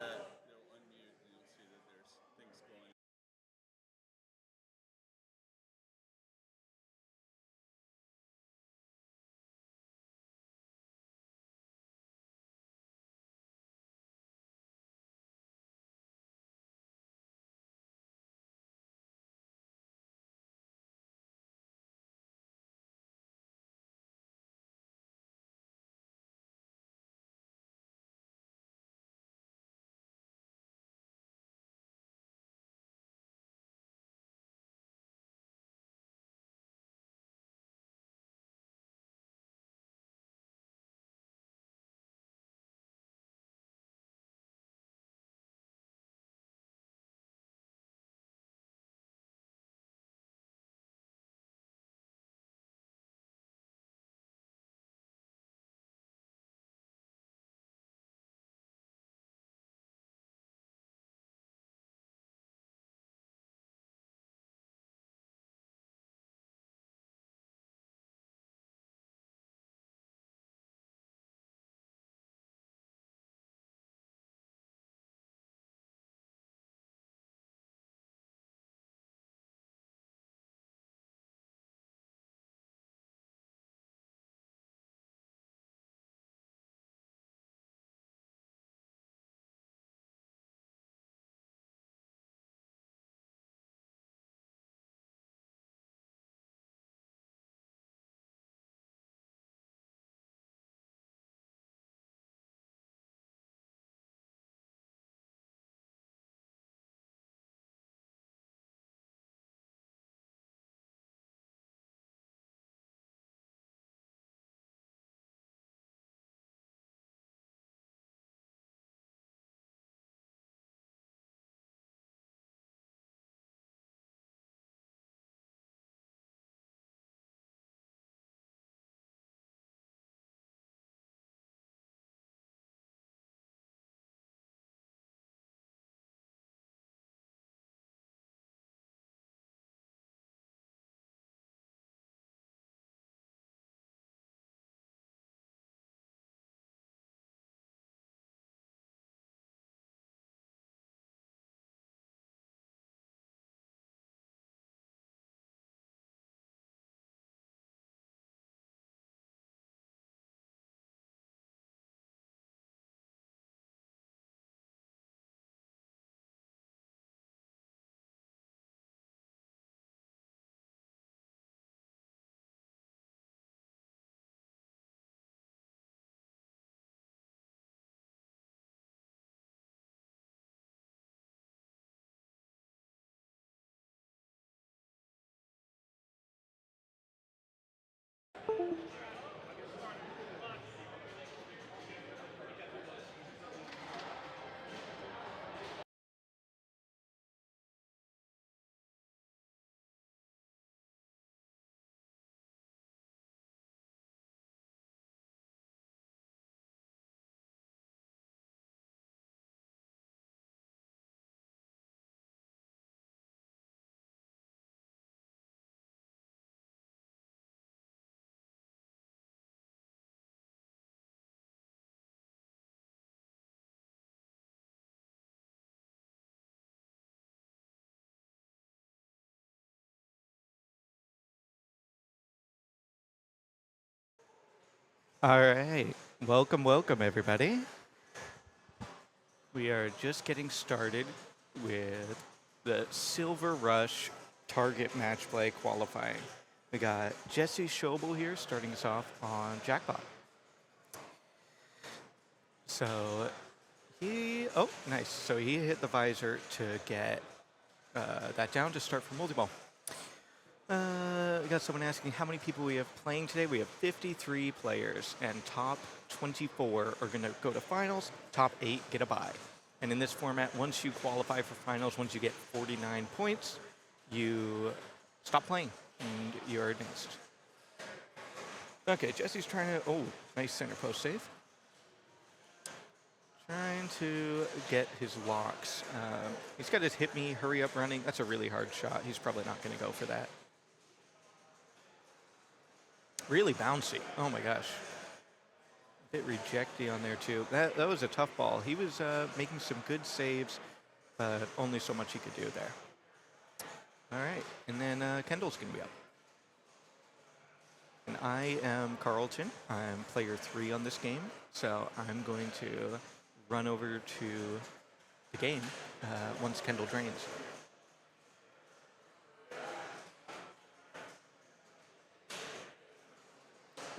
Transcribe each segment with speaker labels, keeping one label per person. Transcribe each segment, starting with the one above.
Speaker 1: You'll unmute and you'll see that there's things going.
Speaker 2: All right. Welcome, everybody. We are just getting started with the Silver Rush Target Match Play qualifying. We got Jesse Schobel here starting us off on Jackpot. So nice. So he hit the visor to get that down to start for multi-ball. We got someone asking how many people we have playing today. We have 53 players, and top 24 are going to go to finals. Top 8 get a bye. And in this format, once you qualify for finals, once you get 49 points, you stop playing, and you're advanced. Okay, Jesse's trying to... Oh, nice center post save. Trying to get his locks. He's got his hit me, hurry up running. That's a really hard shot. He's probably not going to go for that. Really bouncy. Oh my gosh. bit rejecty on there too. That was a tough ball. He was making some good saves, but only so much he could do there. All right, and then Kendall's gonna be up. And I am Carlton. I'm player 3 on this game, so I'm going to run over to the game once Kendall drains.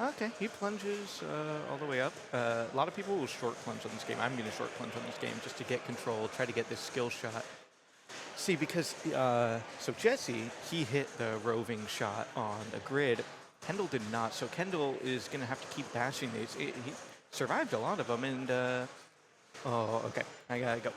Speaker 2: Okay, he plunges all the way up. A lot of people will short plunge on this game. I'm going to short plunge on this game just to get control, try to get this skill shot. See, because, so Jesse, he hit the roving shot on the grid. Kendall did not, so Kendall is going to have to keep bashing these. He survived a lot of them, and, oh, okay, I gotta go.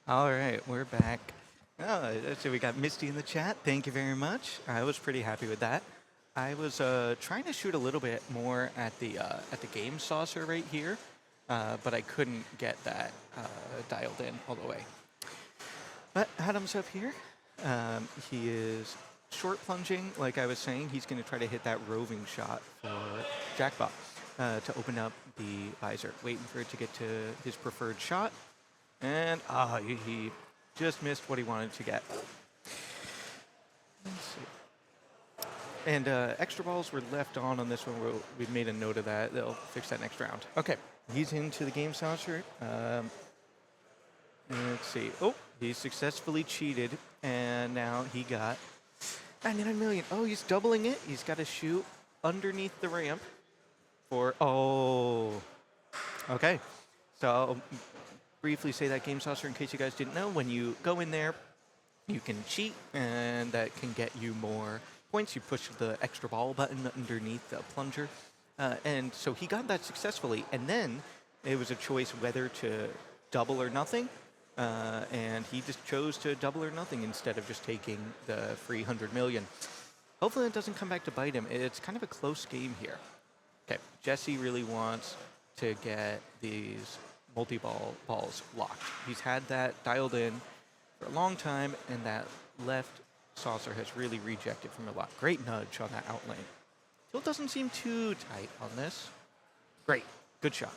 Speaker 2: All right, we're back. So we got Misty in the chat. Thank you very much. I was pretty happy with that. I was trying to shoot a little bit more at the game saucer right here, but I couldn't get that dialed in all the way. But Adam's up here. He is short plunging, like I was saying. He's going to try to hit that roving shot for Jackbot to open up the visor, waiting for it to get to his preferred shot. And he just missed what he wanted to get. Let's see. And extra balls were left on this one. We made a note of that. They'll fix that next round. Okay, he's into the game saucer. Let's see. Oh, he successfully cheated, and now he got 99 million. Oh, he's doubling it. He's got to shoot underneath the ramp for. Oh, okay. So I'll briefly say that game saucer in case you guys didn't know. When you go in there, you can cheat, and that can get you more points. You push the extra ball button underneath the plunger. And so he got that successfully, and then it was a choice whether to double or nothing. And he just chose to double or nothing instead of just taking the free 100 million. Hopefully it doesn't come back to bite him. It's kind of a close game here. Okay, Jesse really wants to get these multi-ball balls locked. He's had that dialed in for a long time, and that left saucer has really rejected from a lot. Great nudge on that out lane. Still doesn't seem too tight on this. Great, good shot.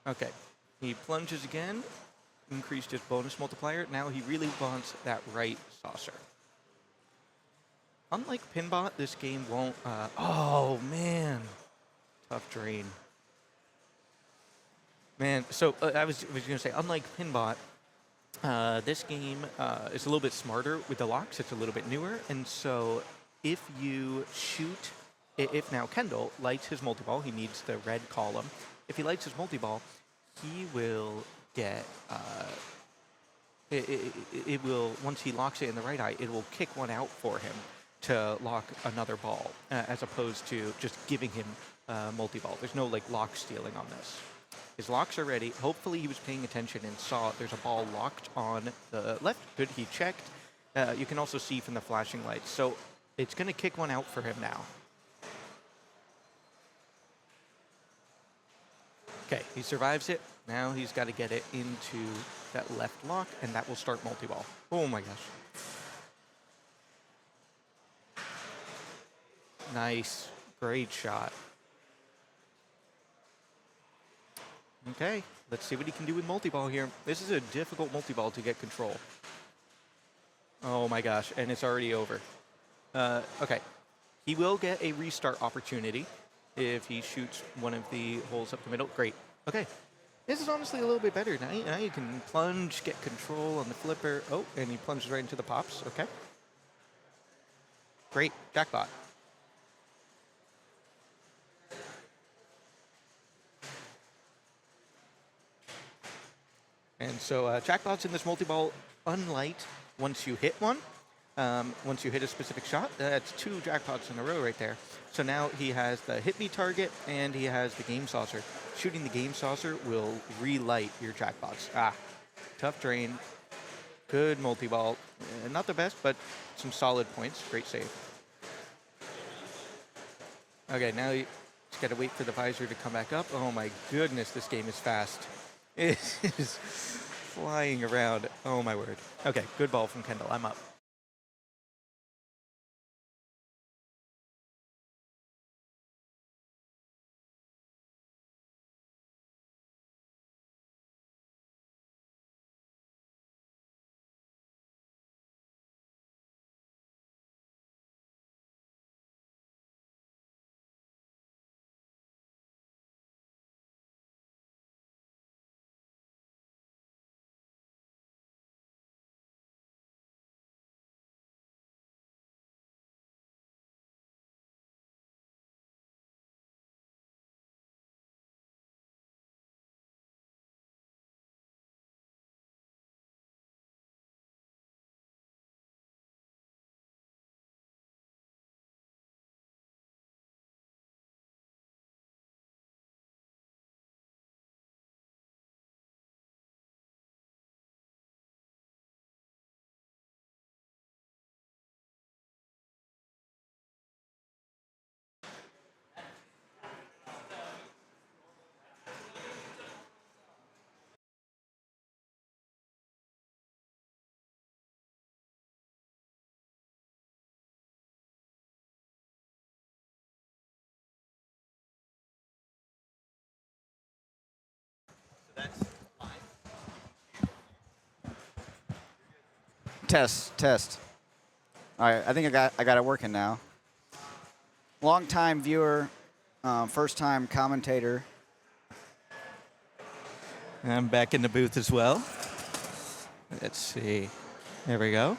Speaker 2: Okay, he plunges again, increased his bonus multiplier. Now he really wants that right saucer. Unlike Pinbot, this game won't... oh, man. Tough drain. Man, so I was going to say, unlike Pinbot, this game is a little bit smarter with the locks. It's a little bit newer. And so if you shoot... If now Kendall lights his multi-ball, he needs the red column. If he lights his multi-ball, he will get... it will, once he locks it in the right eye, it will kick one out for him to lock another ball, as opposed to just giving him multi-ball. There's no like lock stealing on this. His locks are ready. Hopefully he was paying attention and saw there's a ball locked on the left. Good, he checked. You can also see from the flashing lights. So it's going to kick one out for him now. Okay, he survives it. Now he's got to get it into that left lock, and that will start multi-ball. Oh my gosh. Nice. Great shot. Okay, let's see what he can do with multi-ball here. This is a difficult multi-ball to get control. Oh my gosh, and it's already over. Okay, he will get a restart opportunity if he shoots one of the holes up the middle. Great. Okay, this is honestly a little bit better. Now you can plunge, get control on the flipper. Oh, and he plunges right into the pops. Okay. Great, jackpot. And so jackpots in this multi-ball unlight once you hit one. Once you hit a specific shot, that's 2 jackpots in a row right there. So now he has the hit me target and he has the game saucer. Shooting the game saucer will relight your jackpots. Tough drain. Good multi-ball. Not the best, but some solid points. Great save. Okay, now you just got to wait for the visor to come back up. Oh my goodness, this game is fast. It is flying around. Oh my word. Okay, good ball from Kendall. I'm up.
Speaker 3: Test. All right, I think I got it working now. Long time viewer, first time commentator.
Speaker 2: I'm back in the booth as well. Let's see. There we go.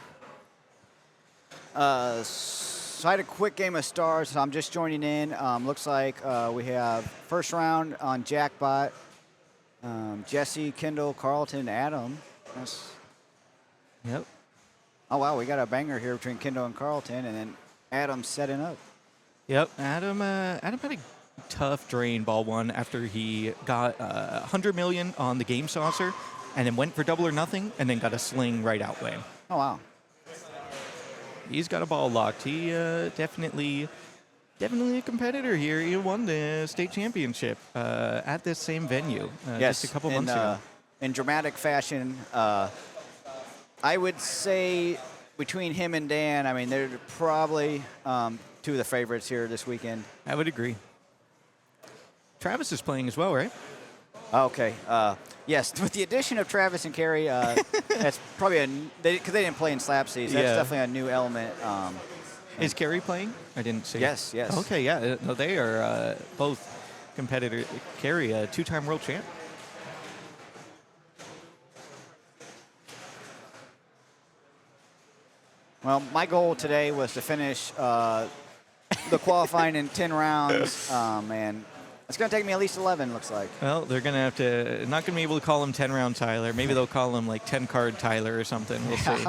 Speaker 3: So I had a quick game of stars. So I'm just joining in. Looks like we have first round on Jackbot. Jesse, Kendall, Carlton, Adam.
Speaker 2: Yep.
Speaker 3: Oh wow, we got a banger here between Kendall and Carlton, and then Adam setting up.
Speaker 2: Yep. Adam had a tough drain ball one after he got 100 million on the game saucer, and then went for double or nothing, and then got a sling right out way.
Speaker 3: Oh wow.
Speaker 2: He's got a ball locked. He definitely a competitor here. He won the state championship at this same venue
Speaker 3: Yes,
Speaker 2: just a couple months ago.
Speaker 3: In dramatic fashion, I would say between him and Dan, I mean, they're probably two of the favorites here this weekend.
Speaker 2: I would agree. Travis is playing as well, right?
Speaker 3: Okay. Yes, with the addition of Travis and Carey, that's probably because they didn't play in slap seas. That's
Speaker 2: Yeah.
Speaker 3: definitely a new element.
Speaker 2: Is Kerry playing? I didn't see.
Speaker 3: Yes.
Speaker 2: Okay, yeah. No, they are both competitors. Kerry, a two-time world champ.
Speaker 3: Well, my goal today was to finish the qualifying in 10 rounds, and it's going to take me at least 11, looks like.
Speaker 2: Well, they're going to have to, not going to be able to call him 10-round Tyler. Maybe they'll call him like 10-card Tyler or something. We'll see.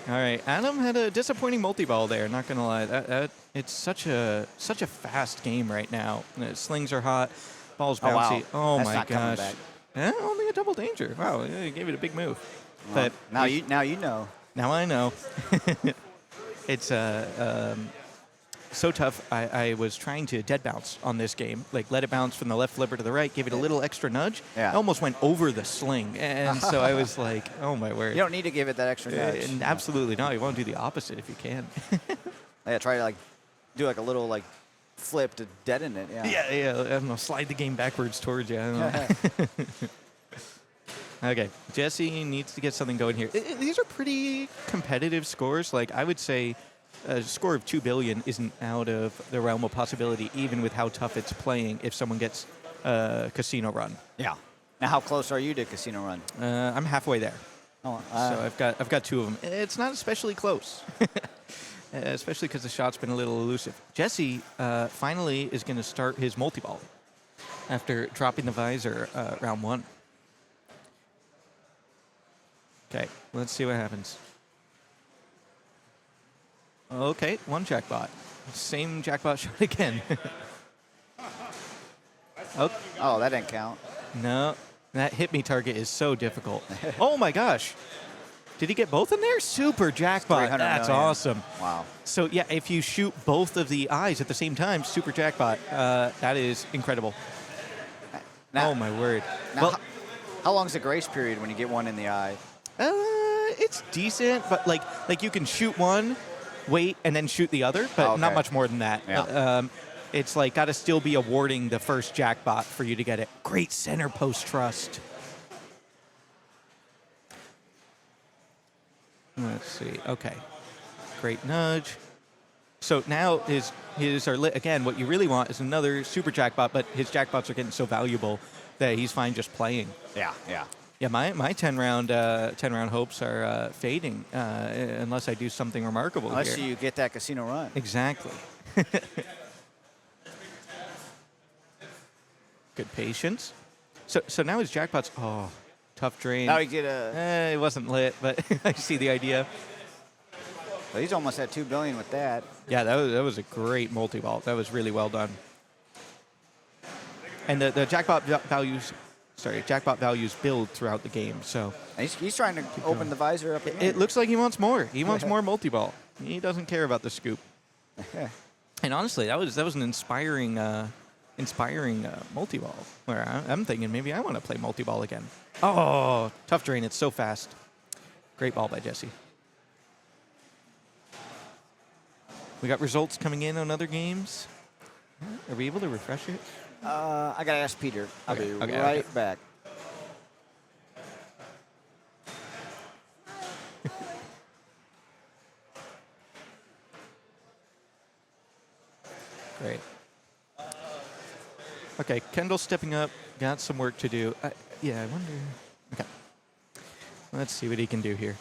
Speaker 2: All right, Adam had a disappointing multi-ball there. Not gonna lie, that it's such a fast game right now. The slings are hot, balls bouncy.
Speaker 3: wow. That's
Speaker 2: my
Speaker 3: not coming
Speaker 2: gosh!
Speaker 3: back.
Speaker 2: Only a double danger. Wow, yeah, you gave it a big move.
Speaker 3: Well,
Speaker 2: But
Speaker 3: now you know.
Speaker 2: now I know. It's so tough. I was trying to dead bounce on this game, like let it bounce from the left flipper to the right, give it a little extra nudge.
Speaker 3: Yeah.
Speaker 2: I almost went over the sling, and so I was like, oh my word.
Speaker 3: You don't need to give it that extra nudge.
Speaker 2: Absolutely not. You want to do the opposite if you can.
Speaker 3: Yeah, try to do a little flip to deaden it. Yeah.
Speaker 2: Yeah. I don't know. Slide the game backwards towards you. I don't know. Okay, Jesse needs to get something going here. These are pretty competitive scores. Like, I would say a score of 2 billion isn't out of the realm of possibility, even with how tough it's playing if someone gets a casino run.
Speaker 3: Yeah. Now, how close are you to Casino Run?
Speaker 2: I'm halfway there.
Speaker 3: Oh,
Speaker 2: So I've got two of them. It's not especially close, especially because the shot's been a little elusive. Jesse finally is going to start his multi-ball after dropping the visor round one. Okay, let's see what happens. Okay, one jackpot. Same jackpot shot again.
Speaker 3: oh, that didn't count.
Speaker 2: No, that hit me target is so difficult. Oh my gosh. Did he get both in there? Super jackpot.
Speaker 3: 300
Speaker 2: That's
Speaker 3: million.
Speaker 2: awesome.
Speaker 3: Wow.
Speaker 2: So yeah, if you shoot both of the eyes at the same time, super jackpot. That is incredible.
Speaker 3: Now,
Speaker 2: Oh my word.
Speaker 3: Now,
Speaker 2: Well,
Speaker 3: how long is the grace period when you get one in the eye?
Speaker 2: it's decent, but like you can shoot one, wait, and then shoot the other, but not
Speaker 3: Okay.
Speaker 2: much more than that.
Speaker 3: Yeah.
Speaker 2: It's like got to still be awarding the first jackpot for you to get it. Great center post trust. Let's see. Okay. Great nudge. So now his are lit again. What you really want is another super jackpot, but his jackpots are getting so valuable that he's fine just playing.
Speaker 3: Yeah.
Speaker 2: Yeah, my 10 round hopes are fading unless I do something remarkable
Speaker 3: Unless
Speaker 2: here.
Speaker 3: you get that Casino Run.
Speaker 2: Exactly. Good patience. So now his jackpots. Oh, tough drain.
Speaker 3: Now you get a.
Speaker 2: It wasn't lit, but I see the idea.
Speaker 3: Well, he's almost at 2 billion with that.
Speaker 2: Yeah, that was a great multi-ball. That was really well done. And the jackpot values build throughout the game. So
Speaker 3: And he's trying to open the visor up again.
Speaker 2: it looks like he wants more. He wants more multi-ball. He doesn't care about the scoop. And honestly, that was an inspiring multi-ball. Where I'm thinking maybe I want to play multi-ball again. Oh, tough drain. It's so fast. Great ball by Jesse. We got results coming in on other games. Are we able to refresh it?
Speaker 3: I got to ask Peter. I'll be
Speaker 2: Okay.
Speaker 3: right back.
Speaker 2: Great. Okay, Kendall's stepping up. Got some work to do. Yeah, I wonder. Okay. Let's see what he can do here.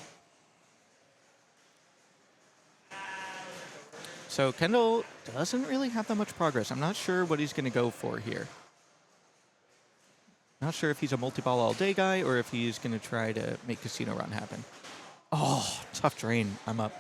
Speaker 2: So Kendall doesn't really have that much progress. I'm not sure what he's going to go for here. Not sure if he's a multi-ball all day guy or if he's going to try to make Casino Run happen. Oh, tough drain. I'm up.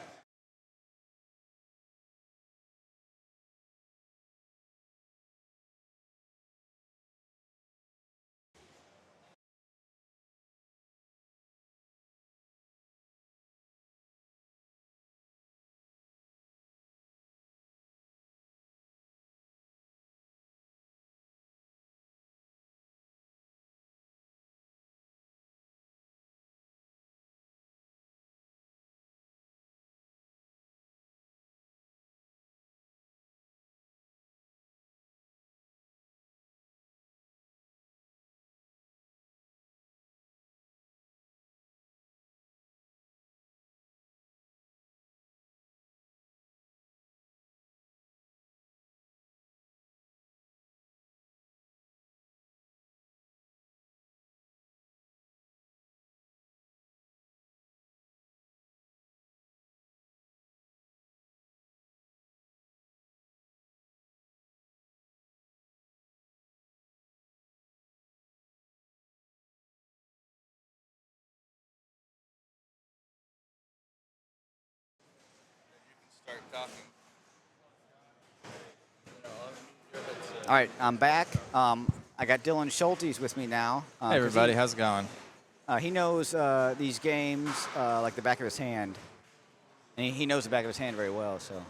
Speaker 1: Start talking.
Speaker 3: All right, I'm back. I got Dylan Schultes with me now.
Speaker 4: Hey
Speaker 3: 'cause
Speaker 4: everybody, how's it going?
Speaker 3: He knows these games like the back of his hand. And he knows the back of his hand very well, so.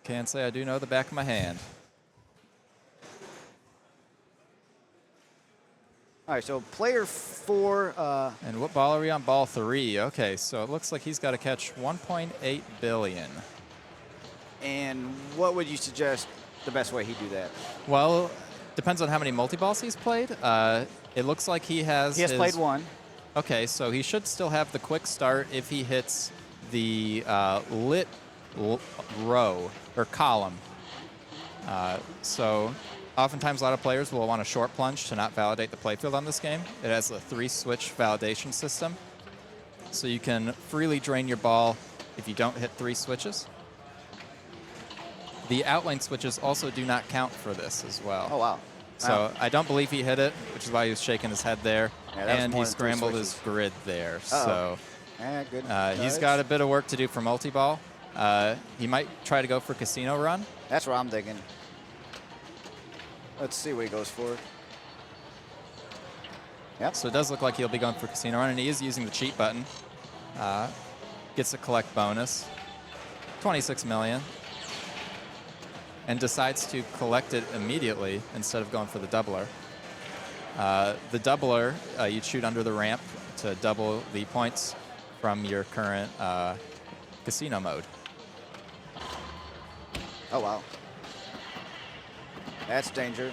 Speaker 4: Can't say I do know the back of my hand.
Speaker 3: All right, so player 4.
Speaker 4: And what ball are we on? Ball 3. Okay, so it looks like he's got to catch 1.8 billion.
Speaker 3: And what would you suggest the best way he do that?
Speaker 4: Well, depends on how many multi-balls he's played. It looks like he has.
Speaker 3: He has played one.
Speaker 4: Okay, so he should still have the quick start if he hits the lit row or column. So oftentimes a lot of players will want a short plunge to not validate the playfield on this game. It has a 3-switch validation system. So you can freely drain your ball if you don't hit 3 switches. The outlane switches also do not count for this as well.
Speaker 3: Oh, wow.
Speaker 4: So I don't believe he hit it, which is why he was shaking his head there.
Speaker 3: Yeah, that was
Speaker 4: and
Speaker 3: more
Speaker 4: he
Speaker 3: than 3
Speaker 4: scrambled his
Speaker 3: switches.
Speaker 4: grid there.
Speaker 3: Uh-oh.
Speaker 4: So
Speaker 3: Good.
Speaker 4: he's got a bit of work to do for multi-ball. He might try to go for Casino Run.
Speaker 3: That's what I'm thinking. Let's see what he goes for. Yep.
Speaker 4: So it does look like he'll be going for Casino Run, and he is using the cheat button. Gets a collect bonus, 26 million, and decides to collect it immediately instead of going for the doubler. The doubler, you'd shoot under the ramp to double the points from your current casino mode.
Speaker 3: Oh, wow. That's danger.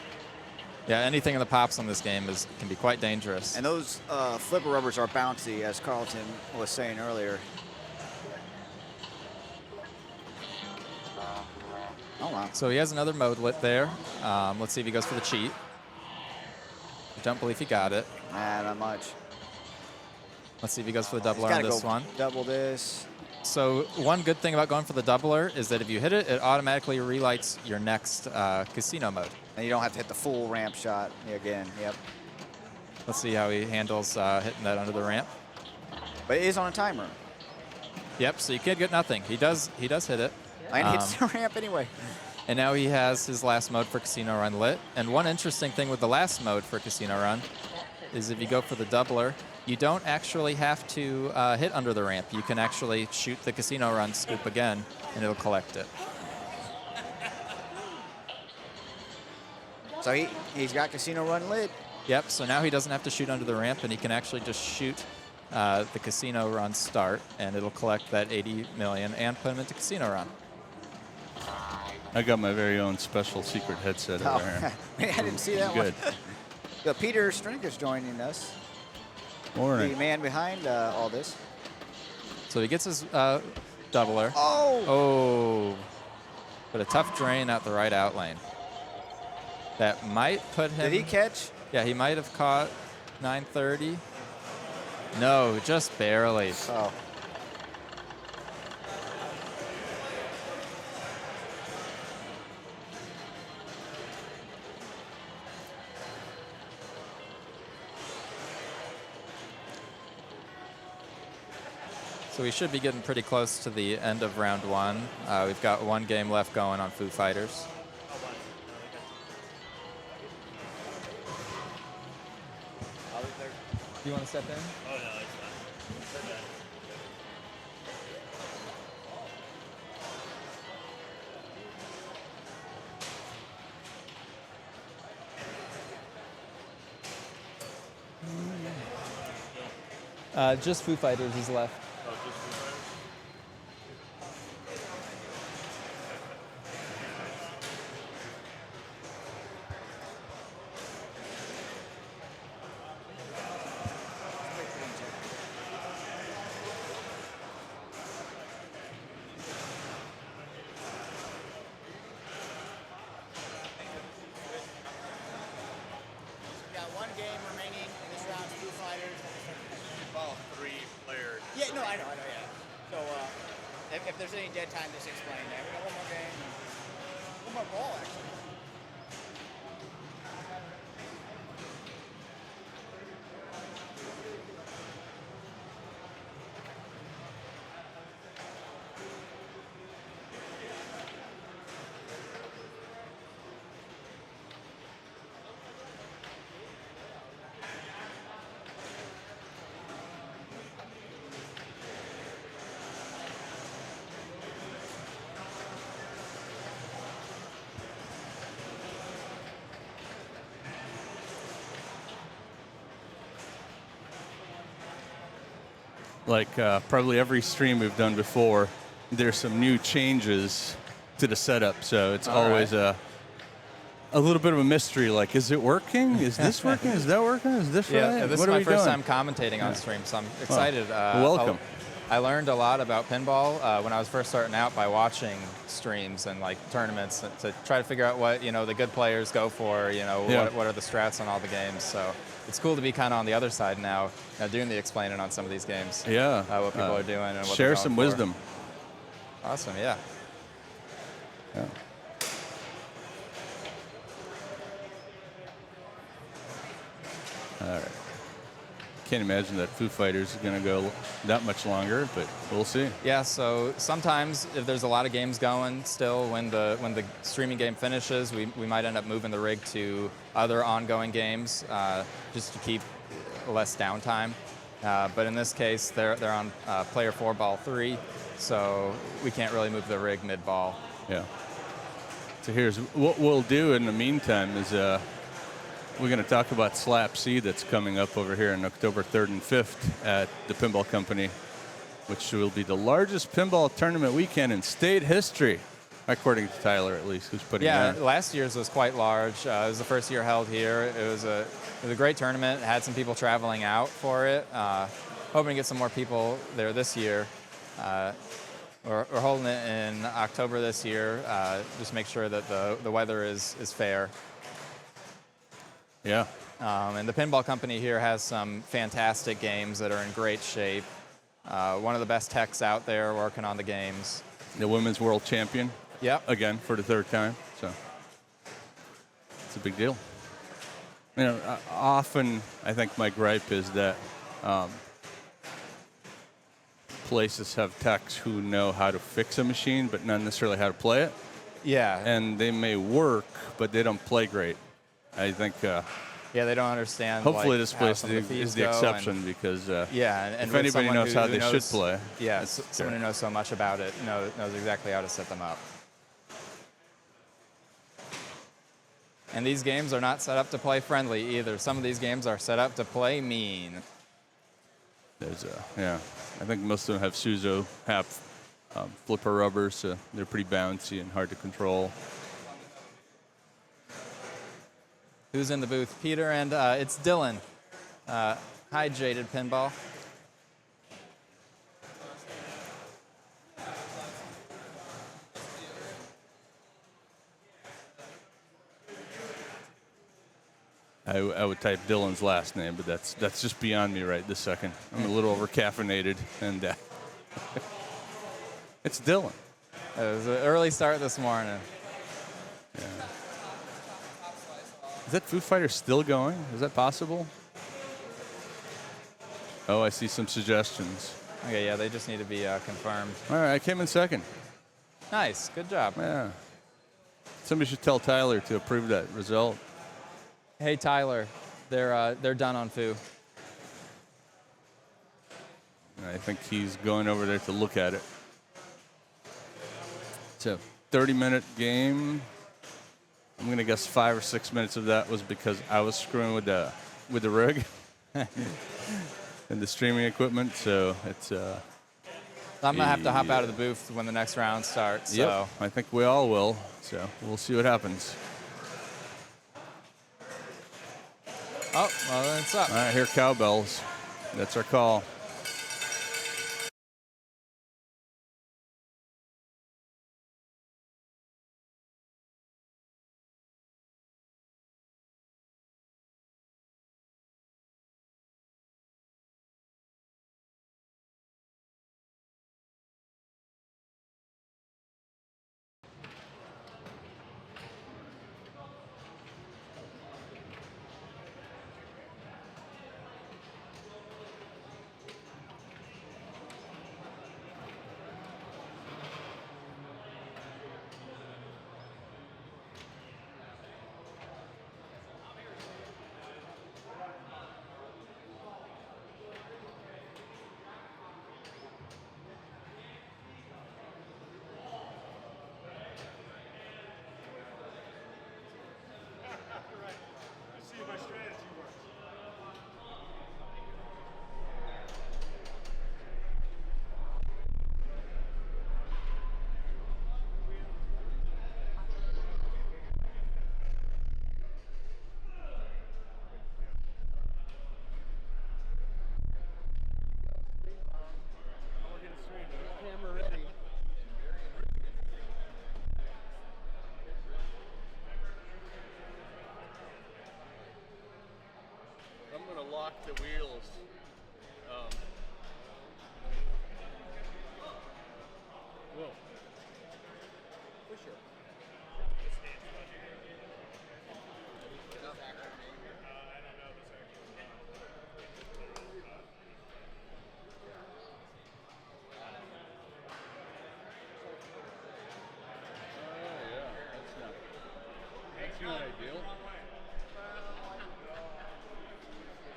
Speaker 4: Yeah, anything in the pops on this game can be quite dangerous.
Speaker 3: And those flipper rubbers are bouncy, as Carlton was saying earlier. Oh, wow.
Speaker 4: So he has another mode lit there. Let's see if he goes for the cheat. I don't believe he got it.
Speaker 3: Nah, not much.
Speaker 4: Let's see if he goes for the
Speaker 3: He's
Speaker 4: doubler on
Speaker 3: gotta
Speaker 4: this
Speaker 3: go
Speaker 4: one.
Speaker 3: double this.
Speaker 4: So one good thing about going for the doubler is that if you hit it, it automatically relights your next casino mode.
Speaker 3: And you don't have to hit the full ramp shot again. Yep.
Speaker 4: Let's see how he handles hitting that under the ramp.
Speaker 3: But it is on a timer.
Speaker 4: Yep, so you can't get nothing. He does hit it.
Speaker 3: And it hits the ramp anyway.
Speaker 4: And now he has his last mode for Casino Run lit. And one interesting thing with the last mode for Casino Run is if you go for the doubler, you don't actually have to hit under the ramp. You can actually shoot the Casino Run scoop again, and it'll collect it.
Speaker 3: So he's got Casino Run lit.
Speaker 4: Yep, so now he doesn't have to shoot under the ramp, and he can actually just shoot the Casino Run start, and it'll collect that 80 million and put him into Casino Run.
Speaker 1: I got my very own special secret headset over here.
Speaker 3: I didn't see that
Speaker 1: Good.
Speaker 3: one. So Peter Strinker's joining us.
Speaker 1: Morning.
Speaker 3: The man behind all this.
Speaker 4: So he gets his doubler.
Speaker 3: Oh!
Speaker 4: Oh, but a tough drain out the right out lane. That might put him.
Speaker 3: Did he catch?
Speaker 4: Yeah, he might have caught 930. No, just barely.
Speaker 3: Oh.
Speaker 4: So we should be getting pretty close to the end of round one. We've got one game left going on Foo Fighters. Do you want to step in?
Speaker 5: Oh, no, it's fine. We're done.
Speaker 4: Just Foo Fighters is left.
Speaker 5: Oh, just Foo Fighters?
Speaker 3: We got one game remaining in this round's Foo Fighters.
Speaker 5: Well, 3-player.
Speaker 3: Yeah, no, I know, yeah. So, if there's any dead time, just explain that. We got one more game. One more ball, actually.
Speaker 1: Like probably every stream we've done before, there's some new changes to the setup, so it's
Speaker 4: All
Speaker 1: always
Speaker 4: right.
Speaker 1: a little bit of a mystery. Like, is it working? Is this working? Is that working? Is this
Speaker 4: Yeah,
Speaker 1: right?
Speaker 4: this
Speaker 1: What
Speaker 4: is
Speaker 1: are
Speaker 4: my
Speaker 1: we
Speaker 4: first
Speaker 1: doing?
Speaker 4: time commentating on stream, so I'm excited.
Speaker 1: welcome.
Speaker 4: I learned a lot about pinball when I was first starting out by watching streams and like tournaments to try to figure out what the good players go for.
Speaker 1: Yeah.
Speaker 4: What are the strats on all the games. So it's cool to be kind of on the other side now, doing the explaining on some of these games.
Speaker 1: Yeah.
Speaker 4: What people are doing and what
Speaker 1: share
Speaker 4: they're
Speaker 1: some
Speaker 4: going for.
Speaker 1: wisdom.
Speaker 4: Awesome, yeah.
Speaker 1: Yeah. All right. Can't imagine that Foo Fighters is going to go that much longer, but we'll see.
Speaker 4: Yeah, so sometimes if there's a lot of games going still, when the streaming game finishes, we might end up moving the rig to other ongoing games just to keep less downtime. But in this case, they're on player 4, ball 3, so we can't really move the rig mid-ball.
Speaker 1: Yeah. So here's what we'll do in the meantime is we're going to talk about Slap C that's coming up over here on October 3rd and 5th at the Pinball Company, which will be the largest pinball tournament weekend in state history, according to Tyler at least, who's putting it
Speaker 4: Yeah,
Speaker 1: on.
Speaker 4: last year's was quite large. It was the first year held here. It was a great tournament. It had some people traveling out for it. Hoping to get some more people there this year. We're holding it in October this year. Just make sure that the weather is fair.
Speaker 1: Yeah.
Speaker 4: And the Pinball Company here has some fantastic games that are in great shape. One of the best techs out there working on the games.
Speaker 1: The women's world champion.
Speaker 4: Yep.
Speaker 1: Again for the third time. So it's a big deal. Often I think my gripe is that places have techs who know how to fix a machine, but not necessarily how to play it.
Speaker 4: Yeah.
Speaker 1: And they may work, but they don't play great. I think
Speaker 4: Yeah, they don't understand.
Speaker 1: hopefully
Speaker 4: like,
Speaker 1: this
Speaker 4: how
Speaker 1: place
Speaker 4: some of the
Speaker 1: is
Speaker 4: feeds
Speaker 1: the
Speaker 4: go,
Speaker 1: exception
Speaker 4: and-
Speaker 1: because
Speaker 4: Yeah, and
Speaker 1: if
Speaker 4: with
Speaker 1: anybody
Speaker 4: someone
Speaker 1: knows
Speaker 4: who-
Speaker 1: how
Speaker 4: who
Speaker 1: they should
Speaker 4: knows-
Speaker 1: play,
Speaker 4: yeah,
Speaker 1: it's
Speaker 4: someone who knows so much about it knows exactly how to set them up. And these games are not set up to play friendly either. Some of these games are set up to play mean.
Speaker 1: there's I think most of them have Suzo have flipper rubbers, so they're pretty bouncy and hard to control.
Speaker 4: Who's in the booth? Peter, and it's Dylan. Hi, Jaded Pinball.
Speaker 1: I would type Dylan's last name, but that's just beyond me right this second. I'm a little over caffeinated, and it's Dylan.
Speaker 4: It was an early start this morning.
Speaker 1: Is that Foo Fighters still going? Is that possible? Oh, I see some suggestions.
Speaker 4: Okay, yeah, they just need to be confirmed.
Speaker 1: All right, I came in second.
Speaker 4: Nice, good job.
Speaker 1: Yeah. Somebody should tell Tyler to approve that result.
Speaker 4: Hey, Tyler, they're done on Foo.
Speaker 1: I think he's going over there to look at it. It's a 30-minute game. I'm gonna guess 5 or 6 minutes of that was because I was screwing with the rig and the streaming equipment. So it's.
Speaker 4: I'm gonna have to hop out of the booth when the next round starts.
Speaker 1: Yep,
Speaker 4: So
Speaker 1: I think we all will. So we'll see what happens.
Speaker 4: oh, well then it's up.
Speaker 1: All right, here are cowbells. That's our call. I'm gonna lock the wheels. Whoa. For sure. That's not ideal.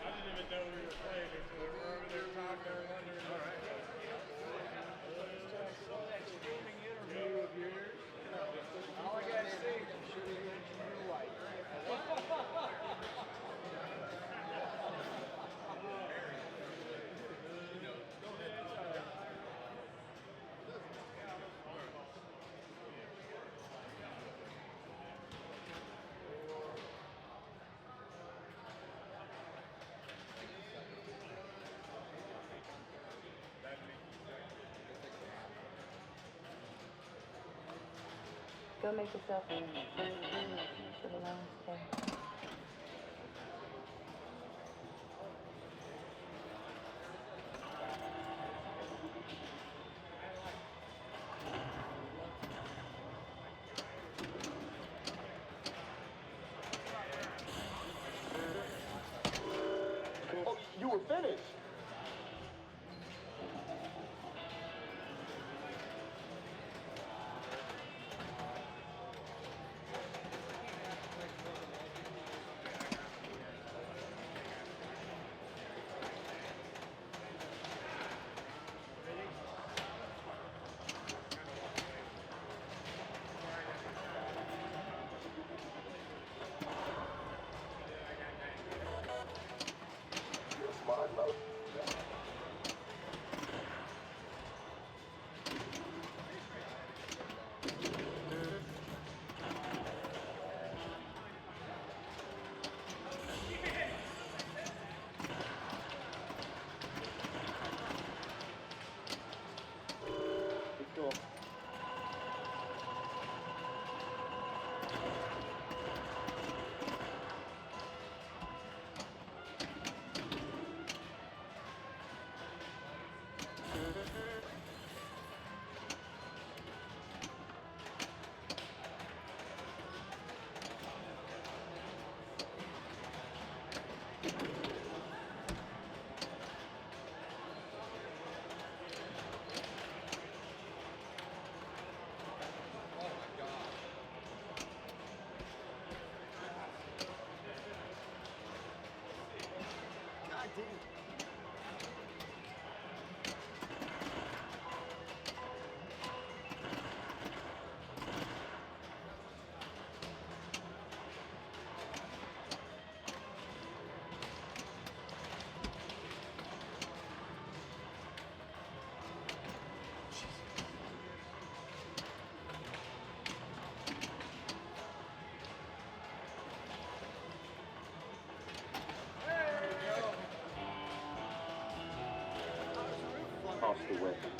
Speaker 5: I didn't even know we were playing until we were over there talking. They were wondering. All right. Streaming interview of yours. All I got to say is you should have mentioned your wife.
Speaker 6: Go make yourself a for the lounge stay.
Speaker 5: Oh, you were finished.
Speaker 7: Toss the weapon.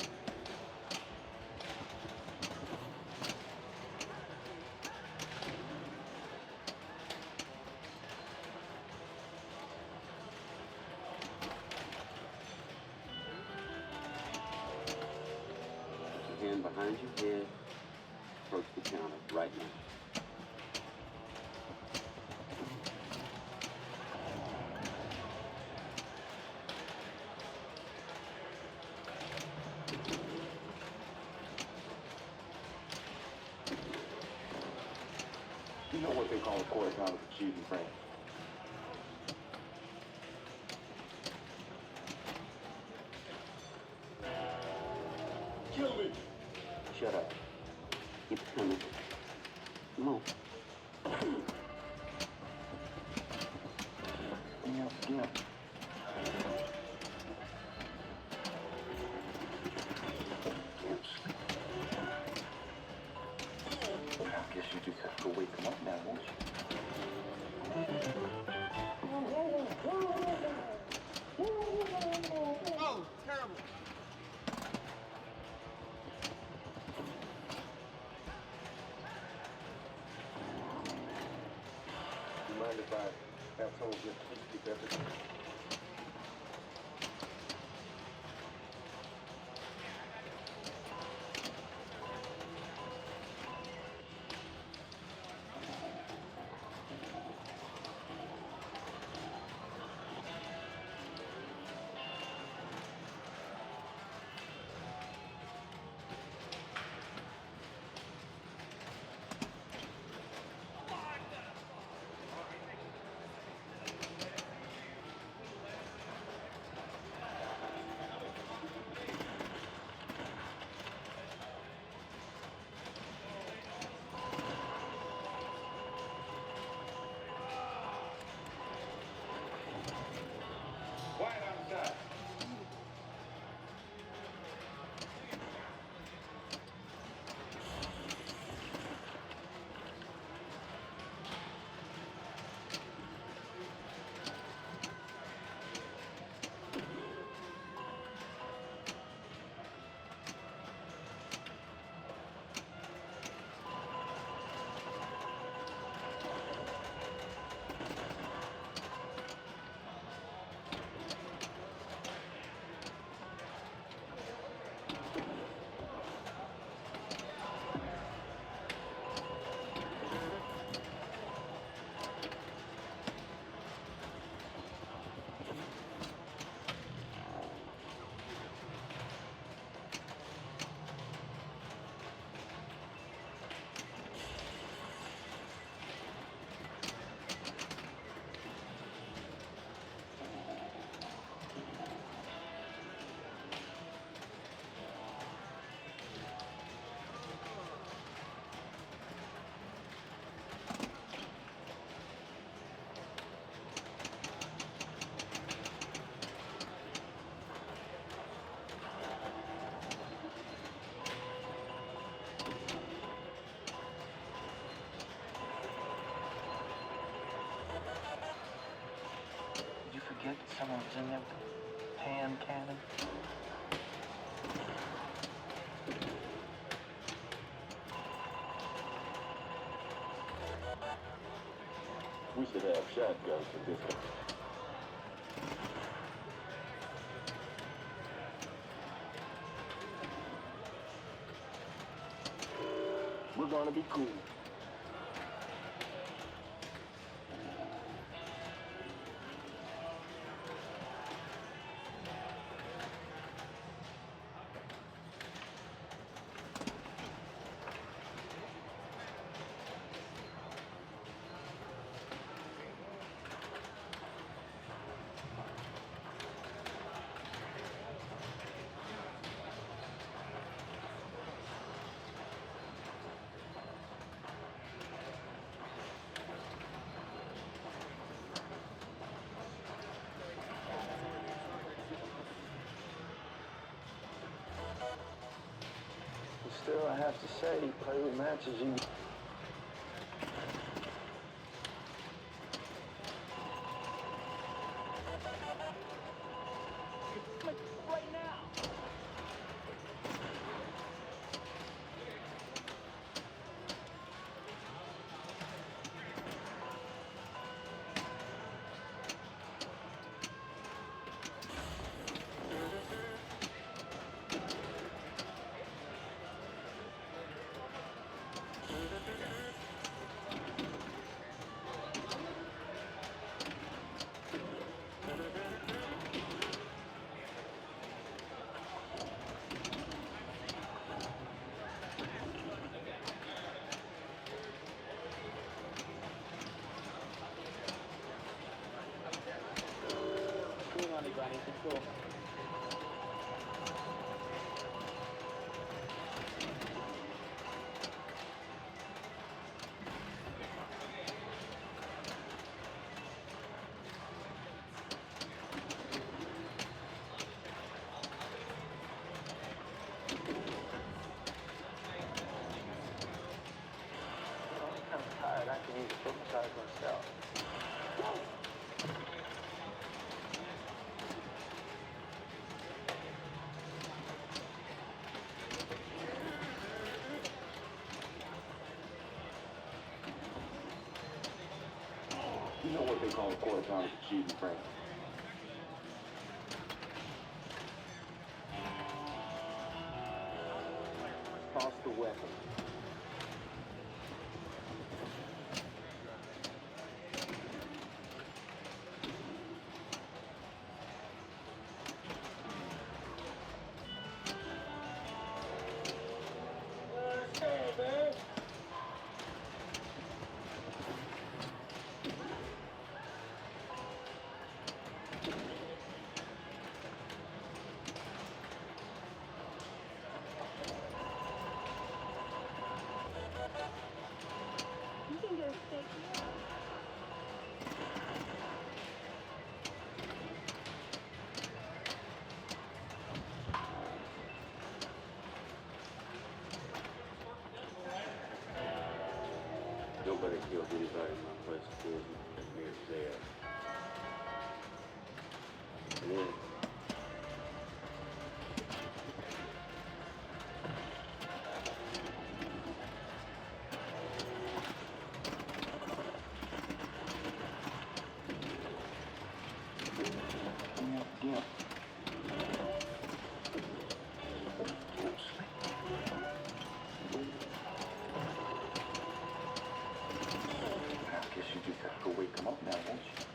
Speaker 7: Put your hand behind your head. Approach the counter right now. You know what they call a court out of shooting, Frank? Kill me! Shut up. Keep it coming. Come on. Yeah. I guess you just have to wake them up now, won't you?
Speaker 5: Oh, terrible.
Speaker 7: You mind if I have some of your tasty beverages? Quiet outside. Did you forget that someone was in there with a hand cannon? We should have shotguns for this one.
Speaker 5: never gonna be cool. Still, I have to say, play with matches you.
Speaker 8: Right now. Cool.
Speaker 5: I'm kind of tired. I can use a foot massage myself. You know what they call a quarter pound of cheese and Frank? Toss the weapon.
Speaker 6: You can go steak.
Speaker 7: Nobody killed anybody in my place before me as near as there. And then,
Speaker 5: Yeah. I guess you just have to go wake him up now, won't you?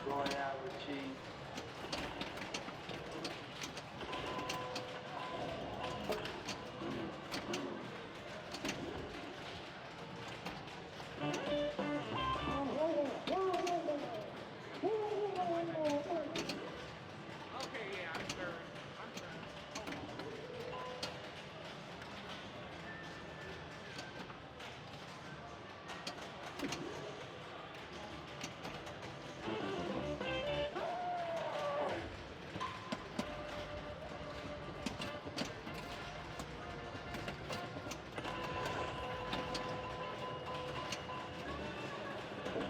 Speaker 5: Going out with cheese.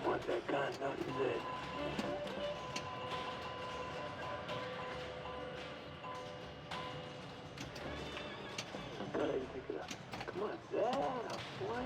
Speaker 5: Want that gun, don't you, Zed? Go ahead and pick it up. Come on, Zed, boy.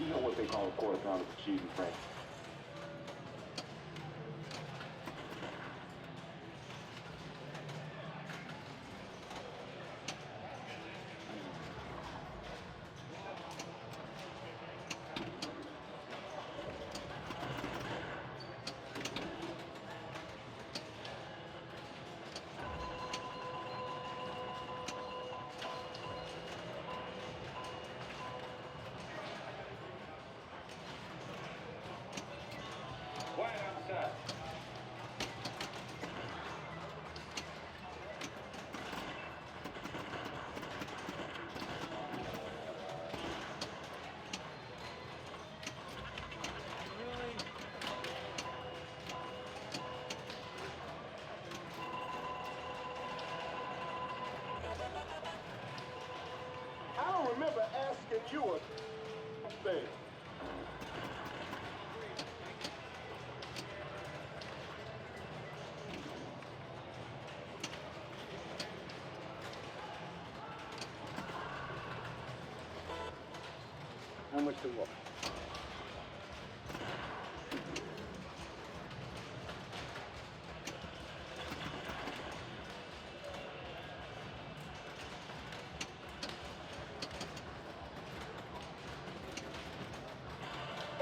Speaker 7: You know what they call a quarter pounder for cheese and French. I don't remember asking you a thing. How much to what?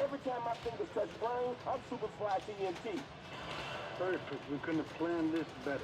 Speaker 7: Every time my fingers touch brain, I'm super fly TNT. Perfect. We couldn't have planned this better.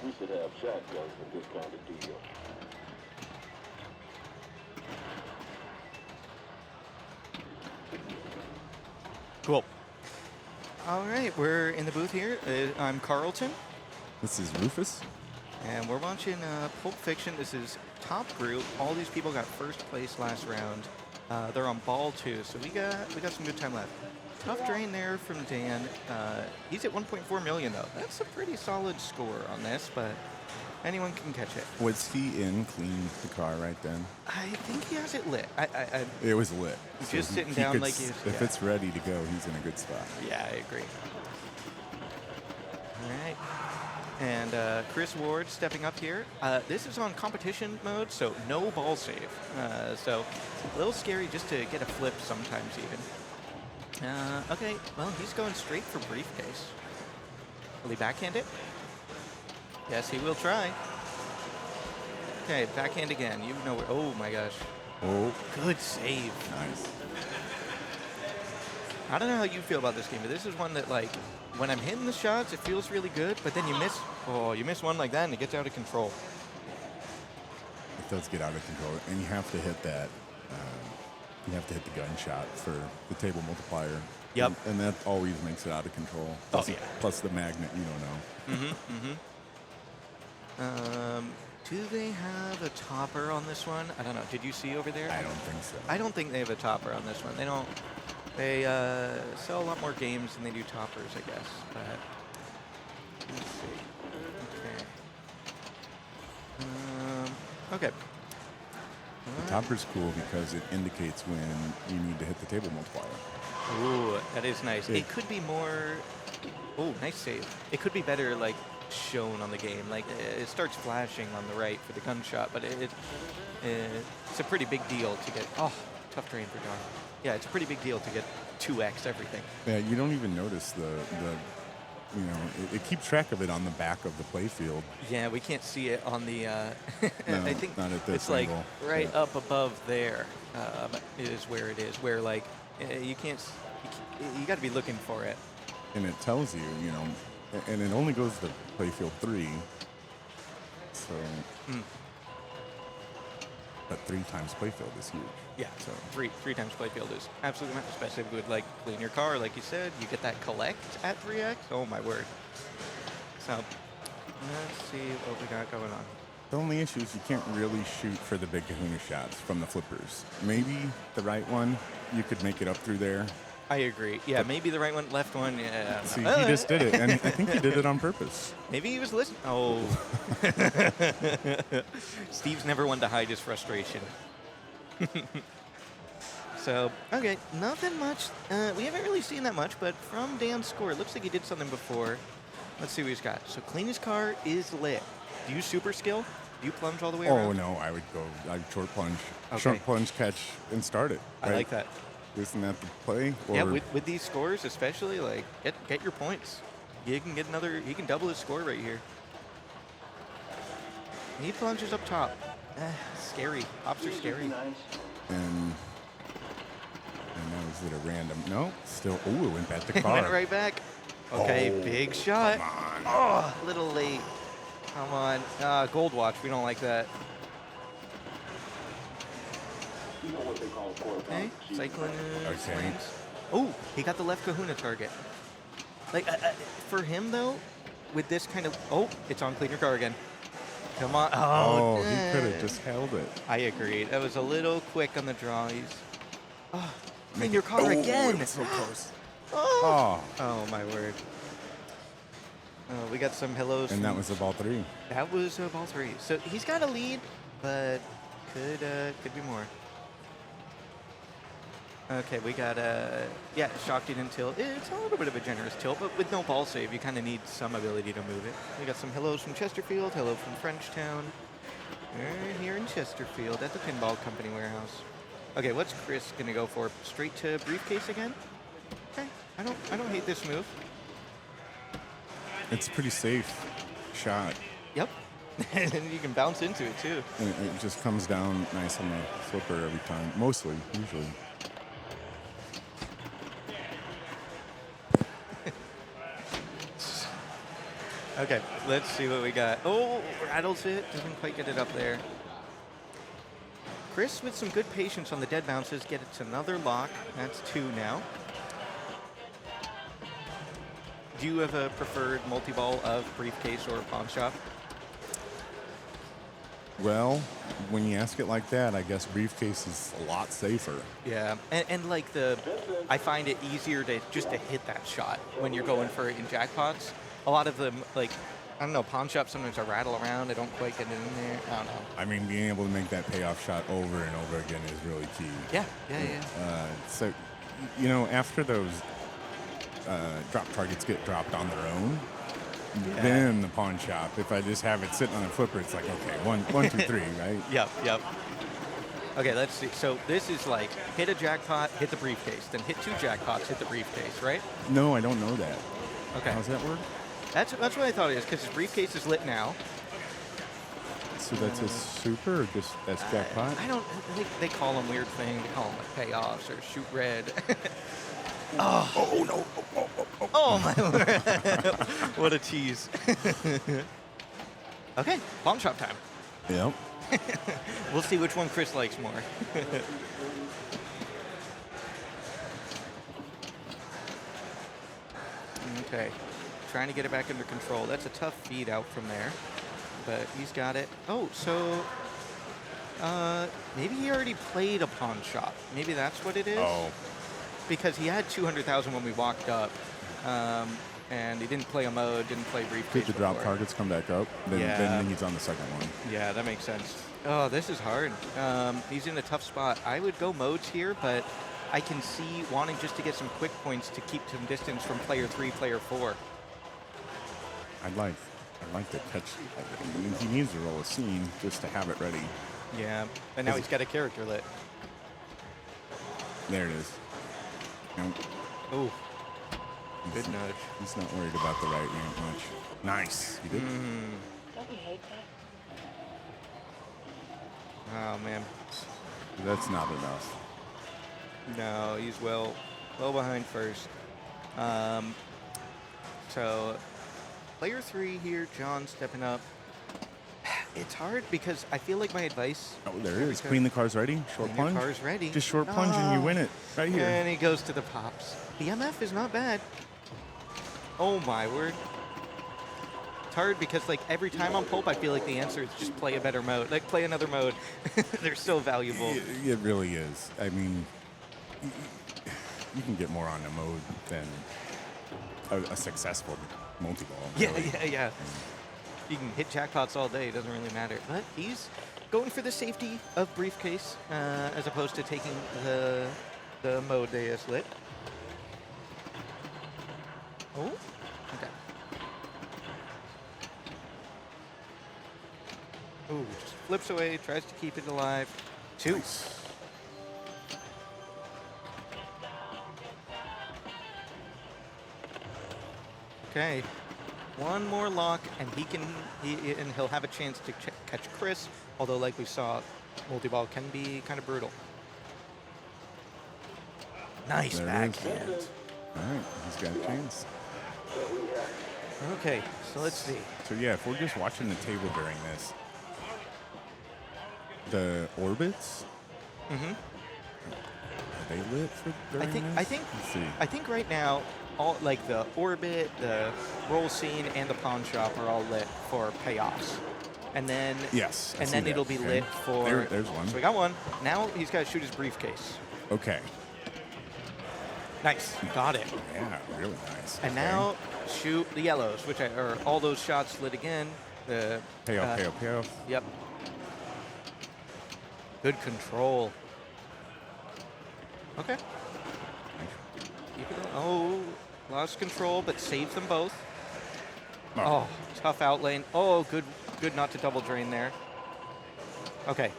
Speaker 7: We should have shotguns with this kind of deal.
Speaker 2: Cool. All right, we're in the booth here. I'm Carlton,
Speaker 9: This is Rufus.
Speaker 2: and we're watching Pulp Fiction. This is top group. All these people got first place last round. They're on ball 2, so we got some good time left. Tough drain there from Dan. He's at 1.4 million though. That's a pretty solid score on this, but anyone can catch it.
Speaker 9: Was he in clean the car right then?
Speaker 2: I think he has it lit.
Speaker 9: It was lit.
Speaker 2: Just sitting
Speaker 9: he
Speaker 2: down
Speaker 9: could
Speaker 2: like
Speaker 9: s-
Speaker 2: he's-
Speaker 9: If
Speaker 2: yeah.
Speaker 9: it's ready to go, he's in a good spot.
Speaker 2: Yeah, I agree. All right. And Chris Ward stepping up here. This is on competition mode, so no ball save. So a little scary just to get a flip sometimes even. Okay, well, he's going straight for briefcase. Will he backhand it? Yes, he will try. Okay, backhand again. You know where. Oh my gosh.
Speaker 9: Oh,
Speaker 2: Good save.
Speaker 9: nice.
Speaker 2: I don't know how you feel about this game, but this is one that, like, when I'm hitting the shots, it feels really good, but then you miss. Oh, you miss one like that, and it gets out of control.
Speaker 9: It does get out of control, and you have to hit that. You have to hit the gunshot for the table multiplier.
Speaker 2: Yep.
Speaker 9: And that always makes it out of control.
Speaker 2: Oh,
Speaker 9: Plus,
Speaker 2: yeah.
Speaker 9: plus the magnet, you don't know.
Speaker 2: Do they have a topper on this one? I don't know. Did you see over there?
Speaker 9: I don't think so.
Speaker 2: I don't think they have a topper on this one. They don't. They sell a lot more games than they do toppers, I guess. But let's see. Okay. Okay.
Speaker 9: Topper's cool because it indicates when you need to hit the table multiplier.
Speaker 2: Ooh, that is nice.
Speaker 9: Yeah.
Speaker 2: It could be more. Oh, nice save. It could be better, like, shown on the game. Like, it starts flashing on the right for the gunshot, but it's a pretty big deal to get. Oh, tough drain for John. Yeah, it's a pretty big deal to get 2x everything.
Speaker 9: Yeah, you don't even notice you know, it keeps track of it on the back of the playfield.
Speaker 2: Yeah, we can't see it on the.
Speaker 9: No,
Speaker 2: I think
Speaker 9: not at this
Speaker 2: it's like
Speaker 9: angle.
Speaker 2: right
Speaker 9: Yeah.
Speaker 2: up above there is where it is. Where like you can't. You got to be looking for it.
Speaker 9: And it tells you, you know, and it only goes to playfield 3. So, but 3 times playfield is huge.
Speaker 2: Yeah, so three times playfield is absolutely massive, especially if you would like clean your car, like you said. You get that collect at 3x. Oh my word. So let's see what we got going on.
Speaker 9: The only issue is you can't really shoot for the big kahuna shots from the flippers. Maybe the right one, you could make it up through there.
Speaker 2: I agree. Yeah, maybe the right one, left one. Yeah.
Speaker 9: See, he just did it, and I think he did it on purpose.
Speaker 2: Maybe he was listening. Oh. Steve's never one to hide his frustration. So, okay, nothing much. We haven't really seen that much, but from Dan's score, it looks like he did something before. Let's see what he's got. So, clean his car is lit. Do you super skill? Do you plunge all the way around?
Speaker 9: Oh, no, I'd short plunge.
Speaker 2: Okay.
Speaker 9: Short plunge, catch, and start it.
Speaker 2: I like that.
Speaker 9: Isn't that the play?
Speaker 2: Yeah,
Speaker 9: Or-
Speaker 2: with these scores especially, like, get your points. You can get another, he can double his score right here. He plunges up top. Scary. Hops are scary.
Speaker 9: And now is it a random? No, still. Oh, it went back to
Speaker 2: Went
Speaker 9: car.
Speaker 2: right back. Okay,
Speaker 9: Oh,
Speaker 2: big shot.
Speaker 9: Come on.
Speaker 2: Oh, a little late. Come on. Gold watch. We don't like that.
Speaker 7: You know what they call
Speaker 2: Okay, cycling.
Speaker 9: Okay.
Speaker 2: Swings. Oh, he got the left kahuna target. Like, for him, though, with this kind of... Oh, it's on clean your car again. Come on.
Speaker 9: Oh, he
Speaker 2: dang.
Speaker 9: could have just held it.
Speaker 2: I agree. That was a little quick on the draw. He's... Oh, clean your car
Speaker 9: Oh,
Speaker 2: again.
Speaker 9: it's so close.
Speaker 2: Oh.
Speaker 9: Oh,
Speaker 2: Oh, my word. Oh, we got some hellos.
Speaker 9: and
Speaker 2: from-
Speaker 9: that was the ball 3.
Speaker 2: That was ball 3. So he's got a lead, but could be more. Okay, we got Shakti and tilt. It's a little bit of a generous tilt, but with no ball save, you kind of need some ability to move it. We got some hellos from Chesterfield, hello from Frenchtown. We're here in Chesterfield at the Pinball Company warehouse. Okay, what's Chris gonna go for? Straight to briefcase again? Okay, I don't hate this move.
Speaker 9: It's a pretty safe shot.
Speaker 2: Yep, and you can bounce into it too.
Speaker 9: And it just comes down nice on the flipper every time. Mostly, usually.
Speaker 2: Okay, let's see what we got. Oh, rattles it. Doesn't quite get it up there. Chris with some good patience on the dead bounces. Get it to another lock. That's 2 now. Do you have a preferred multi-ball of briefcase or pawn shop?
Speaker 9: Well, when you ask it like that, I guess briefcase is a lot safer.
Speaker 2: Yeah, and like I find it easier to just to hit that shot when you're going for it in jackpots. A lot of them, like, I don't know, pawn shop sometimes I rattle around. I don't quite get it in there. I don't know.
Speaker 9: I mean, being able to make that payoff shot over and over again is really key.
Speaker 2: Yeah.
Speaker 9: So, you know, after those drop targets get dropped on their own, then the pawn shop, if I just have it sitting on a flipper, it's like, okay, 1, 2, 3, right?
Speaker 2: Yep. Okay, let's see. So this is like hit a jackpot, hit the briefcase, then hit 2 jackpots, hit the briefcase, right?
Speaker 9: No, I don't know that.
Speaker 2: Okay.
Speaker 9: How's that work?
Speaker 2: That's what I thought it is, because his briefcase is lit now.
Speaker 9: So that's a super or just that's jackpot?
Speaker 2: I don't. They call them weird things. They call them like payoffs or shoot red. Oh no! Oh my word! What a tease. Okay, pawn shop time.
Speaker 9: Yep.
Speaker 2: We'll see which one Chris likes more. Okay, trying to get it back under control. That's a tough feed out from there, but he's got it. Oh, so maybe he already played a pawn shop. Maybe that's what it is.
Speaker 9: Oh,
Speaker 2: Because he had 200,000 when we walked up, and he didn't play a mode, didn't play briefcase.
Speaker 9: did the drop
Speaker 2: before.
Speaker 9: targets come back up? Then,
Speaker 2: Yeah.
Speaker 9: then he's on the second one.
Speaker 2: Yeah, that makes sense. Oh, this is hard. He's in a tough spot. I would go modes here, but I can see wanting just to get some quick points to keep some distance from player 3, player 4.
Speaker 9: I'd like to catch. I mean, he needs to roll a scene just to have it ready.
Speaker 2: Yeah, and now
Speaker 9: Is
Speaker 2: he's
Speaker 9: it-
Speaker 2: got a character lit.
Speaker 9: There it is. Nope.
Speaker 2: Ooh. Good nudge.
Speaker 9: He's not worried about the right rank much. Nice. You did.
Speaker 6: Don't we hate that?
Speaker 2: Oh, man.
Speaker 9: That's not enough.
Speaker 2: No, he's well behind first. So, player 3 here, John stepping up. It's hard because I feel like my advice.
Speaker 9: Oh, there it is. Clean the car's ready. Short
Speaker 2: Clean your
Speaker 9: plunge.
Speaker 2: car's ready.
Speaker 9: Just short plunge and you win it right here.
Speaker 2: And he goes to the pops. BMF is not bad. Oh my word. It's hard because like every time on pulp, I feel like the answer is just play a better mode. Like play another mode. They're so valuable.
Speaker 9: It really is. I mean, you can get more on the mode than a successful multi-ball.
Speaker 2: Yeah,
Speaker 9: really.
Speaker 2: yeah. You can hit jackpots all day, it doesn't really matter. But he's going for the safety of briefcase as opposed to taking the mode they just lit. Oh, okay. Ooh, just flips away, tries to keep it alive. 2. Okay. One more lock, and he'll have a chance to catch Chris. Although, like we saw, multi-ball can be kind of brutal. Nice
Speaker 9: There it
Speaker 2: backhand.
Speaker 9: is. All right, he's got a chance.
Speaker 2: Okay, so let's see.
Speaker 9: So yeah, if we're just watching the table during this, the orbits, are they lit for during this?
Speaker 2: I think
Speaker 9: Let's see.
Speaker 2: I think right now, all like the orbit, the roll scene, and the pawn shop are all lit for payoffs. And then
Speaker 9: Yes, I
Speaker 2: and
Speaker 9: see
Speaker 2: then
Speaker 9: that.
Speaker 2: it'll be
Speaker 9: Okay.
Speaker 2: lit for.
Speaker 9: There's one.
Speaker 2: So we got one. Now he's got to shoot his briefcase.
Speaker 9: Okay.
Speaker 2: Nice, got it.
Speaker 9: Yeah, really nice.
Speaker 2: And
Speaker 9: Okay.
Speaker 2: now shoot the yellows, which are all those shots lit again. The
Speaker 9: Payoff, payoff, payoff.
Speaker 2: Yep. Good control. Okay. Keep it on. Oh, lost control, but saved them both. Oh, tough out lane. Oh, good not to double drain there. Okay.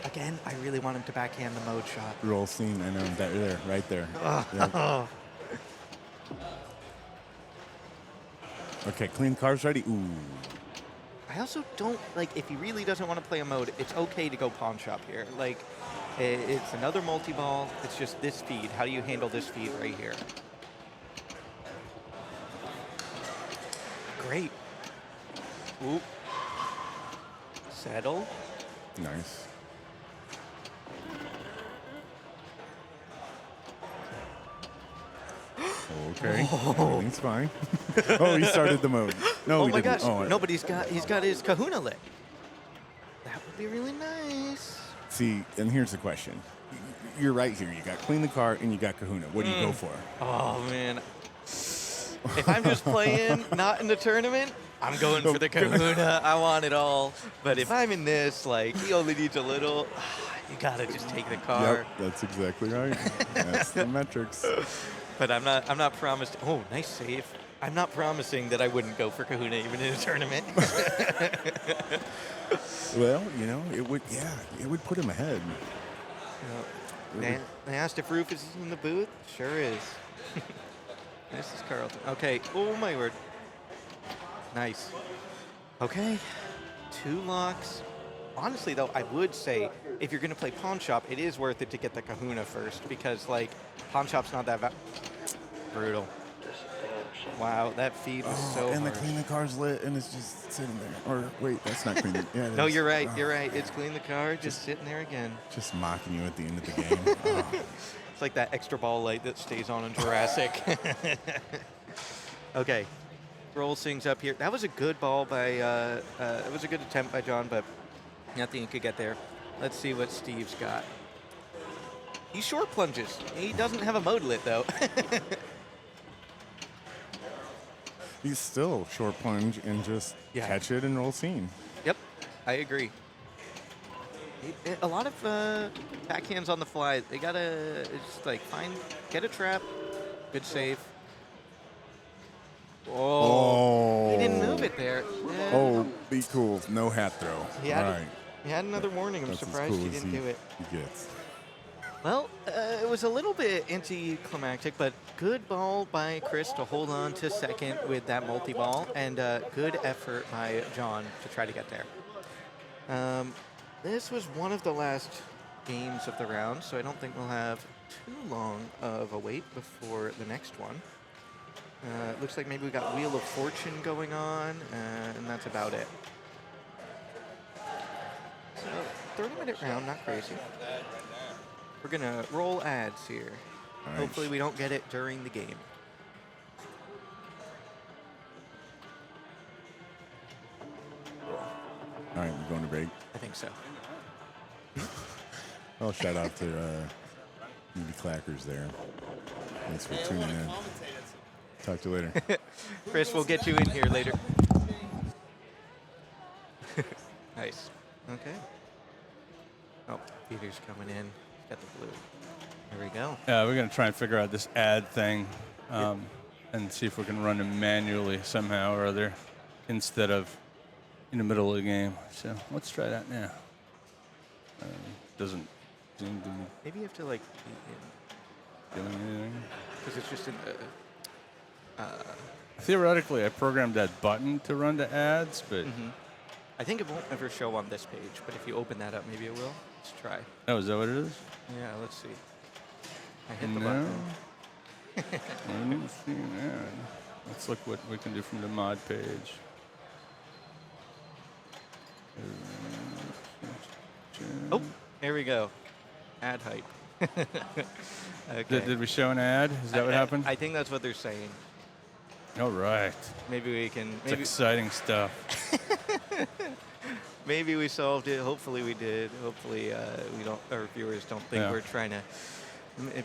Speaker 2: Again, I really want him to backhand the mode shot.
Speaker 9: Roll scene, I know, there, right there. Yep. Okay, clean car's ready. Ooh.
Speaker 2: I also don't, like, if he really doesn't want to play a mode, it's okay to go pawn shop here. Like, it's another multi-ball. It's just this feed. How do you handle this feed right here? Great. Oop. Settle.
Speaker 9: Nice. Okay, everything's fine. Oh, he started the mode. No,
Speaker 2: Oh
Speaker 9: he
Speaker 2: my
Speaker 9: didn't.
Speaker 2: gosh.
Speaker 9: Oh,
Speaker 2: No, but he's got his kahuna lit. That would be really nice.
Speaker 9: See, and here's the question. You're right here. You got clean the car and you got Kahuna. What do you go for?
Speaker 2: Oh, man. If I'm just playing, not in the tournament, I'm going for the kahuna. I want it all. But if I'm in this, like, he only needs a little. You gotta just take the car.
Speaker 9: Yep, that's exactly right. That's the metrics.
Speaker 2: But I'm not promised. Oh, nice save. I'm not promising that I wouldn't go for kahuna even in a tournament.
Speaker 9: Well, you know, it would put him ahead.
Speaker 2: They asked if Rufus is in the booth. Sure is. This is Carlton. Okay. Oh, my word. Nice. Okay. 2 locks. Honestly, though, I would say if you're going to play Pawn Shop, it is worth it to get the kahuna first because, like, Pawn Shop's not that brutal. Wow, that feed was so
Speaker 9: and
Speaker 2: hard.
Speaker 9: the clean the car's lit and it's just sitting there. Or wait, that's not clean. Yeah, it
Speaker 2: No,
Speaker 9: is.
Speaker 2: you're right.
Speaker 9: Oh,
Speaker 2: You're right. It's clean the car, just sitting there again.
Speaker 9: Just mocking you at the end of the game. Oh.
Speaker 2: It's like that extra ball light that stays on in Jurassic. Okay, roll things up here. That was a good ball by, it was a good attempt by John, but nothing he could get there. Let's see what Steve's got. He short plunges. He doesn't have a mode lit, though.
Speaker 9: He's still short plunge and just catch it and roll scene.
Speaker 2: Yep, I agree. A lot of backhands on the fly. They gotta just like get a trap. Good save. Oh, he didn't move it there. Yeah.
Speaker 9: Oh, be cool. No hat throw.
Speaker 2: He had,
Speaker 9: All right.
Speaker 2: he had another warning. I'm
Speaker 9: That's as
Speaker 2: surprised
Speaker 9: cool
Speaker 2: he
Speaker 9: as
Speaker 2: didn't do it.
Speaker 9: He gets.
Speaker 2: Well, it was a little bit anticlimactic, but good ball by Chris to hold on to second with that multi-ball, and good effort by John to try to get there. This was one of the last games of the round, so I don't think we'll have too long of a wait before the next one. It looks like maybe we got Wheel of Fortune going on, and that's about it. So 30-minute round, not crazy. We're gonna roll ads here.
Speaker 9: Nice.
Speaker 2: Hopefully we don't get it during the game.
Speaker 9: All right, we're going to break.
Speaker 2: I think so.
Speaker 9: Well, shout out to Movie Clackers there. Thanks for tuning in. Talk to you later.
Speaker 2: Chris, we'll get you in here later. Nice. Okay. Oh, Peter's coming in. He's got the blue. There we go.
Speaker 1: We're going to try and figure out this ad thing and see if we can run them manually somehow or other instead of in the middle of the game. So let's try that now. Doesn't seem to be
Speaker 2: Maybe you have to like,
Speaker 1: doing anything.
Speaker 2: because it's just in the.
Speaker 1: Theoretically, I programmed that button to run the ads, but
Speaker 2: I think it won't ever show on this page, but if you open that up, maybe it will. Let's try.
Speaker 1: oh, is that what it is?
Speaker 2: Yeah, let's see. I hit the
Speaker 1: No.
Speaker 2: button.
Speaker 1: I didn't see an ad. Let's look what we can do from the mod page.
Speaker 2: Oh, here we go. Ad hype. Okay.
Speaker 1: Did we show an ad? Is that what happened?
Speaker 2: I think that's what they're saying.
Speaker 1: All right.
Speaker 2: Maybe we can.
Speaker 1: It's
Speaker 2: Maybe,
Speaker 1: exciting stuff.
Speaker 2: maybe we solved it. Hopefully we did. Hopefully we don't. Our viewers don't think
Speaker 1: Yeah.
Speaker 2: we're trying to.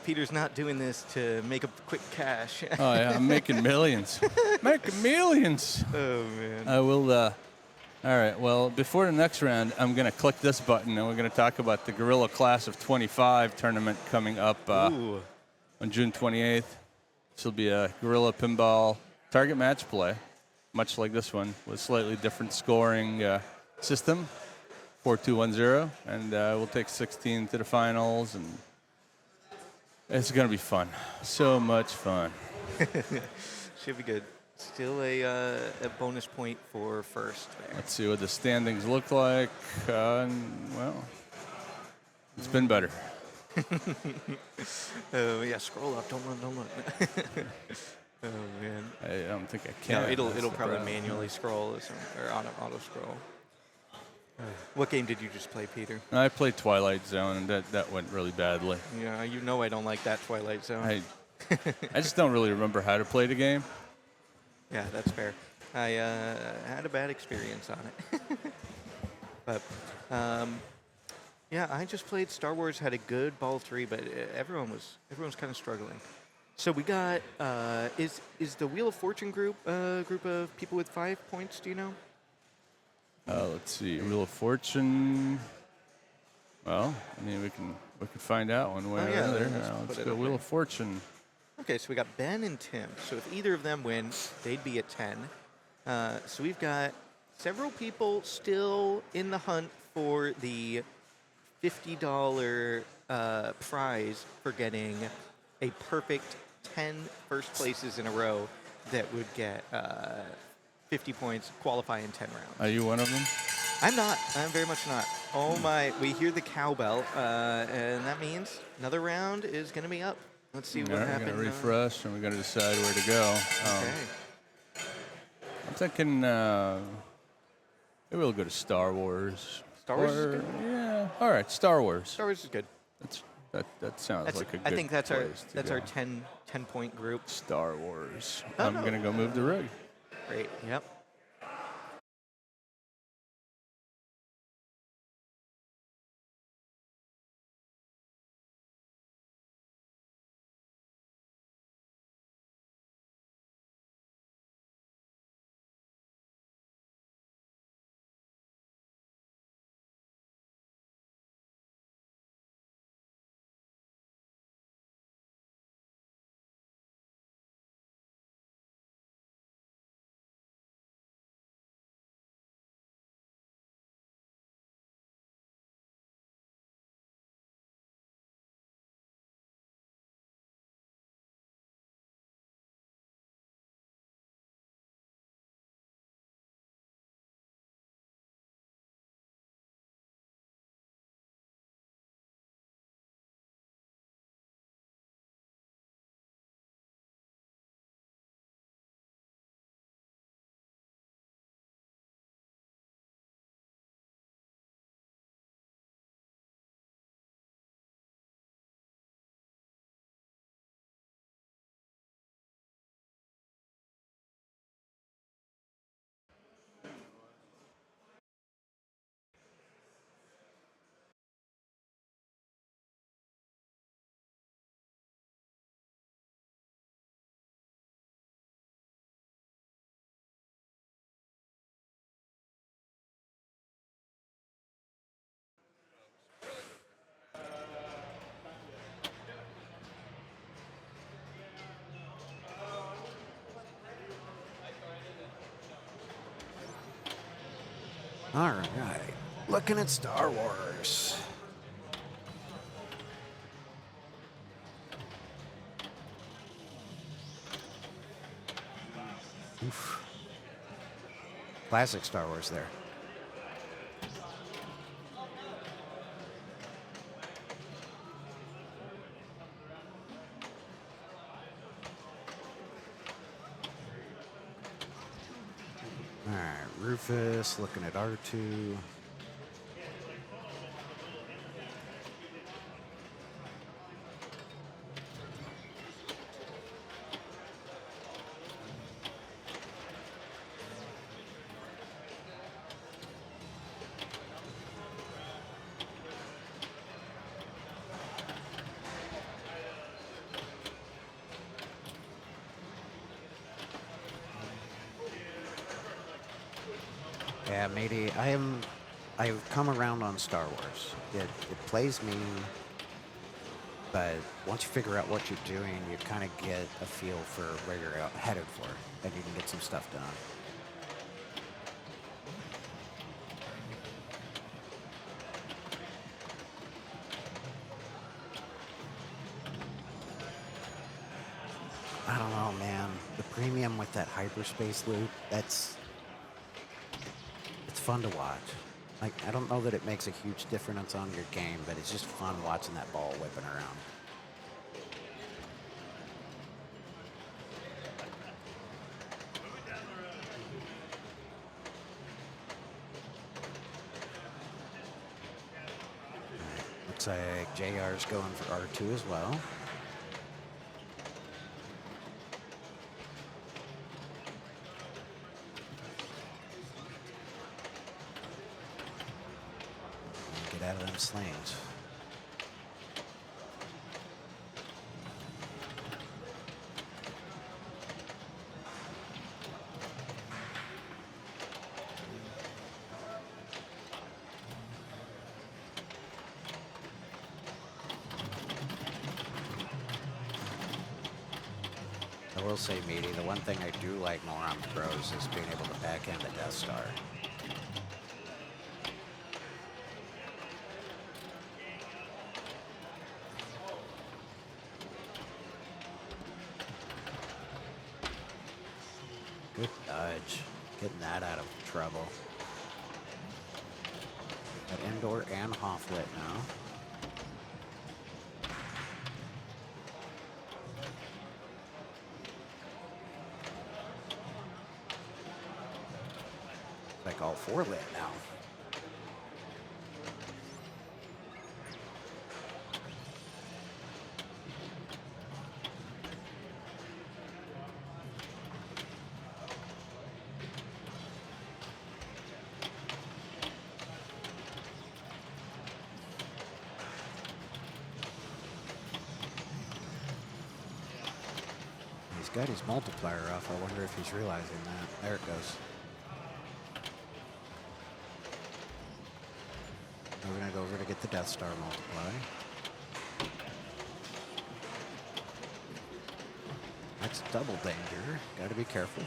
Speaker 2: Peter's not doing this to make a quick cash.
Speaker 1: Oh, yeah, I'm making millions. Making millions.
Speaker 2: Oh man.
Speaker 1: I will. All right. Well, before the next round, I'm going to click this button, and we're going to talk about the Gorilla Class of 25 tournament coming up
Speaker 2: Ooh.
Speaker 1: on June 28th. This will be a Gorilla Pinball target match play, much like this one, with slightly different scoring system, 4-2-1-0, and we'll take 16 to the finals, and it's going to be fun. So much fun.
Speaker 2: Should be good. Still a bonus point for first there.
Speaker 1: Let's see what the standings look like. Well, it's been better.
Speaker 2: Oh yeah, scroll up. Don't run. Oh man.
Speaker 1: I don't think I can.
Speaker 2: No, it'll
Speaker 1: That's the
Speaker 2: probably
Speaker 1: problem.
Speaker 2: manually scroll or auto scroll. What game did you just play, Peter?
Speaker 1: I played Twilight Zone, and that went really badly.
Speaker 2: Yeah, you know I don't like that Twilight Zone.
Speaker 1: I just don't really remember how to play the game.
Speaker 2: Yeah, that's fair. I had a bad experience on it. But yeah, I just played Star Wars. Had a good ball 3, but everyone's kind of struggling. So we got is the Wheel of Fortune group group of people with 5 points? Do you know?
Speaker 1: Let's see, Wheel of Fortune. Well, I mean, we can find out one way
Speaker 2: Oh,
Speaker 1: or
Speaker 2: yeah,
Speaker 1: another.
Speaker 2: let's
Speaker 1: Let's
Speaker 2: put it
Speaker 1: go
Speaker 2: up
Speaker 1: Wheel
Speaker 2: there.
Speaker 1: of Fortune.
Speaker 2: Okay, so we got Ben and Tim. So if either of them win, they'd be at 10. So we've got several people still in the hunt for the $50 prize for getting a perfect 10 first places in a row that would get 50 points, qualify in 10 rounds.
Speaker 1: Are you one of them?
Speaker 2: I'm not. I'm very much not. Oh my, we hear the cowbell, and that means another round is going to be up. Let's see what
Speaker 1: All right, we're
Speaker 2: happened.
Speaker 1: going to refresh, and we're going to decide where to go.
Speaker 2: Okay.
Speaker 1: I'm thinking maybe we'll go to Star Wars.
Speaker 2: Star Wars is
Speaker 1: Or-
Speaker 2: good.
Speaker 1: Yeah. All right, Star Wars.
Speaker 2: Star Wars is good.
Speaker 1: That sounds
Speaker 2: That's,
Speaker 1: like a good
Speaker 2: I think that's our
Speaker 1: place to
Speaker 2: that's our
Speaker 1: go.
Speaker 2: 10 point group.
Speaker 1: Star Wars.
Speaker 2: Oh,
Speaker 1: I'm
Speaker 2: no.
Speaker 1: going to go move the rig.
Speaker 2: Great. Yep.
Speaker 10: All right. Looking at Star Wars. Oof. Classic Star Wars there. All right, Rufus looking at R2. Yeah, matey, I've come around on Star Wars. It plays me, but once you figure out what you're doing, you kind of get a feel for where you're headed for, and you can get some stuff done. I don't know, man. The premium with that hyperspace loop, it's fun to watch. Like, I don't know that it makes a huge difference on your game, but it's just fun watching that ball whipping around. Looks like JR's going for R2 as well. Get out of them slings. I will say, Meaty, the one thing I do like more on Pros is being able to backhand the Death Star. Good dodge. Getting that out of trouble. Got Endor and Hofflet now. Like all four lit now. He's got his multiplier off. I wonder if he's realizing that. There it goes. We're going to go over to get the Death Star multiply. That's double danger. Got to be careful.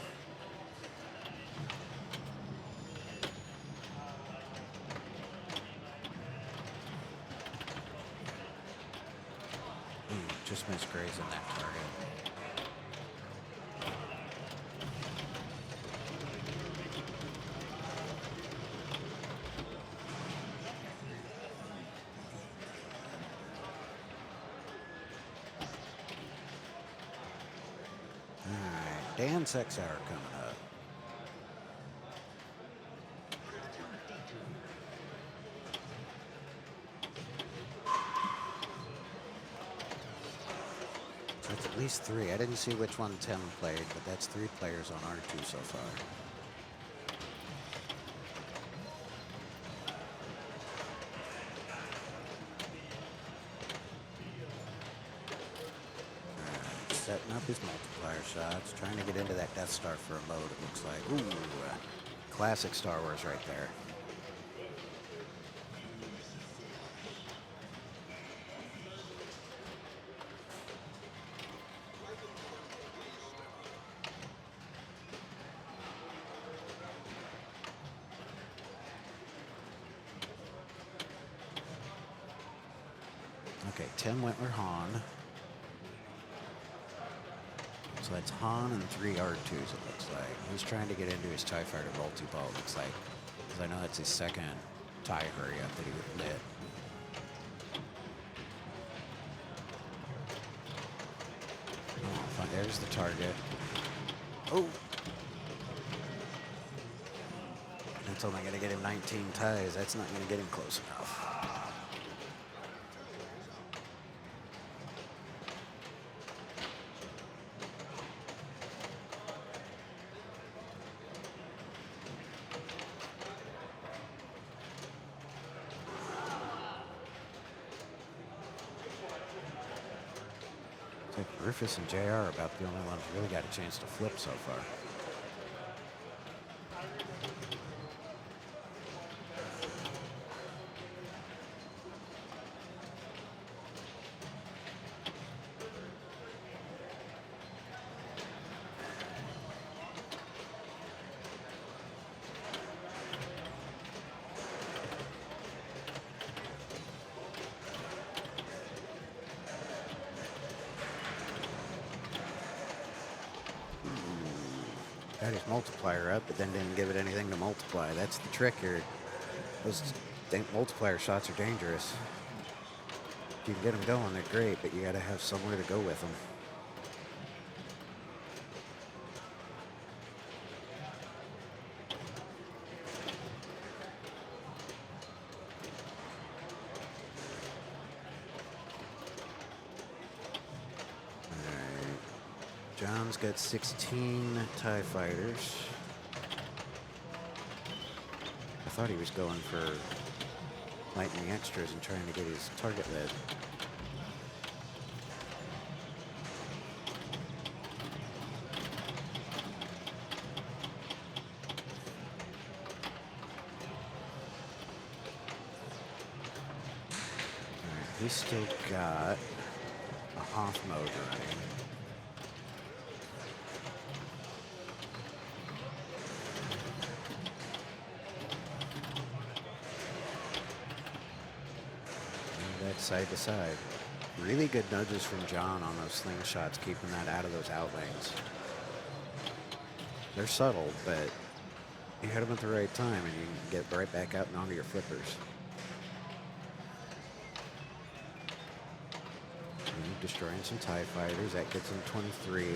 Speaker 10: Just missed grazing that target. Dan Sexhour coming up. So that's at least three. I didn't see which one Tim played, but that's three players on R2 so far. Setting up his multiplier shots, trying to get into that Death Star for a load, it looks like. Ooh, classic Star Wars right there. Okay, 10 Wentler Han. So that's Han and 3 R2s, it looks like. He's trying to get into his TIE Fighter multi-ball, it looks like. Because I know that's his second TIE hurry-up that he lit. Oh, fine. There's the target. Oh! That's only going to get him 19 ties. That's not going to get him close enough. Rufus and JR are about the only ones who really got a chance to flip so far. Got his multiplier up, but then didn't give it anything to multiply. That's the trick here. Those multiplier shots are dangerous. If you can get them going, they're great, but you got to have somewhere to go with them. John's got 16 TIE fighters. I thought he was going for lightning extras and trying to get his target lit. Alright, he's still got a Hoth mode running. Side to side. Really good nudges from John on those slingshots, keeping that out of those out lanes. They're subtle, but you hit them at the right time and you can get right back out and onto your flippers. And destroying some TIE fighters. That gets him 23.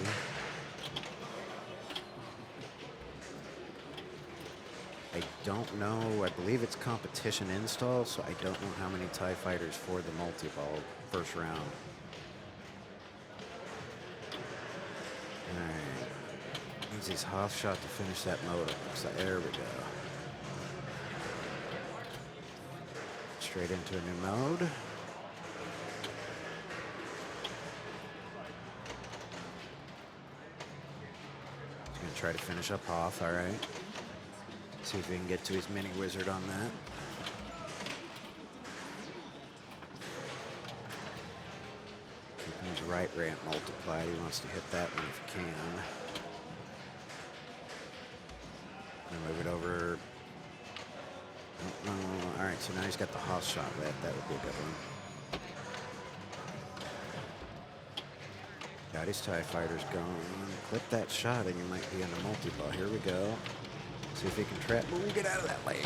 Speaker 10: I don't know. I believe it's competition install, so I don't know how many TIE fighters for the multi-ball first round. Alright. Needs his Hoth shot to finish that mode. So there we go. Straight into a new mode. He's going to try to finish up Hoth, alright. See if we can get to his mini wizard on that. Keeping his right ramp multiplied. He wants to hit that one if he can. And move it over. Oh, all right, so now he's got the Hoth shot lit. That would be a good one. Got his TIE fighters going. Clip that shot and you might be in the multi-ball. Here we go. See if he can trap. Ooh, get out of that lane.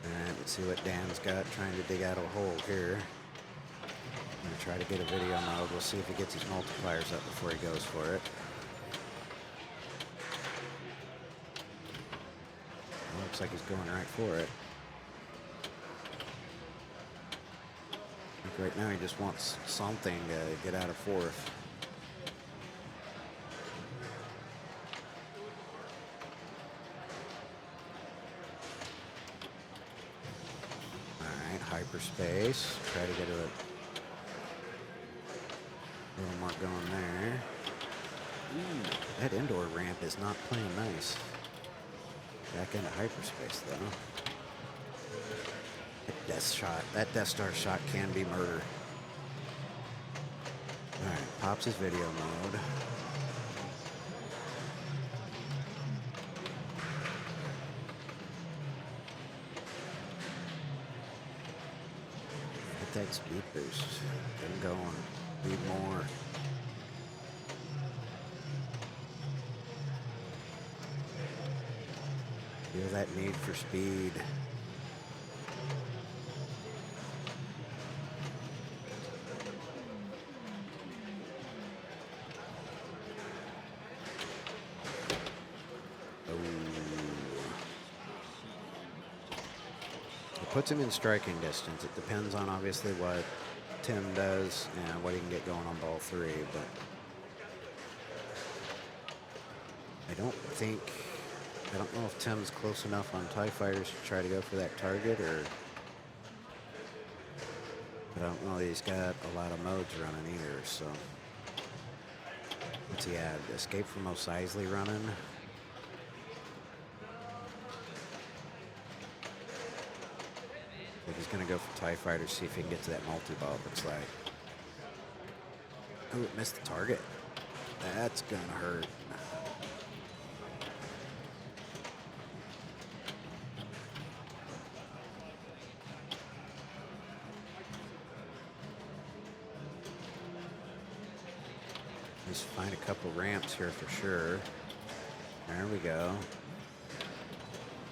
Speaker 10: All right, let's see what Dan's got trying to dig out a hole here. I'm going to try to get a video mode. We'll see if he gets his multipliers up before he goes for it. Looks like he's going right for it. Like right now he just wants something to get out of fourth. Alright, hyperspace. Try to get a little more going there. Ooh, that indoor ramp is not playing nice. Back into hyperspace, though. That Death Star shot can be murder. pops his video mode. Get that speed boost. Get him going. Need more. Feel that need for speed. Puts him in striking distance. It depends on obviously what Tim does and what he can get going on ball 3, but I don't know if Tim's close enough on TIE Fighters to try to go for that target, or but I don't know that he's got a lot of modes running either, so what's he at? Escape from Mos Eisley running. He's going to go for TIE Fighter, see if he can get to that multi-ball, it looks like. Oh, it missed the target. That's going to hurt. Just find a couple ramps here for sure. There we go.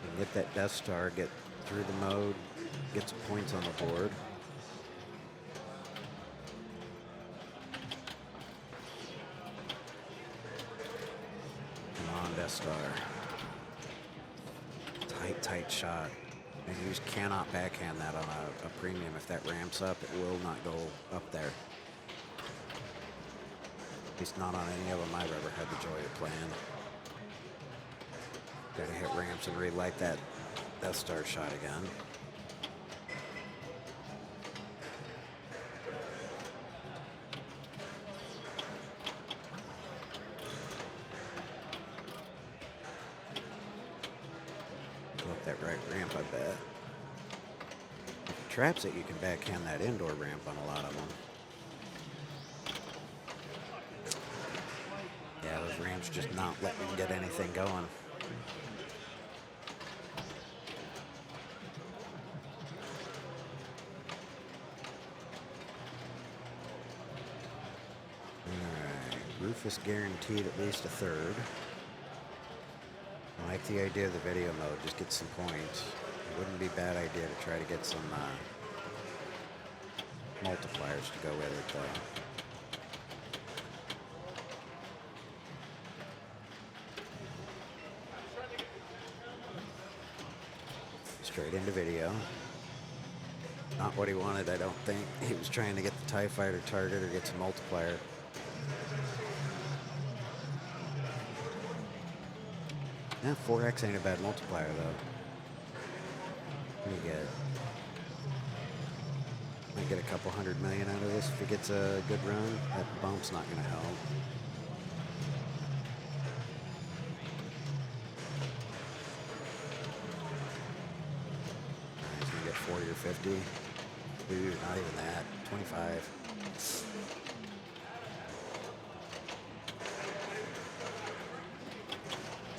Speaker 10: And get that Death Star, get through the mode. Get some points on the board. Come on, Death Star. Tight shot. And you just cannot backhand that on a premium. If that ramps up, it will not go up there. At least not on any of them I've ever had the joy of playing. Gotta hit ramps and relight that Death Star shot again. That right ramp, I bet. Traps it, you can backhand that indoor ramp on a lot of them. Yeah, those ramps just not letting them get anything going. Alright, Rufus guaranteed at least a third. I like the idea of the video mode, just get some points. It wouldn't be a bad idea to try to get some multipliers to go with it, though. Straight into video. Not what he wanted, I don't think. He was trying to get the TIE Fighter target or get some multiplier. Yeah, 4x ain't a bad multiplier, though. What do you get? Might get a couple 100 million out of this if he gets a good run. That bump's not going to help. He's going to get 40 or 50. Ooh, not even that. 25.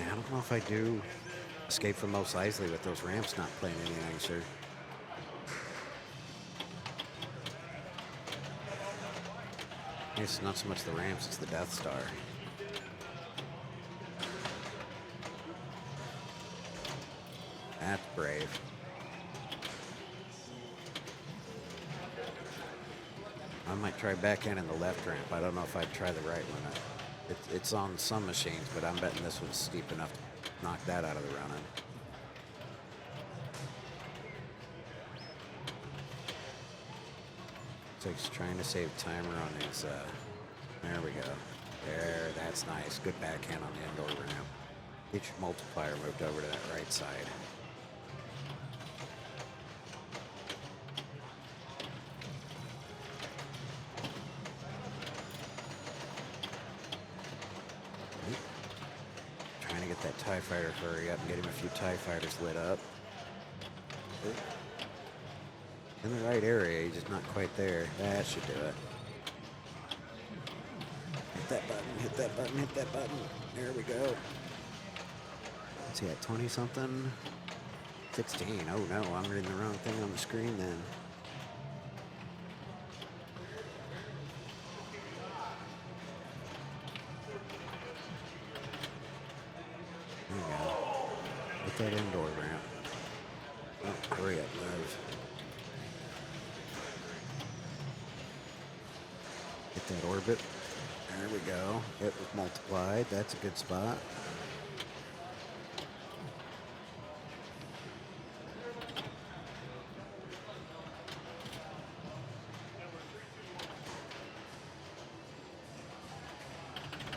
Speaker 10: I don't know if I do Escape from Mos Eisley with those ramps not playing any nicer. It's not so much the ramps, it's the Death Star. That's brave. I might try backhand in the left ramp. I don't know if I'd try the right one. It's on some machines, but I'm betting this one's steep enough to knock that out of the running. So he's trying to save timer on his, there we go. There, that's nice. Good backhand on the indoor ramp. Get your multiplier moved over to that right side. Trying to get that TIE Fighter hurry up and get him a few TIE Fighters lit up. In the right area, he's just not quite there. That should do it. hit that button, hit that button. There we go. What's he at, 20-something? 16. Oh, no, I'm reading the wrong thing on the screen then. There we go. Hit that indoor ramp. Oh, hurry up, move. Hit that orbit. There we go. It was multiplied. That's a good spot.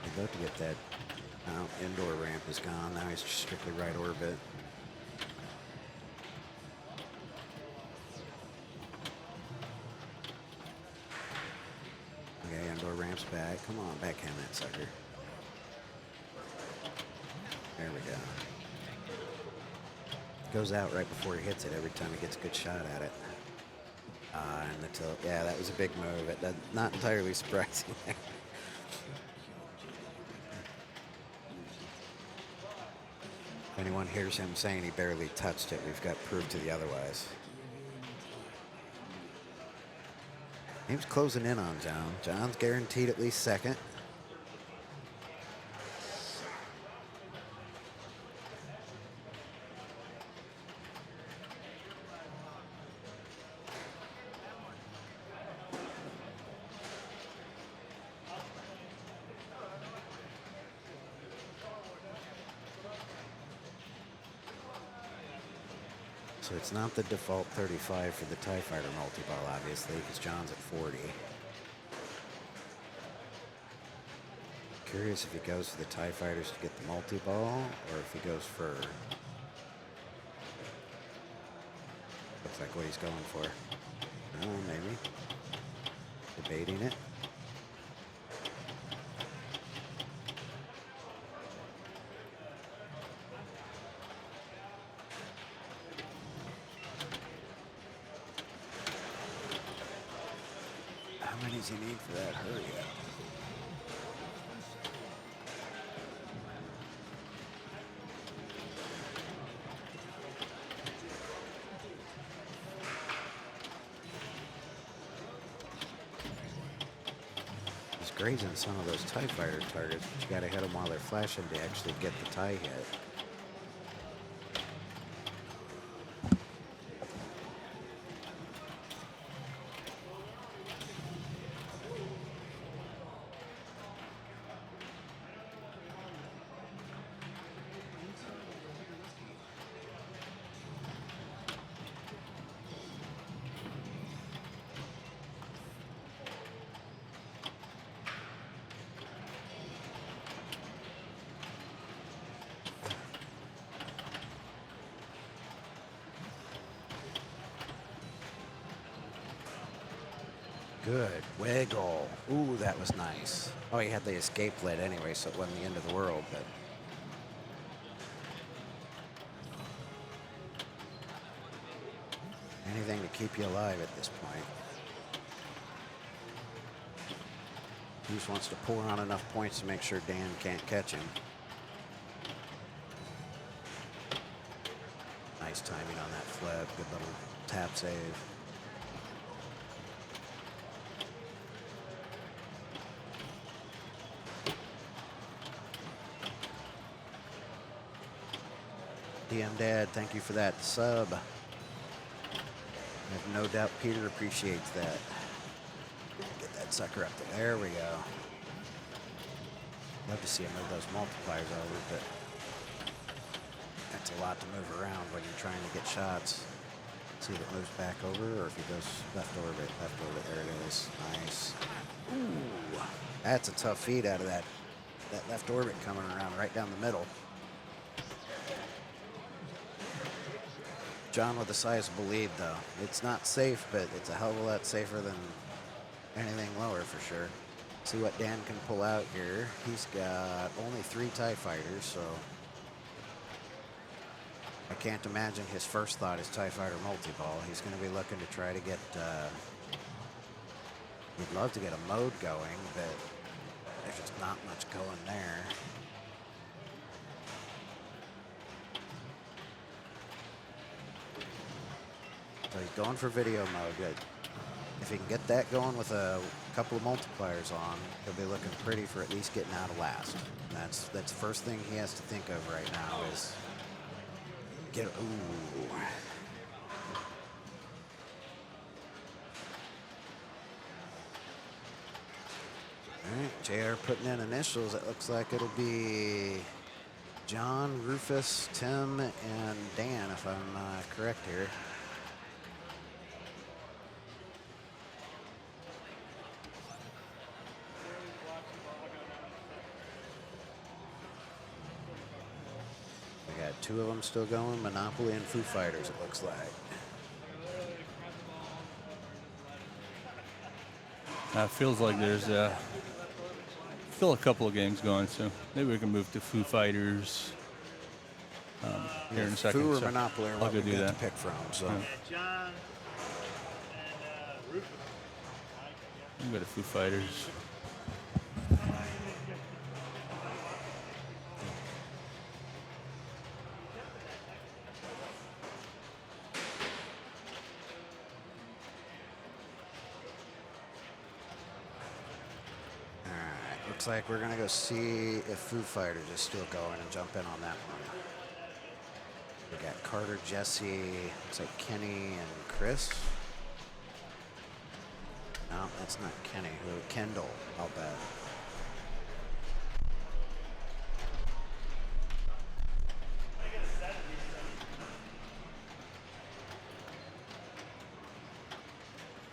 Speaker 10: I'd love to get that. Oh, indoor ramp is gone. Now he's strictly right orbit. Okay, indoor ramp's back. Come on, backhand that sucker. There we go. Goes out right before he hits it every time he gets a good shot at it. And the tilt. Yeah, that was a big move. Not entirely surprising. If anyone hears him saying he barely touched it, we've got proof to the otherwise. He was closing in on John. John's guaranteed at least second. So it's not the default 35 for the TIE Fighter multi-ball, obviously, because John's at 40. Curious if he goes for the TIE Fighters to get the multi-ball, or if he goes for... Looks like what he's going for. Oh, maybe. Debating it. How many does he need for that? Hurry up. He's grazing some of those TIE Fighter targets, but you gotta hit them while they're flashing to actually get the TIE hit. Good wiggle. Ooh, that was nice. Oh, he had the escape lid anyway, so it wasn't the end of the world, but... anything to keep you alive at this point. He just wants to pour on enough points to make sure Dan can't catch him. Nice timing on that flip. Good little tap save. DM Dad, thank you for that sub. I have no doubt Peter appreciates that. Get that sucker up there. There we go. Love to see him move those multipliers over, but that's a lot to move around when you're trying to get shots. See if it moves back over or if he goes left orbit. There it is. Nice. Ooh, that's a tough feed out of that left orbit coming around right down the middle. John with a sizable lead, though. It's not safe, but it's a hell of a lot safer than anything lower for sure. See what Dan can pull out here. He's got only 3 TIE Fighters, so I can't imagine his first thought is TIE Fighter multi-ball. He's going to be looking to try to get, he'd love to get a mode going, but There's just not much going there. So he's going for video mode. Good. If he can get that going with a couple of multipliers on, he'll be looking pretty for at least getting out of last. And that's the first thing he has to think of right now is get. Ooh. All right, JR putting in initials. It looks like it'll be John, Rufus, Tim, and Dan, if I'm correct here. We got two of them still going, Monopoly and Foo Fighters, it looks like.
Speaker 1: Feels like there's still a couple of games going, so maybe we can move to Foo Fighters here in a second.
Speaker 10: Foo or
Speaker 1: So
Speaker 10: Monopoly are
Speaker 1: I'll
Speaker 10: what
Speaker 1: go
Speaker 10: we
Speaker 1: do
Speaker 10: get to
Speaker 1: that.
Speaker 10: pick from. So.
Speaker 1: Yeah.
Speaker 5: John and Rufus.
Speaker 1: We'll go to Foo Fighters.
Speaker 10: Looks like we're gonna go see if Foo Fighters is still going and jump in on that one. We got Carter, Jesse, looks like Kenny and Chris. No, that's not Kenny. Who? Kendall, I'll bet.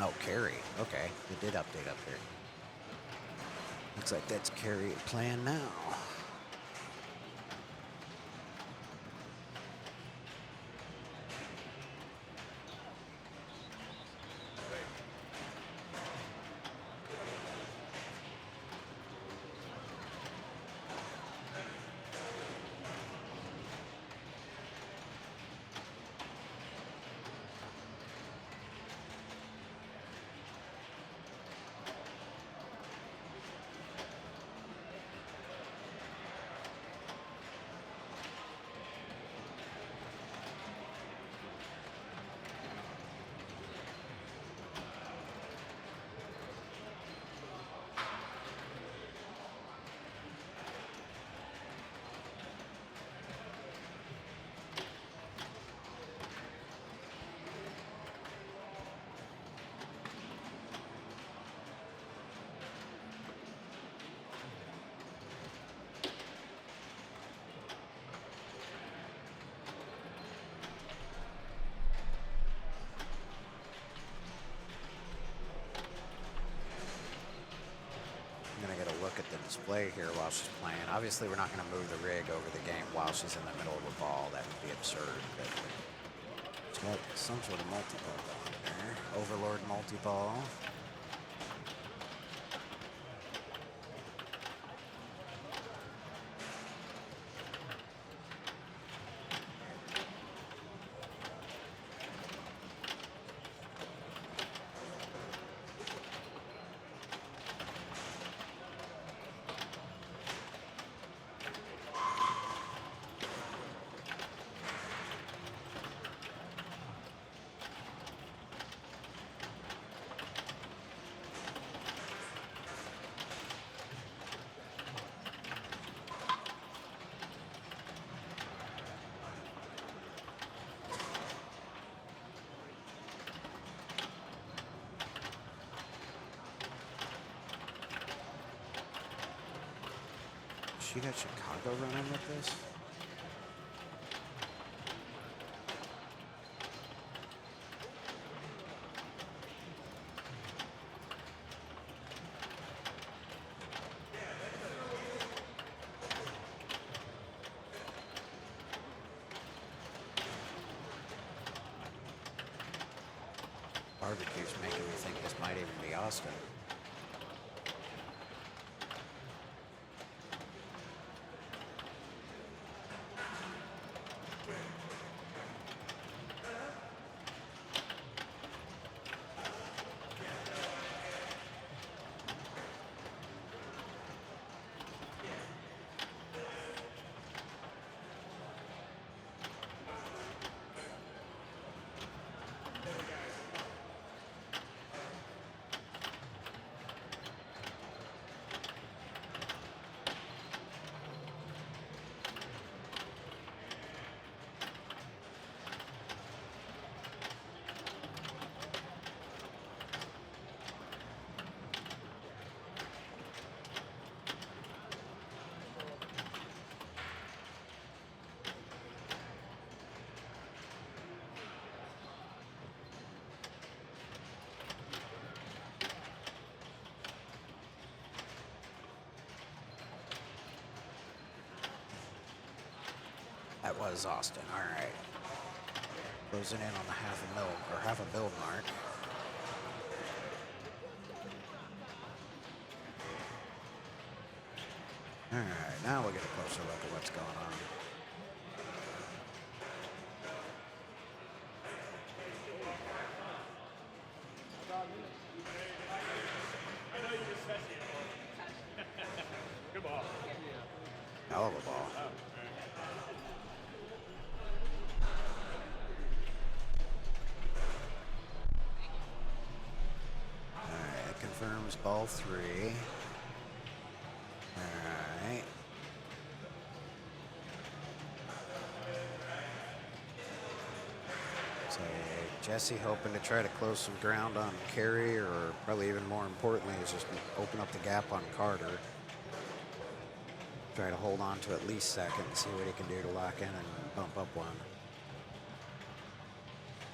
Speaker 10: Oh, Carrie. Okay, they did update up here. Looks like that's Carrie playing now. At the display here while she's playing. Obviously, we're not going to move the rig over the game while she's in the middle of a ball. That would be absurd. But she's got some sort of multi-ball going there. Overlord multi-ball. She got Chicago running with this? Barbecue's making me think this might even be Austin. that was Austin. All right. Closing in on the half a build mark. All right, now we'll get a closer look at what's going on.
Speaker 5: Good ball.
Speaker 10: Hell of a ball. All right, that confirms ball 3. All right. So Jesse hoping to try to close some ground on Kerry, or probably even more importantly is just open up the gap on Carter. Try to hold on to at least second and see what he can do to lock in and bump up one.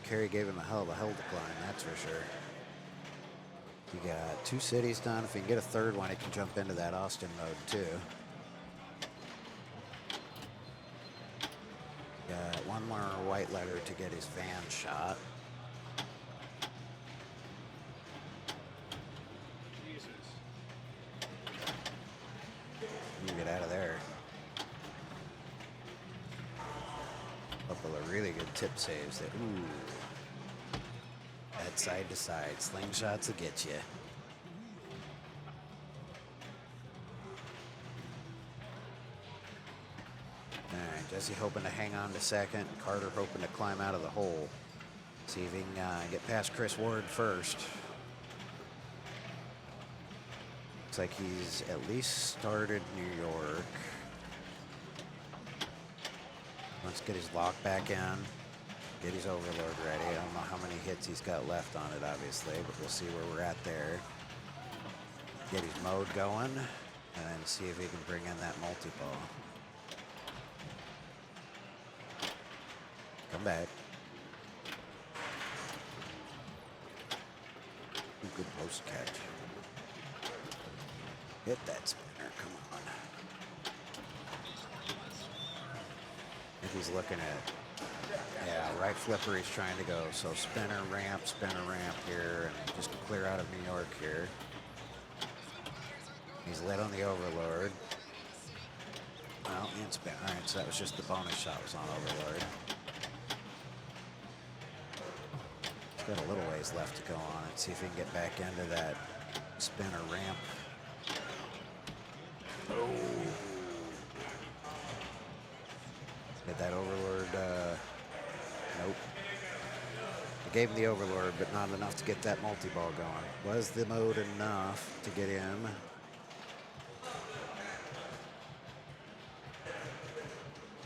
Speaker 10: Kerry gave him a hell of a hill decline, that's for sure. You got 2 cities done. If he can get a third one, he can jump into that Austin mode too. Got one more white letter to get his van shot. You can get out of there. Couple of really good tip saves that, ooh. That side to side, slingshots will get you. All right, Jesse hoping to hang on to second. Carter hoping to climb out of the hole. See if he can get past Chris Ward first. Looks like he's at least started New York. Let's get his lock back in. Get his overload ready. I don't know how many hits he's got left on it, obviously, but we'll see where we're at there. Get his mode going, and then see if he can bring in that multi-ball. Come back. Ooh, good post catch. Hit that spinner, come on. I think he's looking at, yeah, right flipper he's trying to go. So spinner ramp here, and just clear out of New York here. He's lit on the overlord. Well, and spin. All right, so that was just the bonus shot was on overlord. He's got a little ways left to go on it. See if he can get back into that spinner ramp. Oh. Get that overlord. Nope. I gave him the overlord, but not enough to get that multi-ball going. Was the mode enough to get him?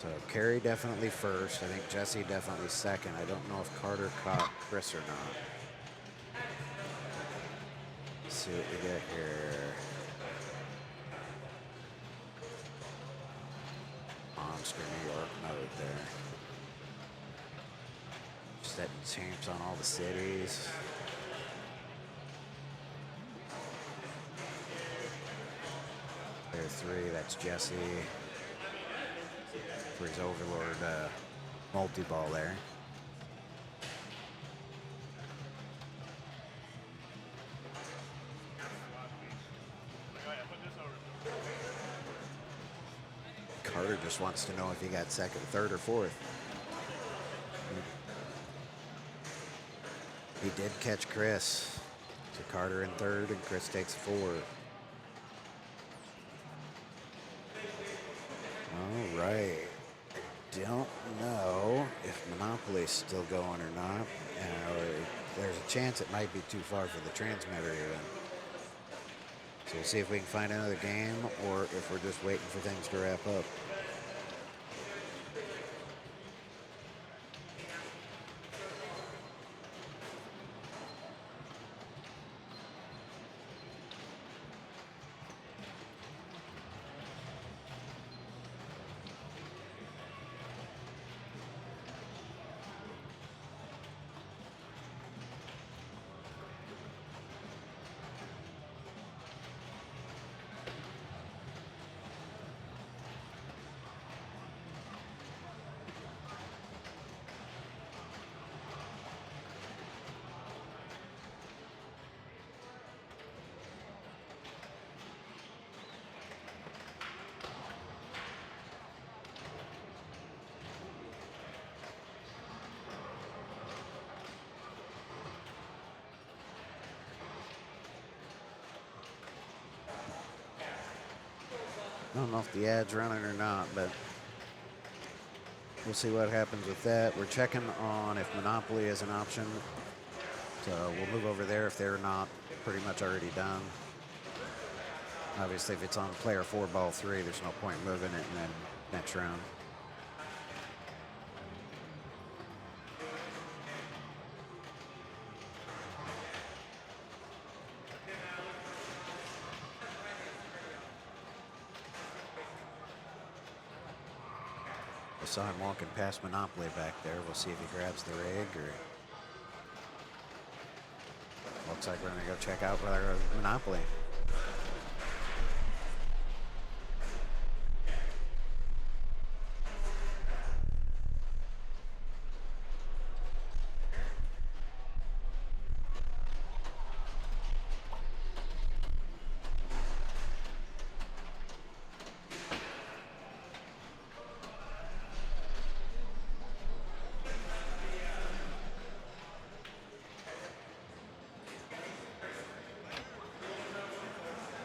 Speaker 10: So Kerry definitely first. I think Jesse definitely second. I don't know if Carter caught Chris or not. Let's see what we get here. Monster New York mode there. Setting champs on all the cities. There 3, that's Jesse. For his overlord multi-ball there. Carter just wants to know if he got second, third, or fourth. He did catch Chris. So Carter in third and Chris takes 4. All right. Don't know if Monopoly's still going or not. There's a chance it might be too far for the transmitter even. So we'll see if we can find another game or if we're just waiting for things to wrap up. don't know if the ad's running or not, but we'll see what happens with that. We're checking on if Monopoly is an option. So we'll move over there if they're not pretty much already done. Obviously, if it's on player 4, ball 3, there's no point moving it in the next round. I saw him walking past Monopoly back there. We'll see if he grabs the rig or... Looks like we're going to go check out with our Monopoly.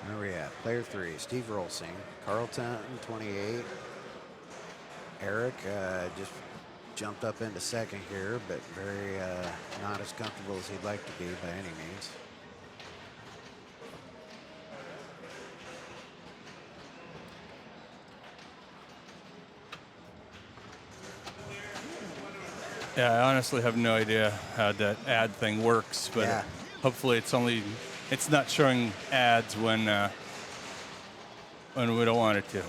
Speaker 10: Where are we at? Player 3, Steve Rolsing. Carlton, 28. Eric just jumped up into second here, but very not as comfortable as he'd like to be by any means.
Speaker 1: Yeah, I honestly have no idea how that ad thing works, but
Speaker 10: Yeah.
Speaker 1: hopefully it's not showing ads when we don't want it to,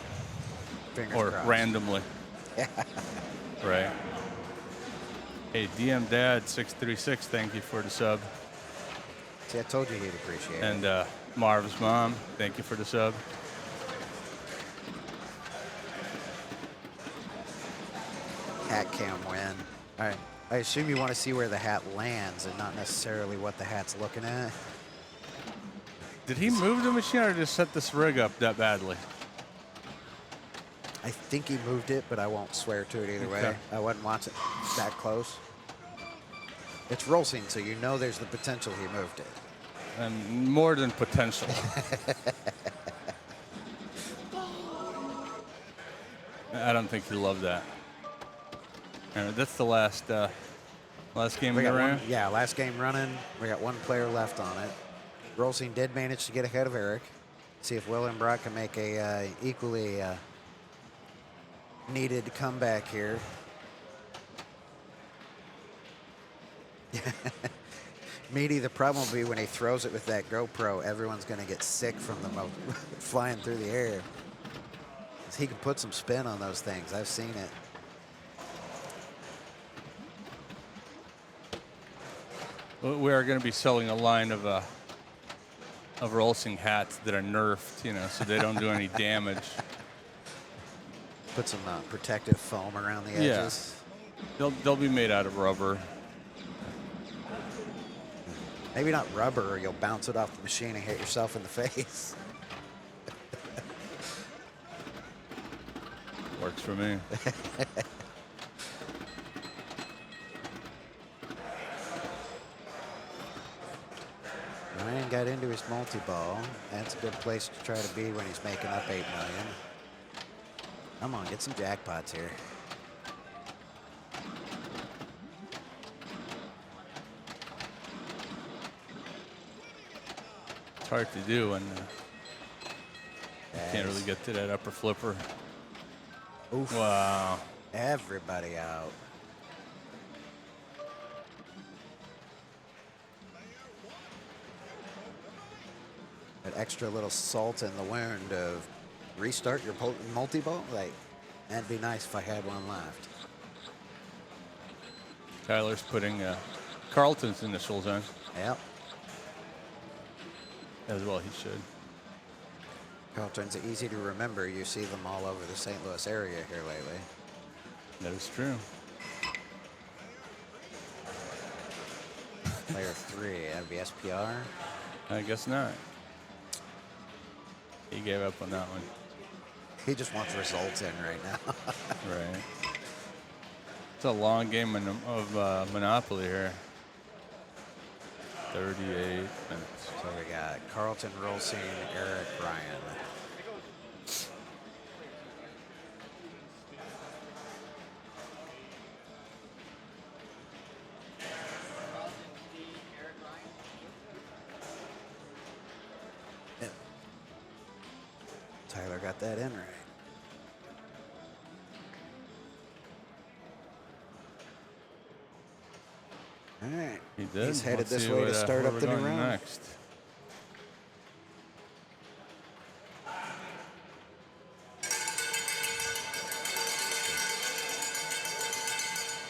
Speaker 10: Fingers
Speaker 1: or
Speaker 10: crossed.
Speaker 1: randomly. Right. Hey, DM Dad 636, thank you for the sub,
Speaker 10: See, I told you he'd appreciate it.
Speaker 1: and Marv's mom, thank you for the sub.
Speaker 10: Hat cam win. All right. I assume you want to see where the hat lands and not necessarily what the hat's looking at.
Speaker 1: Did he move the machine or just set this rig up that badly?
Speaker 10: I think he moved it, but I won't swear to it either way.
Speaker 1: Okay.
Speaker 10: I wasn't watching that close. It's Rolsing, so you know there's the potential he moved it.
Speaker 1: And more than potential. I don't think he loved that. All right, that's the last game
Speaker 10: We
Speaker 1: in the
Speaker 10: got
Speaker 1: round.
Speaker 10: one, yeah, last game running. We got one player left on it. Rolsing did manage to get ahead of Eric. See if Will and Brock can make a equally needed comeback here. Meaty, the problem will be when he throws it with that GoPro, everyone's going to get sick from the flying through the air. He can put some spin on those things. I've seen it.
Speaker 1: We are going to be selling a line of Rolsing hats that are nerfed, so they don't do any damage.
Speaker 10: Put some protective foam around the
Speaker 1: Yeah.
Speaker 10: edges.
Speaker 1: They'll be made out of rubber.
Speaker 10: Maybe not rubber, or you'll bounce it off the machine and hit yourself in the face.
Speaker 1: Works for me.
Speaker 10: Ryan got into his multi-ball. That's a good place to try to be when he's making up $8 million. Come on, get some jackpots here.
Speaker 1: It's hard to do when you can't really get to that upper flipper.
Speaker 10: Oof.
Speaker 1: Wow.
Speaker 10: Everybody out. That extra little salt in the wound of restart your multi-ball. Like, that'd be nice if I had one left.
Speaker 1: Tyler's putting Carlton's initials on.
Speaker 10: Yep.
Speaker 1: As well he should.
Speaker 10: Carlton's easy to remember. You see them all over the St. Louis area here lately.
Speaker 1: That is true.
Speaker 10: Player 3, that'd be SPR.
Speaker 1: I guess not. He gave up on that one.
Speaker 10: He just wants results in right now.
Speaker 1: Right. It's a long game of Monopoly here. 38 minutes.
Speaker 10: So we got Carlton, Rolsing, Eric, Ryan. got that in right. All right.
Speaker 1: He did.
Speaker 10: He's headed
Speaker 1: Let's
Speaker 10: this
Speaker 1: see
Speaker 10: way
Speaker 1: what,
Speaker 10: to start
Speaker 1: where
Speaker 10: up
Speaker 1: we're
Speaker 10: the new
Speaker 1: going
Speaker 10: round.
Speaker 1: next.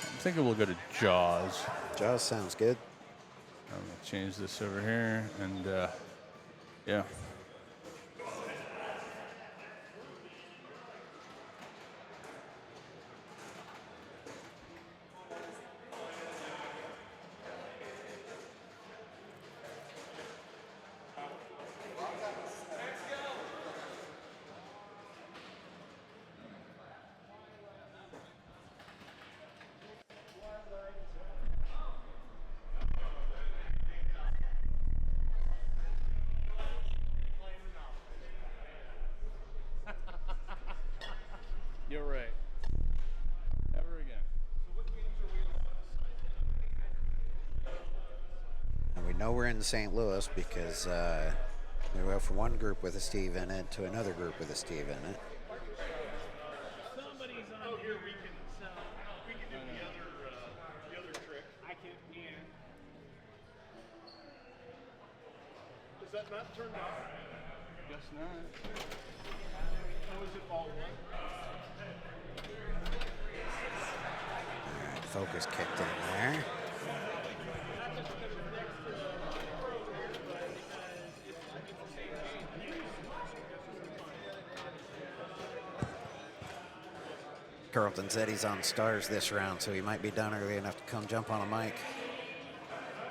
Speaker 1: I'm thinking we'll go to Jaws.
Speaker 10: Jaws sounds good.
Speaker 1: I'm gonna change this over here, and yeah. You're right. Never again.
Speaker 10: And we know we're in St. Louis because we go from one group with a Steve in it to another group with a Steve in it.
Speaker 5: Somebody's on here. We can do the other trick. I can. Yeah. Is that not turned off?
Speaker 1: Guess not.
Speaker 5: How is it all one?
Speaker 10: All right, focus kicked in there. Carlton said he's on stars this round, so he might be done early enough to come jump on a mic.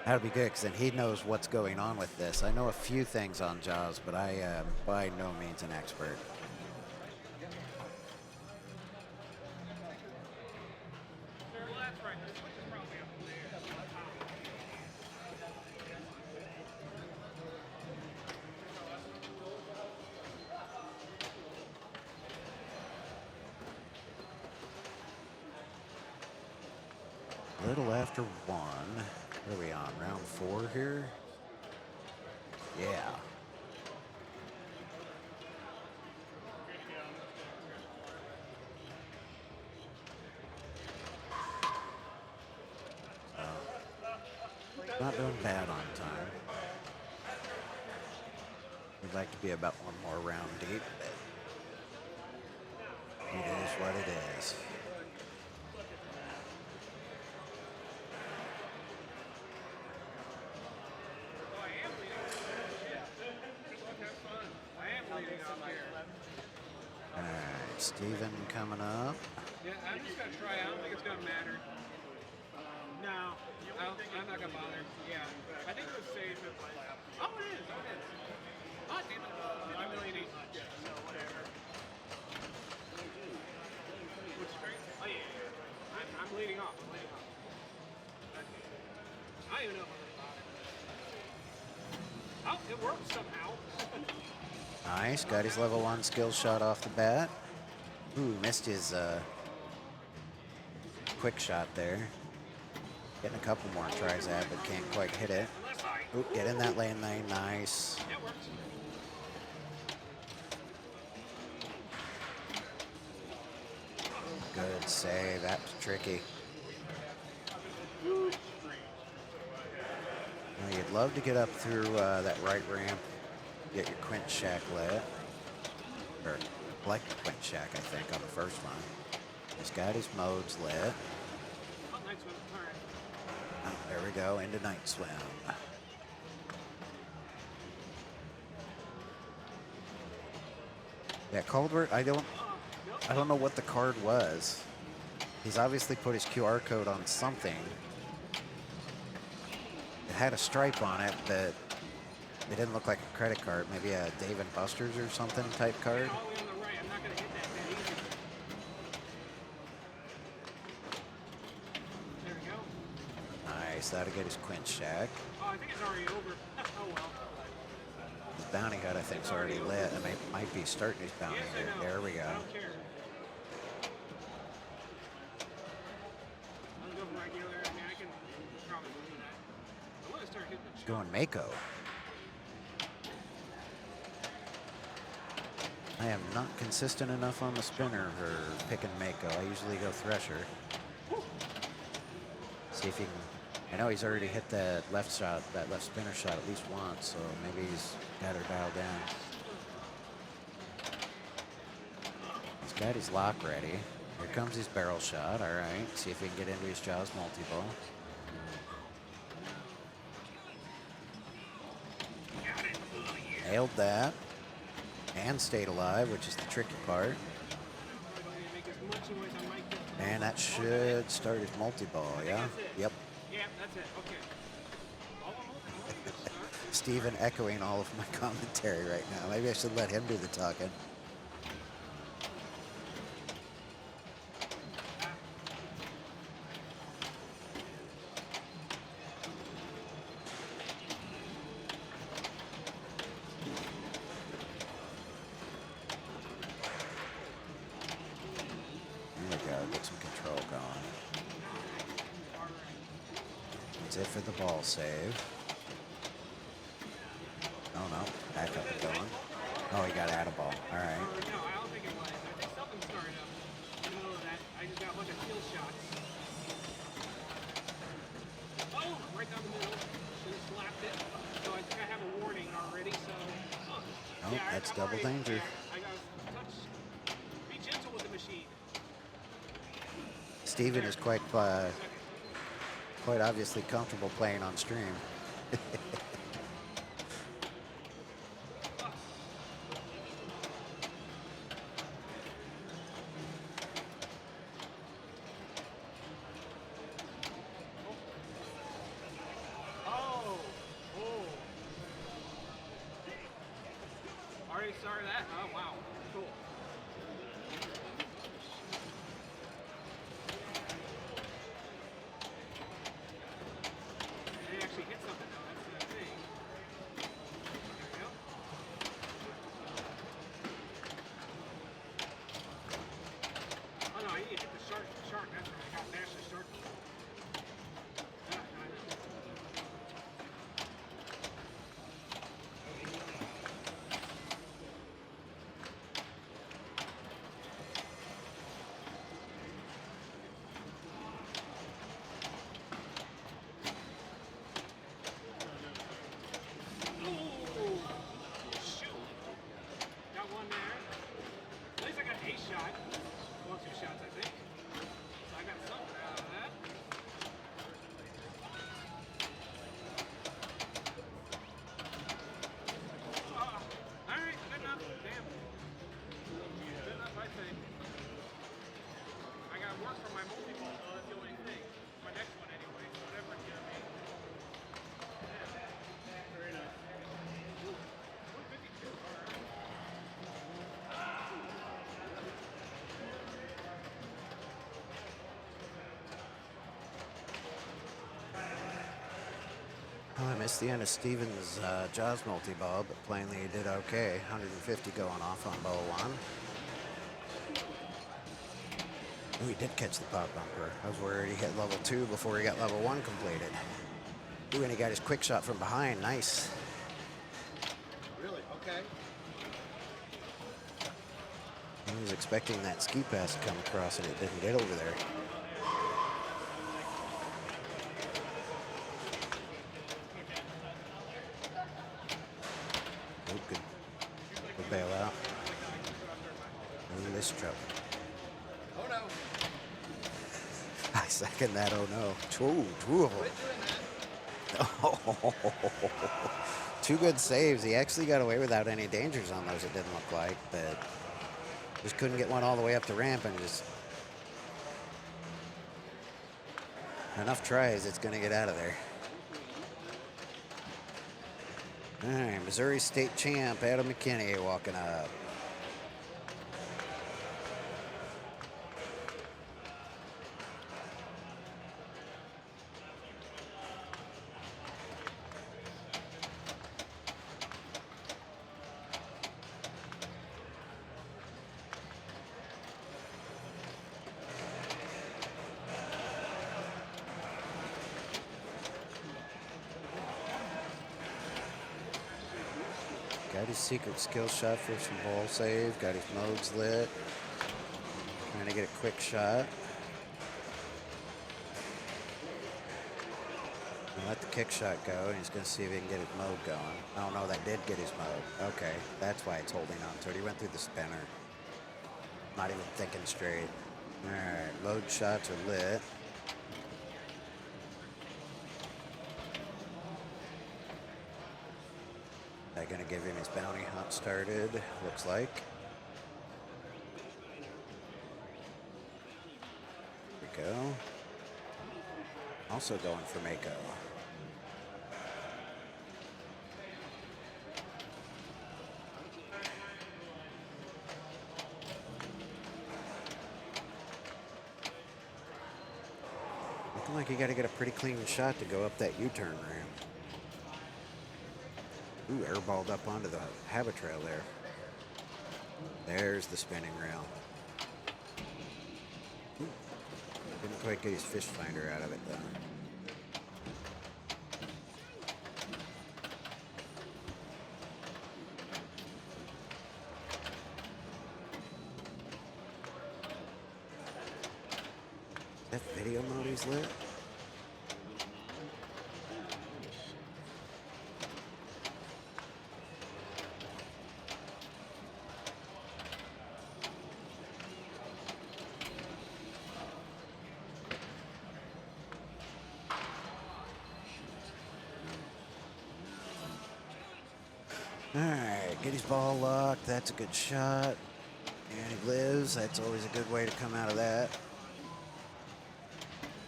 Speaker 10: That'll be good, because then he knows what's going on with this. I know a few things on Jaws, but I am by no means an expert. A little after 1. What are we on? Round 4 here? Yeah. Not doing bad on time. We'd like to be about one more round deep, but it is what it is. Alright, Steven coming up.
Speaker 5: Yeah, I'm just gonna try out. I think it's gonna matter. No, I'm not gonna bother. Yeah, I think it was safe. Oh, it is. Oh, it is. Oh, damn it. I'm really neat. So whatever. Which straight? Oh yeah. I'm leading off. I'm leading off. I don't even know if I'm gonna bother. Oh, it worked somehow.
Speaker 10: Nice, got his level 1 skill shot off the bat. Ooh, missed his quick shot there. Getting a couple more tries at, but can't quite hit it. Ooh, get in that lane, nice. Good save, that was tricky. Now, you'd love to get up through that right ramp, get your quint shack lit. Or like the quint shack, I think, on the first one. He's got his modes lit. Oh, there we go, into night swim. Yeah, Caldwell, I don't know what the card was. He's obviously put his QR code on something. It had a stripe on it, but it didn't look like a credit card. Maybe a Dave & Buster's or something type card. Nice, that'll get his quint shack.
Speaker 5: Oh, I think it's already over. Oh well.
Speaker 10: His bounty hut, I think, is already lit. And it might be starting his bounty here. There we go.
Speaker 5: I don't care. I'll go for regular. I mean, I can probably do that. I want to start hitting the
Speaker 10: Going Mako. I am not consistent enough on the spinner for pick and Mako. I usually go Thresher. See if he can. I know he's already hit that left shot, that left spinner shot at least once, so maybe he's got her dialed in. He's got his lock ready. Here comes his barrel shot. All right, see if he can get into his Jaws multi-ball. Nailed that. And stayed alive, which is the tricky part. And that should start his multi-ball, yeah? Yep.
Speaker 5: Yeah, that's it. Okay.
Speaker 10: Steven echoing all of my commentary right now. Maybe I should let him do the talking. There we go, get some control going. That's it for the ball save. Oh no, back up and going. Oh, he got out of ball. All right.
Speaker 5: No, I don't think it was. I think something started up in the middle of that. I just got a bunch of kill shots. Oh, right down the middle. Should have slapped it. So I think I have a warning already. So.
Speaker 10: Oh,
Speaker 5: yeah,
Speaker 10: that's
Speaker 5: I'm
Speaker 10: double
Speaker 5: already-
Speaker 10: danger.
Speaker 5: I got touch. Be gentle with the machine.
Speaker 10: Steven is quite obviously comfortable playing on stream.
Speaker 5: Oh. Oh. Already started that? Oh, wow. Cool. They actually hit something though, that's the thing. There we go. Oh no, I need to hit the shark, that's right. I got mashed the shark. Ah, I know. Ooh, shoot. Got one there. At least I got a shot. Well, 2 shots, I think. So I got something out of that. All right, good enough. Damn. Good enough, I think. I got work for my multi-ball, though. That's the only thing. My next one, anyway. So whatever it's gonna be. Very nice. 152. All right.
Speaker 10: Well, I missed the end of Steven's Jaws multi-ball, but plainly he did okay. 150 going off on ball 1. Oh, he did catch the pop bumper. I was worried he hit level 2 before he got level 1 completed. Ooh, and he got his quick shot from behind. Nice.
Speaker 11: Really? Okay.
Speaker 10: He was expecting that ski pass to come across, and it didn't get over there. Oh, good. Good bailout. Ooh, this trouble.
Speaker 11: Oh no.
Speaker 10: I second that. Oh no. Two of them. Oh, 2 good saves. He actually got away without any dangers on those, it didn't look like, but just couldn't get one all the way up the ramp and just enough tries, it's going to get out of there. All right, Missouri State champ Adam McKinney walking up. Got his secret skill shot for some ball save. Got his modes lit. Trying to get a quick shot. Gonna let the kick shot go, and he's going to see if he can get his mode going. Oh no, that did get his mode. Okay, that's why it's holding on to it. He went through the spinner. Not even thinking straight. All right, mode shots are lit. They're going to give him his bounty hunt started, looks like. Here we go. Also going for Mako. Looking like you got to get a pretty clean shot to go up that U-turn ramp. Ooh, airballed up onto the habit trail there. There's the spinning rail. Ooh, didn't quite get his fish finder out of it though. That video mode he's lit? All right, get his ball locked. That's a good shot. And he lives. That's always a good way to come out of that.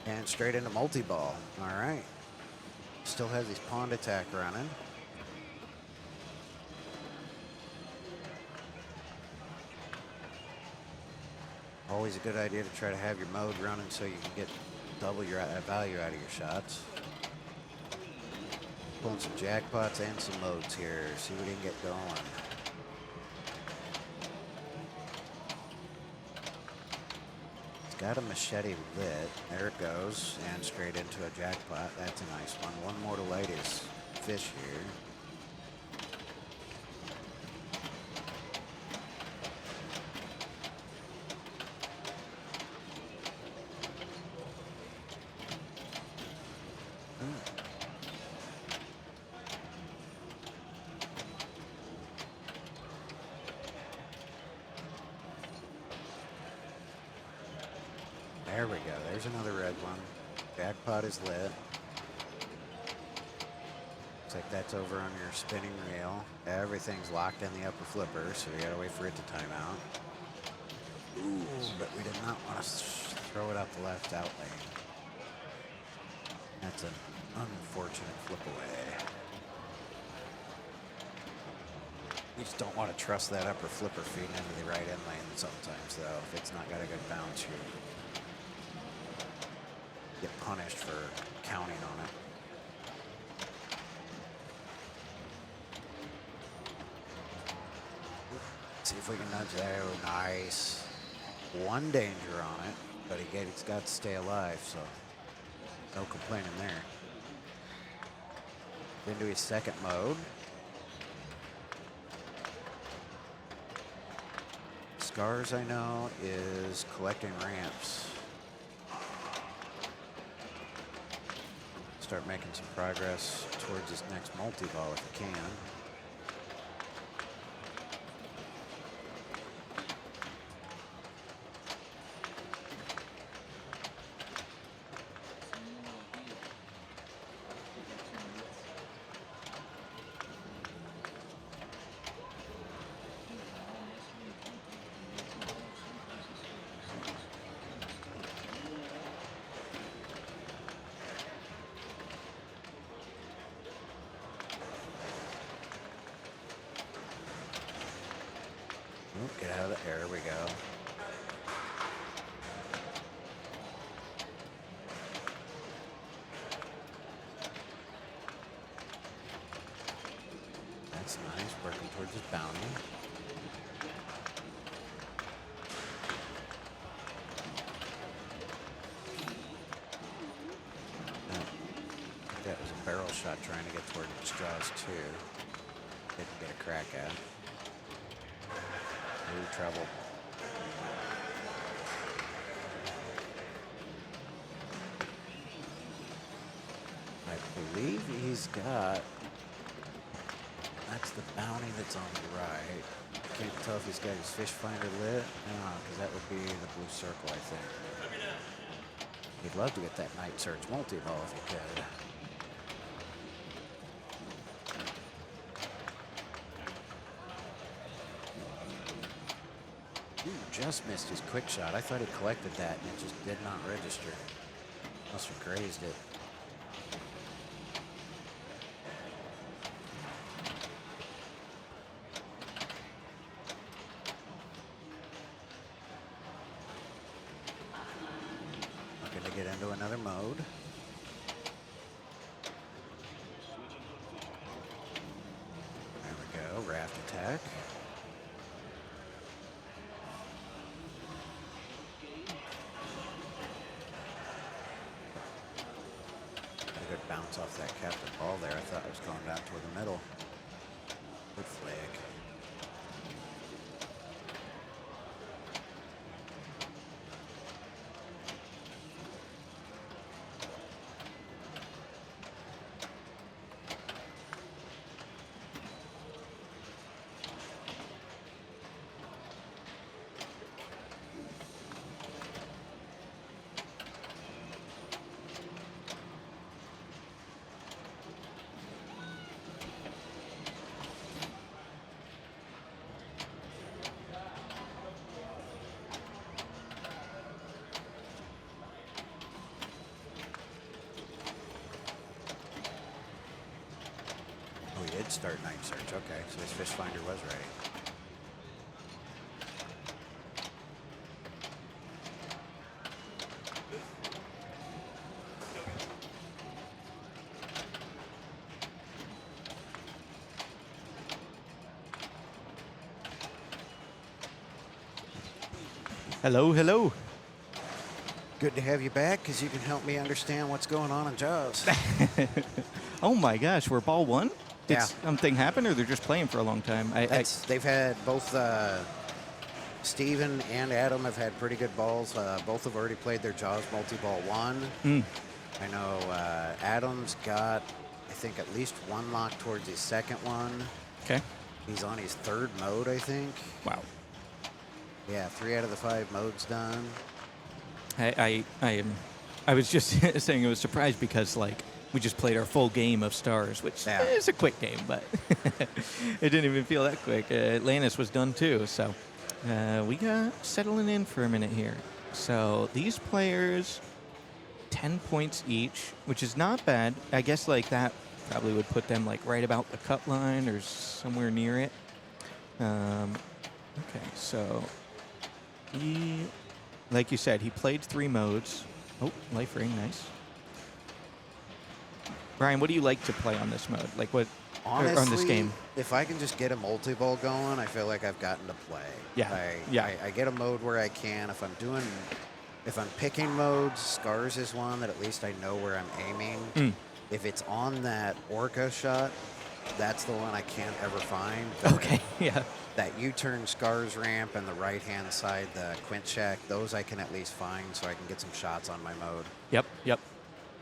Speaker 10: And straight into multi-ball. All right. Still has his pond attack running. Always a good idea to try to have your mode running so you can get double your value out of your shots. Pulling some jackpots and some modes here. See what he can get going. He's got a machete lit. There it goes. And straight into a jackpot. That's a nice one. One more to light his fish here. There we go. There's another red one. Jackpot is lit. Looks like that's over on your spinning reel. Everything's locked in the upper flipper, so we gotta wait for it to time out. Ooh, but we did not want to throw it out the left out lane. That's an unfortunate flip away. You just don't want to trust that upper flipper feeding into the right end lane sometimes, though. If it's not got a good bounce, you get punished for counting on it. See if we can nudge there. Oh, nice. One danger on it, but he's got to stay alive, so no complaining there. Into his second mode. Scars, I know, is collecting ramps. Start making some progress towards his next multi-ball if he can. Oh, get out of the air. There we go. That's nice. Working towards his bounty. That was a barrel shot trying to get toward his jaws too. didn't get a crack at. Ooh, trouble. I believe he's got, that's the bounty that's on the right. I can't tell if he's got his fish finder lit. No, because that would be the blue circle, I think. He'd love to get that night search multi-ball if he could. Ooh, just missed his quick shot. I thought he collected that and it just did not register. Must have grazed it. Looking to get into another mode. There we go, raft attack. A good bounce off that captain ball there. I thought it was going down toward the middle. Good flag. He did start night search. Okay, so his fish finder was ready.
Speaker 2: Hello, hello.
Speaker 10: Good to have you back because you can help me understand what's going on in Jaws.
Speaker 2: Oh my gosh, we're ball one? Did
Speaker 10: Yeah.
Speaker 2: something happen, or they're just playing for a long time?
Speaker 10: They've had both Steven and Adam have had pretty good balls. Both have already played their Jaws multi-ball one. I know Adam's got, I think, at least one lock towards his second one.
Speaker 2: Okay.
Speaker 10: He's on his third mode, I think.
Speaker 2: Wow.
Speaker 10: Yeah, 3 out of the 5 modes done.
Speaker 2: I was just saying I was surprised because like we just played our full game of Stars, which is a quick game, but it didn't even feel that quick. Atlantis was done too, so we got settling in for a minute here. So these players, 10 points each, which is not bad. I guess like that probably would put them like right about the cut line or somewhere near it. Okay, so he, like you said, he played 3 modes. Oh, life ring, nice. Brian, what do you like to play on this mode? Like what,
Speaker 10: Honestly,
Speaker 2: on this game?
Speaker 10: If I can just get a multi-ball going, I feel like I've gotten to play.
Speaker 2: Yeah,
Speaker 10: I get a mode where I can. If I'm picking modes, Scars is one that at least I know where I'm aiming. If it's on that Orca shot, that's the one I can't ever find.
Speaker 2: Okay, yeah.
Speaker 10: That U-turn Scars ramp and the right-hand side, the Quint Shack, those I can at least find so I can get some shots on my mode.
Speaker 2: Yep.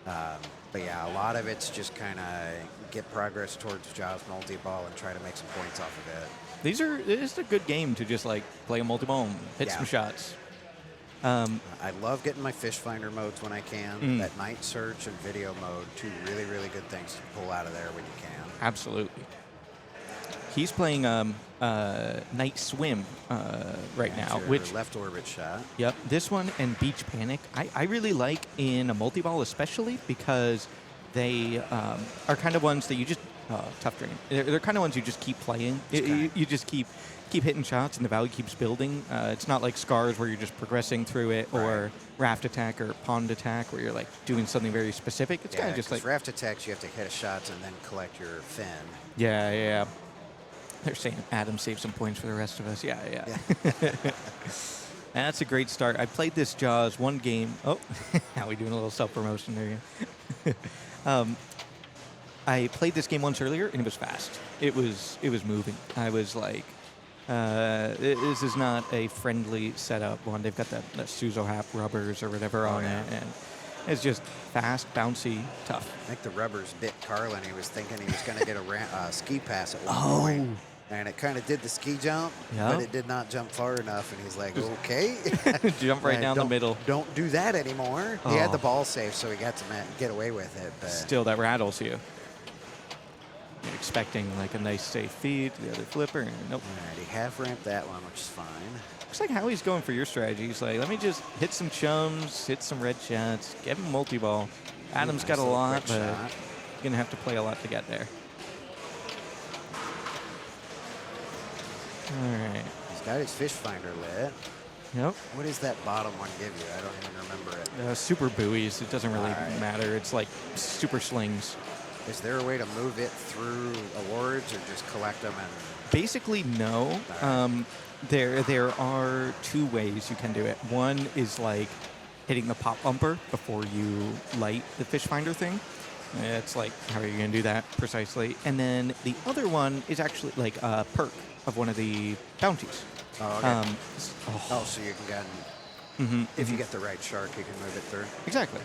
Speaker 10: But yeah, a lot of it's just kind of get progress towards Jaws multi-ball and try to make some points off of it.
Speaker 2: It is a good game to just like play a multi-ball and hit some shots.
Speaker 10: I love getting my fish finder modes when I can. That night search and video mode, 2 really, really good things to pull out of there when you can.
Speaker 2: Absolutely. He's playing Night Swim right now, which
Speaker 10: left orbit shot.
Speaker 2: Yep, this one and Beach Panic. I really like in a multi-ball especially because they are kind of ones that you just tough drain. They're kind of ones you just keep playing. You just keep hitting shots and the value keeps building. It's not like Scars where you're just progressing through it, or Raft Attack or Pond Attack where you're like doing something very specific. It's kind of just like
Speaker 10: Raft Attacks, you have to hit shots and then collect your fin.
Speaker 2: Yeah. They're saying Adam saved some points for the rest of us. Yeah. That's a great start. I played this Jaws one game. Oh, now we're doing a little self-promotion there. I played this game once earlier, and it was fast. It was moving. I was like, this is not a friendly setup one. They've got that Suzo Hap rubbers or whatever on it, and it's just fast, bouncy, tough.
Speaker 10: I think the rubbers bit Carlin. He was thinking he was going to get a ski pass at one point. And it kind of did the ski jump, but it did not jump far enough. And he's like, okay.
Speaker 2: Jump right down the middle.
Speaker 10: Don't do that anymore. He had the ball safe, so he got to get away with it. But
Speaker 2: still, that rattles you. You're expecting like a nice safe feed, the other flipper, and nope.
Speaker 10: Alrighty, half ramp that one, which is fine.
Speaker 2: Looks like Howie's going for your strategy. He's like, let me just hit some chums, hit some red shots, get him multi-ball. Adam's got a lot, but you're going to have to play a lot to get there. All right.
Speaker 10: He's got his fish finder lit.
Speaker 2: Yep.
Speaker 10: What does that bottom one give you? I don't even remember it.
Speaker 2: Super buoys. It doesn't really matter. It's like super slings.
Speaker 10: Is there a way to move it through awards or just collect them? And
Speaker 2: basically, no. There are two ways you can do it. One is like hitting the pop bumper before you light the fish finder thing. It's like, how are you going to do that precisely? And then the other one is actually like a perk of one of the bounties.
Speaker 10: Oh, okay. So you can if you get the right shark, you can move it through.
Speaker 2: Exactly.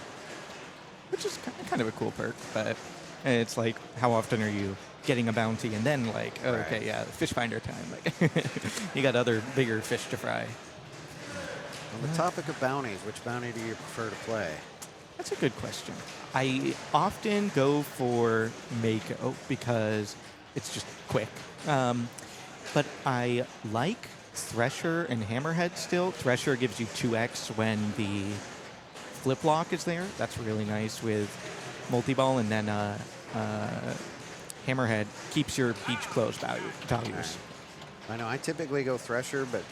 Speaker 2: Which is kind of a cool perk, but it's like, how often are you getting a bounty and then like, okay, yeah, fish finder time. Like, you got other bigger fish to fry.
Speaker 10: On the topic of bounties, which bounty do you prefer to play?
Speaker 2: That's a good question. I often go for Mako because it's just quick. But I like Thresher and Hammerhead still. Thresher gives you 2x when the flip lock is there. That's really nice with multi-ball. And then Hammerhead keeps your beach close values.
Speaker 10: I know I typically go Thresher, but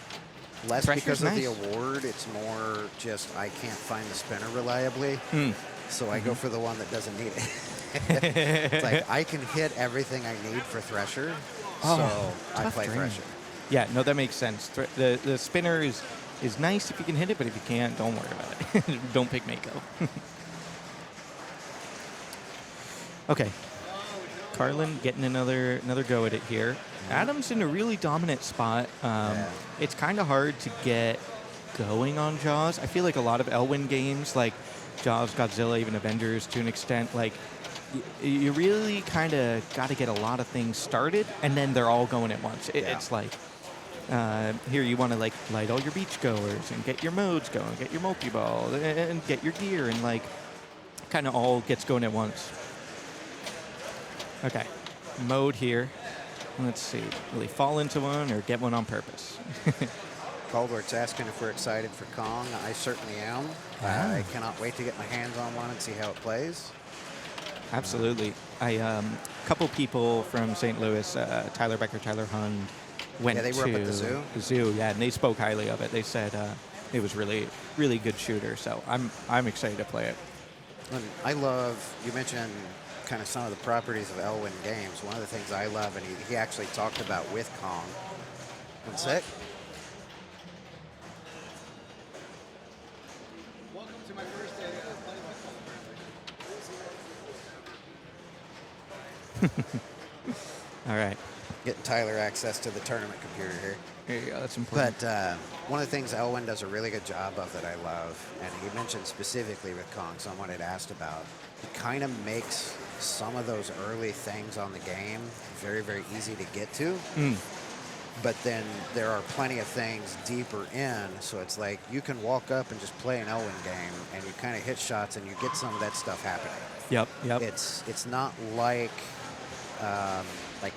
Speaker 10: less
Speaker 2: Thresher's
Speaker 10: because of
Speaker 2: nice.
Speaker 10: the award. It's more just I can't find the spinner reliably. So I go for the one that doesn't need it. It's like I can hit everything I need for Thresher, so I play Thresher.
Speaker 2: Yeah, no, that makes sense. The spinner is nice if you can hit it, but if you can't, don't worry about it. Don't pick Mako. Okay. Carlin getting another go at it here. Adam's in a really dominant spot. It's kind of hard to get going on Jaws. I feel like a lot of Elwyn games, like Jaws, Godzilla, even Avengers to an extent, like you really kind of got to get a lot of things started, and then they're all going at once. It's like here you want to like light all your beach goers and get your modes going, get your multi-ball, and get your gear, and like kind of all gets going at once. Okay, mode here. Let's see, will he fall into one or get one on purpose?
Speaker 10: Caldwert's asking if we're excited for Kong. I certainly am. I cannot wait to get my hands on one and see how it plays.
Speaker 2: Absolutely. A couple people from St. Louis, Tyler Becker, Tyler Hund, went
Speaker 10: they were
Speaker 2: to
Speaker 10: up at the zoo?
Speaker 2: The zoo, yeah, and they spoke highly of it. They said it was really, really good shooter. So I'm excited to play it.
Speaker 10: And I love, you mentioned kind of some of the properties of Elwyn games. One of the things I love, and he actually talked about with Kong. One sec.
Speaker 11: Welcome to my first day playing
Speaker 2: All right.
Speaker 10: Getting Tyler access to the tournament computer here.
Speaker 2: There you go. That's important.
Speaker 10: But one of the things Elwyn does a really good job of that I love, and he mentioned specifically with Kong, someone had asked about, it kind of makes some of those early things on the game very, very easy to get to. But then there are plenty of things deeper in, so it's like you can walk up and just play an Elwyn game, and you kind of hit shots, and you get some of that stuff happening.
Speaker 2: Yep.
Speaker 10: It's not like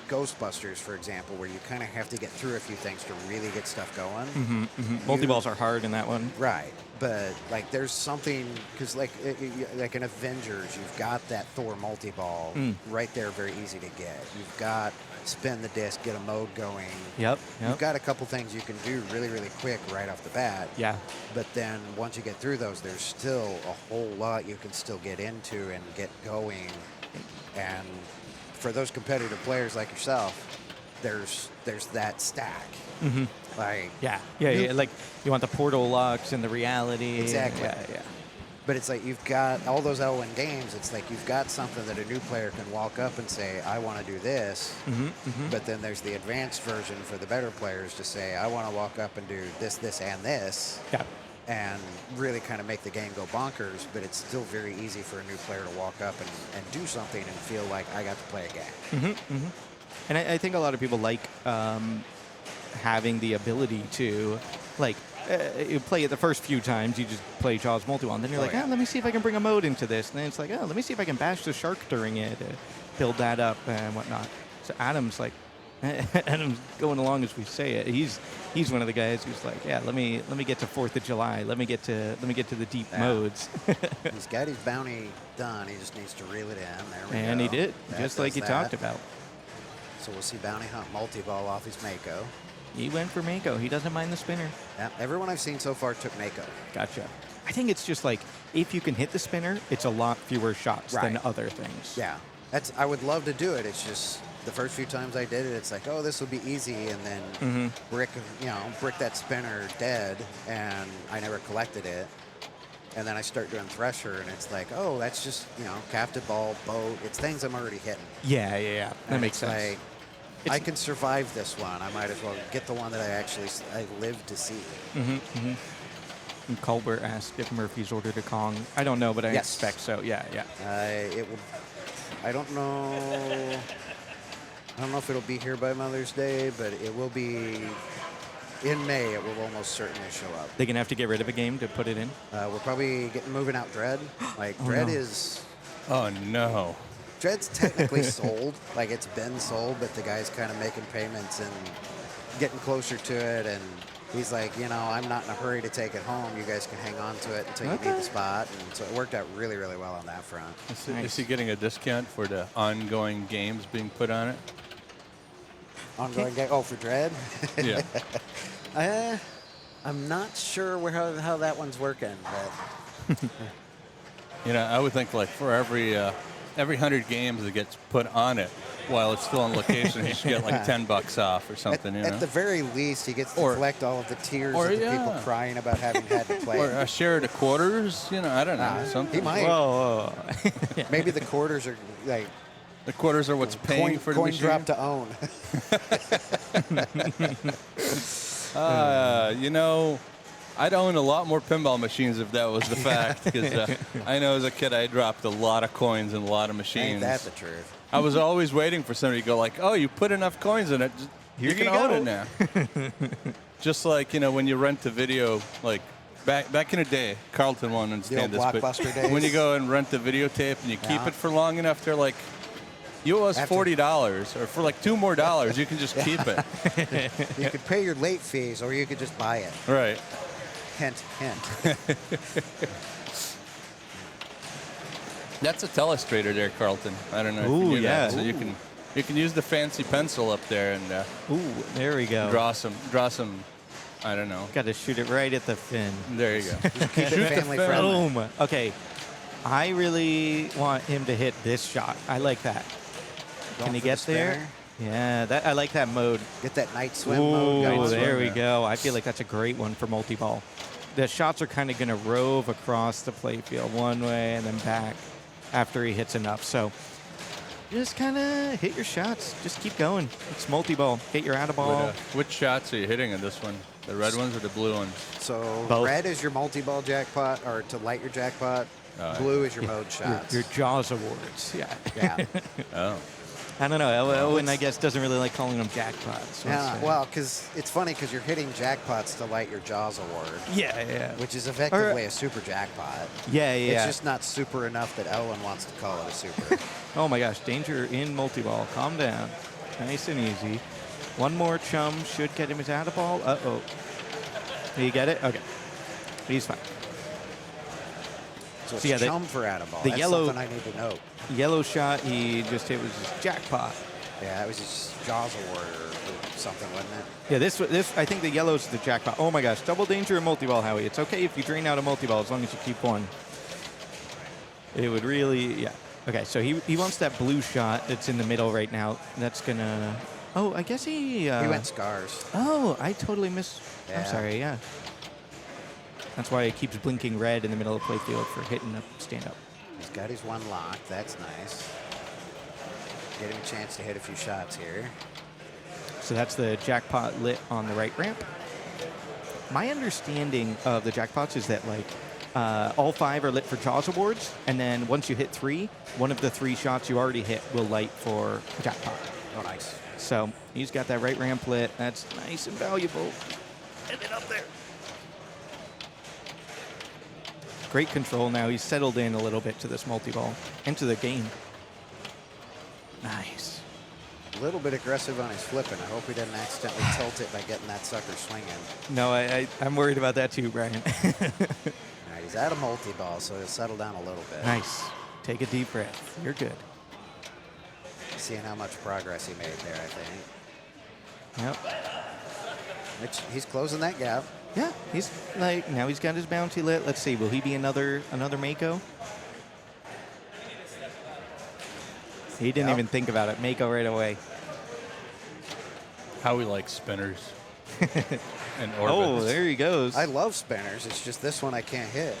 Speaker 10: Ghostbusters, for example, where you kind of have to get through a few things to really get stuff going.
Speaker 2: Multi-balls are hard in that one.
Speaker 10: Right, but like there's something, because like in Avengers, you've got that Thor multi-ball right there, very easy to get. You've got spin the disc, get a mode going.
Speaker 2: Yep.
Speaker 10: You've got a couple things you can do really, really quick right off the bat.
Speaker 2: Yeah.
Speaker 10: But then once you get through those, there's still a whole lot you can still get into and get going. And for those competitive players like yourself, there's that stack.
Speaker 2: Like yeah. Like you want the portal locks and the reality.
Speaker 10: Exactly.
Speaker 2: Yeah.
Speaker 10: But it's like you've got all those Elwyn games. It's like you've got something that a new player can walk up and say, I want to do this. But then there's the advanced version for the better players to say, I want to walk up and do this, this, and this.
Speaker 2: Yeah.
Speaker 10: And really kind of make the game go bonkers. But it's still very easy for a new player to walk up and do something and feel like I got to play a game.
Speaker 2: And I think a lot of people like having the ability to, like, you play it the first few times, you just play Jaws multi-ball, and then you're like, let me see if I can bring a mode into this. And then it's like, let me see if I can bash the shark during it, build that up and whatnot. So Adam's like, Adam's going along as we say it. He's one of the guys who's like, let me get to 4th of July. Let me get to the deep modes.
Speaker 10: He's got his bounty done. He just needs to reel it in. There we go.
Speaker 2: And he did,
Speaker 10: That
Speaker 2: just like
Speaker 10: does
Speaker 2: he talked about.
Speaker 10: So we'll see Bounty Hunt multi-ball off his Mako.
Speaker 2: He went for Mako. He doesn't mind the spinner.
Speaker 10: Yeah, everyone I've seen so far took Mako.
Speaker 2: Gotcha. I think it's just like, if you can hit the spinner, it's a lot fewer shots than
Speaker 10: Right.
Speaker 2: other things.
Speaker 10: Yeah, I would love to do it. It's just the first few times I did it, it's like, oh, this will be easy, and then brick that spinner dead, and I never collected it. And then I start doing Thresher, and it's like, oh, that's just, captive ball, boat. It's things I'm already hitting.
Speaker 2: Yeah. That
Speaker 10: And
Speaker 2: makes
Speaker 10: it's
Speaker 2: sense.
Speaker 10: like, I can survive this one. I might as well get the one that I live to see.
Speaker 2: And Colbert asked if Murphy's ordered a Kong. I don't know, but I
Speaker 10: Yes.
Speaker 2: expect so. Yeah.
Speaker 10: It will. I don't know. I don't know if it'll be here by Mother's Day, but it will be in May. It will almost certainly show up.
Speaker 2: They're gonna have to get rid of a game to put it in.
Speaker 10: We're probably moving out Dread. Like Dread is.
Speaker 1: Oh no.
Speaker 10: Dread's technically sold. Like it's been sold, but the guy's kind of making payments and getting closer to it. And he's like, I'm not in a hurry to take it home. You guys can hang on to it until you need the spot. And so it worked out really, really well on that front.
Speaker 1: Is he getting a discount for the ongoing games being put on it?
Speaker 10: Ongoing game. Oh, for Dread?
Speaker 1: Yeah.
Speaker 10: I'm not sure how that one's working, but
Speaker 1: I would think like for every 100 games that gets put on it while it's still on location, he should get like $10 off or something.
Speaker 10: At the very least, he gets to collect all of the tears of the people crying about having had to play.
Speaker 1: Or a share of the quarters. I don't know. Something.
Speaker 10: He might.
Speaker 2: Whoa.
Speaker 10: Maybe the quarters are like.
Speaker 1: The quarters are what's paying for the
Speaker 10: coin
Speaker 1: machine.
Speaker 10: drop to own.
Speaker 1: I'd own a lot more pinball machines if that was the fact. Because I know as a kid I dropped a lot of coins in a lot of machines.
Speaker 10: Ain't that the truth?
Speaker 1: I was always waiting for somebody to go like, "Oh, you put enough coins in it, you can own it now." Just like when you rent a video, like back in the day, Carlton won't understand
Speaker 10: old
Speaker 1: this,
Speaker 10: Blockbuster
Speaker 1: but
Speaker 10: days.
Speaker 1: when you go and rent a videotape and you keep it for long enough, they're like, "You owe us $40, or for like $2 more, you can just keep it."
Speaker 10: You could pay your late fees, or you could just buy it.
Speaker 1: Right.
Speaker 10: Hint, hint.
Speaker 1: That's a telestrator there, Carlton. I don't know if
Speaker 2: Ooh,
Speaker 1: you knew
Speaker 2: yeah.
Speaker 1: that. So you can use the fancy pencil up there and
Speaker 2: Ooh, there we go.
Speaker 1: draw some. I don't know.
Speaker 2: Got to shoot it right at the fin.
Speaker 1: There you go.
Speaker 10: Keep it
Speaker 1: Shoot the
Speaker 10: family
Speaker 1: fin.
Speaker 10: friendly.
Speaker 2: Boom. Okay. I really want him to hit this shot. I like that. Can
Speaker 10: Going
Speaker 2: he
Speaker 10: for the
Speaker 2: get there?
Speaker 10: spinner.
Speaker 2: Yeah, I like that mode.
Speaker 10: Get that night swim
Speaker 2: Ooh,
Speaker 10: mode going.
Speaker 2: there we
Speaker 1: yeah.
Speaker 2: go. I feel like that's a great one for multi-ball. The shots are kind of going to rove across the playfield one way and then back after he hits enough. So just kind of hit your shots. Just keep going. It's multi-ball. Get your out-of-ball.
Speaker 1: Which shots are you hitting in this one? The red ones or the blue ones?
Speaker 10: So
Speaker 2: Both.
Speaker 10: red is your multi-ball jackpot, or to light your jackpot. Blue is your mode shots.
Speaker 2: Your Jaws awards. Yeah.
Speaker 10: Yeah.
Speaker 1: Oh.
Speaker 2: I don't know. Owen, I guess, doesn't really like calling them jackpots. So
Speaker 10: Yeah,
Speaker 2: it's,
Speaker 10: well, because it's funny because you're hitting jackpots to light your Jaws award,
Speaker 2: yeah.
Speaker 10: which is effectively a super jackpot.
Speaker 2: Yeah.
Speaker 10: It's just not super enough that Ellen wants to call it a super.
Speaker 2: Oh my gosh, danger in multi-ball. Calm down. Nice and easy. One more chum should get him his out of ball. Uh-oh. Did you get it? Okay. He's fine.
Speaker 10: So it's
Speaker 2: So yeah,
Speaker 10: chum for out of ball.
Speaker 2: the
Speaker 10: That's
Speaker 2: yellow-
Speaker 10: something I need to know.
Speaker 2: Yellow shot he just hit was his jackpot.
Speaker 10: Yeah, that was his Jaws award or something, wasn't it?
Speaker 2: Yeah, this I think the yellow's the jackpot. Oh my gosh, double danger in multi-ball, Howie. It's okay if you drain out a multi-ball as long as you keep one. It would really, yeah. Okay, so he wants that blue shot that's in the middle right now. That's gonna. Oh, I guess he.
Speaker 10: He went scars.
Speaker 2: Oh, I totally missed. I'm
Speaker 10: Yeah.
Speaker 2: sorry. Yeah. That's why it keeps blinking red in the middle of playfield for hitting a stand-up.
Speaker 10: He's got his one lock. That's nice. Get him a chance to hit a few shots here.
Speaker 2: So that's the jackpot lit on the right ramp. My understanding of the jackpots is that like all 5 are lit for Jaws awards, and then once you hit 3, one of the 3 shots you already hit will light for a jackpot.
Speaker 10: Oh, nice.
Speaker 2: So he's got that right ramp lit. That's nice and valuable. Get it up there. Great control now. He's settled in a little bit to this multi-ball and to the game. Nice.
Speaker 10: A little bit aggressive on his flipping. I hope he doesn't accidentally tilt it by getting that sucker swinging.
Speaker 2: No, I'm worried about that too, Brian.
Speaker 10: All right, he's at a multi-ball, so he'll settle down a little bit.
Speaker 2: Nice. Take a deep breath. You're good.
Speaker 10: Seeing how much progress he made there, I think.
Speaker 2: Yep.
Speaker 10: Which he's closing that gap.
Speaker 2: Yeah, he's like, now he's got his bounty lit. Let's see, will he be another Mako? He didn't even think about it. Mako right away.
Speaker 1: How we like spinners and orbits.
Speaker 2: Oh, there he goes.
Speaker 10: I love spinners. It's just this one I can't hit.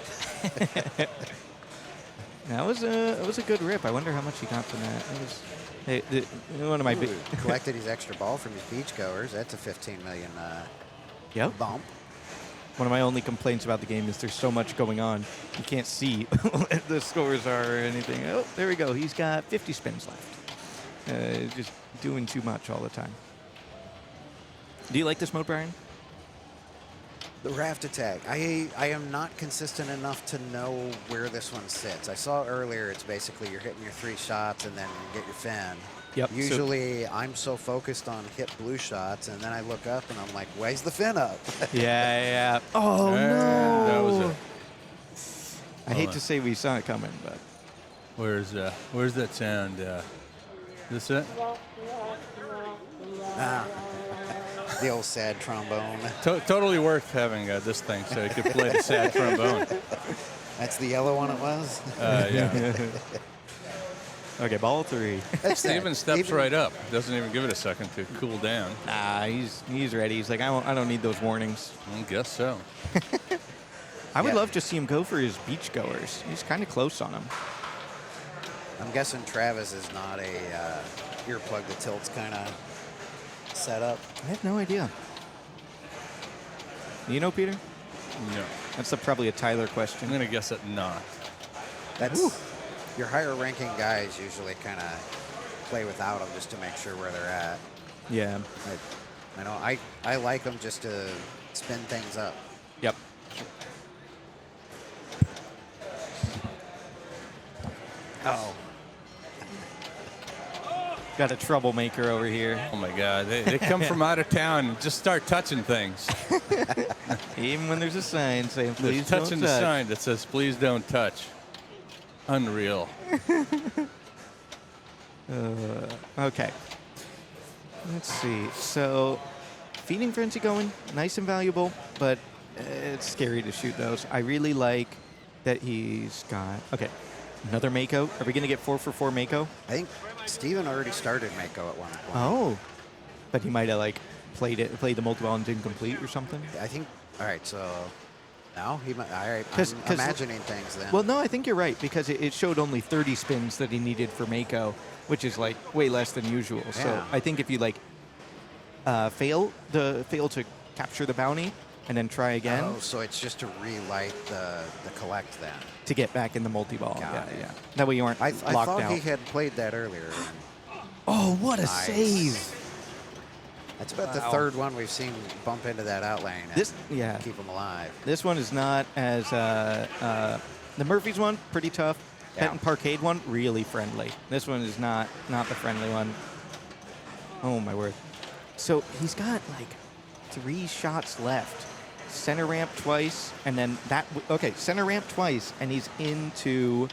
Speaker 2: That was a good rip. I wonder how much he got from that. It was one of my big
Speaker 10: collected his extra ball from his beachgoers. That's a 15 million bump.
Speaker 2: One of my only complaints about the game is there's so much going on. You can't see what the scores are or anything. Oh, there we go. He's got 50 spins left. Just doing too much all the time. Do you like this mode, Brian?
Speaker 10: The raft attack. I am not consistent enough to know where this one sits. I saw earlier it's basically you're hitting your 3 shots and then you get your fin.
Speaker 2: Yep.
Speaker 10: Usually I'm so focused on hit blue shots, and then I look up and I'm like, why's the fin up?
Speaker 2: Yeah. Oh, no.
Speaker 1: That was it.
Speaker 2: I hate to say we saw it coming, but.
Speaker 1: Where's that sound? This it?
Speaker 10: The old sad trombone.
Speaker 1: Totally worth having this thing so you could play the sad trombone.
Speaker 10: That's the yellow one it was?
Speaker 1: Yeah.
Speaker 2: Okay, ball 3.
Speaker 1: Steven steps right up. Doesn't even give it a second to cool down.
Speaker 2: Nah, he's ready. He's like, I don't need those warnings.
Speaker 1: I guess so.
Speaker 2: I would love to see him go for his beachgoers. He's kind of close on him.
Speaker 10: I'm guessing Travis is not a earplug that tilts kind of setup.
Speaker 2: I have no idea. You know, Peter?
Speaker 1: No.
Speaker 2: That's probably a Tyler question.
Speaker 1: I'm going to guess that not.
Speaker 10: That's your higher ranking guys usually kind of play without them just to make sure where they're at.
Speaker 2: Yeah.
Speaker 10: I know I like them just to spin things up.
Speaker 2: Yep. Oh. Got a troublemaker over here.
Speaker 1: Oh, my God. They come from out of town and just start touching things.
Speaker 2: Even when there's a sign saying, please
Speaker 1: They're
Speaker 2: don't
Speaker 1: touching
Speaker 2: touch.
Speaker 1: the sign that says, please don't touch. Unreal.
Speaker 2: Okay. Let's see. So, Feeding Frenzy going, nice and valuable, but it's scary to shoot those. I really like that he's got... Okay, another Mako. Are we going to get 4 for 4 Mako?
Speaker 10: I think Steven already started Mako at one point.
Speaker 2: Oh. But he might have, like, played the multi-ball and didn't complete or something?
Speaker 10: I think... All right, so... Now he might... All right, I'm imagining things then.
Speaker 2: Well, no, I think you're right, because it showed only 30 spins that he needed for Mako, which is, like, way less than usual.
Speaker 10: Yeah.
Speaker 2: So I think if you, like, fail to capture the bounty and then try again.
Speaker 10: Oh, so it's just to relight the collect then.
Speaker 2: To get back in the multi-ball.
Speaker 10: Got it.
Speaker 2: Yeah. That way you aren't
Speaker 10: I
Speaker 2: locked
Speaker 10: thought
Speaker 2: out.
Speaker 10: he had played that earlier.
Speaker 2: Oh, what a
Speaker 10: Nice.
Speaker 2: save.
Speaker 10: That's about the
Speaker 2: Wow.
Speaker 10: third one we've seen bump into that out lane and keep them alive.
Speaker 2: This one is not as the Murphy's one, pretty tough.
Speaker 10: Yeah.
Speaker 2: Pet and Parkade one, really friendly. This one is not the friendly one. Oh my word. So he's got like 3 shots left. Center ramp twice, and then that. Okay, center ramp twice, and he's into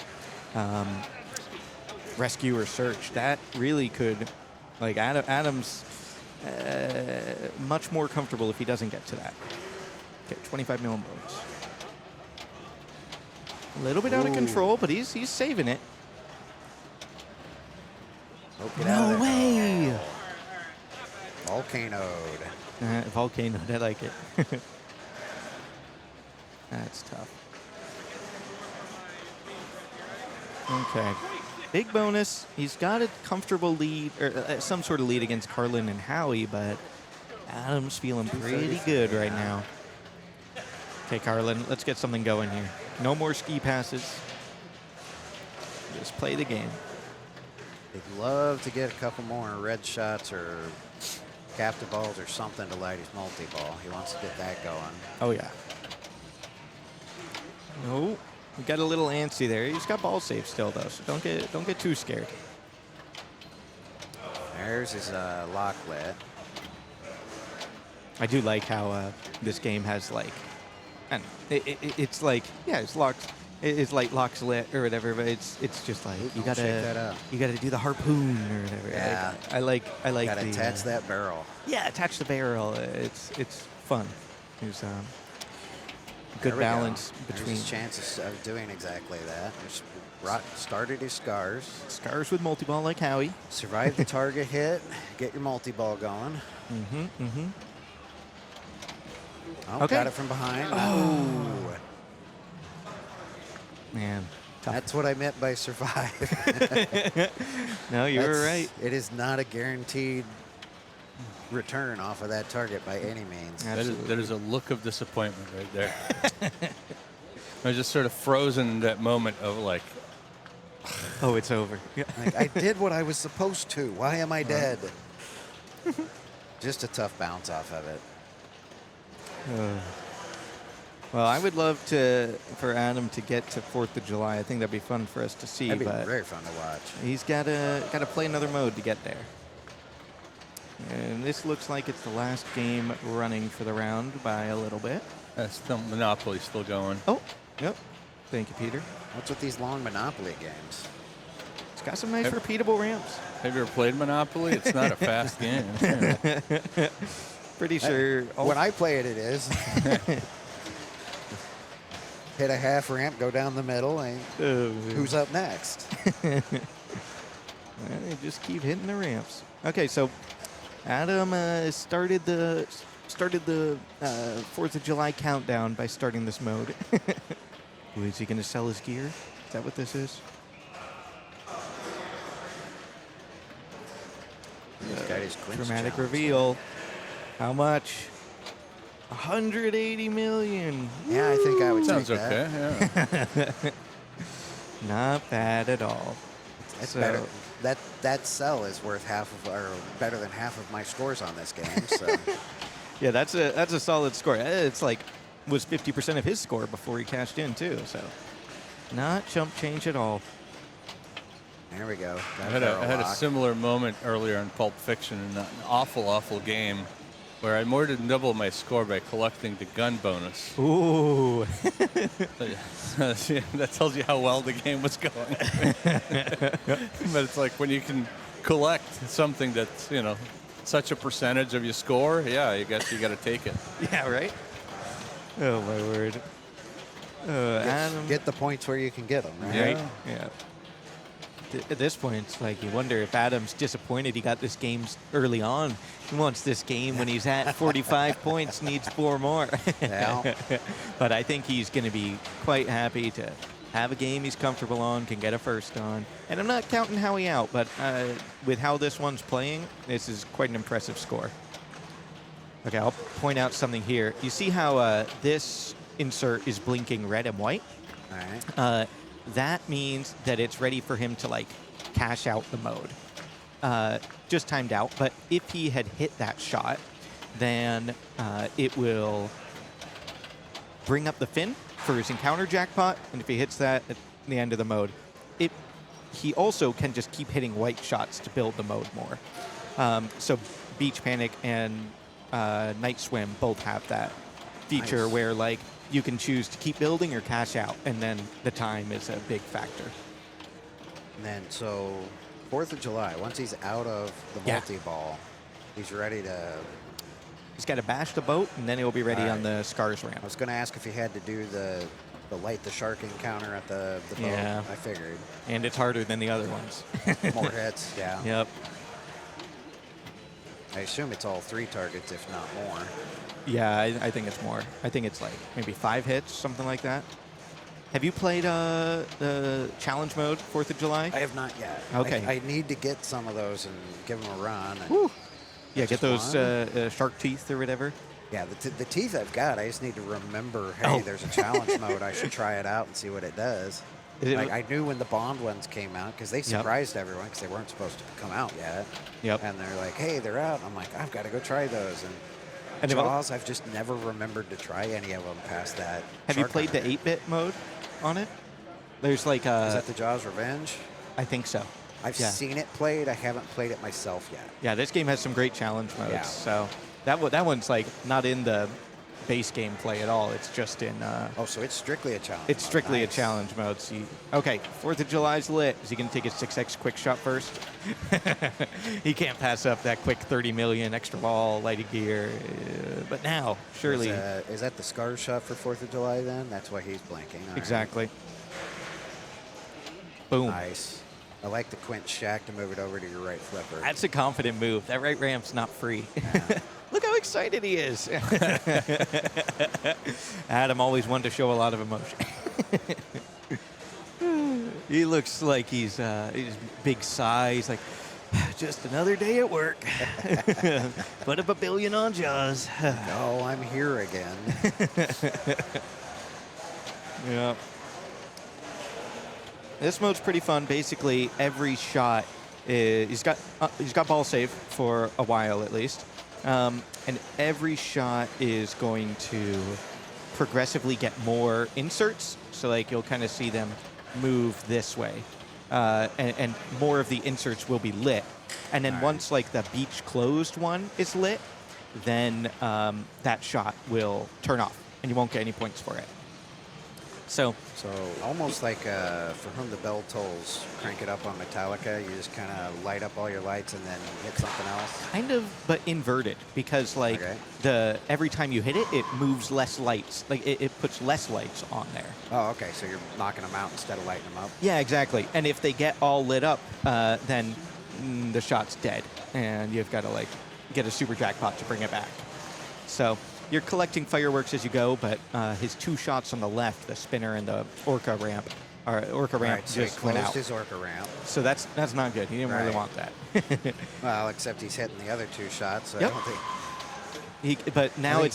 Speaker 2: rescue or search. That really could, like Adam's. Much more comfortable if he doesn't get to that. Okay, 25 million bonus. A little bit out of control, but he's saving it.
Speaker 10: Oh, get out of
Speaker 2: No
Speaker 10: there.
Speaker 2: way!
Speaker 10: Volcanoed.
Speaker 2: Volcano, I like it. That's tough. Okay. Big bonus. He's got a comfortable lead, or some sort of lead against Carlin and Howie, but Adam's feeling pretty good right now. Okay, Carlin, let's get something going here. No more ski passes. Just play the game.
Speaker 10: He'd love to get a couple more red shots or captive balls or something to light his multi-ball. He wants to get that going.
Speaker 2: Oh, yeah. No, we got a little antsy there. He's got ball safe still, though, so don't get too scared.
Speaker 10: There's his lock lit.
Speaker 2: I do like how this game has, like, and it's like, yeah, it's locked. It's like locks lit or whatever, but it's just like you gotta do the harpoon or whatever.
Speaker 10: Yeah,
Speaker 2: like, I like
Speaker 10: gotta
Speaker 2: the,
Speaker 10: attach that barrel.
Speaker 2: Yeah, attach the barrel. It's fun. There's good balance between
Speaker 10: his chances of doing exactly that. Started his scars.
Speaker 2: Scars with multi-ball like Howie.
Speaker 10: Survive the target hit. Get your multi-ball going. Oh,
Speaker 2: Okay.
Speaker 10: got it from behind.
Speaker 2: Oh. Man. Tough.
Speaker 10: That's what I meant by survive.
Speaker 2: No, you were right.
Speaker 10: It is not a guaranteed return off of that target by any means.
Speaker 1: That is a look of disappointment right there. I was just sort of frozen in that moment of like,
Speaker 2: oh, it's over.
Speaker 10: Like, I did what I was supposed to. Why am I dead? Just a tough bounce off of it.
Speaker 2: Well, I would love for Adam to get to 4th of July. I think that'd be fun for us to see.
Speaker 10: That'd be
Speaker 2: but
Speaker 10: very fun to watch.
Speaker 2: He's got to play another mode to get there. And this looks like it's the last game running for the round by a little bit.
Speaker 1: Still Monopoly still going.
Speaker 2: Oh, yep. Thank you, Peter.
Speaker 10: What's with these long Monopoly games?
Speaker 2: It's got some nice repeatable ramps.
Speaker 1: Have you ever played Monopoly? It's not a fast game.
Speaker 2: Pretty sure.
Speaker 10: When I play it, it is. Hit a half ramp, go down the middle, and who's up next?
Speaker 2: Well, they just keep hitting the ramps. Okay, so Adam started the 4th of July countdown by starting this mode. Ooh, is he going to sell his gear? Is that what this is?
Speaker 10: He's got his clinch
Speaker 2: Dramatic
Speaker 10: challenge.
Speaker 2: reveal. How much? 180 million.
Speaker 10: Yeah, I think I would
Speaker 1: Sounds
Speaker 10: take that.
Speaker 1: okay. Yeah.
Speaker 2: Not bad at all.
Speaker 10: That's
Speaker 2: So-
Speaker 10: better. That sell is worth half of, or better than half of my scores on this game. So
Speaker 2: Yeah, that's a solid score. It's like was 50% of his score before he cashed in too. So not chump change at all.
Speaker 10: there we go.
Speaker 1: I had a similar moment earlier in Pulp Fiction in an awful game where I more than doubled my score by collecting the gun bonus.
Speaker 2: Ooh.
Speaker 1: That tells you how well the game was going. But it's like when you can collect something that's, such a percentage of your score, yeah, I guess you got to take it.
Speaker 2: Yeah, right? Oh, my word. Adam.
Speaker 10: Get the points where you can get them, right?
Speaker 2: Right? Yeah. At this point, it's like you wonder if Adam's disappointed he got this game early on. He wants this game when he's at 45 points, needs 4 more.
Speaker 10: Yeah.
Speaker 2: But I think he's going to be quite happy to have a game he's comfortable on, can get a first on. And I'm not counting Howie out, but with how this one's playing, this is quite an impressive score. Okay, I'll point out something here. You see how this insert is blinking red and white?
Speaker 10: All right.
Speaker 2: That means that it's ready for him to cash out the mode. Just timed out, but if he had hit that shot, then it will bring up the fin for his encounter jackpot, and if he hits that at the end of the mode, he also can just keep hitting white shots to build the mode more. So Beach Panic and Night Swim both have that feature
Speaker 10: Nice.
Speaker 2: where you can choose to keep building or cash out, and then the time is a big factor.
Speaker 10: And then, so 4th of July, once he's out of the
Speaker 2: Yeah.
Speaker 10: multi-ball, he's ready to...
Speaker 2: He's got to bash the boat, and then he'll be ready
Speaker 10: All
Speaker 2: on
Speaker 10: right.
Speaker 2: the Scars ramp.
Speaker 10: I was going to ask if he had to do the light the shark encounter at the boat.
Speaker 2: Yeah.
Speaker 10: I figured.
Speaker 2: And it's harder than the other ones.
Speaker 10: More hits, yeah.
Speaker 2: Yep.
Speaker 10: I assume it's all 3 targets, if not more.
Speaker 2: Yeah, I think it's more. I think it's like maybe 5 hits, something like that. Have you played the challenge mode, 4th of July?
Speaker 10: I have not yet.
Speaker 2: Okay.
Speaker 10: I need to get some of those and give them a run. And
Speaker 2: Whew. Yeah,
Speaker 10: that's
Speaker 2: get those
Speaker 10: fun.
Speaker 2: shark teeth or whatever.
Speaker 10: Yeah, the teeth I've got, I just need to remember, hey, there's a challenge mode. I should try it out and see what it does. Like, I knew when the Bond ones came out because they surprised everyone because they weren't supposed to come out yet.
Speaker 2: Yep.
Speaker 10: And they're like, hey, they're out. I'm like, I've got to go try those. And Jaws, I've just never remembered to try any of them past that.
Speaker 2: Have you played the 8-bit mode on it? There's like
Speaker 10: Is that the Jaws Revenge?
Speaker 2: I think so.
Speaker 10: I've seen it played. I haven't played it myself yet.
Speaker 2: Yeah, this game has some great challenge modes.
Speaker 10: Yeah.
Speaker 2: So that one's like not in the base gameplay at all. It's just in.
Speaker 10: Oh, so it's strictly a challenge.
Speaker 2: It's strictly
Speaker 10: Nice.
Speaker 2: a challenge mode. So okay, 4th of July's lit. Is he going to take his 6x quick shot first? He can't pass up that quick 30 million extra ball, lighted gear. But now, surely.
Speaker 10: Is that the Scar shot for 4th of July then? That's why he's blanking. All right.
Speaker 2: Exactly. Boom.
Speaker 10: Nice. I like the Quint Shack to move it over to your right flipper.
Speaker 2: That's a confident move. That right ramp's not free.
Speaker 10: Yeah.
Speaker 2: Look how excited he is. Adam always wanted to show a lot of emotion. He looks like he's big size, like just another day at work. Put up $1 billion on Jaws.
Speaker 10: Oh, I'm here again.
Speaker 2: Yeah. This mode's pretty fun. Basically, every shot he's got ball save for a while at least, and every shot is going to progressively get more inserts. So like you'll kind of see them move this way, and more of the inserts will be lit. And then once like the beach closed one is lit, then that shot will turn off, and you won't get any points for it. So
Speaker 10: almost like For Whom the Bell Tolls, crank it up on Metallica. You just kind of light up all your lights and then hit something else.
Speaker 2: kind of, but inverted, because like every time you hit it, it moves less lights. Like it puts less lights on there.
Speaker 10: Oh, okay. So you're knocking them out instead of lighting them up.
Speaker 2: Yeah, exactly. And if they get all lit up, then the shot's dead, and you've got to like get a super jackpot to bring it back. So you're collecting fireworks as you go, but his 2 shots on the left, the spinner and the Orca ramp,
Speaker 10: So
Speaker 2: just
Speaker 10: he
Speaker 2: went
Speaker 10: closed
Speaker 2: out.
Speaker 10: his Orca ramp.
Speaker 2: So that's not good. He didn't really
Speaker 10: Right.
Speaker 2: want that.
Speaker 10: Well, except he's hitting the other 2 shots. So
Speaker 2: Yep.
Speaker 10: I don't think
Speaker 2: But now
Speaker 10: I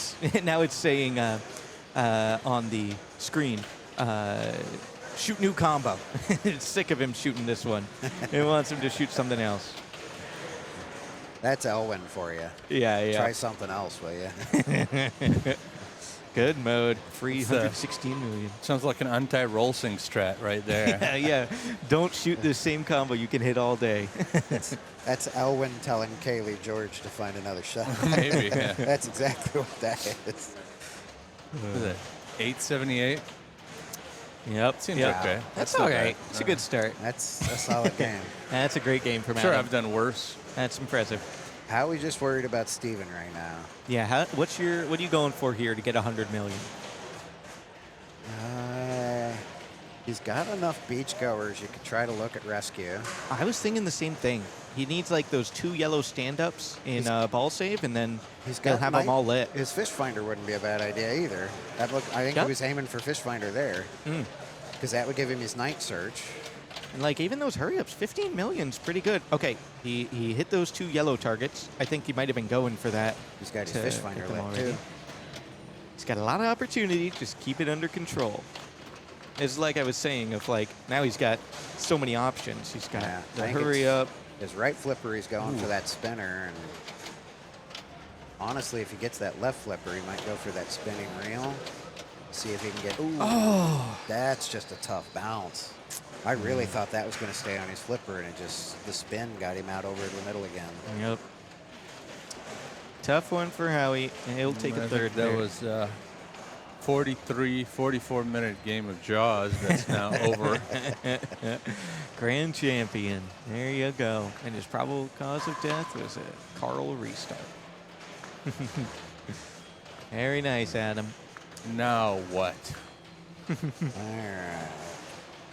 Speaker 2: it's saying on the screen, shoot new combo. It's sick of him shooting this one. It wants him to shoot something else.
Speaker 10: that's Elwyn for you.
Speaker 2: Yeah.
Speaker 10: Try something else, will you?
Speaker 2: Good mode. Free
Speaker 1: It's,
Speaker 2: 116 million.
Speaker 1: Sounds like an anti-roll sing strat right there.
Speaker 2: Yeah. Don't shoot the same combo you can hit all day.
Speaker 10: That's Elwyn telling Kaylee George to find another shot.
Speaker 1: Maybe, yeah.
Speaker 10: That's exactly what that is.
Speaker 1: What is it? 878?
Speaker 2: Yep.
Speaker 1: Seems
Speaker 2: yep.
Speaker 1: okay.
Speaker 2: That's
Speaker 1: not
Speaker 2: all
Speaker 1: bad.
Speaker 2: right. It's a good start.
Speaker 10: That's a solid game.
Speaker 2: That's a great game from
Speaker 1: Sure,
Speaker 2: Adam.
Speaker 1: I've done worse.
Speaker 2: That's impressive.
Speaker 10: How are we just worried about Steven right now?
Speaker 2: Yeah. What are you going for here to get 100 million?
Speaker 10: He's got enough beachgoers. You could try to look at rescue.
Speaker 2: I was thinking the same thing. He needs like those 2 yellow stand-ups in ball save, and then he'll have them all lit.
Speaker 10: His fish finder wouldn't be a bad idea either. I think he was aiming for fish finder there, because that would give him his night search.
Speaker 2: And like even those hurry-ups, 15 million's pretty good. Okay, he hit those 2 yellow targets. I think he might have been going for that.
Speaker 10: He's got his
Speaker 2: to
Speaker 10: fish finder
Speaker 2: get them
Speaker 10: lit
Speaker 2: already.
Speaker 10: too.
Speaker 2: He's got a lot of opportunity. Just keep it under control. It's like I was saying, of like now he's got so many options. He's got the hurry up.
Speaker 10: His right flipper, he's going for that spinner, and honestly, if he gets that left flipper, he might go for that spinning reel. See if he can get. Ooh, that's just a tough bounce. I really thought that was going to stay on his flipper, and the spin got him out over the middle again.
Speaker 2: Yep. Tough one for Howie, and he'll take a third.
Speaker 1: That was 44 minute game of Jaws that's now over.
Speaker 2: Grand champion. There you go. And his probable cause of death was a Carl restart. Very nice, Adam.
Speaker 1: Now what?
Speaker 10: All right.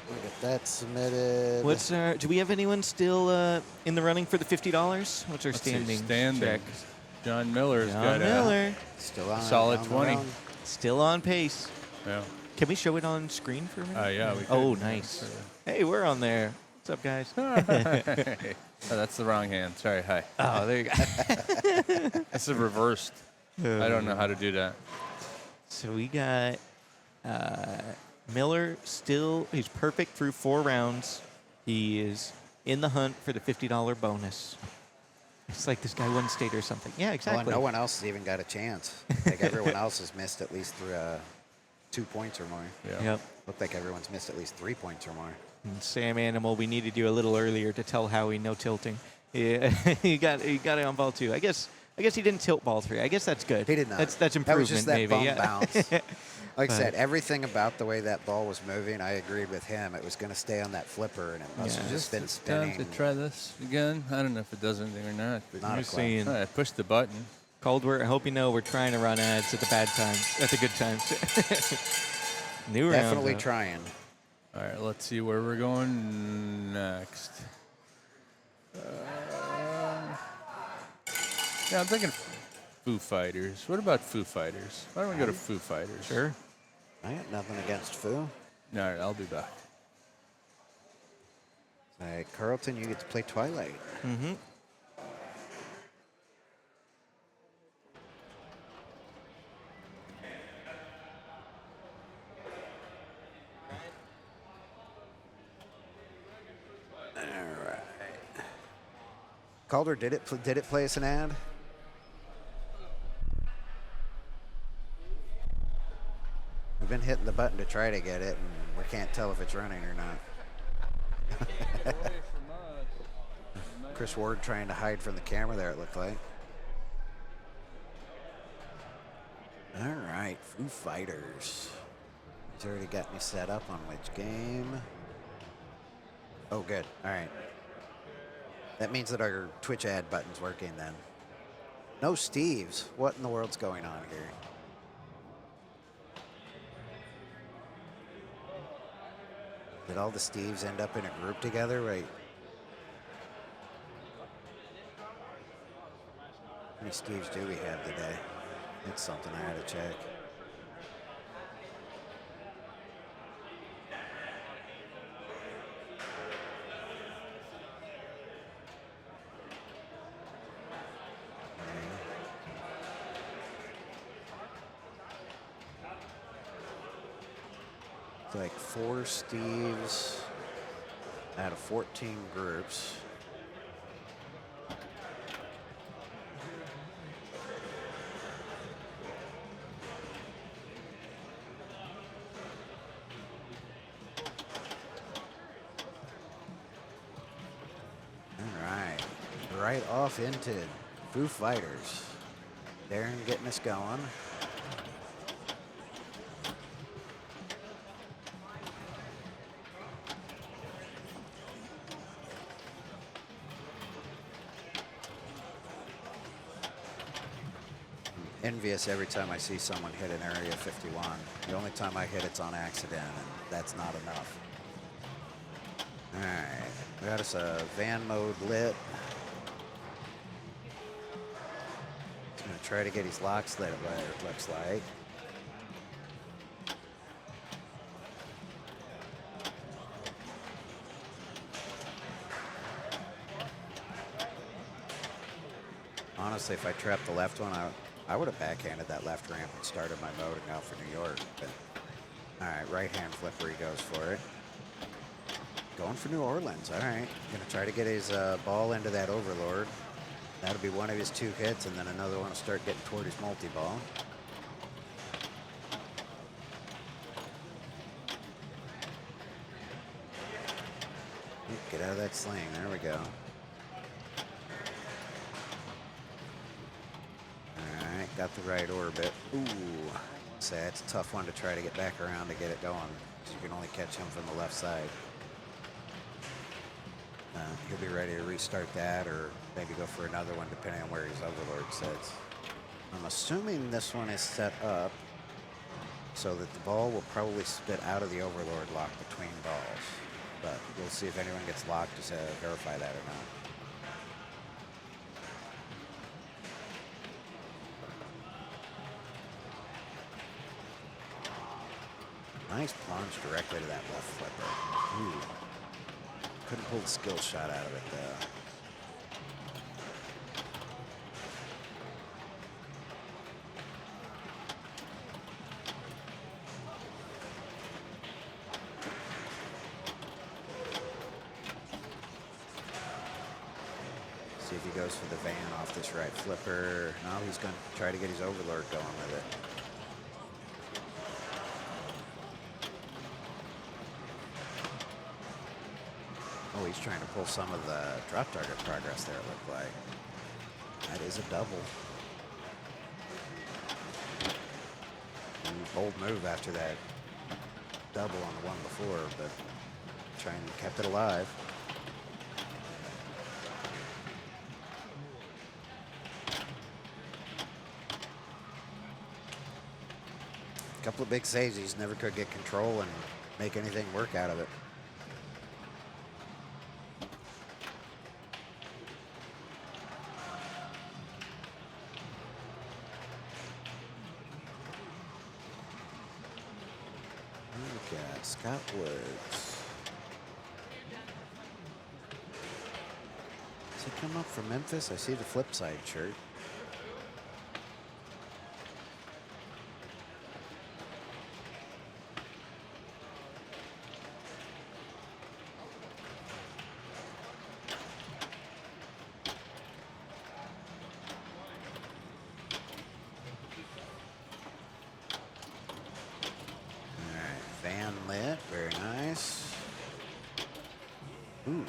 Speaker 10: We got that submitted.
Speaker 2: What's our? Do we have anyone still in the running for the $50? What's our
Speaker 1: Let's see,
Speaker 2: standing?
Speaker 1: standings.
Speaker 2: check?
Speaker 1: John Miller's
Speaker 2: John
Speaker 1: got
Speaker 2: Miller.
Speaker 10: Still on.
Speaker 1: solid
Speaker 10: down the
Speaker 1: 20.
Speaker 10: round.
Speaker 2: Still on pace.
Speaker 1: Yeah.
Speaker 2: Can we show it on screen for a minute?
Speaker 1: Yeah. We
Speaker 2: Oh,
Speaker 1: could.
Speaker 2: nice. Hey, we're on there. What's up, guys?
Speaker 1: Oh, that's the wrong hand. Sorry. Hi.
Speaker 2: Oh, there you go.
Speaker 1: This is reversed. I don't know how to do that.
Speaker 2: So we got Miller still, he's perfect through 4 rounds. He is in the hunt for the $50 bonus. It's like this guy won state or something. Yeah,
Speaker 10: Well,
Speaker 2: exactly.
Speaker 10: no one else has even got a chance. Like everyone else has missed at least 2 points or more.
Speaker 1: Yeah.
Speaker 2: Yep.
Speaker 10: Looked like everyone's missed at least 3 points or more.
Speaker 2: And Sam Animal, we needed you a little earlier to tell Howie no tilting. Yeah, he got it on ball 2. I guess he didn't tilt ball 3. I guess that's good.
Speaker 10: He did not.
Speaker 2: That's improvement,
Speaker 10: That was just that
Speaker 2: maybe.
Speaker 10: bum
Speaker 2: Yeah.
Speaker 10: bounce. Like I
Speaker 2: But-
Speaker 10: said, everything about the way that ball was moving, I agreed with him. It was going to stay on that flipper, and it must have just been
Speaker 1: Time
Speaker 10: spinning.
Speaker 1: to try this again. I don't know if it does anything or not. But
Speaker 10: Not a
Speaker 2: You're
Speaker 10: clue.
Speaker 2: seeing
Speaker 1: I pushed the button.
Speaker 2: Caldwell, I hope you know we're trying to run ads at the bad times, at the good times. New round.
Speaker 10: Definitely
Speaker 2: huh?
Speaker 10: trying.
Speaker 1: All right, let's see where we're going next. Yeah, I'm thinking Foo Fighters. What about Foo Fighters? Why don't we go to Foo Fighters?
Speaker 2: Sure.
Speaker 10: I got nothing against Foo.
Speaker 1: All right, I'll be back.
Speaker 10: Like, Carlton, you get to play Twilight.
Speaker 2: Mm-hmm.
Speaker 10: All right. Calder, did it play us an ad? We've been hitting the button to try to get it, and we can't tell if it's running or not. Chris Ward trying to hide from the camera there, it looked like. All right, Foo Fighters. He's already got me set up on which game. Oh, good. All right. That means that our Twitch ad button's working then. No Steves. What in the world's going on here? Did all the Steves end up in a group together? Right. How many Steves do we have today? That's something I had to check. It's like 4 Steves out of 14 groups. All right. Right off into Foo Fighters. Darren getting us going. Envious every time I see someone hit an Area 51. The only time I hit it's on accident, and that's not enough. All right, we got us a van mode lit. He's gonna try to get his locks lit, it looks like. Honestly, if I trapped the left one, I would have backhanded that left ramp and started my mode and gone for New York. But, all right, right hand flipper, he goes for it. Going for New Orleans, all right. Gonna try to get his ball into that Overlord. That'll be one of his 2 hits, and then another one will start getting toward his multi-ball. Get out of that sling, there we go. All right, got the right orbit. Ooh, so that's a tough one to try to get back around to get it going. So you can only catch him from the left side. He'll be ready to restart that or maybe go for another one depending on where his Overlord sits. I'm assuming this one is set up so that the ball will probably spit out of the Overlord lock between balls. But we'll see if anyone gets locked to verify that or not. Nice plunge directly to that left flipper. Ooh. Couldn't pull the skill shot out of it though. See if he goes for the van off this right flipper. No, he's going to try to get his Overlord going with it. Oh, he's trying to pull some of the drop target progress there, it looked like. That is a double. Bold move after that double on the one before, but trying to kept it alive. A couple of big saves, he's never could get control and make anything work out of it. We got Scott Woods. Does he come up from Memphis? I see the flip side shirt.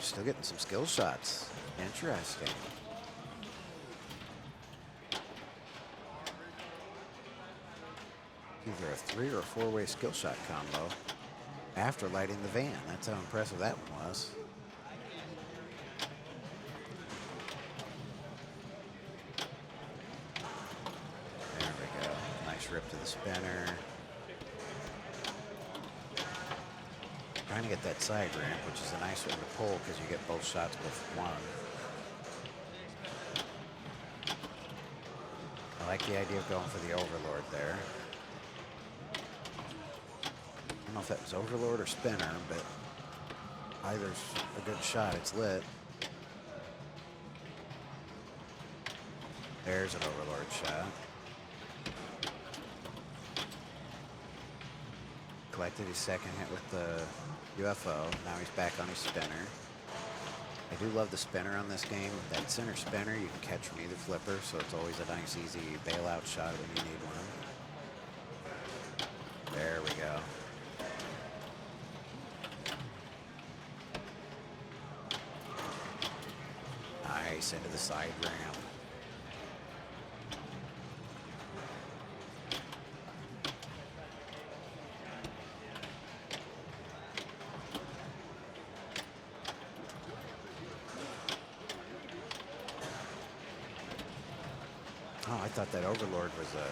Speaker 10: Still getting some skill shots. Interesting. Either a 3 or a 4-way skill shot combo after lighting the van. That's how impressive that one was. There we go. Nice rip to the spinner. Trying to get that side ramp, which is a nice one to pull because you get both shots with one. I like the idea of going for the Overlord there. I don't know if that was Overlord or spinner, but either's a good shot. It's lit. There's an Overlord shot. Collected his second hit with the UFO. Now he's back on his spinner. I do love the spinner on this game. That center spinner, you can catch from either flipper, so it's always a nice, easy bailout shot when you need one. There we go. Nice into the side ramp. Oh, I thought that Overlord was a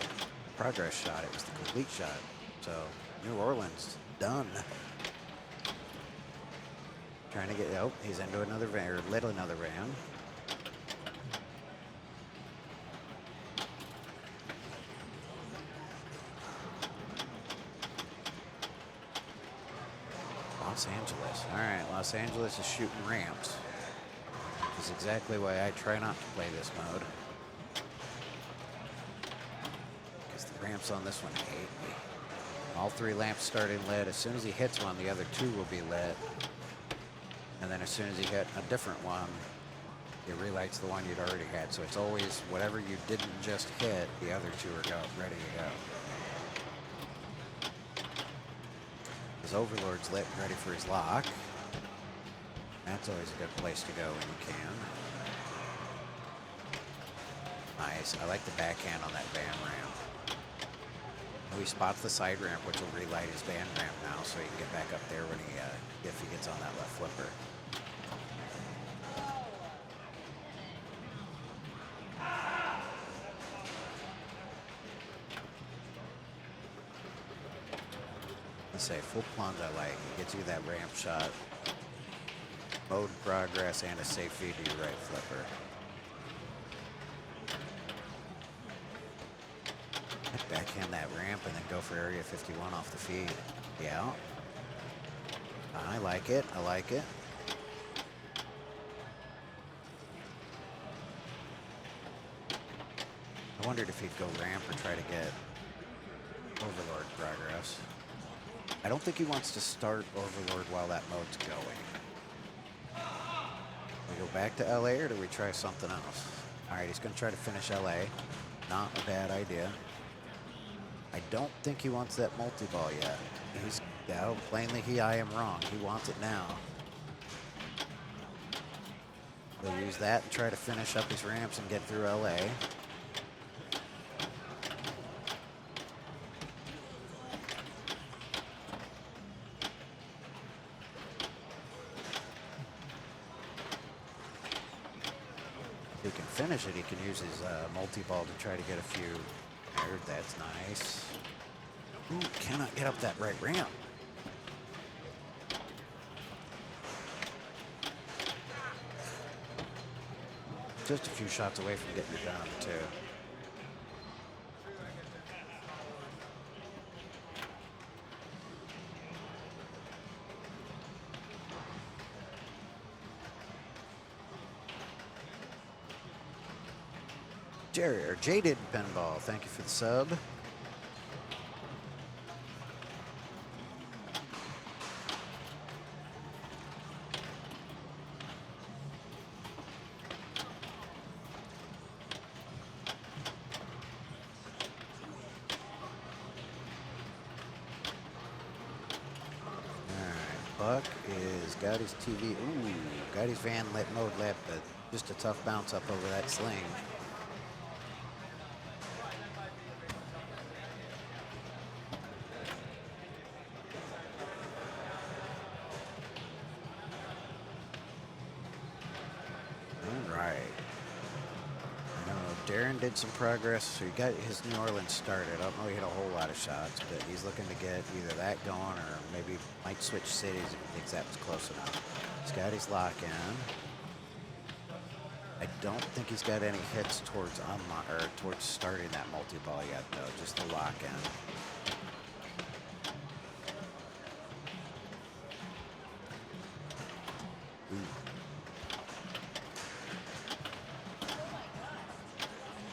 Speaker 10: progress shot. It was the complete shot. So New Orleans done. Trying to get, oh, he's into another van, or lit another van. Los Angeles. All right, Los Angeles is shooting ramps. That's exactly why I try not to play this mode. Ramps on this one hate me. All 3 lamps starting lit. As soon as he hits one, the other 2 will be lit. And then as soon as he hit a different one, it relights the one you'd already had. So it's always whatever you didn't just hit, the other 2 are ready to go. His Overlord's lit and ready for his lock. That's always a good place to go when you can. Nice. I like the backhand on that van ramp. He spots the side ramp, which will relight his van ramp now, so he can get back up there when he, if he gets on that left flipper. to say full plunge I like. It gets you that ramp shot, mode progress, and a safe feed to your right flipper. I'd backhand that ramp and then go for area 51 off the feed. Yeah. I like it. I like it. I wondered if he'd go ramp or try to get Overlord progress. I don't think he wants to start Overlord while that mode's going. We go back to LA or do we try something else? All right, he's going to try to finish LA. Not a bad idea. I don't think he wants that multi-ball yet. He's, yeah, plainly I am wrong. He wants it now. He'll use that and try to finish up his ramps and get through LA. If he can finish it, he can use his multi-ball to try to get a few. That's nice. Ooh, cannot get up that right ramp. Just a few shots away from getting it done, too. Jerry, or Jaded Pinball, thank you for the sub. Buck is got his TV. Ooh, got his van lit mode left, but just a tough bounce up over that sling. Darren did some progress, so he got his New Orleans started. I don't know he hit a whole lot of shots, but he's looking to get either that going or maybe might switch cities if he thinks that was close enough. He's got his lock in. I don't think he's got any hits towards towards starting that multi-ball yet, though. Just the lock in.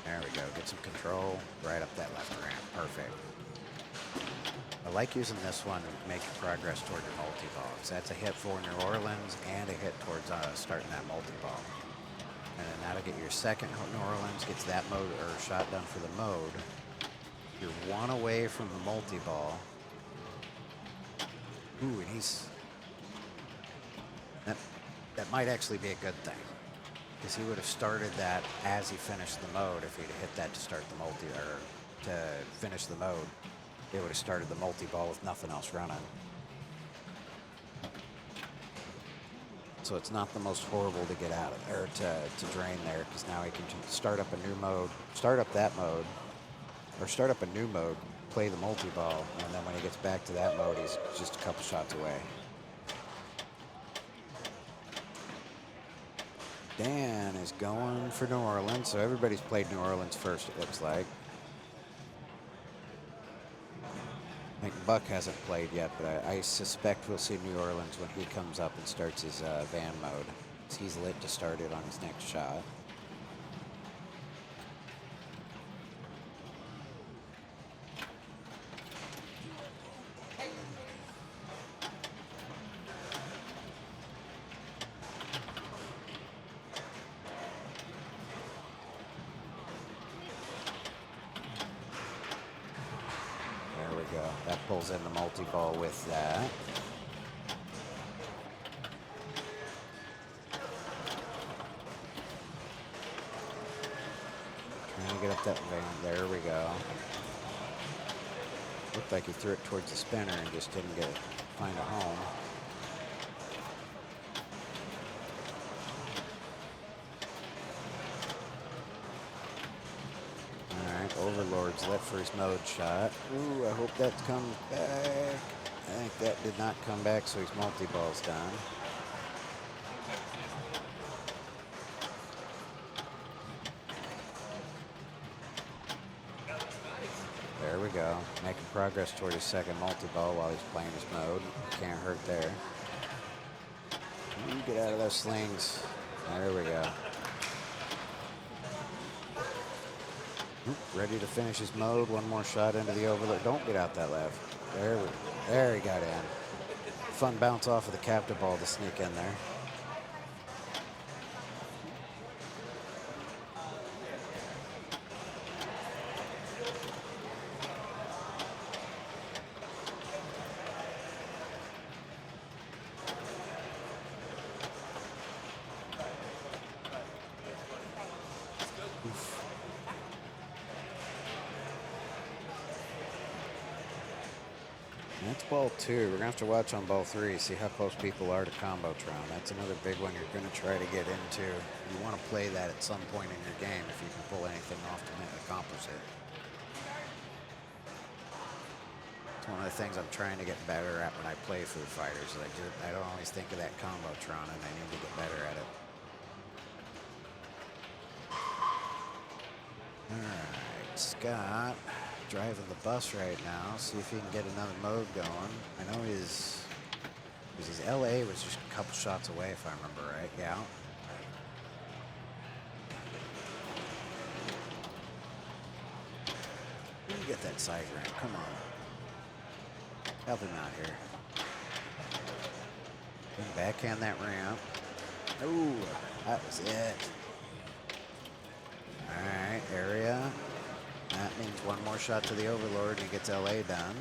Speaker 10: There we go, get some control right up that left ramp, perfect. I like using this one to make progress toward your multi-ball, because that's a hit for New Orleans and a hit towards starting that multi-ball. And then that'll get your second New Orleans, gets that mode or shot done for the mode. You're one away from the multi-ball. Ooh, and he's, that might actually be a good thing. Because he would have started that as he finished the mode. If he'd hit that to start the multi, or to finish the mode, it would have started the multi-ball with nothing else running. So it's not the most horrible to get out of, or to drain there, because now he can start up a new mode, start up that mode, or start up a new mode, play the multi-ball, and then when he gets back to that mode, he's just a couple shots away. Dan is going for New Orleans, so everybody's played New Orleans first, it looks like. I think Buck hasn't played yet, but I suspect we'll see New Orleans when he comes up and starts his van mode. He's lit to start it on his next shot. That pulls in the multi-ball with that. Trying to get up that van. There we go. Looked like he threw it towards the spinner and just didn't find a home. All right, Overlord's lit for his mode shot. Ooh, I hope that comes back. I think that did not come back, so his multi-ball's done. There we go. Making progress toward his second multi-ball while he's playing his mode. Can't hurt there. Ooh, get out of those slings. There we go. Oop, ready to finish his mode. One more shot into the overload. Don't get out that left. There he got in. Fun bounce off of the captive ball to sneak in there. That's ball 2. We're going to have to watch on ball 3, see how close people are to Combotron. That's another big one you're going to try to get into. You want to play that at some point in your game if you can pull anything off to accomplish it. It's one of the things I'm trying to get better at when I play Foo Fighters. I don't always think of that Combotron, and I need to get better at it. All right, Scott. Driving the bus right now. See if he can get another mode going. I know his LA was just a couple shots away, if I remember right. Yeah. You get that side ramp. Come on. Help him out here. Backhand that ramp. Ooh, that was it. All right, area. That means one more shot to the Overlord and he gets LA done.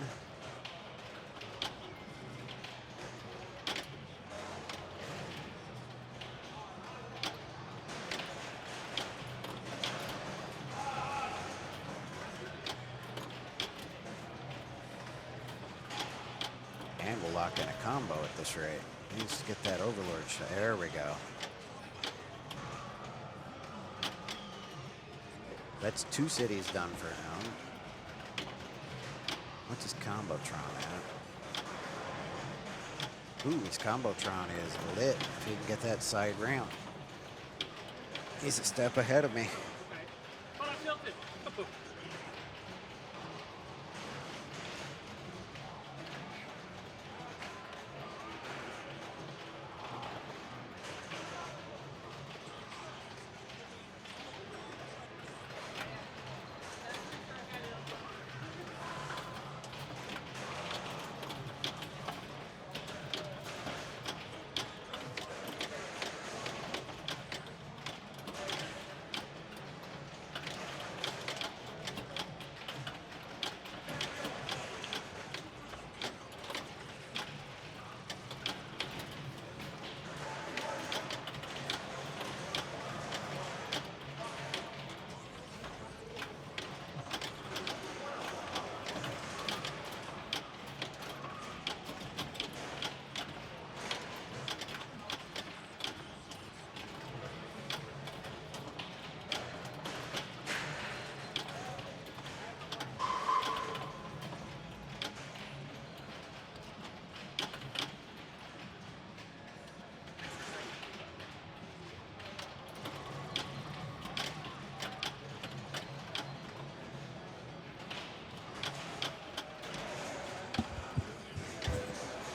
Speaker 10: And we'll lock in a combo at this rate. He needs to get that Overlord shot. There we go. That's 2 cities done for now. What's his Combotron at? Ooh, his Combotron is lit if he can get that side ramp. He's a step ahead of me.
Speaker 5: Hold on, tilted. Up.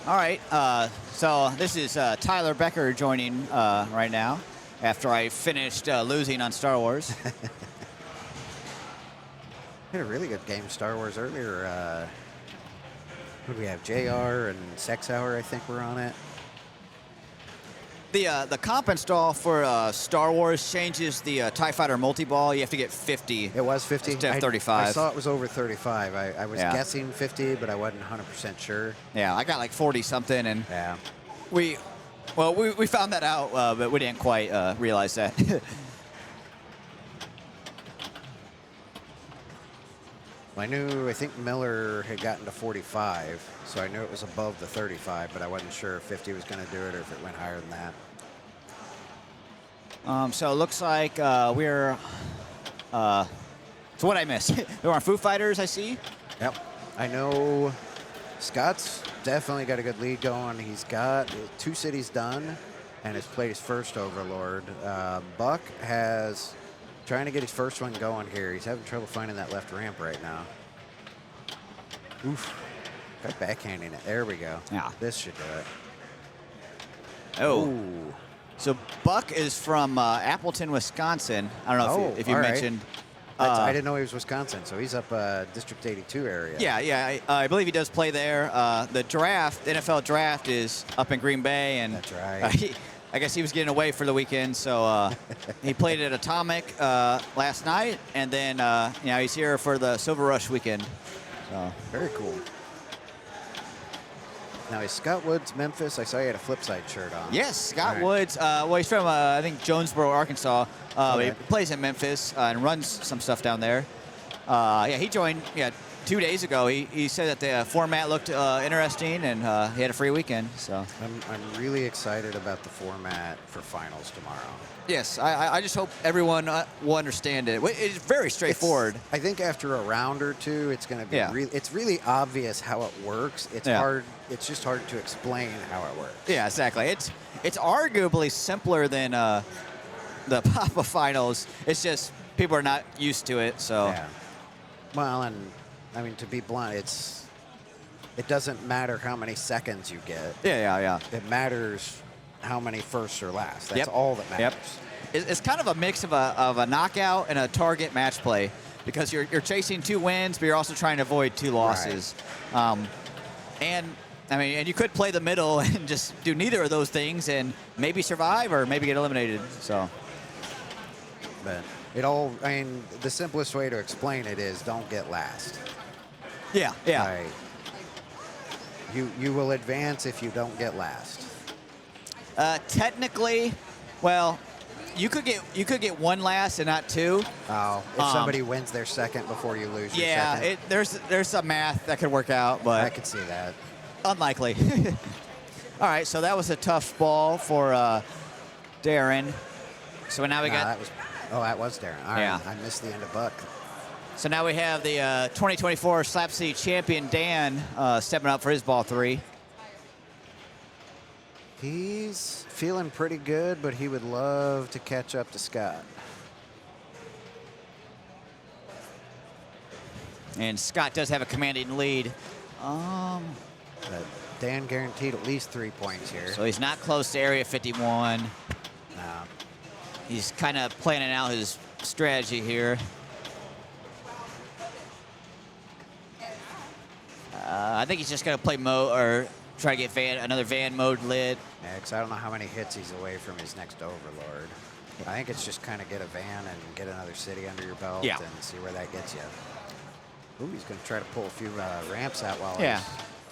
Speaker 3: All right, so this is Tyler Becker joining right now after I finished losing on Star Wars.
Speaker 10: Had a really good game Star Wars earlier. Who do we have? JR and Sex Hour, I think, were on it.
Speaker 3: The comp install for Star Wars changes the TIE Fighter multi-ball. You have to get 50.
Speaker 10: It was 50?
Speaker 3: Instead of 35.
Speaker 10: I saw it was over 35. I was
Speaker 3: Yeah.
Speaker 10: guessing 50, but I wasn't 100% sure.
Speaker 3: Yeah, I got like 40-something, and
Speaker 10: Yeah.
Speaker 3: we found that out, but we didn't quite realize that.
Speaker 10: I think Miller had gotten to 45, so I knew it was above the 35, but I wasn't sure if 50 was going to do it or if it went higher than that.
Speaker 3: So it looks like we're So what I missed? There are Foo Fighters, I see.
Speaker 10: Yep. I know Scott's definitely got a good lead going. He's got 2 cities done and has played his first Overlord. Buck has trying to get his first one going here. He's having trouble finding that left ramp right now. Oof. Got backhanding it. There we go.
Speaker 3: Yeah.
Speaker 10: This should do it.
Speaker 3: Oh.
Speaker 10: Ooh.
Speaker 3: So Buck is from Appleton, Wisconsin. I don't know if you
Speaker 10: all right.
Speaker 3: mentioned.
Speaker 10: I didn't know he was Wisconsin, so he's up District 82 area.
Speaker 3: Yeah. I believe he does play there. The draft, the NFL draft, is up in Green Bay, and
Speaker 10: That's right.
Speaker 3: I guess he was getting away for the weekend, so he played at Atomic last night, and then he's here for the Silver Rush weekend. So
Speaker 10: Very cool. Now, is Scott Woods Memphis? I saw he had a Flipside shirt on.
Speaker 3: yes, Scott
Speaker 10: All right.
Speaker 3: Woods. Well, he's from I think Jonesboro, Arkansas.
Speaker 10: Okay.
Speaker 3: He plays in Memphis and runs some stuff down there. He joined 2 days ago. He said that the format looked interesting, and he had a free weekend. So
Speaker 10: I'm really excited about the format for finals tomorrow.
Speaker 3: yes, I just hope everyone will understand it. It's very straightforward.
Speaker 10: I think after a round or two, it's going to be it's really obvious how it works. It's hard. It's just hard to explain how it works.
Speaker 3: Yeah, exactly. It's arguably simpler than the Papa finals. It's just people are not used to it. So
Speaker 10: Yeah. Well, and I mean, to be blunt, it doesn't matter how many seconds you get.
Speaker 3: yeah.
Speaker 10: It matters how many firsts or last. That's
Speaker 3: Yep.
Speaker 10: all that matters.
Speaker 3: It's kind of a mix of a knockout and a target match play, because you're chasing 2 wins, but you're also trying to avoid 2 losses. And you could play the middle and just do neither of those things and maybe survive or maybe get eliminated. So
Speaker 10: But the simplest way to explain it is don't get last.
Speaker 3: yeah.
Speaker 10: Like, you will advance if you don't get last.
Speaker 3: Technically, well, you could get 1 last and not 2.
Speaker 10: Oh, if somebody wins their second before you lose your
Speaker 3: Yeah,
Speaker 10: second.
Speaker 3: there's some math that could work out, but
Speaker 10: I could see that.
Speaker 3: unlikely. All right, so that was a tough ball for Darren. So now we got.
Speaker 10: That was Darren. All right,
Speaker 3: Yeah.
Speaker 10: I missed the end of Buck.
Speaker 3: So now we have the 2024 Slap City champion Dan stepping up for his ball 3.
Speaker 10: He's feeling pretty good, but he would love to catch up to Scott.
Speaker 3: And Scott does have a commanding lead.
Speaker 10: But Dan guaranteed at least 3 points here.
Speaker 3: So he's not close to Area 51. He's kind of planning out his strategy here. I think he's just going to play mode or try to get another van mode lit.
Speaker 10: Yeah, 'cause I don't know how many hits he's away from his next Overlord. I think it's just kind of get a van and get another city under your belt and see where that gets you. Ooh, he's going to try to pull a few ramps out while
Speaker 3: Yeah,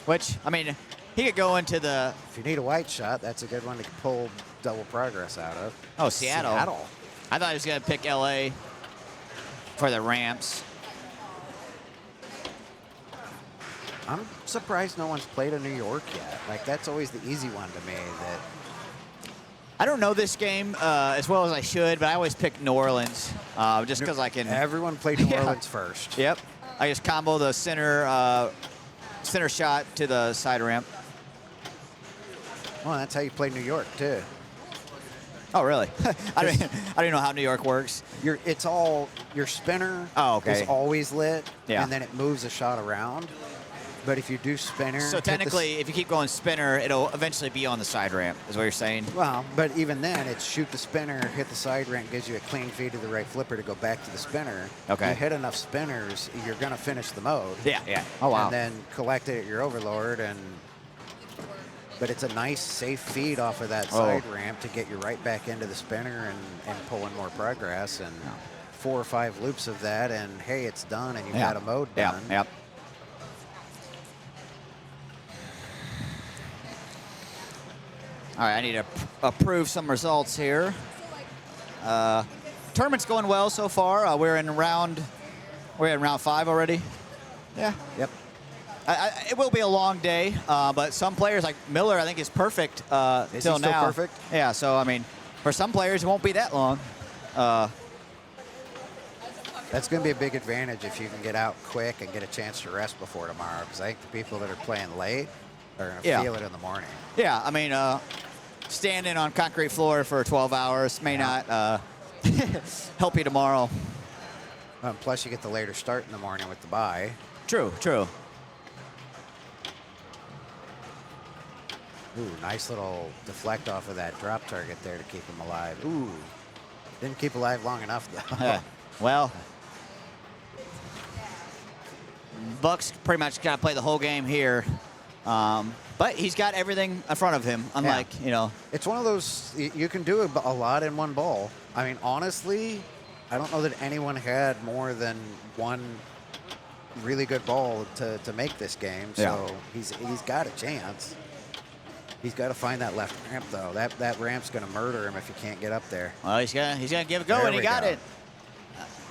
Speaker 3: which, I mean, he could go into the...
Speaker 10: If you need a white shot, that's a good one to pull double progress out of.
Speaker 3: Oh, Seattle. I thought he was going to pick LA for the ramps.
Speaker 10: I'm surprised no one's played a New York yet. Like, that's always the easy one to me. That
Speaker 3: I don't know this game as well as I should, but I always pick New Orleans just because I can.
Speaker 10: Everyone played New Orleans first.
Speaker 3: Yep. I just combo the center shot to the side ramp.
Speaker 10: Well, that's how you play New York too.
Speaker 3: Oh, really? I don't know how New York works.
Speaker 10: Your spinner
Speaker 3: is
Speaker 10: always lit,
Speaker 3: Yeah.
Speaker 10: and then it moves a shot around. But if you do spinner,
Speaker 3: So technically, if you keep going spinner, it'll eventually be on the side ramp, is what you're saying?
Speaker 10: well, but even then, it's shoot the spinner, hit the side ramp, gives you a clean feed to the right flipper to go back to the spinner.
Speaker 3: Okay.
Speaker 10: You hit enough spinners, you're going to finish the mode.
Speaker 3: Yeah. Oh, wow.
Speaker 10: And then collect it at your Overlord, but it's a nice, safe feed off of that side ramp to get you right back into the spinner and pulling more progress. And 4 or 5 loops of that, and hey, it's done, and you've got a mode done.
Speaker 3: Yep. All right, I need to approve some results here. Tournament's going well so far. We're in round 5 already. Yeah.
Speaker 10: Yep.
Speaker 3: It will be a long day, but some players like Miller, I think, is perfect
Speaker 10: Is
Speaker 3: till
Speaker 10: he still
Speaker 3: now.
Speaker 10: perfect?
Speaker 3: Yeah. So I mean, for some players, it won't be that long.
Speaker 10: That's going to be a big advantage if you can get out quick and get a chance to rest before tomorrow, because I think the people that are playing late are going to
Speaker 3: Yeah.
Speaker 10: feel it in the morning.
Speaker 3: Yeah, I mean, standing on concrete floor for 12 hours may not help you tomorrow.
Speaker 10: Plus, you get the later start in the morning with the bye.
Speaker 3: True, true.
Speaker 10: Ooh, nice little deflect off of that drop target there to keep him alive. Ooh, didn't keep alive long enough, though.
Speaker 3: Well, Buck's pretty much got to play the whole game here. But he's got everything in front of him, unlike, you know.
Speaker 10: It's one of those, you can do a lot in one ball. I mean, honestly, I don't know that anyone had more than one really good ball to make this game. So he's got a chance. He's got to find that left ramp, though. That ramp's going to murder him if he can't get up there.
Speaker 3: Well, he's gonna give it a go, and he got it.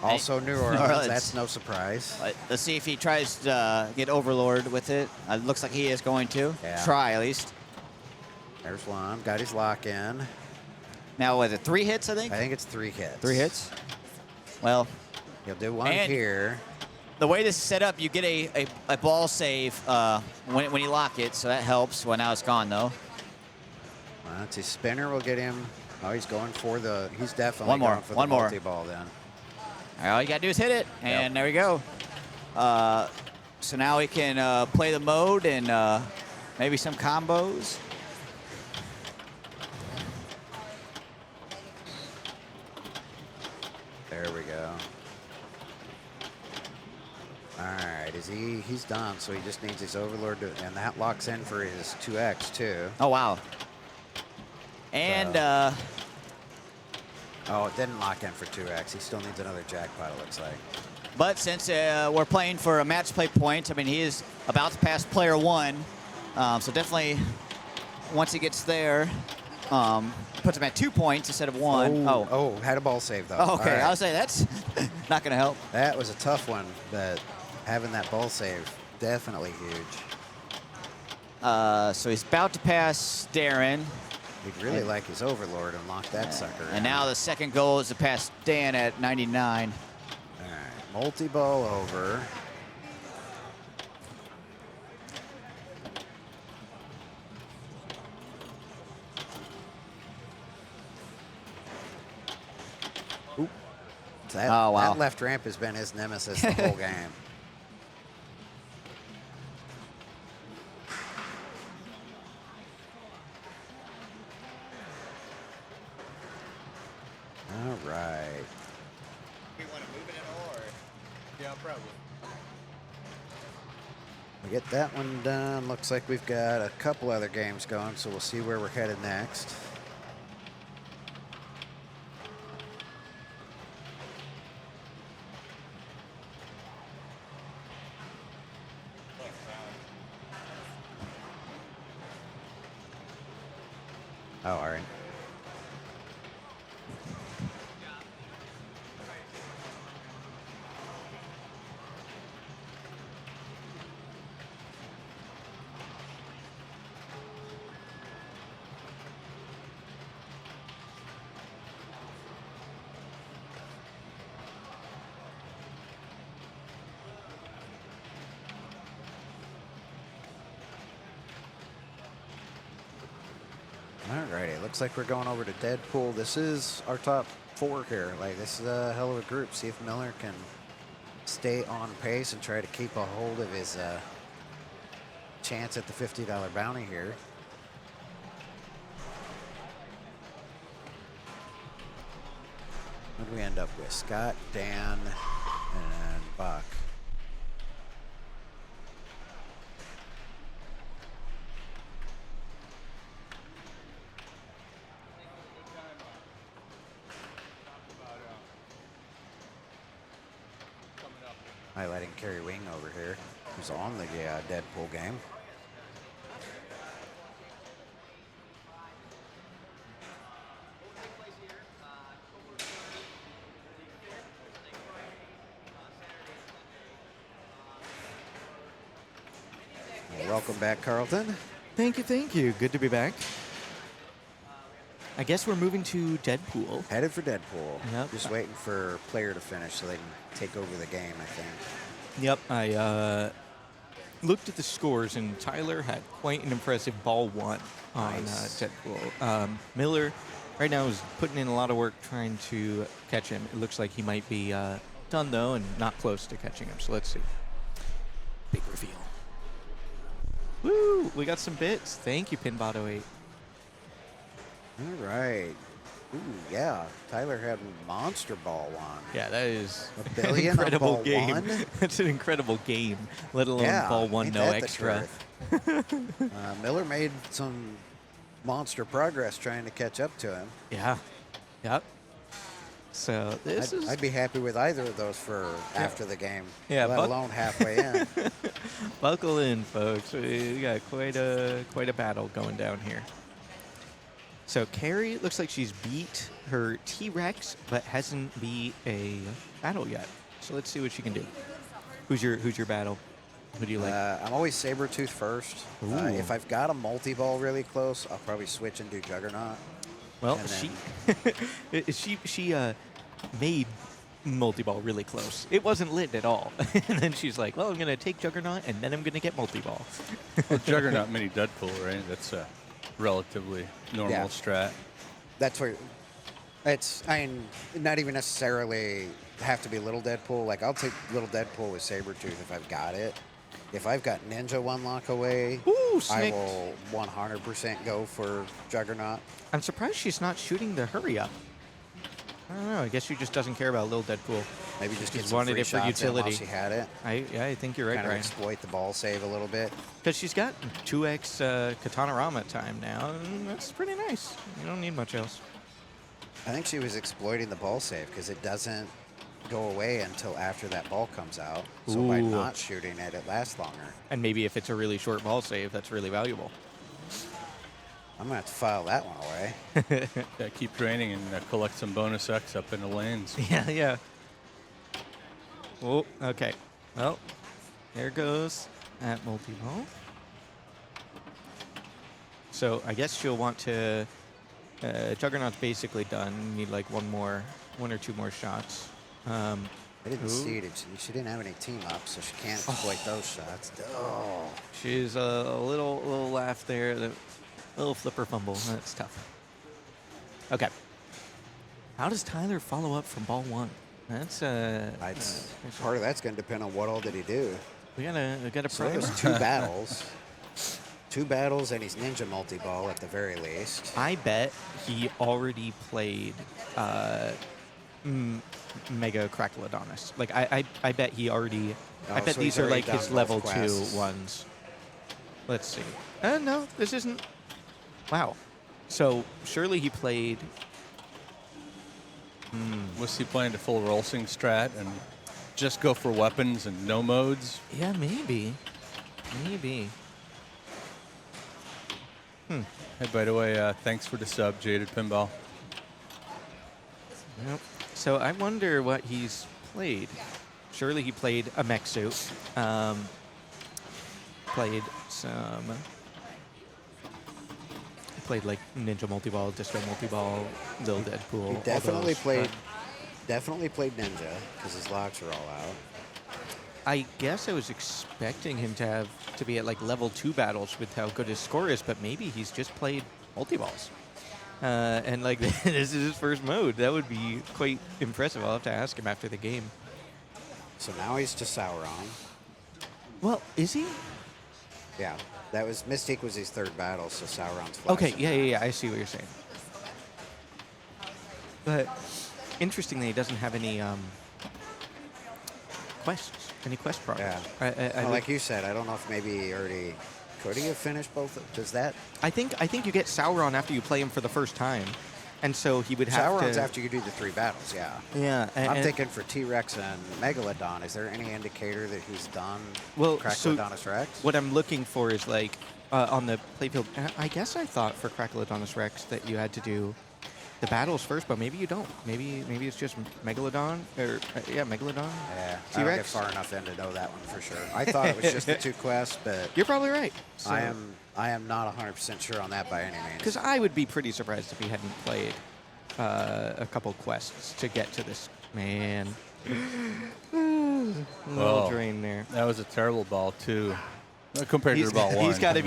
Speaker 10: Also, New Orleans, that's no surprise.
Speaker 3: Let's see if he tries to get Overlord with it. Looks like he is going to.
Speaker 10: Yeah.
Speaker 3: Try, at least.
Speaker 10: There's one. Got his lock in.
Speaker 3: Now, was it 3 hits, I think?
Speaker 10: I think it's 3 hits.
Speaker 3: 3 hits? Well.
Speaker 10: He'll do one
Speaker 3: and
Speaker 10: here.
Speaker 3: The way this is set up, you get a ball save when you lock it, so that helps. Well, now it's gone, though.
Speaker 10: Well, it's his spinner will get him. Oh, he's going for the, he's definitely
Speaker 3: One more,
Speaker 10: going for
Speaker 3: one
Speaker 10: the
Speaker 3: more.
Speaker 10: multi-ball then.
Speaker 3: All you got to do is hit it, and there we go. So now we can play the mode and maybe some combos.
Speaker 10: There we go. All right, he's done, so he just needs his Overlord, and that locks in for his 2X too.
Speaker 3: Oh, wow. And,
Speaker 10: oh, it didn't lock in for 2X. He still needs another jackpot, it looks like.
Speaker 3: but since we're playing for a match play point, I mean, he is about to pass player 1. So definitely, once he gets there, puts him at 2 points instead of 1.
Speaker 10: Oh, had a ball save, though.
Speaker 3: Oh, okay.
Speaker 10: All right.
Speaker 3: I was saying that's not going to help.
Speaker 10: That was a tough one, but having that ball save, definitely huge.
Speaker 3: So he's about to pass Darren.
Speaker 10: He'd really like his Overlord and lock that sucker.
Speaker 3: And now the second goal is to pass Dan at 99.
Speaker 10: All right, multi-ball over. Oop. That,
Speaker 3: Oh, wow.
Speaker 10: That left ramp has been his nemesis the whole game. All right.
Speaker 3: We want to move it at all, or?
Speaker 1: Yeah, probably.
Speaker 10: We get that one done. Looks like we've got a couple other games going, so we'll see where we're headed next. Oh, all right. Alrighty, looks like we're going over to Deadpool. This is our top 4 here. Like, this is a hell of a group. See if Miller can stay on pace and try to keep a hold of his chance at the $50 bounty here. What do we end up with? Scott, Dan, and Buck. Highlighting Kerry Wing over here, who's on the Deadpool game. Well, welcome back, Carlton.
Speaker 2: Thank you, thank you. Good to be back. I guess we're moving to Deadpool.
Speaker 10: Headed for Deadpool.
Speaker 2: Yep.
Speaker 10: Just waiting for player to finish so they can take over the game, I think.
Speaker 2: Yep. I looked at the scores, and Tyler had quite an impressive ball one on
Speaker 10: Nice.
Speaker 2: Deadpool. Miller right now is putting in a lot of work trying to catch him. It looks like he might be done, though, and not close to catching him. So let's see. Big reveal. Woo! We got some bits. Thank you, Pinbot08.
Speaker 10: All right. Ooh, yeah. Tyler had Monster Ball one.
Speaker 2: Yeah, that is
Speaker 10: $1 billion on
Speaker 2: incredible
Speaker 10: ball
Speaker 2: game.
Speaker 10: one?
Speaker 2: That's an incredible game, let alone
Speaker 10: Yeah,
Speaker 2: ball one,
Speaker 10: ain't
Speaker 2: no
Speaker 10: that the
Speaker 2: extra.
Speaker 10: truth? Miller made some monster progress trying to catch up to him.
Speaker 2: Yeah. Yep. So this is
Speaker 10: I'd be happy with either of those for after the game,
Speaker 2: Yeah,
Speaker 10: let alone halfway in.
Speaker 2: buckle in, folks. We got quite a battle going down here. So Carrie looks like she's beat her T-Rex, but hasn't beat a battle yet. So let's see what she can do. Who's your battle? Who do you like?
Speaker 10: I'm always Sabretooth first.
Speaker 2: Ooh.
Speaker 10: If I've got a multi-ball really close, I'll probably switch and do Juggernaut.
Speaker 2: Well,
Speaker 10: and
Speaker 2: she made multi-ball really close. It wasn't lit at all. And then she's like, well, I'm going to take Juggernaut, and then I'm going to get multi-ball.
Speaker 1: Well, Juggernaut mini Deadpool, right? That's a relatively normal
Speaker 10: Yeah.
Speaker 1: strat.
Speaker 10: That's where it's, I mean, not even necessarily have to be Little Deadpool. Like, I'll take Little Deadpool with Sabretooth if I've got it. If I've got Ninja one lock away,
Speaker 2: Ooh,
Speaker 10: I
Speaker 2: snicked.
Speaker 10: will 100% go for Juggernaut.
Speaker 2: I'm surprised she's not shooting the hurry up. I don't know. I guess she just doesn't care about Little Deadpool.
Speaker 10: Maybe just get
Speaker 2: She's
Speaker 10: some
Speaker 2: wanted
Speaker 10: free
Speaker 2: it for
Speaker 10: shots in while
Speaker 2: utility.
Speaker 10: she had it.
Speaker 2: I think you're right,
Speaker 10: Kind of
Speaker 2: Brian.
Speaker 10: exploit the ball save a little bit.
Speaker 2: Because she's got 2x Katana-Rama time now, and that's pretty nice. You don't need much else.
Speaker 10: I think she was exploiting the ball save because it doesn't go away until after that ball comes out. So by
Speaker 2: Ooh.
Speaker 10: not shooting it, it lasts longer.
Speaker 2: And maybe if it's a really short ball save, that's really valuable.
Speaker 10: I'm going to have to file that one away.
Speaker 1: Yeah, keep draining and collect some bonus X up in the lanes.
Speaker 2: Yeah, yeah. Oh, okay. Well, there goes at multi-ball. So I guess she'll want to... Juggernaut's basically done. Need like one or two more shots.
Speaker 10: I didn't
Speaker 2: Ooh.
Speaker 10: see it. She didn't have any team up, so she can't exploit those shots. Oh.
Speaker 2: She's a little laugh there. The little flipper fumble. That's tough. Okay. How does Tyler follow up from ball one? That's
Speaker 10: Part of that's going to depend on what all did he do.
Speaker 2: we gotta
Speaker 10: So
Speaker 2: pray.
Speaker 10: there's 2 battles. 2 battles, and he's ninja multi-ball at the very least.
Speaker 2: I bet he already played Mega Crackalodonus. Like I bet he already. I
Speaker 10: Oh,
Speaker 2: bet
Speaker 10: so
Speaker 2: these
Speaker 10: he's
Speaker 2: are
Speaker 10: already
Speaker 2: like his
Speaker 10: done
Speaker 2: level
Speaker 10: both
Speaker 2: 2
Speaker 10: quests.
Speaker 2: ones. Let's see. No, this isn't. Wow. So surely he played.
Speaker 1: Was he playing the full Rolsing strat and just go for weapons and no modes?
Speaker 2: Yeah, maybe. Maybe.
Speaker 1: Hey, by the way, thanks for the sub, Jaded Pinball.
Speaker 2: Yep. So I wonder what he's played. Surely he played a mech suit. Played some. Played like Ninja Multi-Ball, Disco Multi-Ball, Little Deadpool.
Speaker 10: He
Speaker 2: all
Speaker 10: definitely
Speaker 2: those.
Speaker 10: played Ninja because his locks are all out.
Speaker 2: I guess I was expecting him to be at like level 2 battles with how good his score is, but maybe he's just played multi-balls. And like this is his first mode. That would be quite impressive. I'll have to ask him after the game.
Speaker 10: So now he's to Sauron.
Speaker 2: Well, is he?
Speaker 10: Yeah, that was Mystique was his 3rd battle, so Sauron's
Speaker 2: Okay,
Speaker 10: flashing.
Speaker 2: yeah. I see what you're saying. But interestingly, he doesn't have any quests, any quest progress.
Speaker 10: Yeah.
Speaker 2: I
Speaker 10: Well, like you said, I don't know if maybe he already could he have finished both. Does that?
Speaker 2: I think you get Sauron after you play him for the first time, and so he would have
Speaker 10: Sauron's
Speaker 2: to.
Speaker 10: after you do the 3 battles. Yeah.
Speaker 2: Yeah,
Speaker 10: I'm thinking for T-Rex and Megalodon, is there any indicator that he's done
Speaker 2: Well,
Speaker 10: Crackalodonus Rex?
Speaker 2: What I'm looking for is like on the playfield. I guess I thought for Crackalodonus Rex that you had to do the battles first, but maybe you don't. Maybe it's just Megalodon or Megalodon.
Speaker 10: Yeah, I don't get
Speaker 2: T-Rex.
Speaker 10: far enough in to know that one for sure. I thought it was just the 2 quests, but
Speaker 2: You're probably right. So,
Speaker 10: I am not 100% sure on that by any means.
Speaker 2: because I would be pretty surprised if he hadn't played a couple quests to get to this. Man, little
Speaker 1: Well,
Speaker 2: drain there.
Speaker 1: That was a terrible ball too, compared to ball one.
Speaker 2: He's got to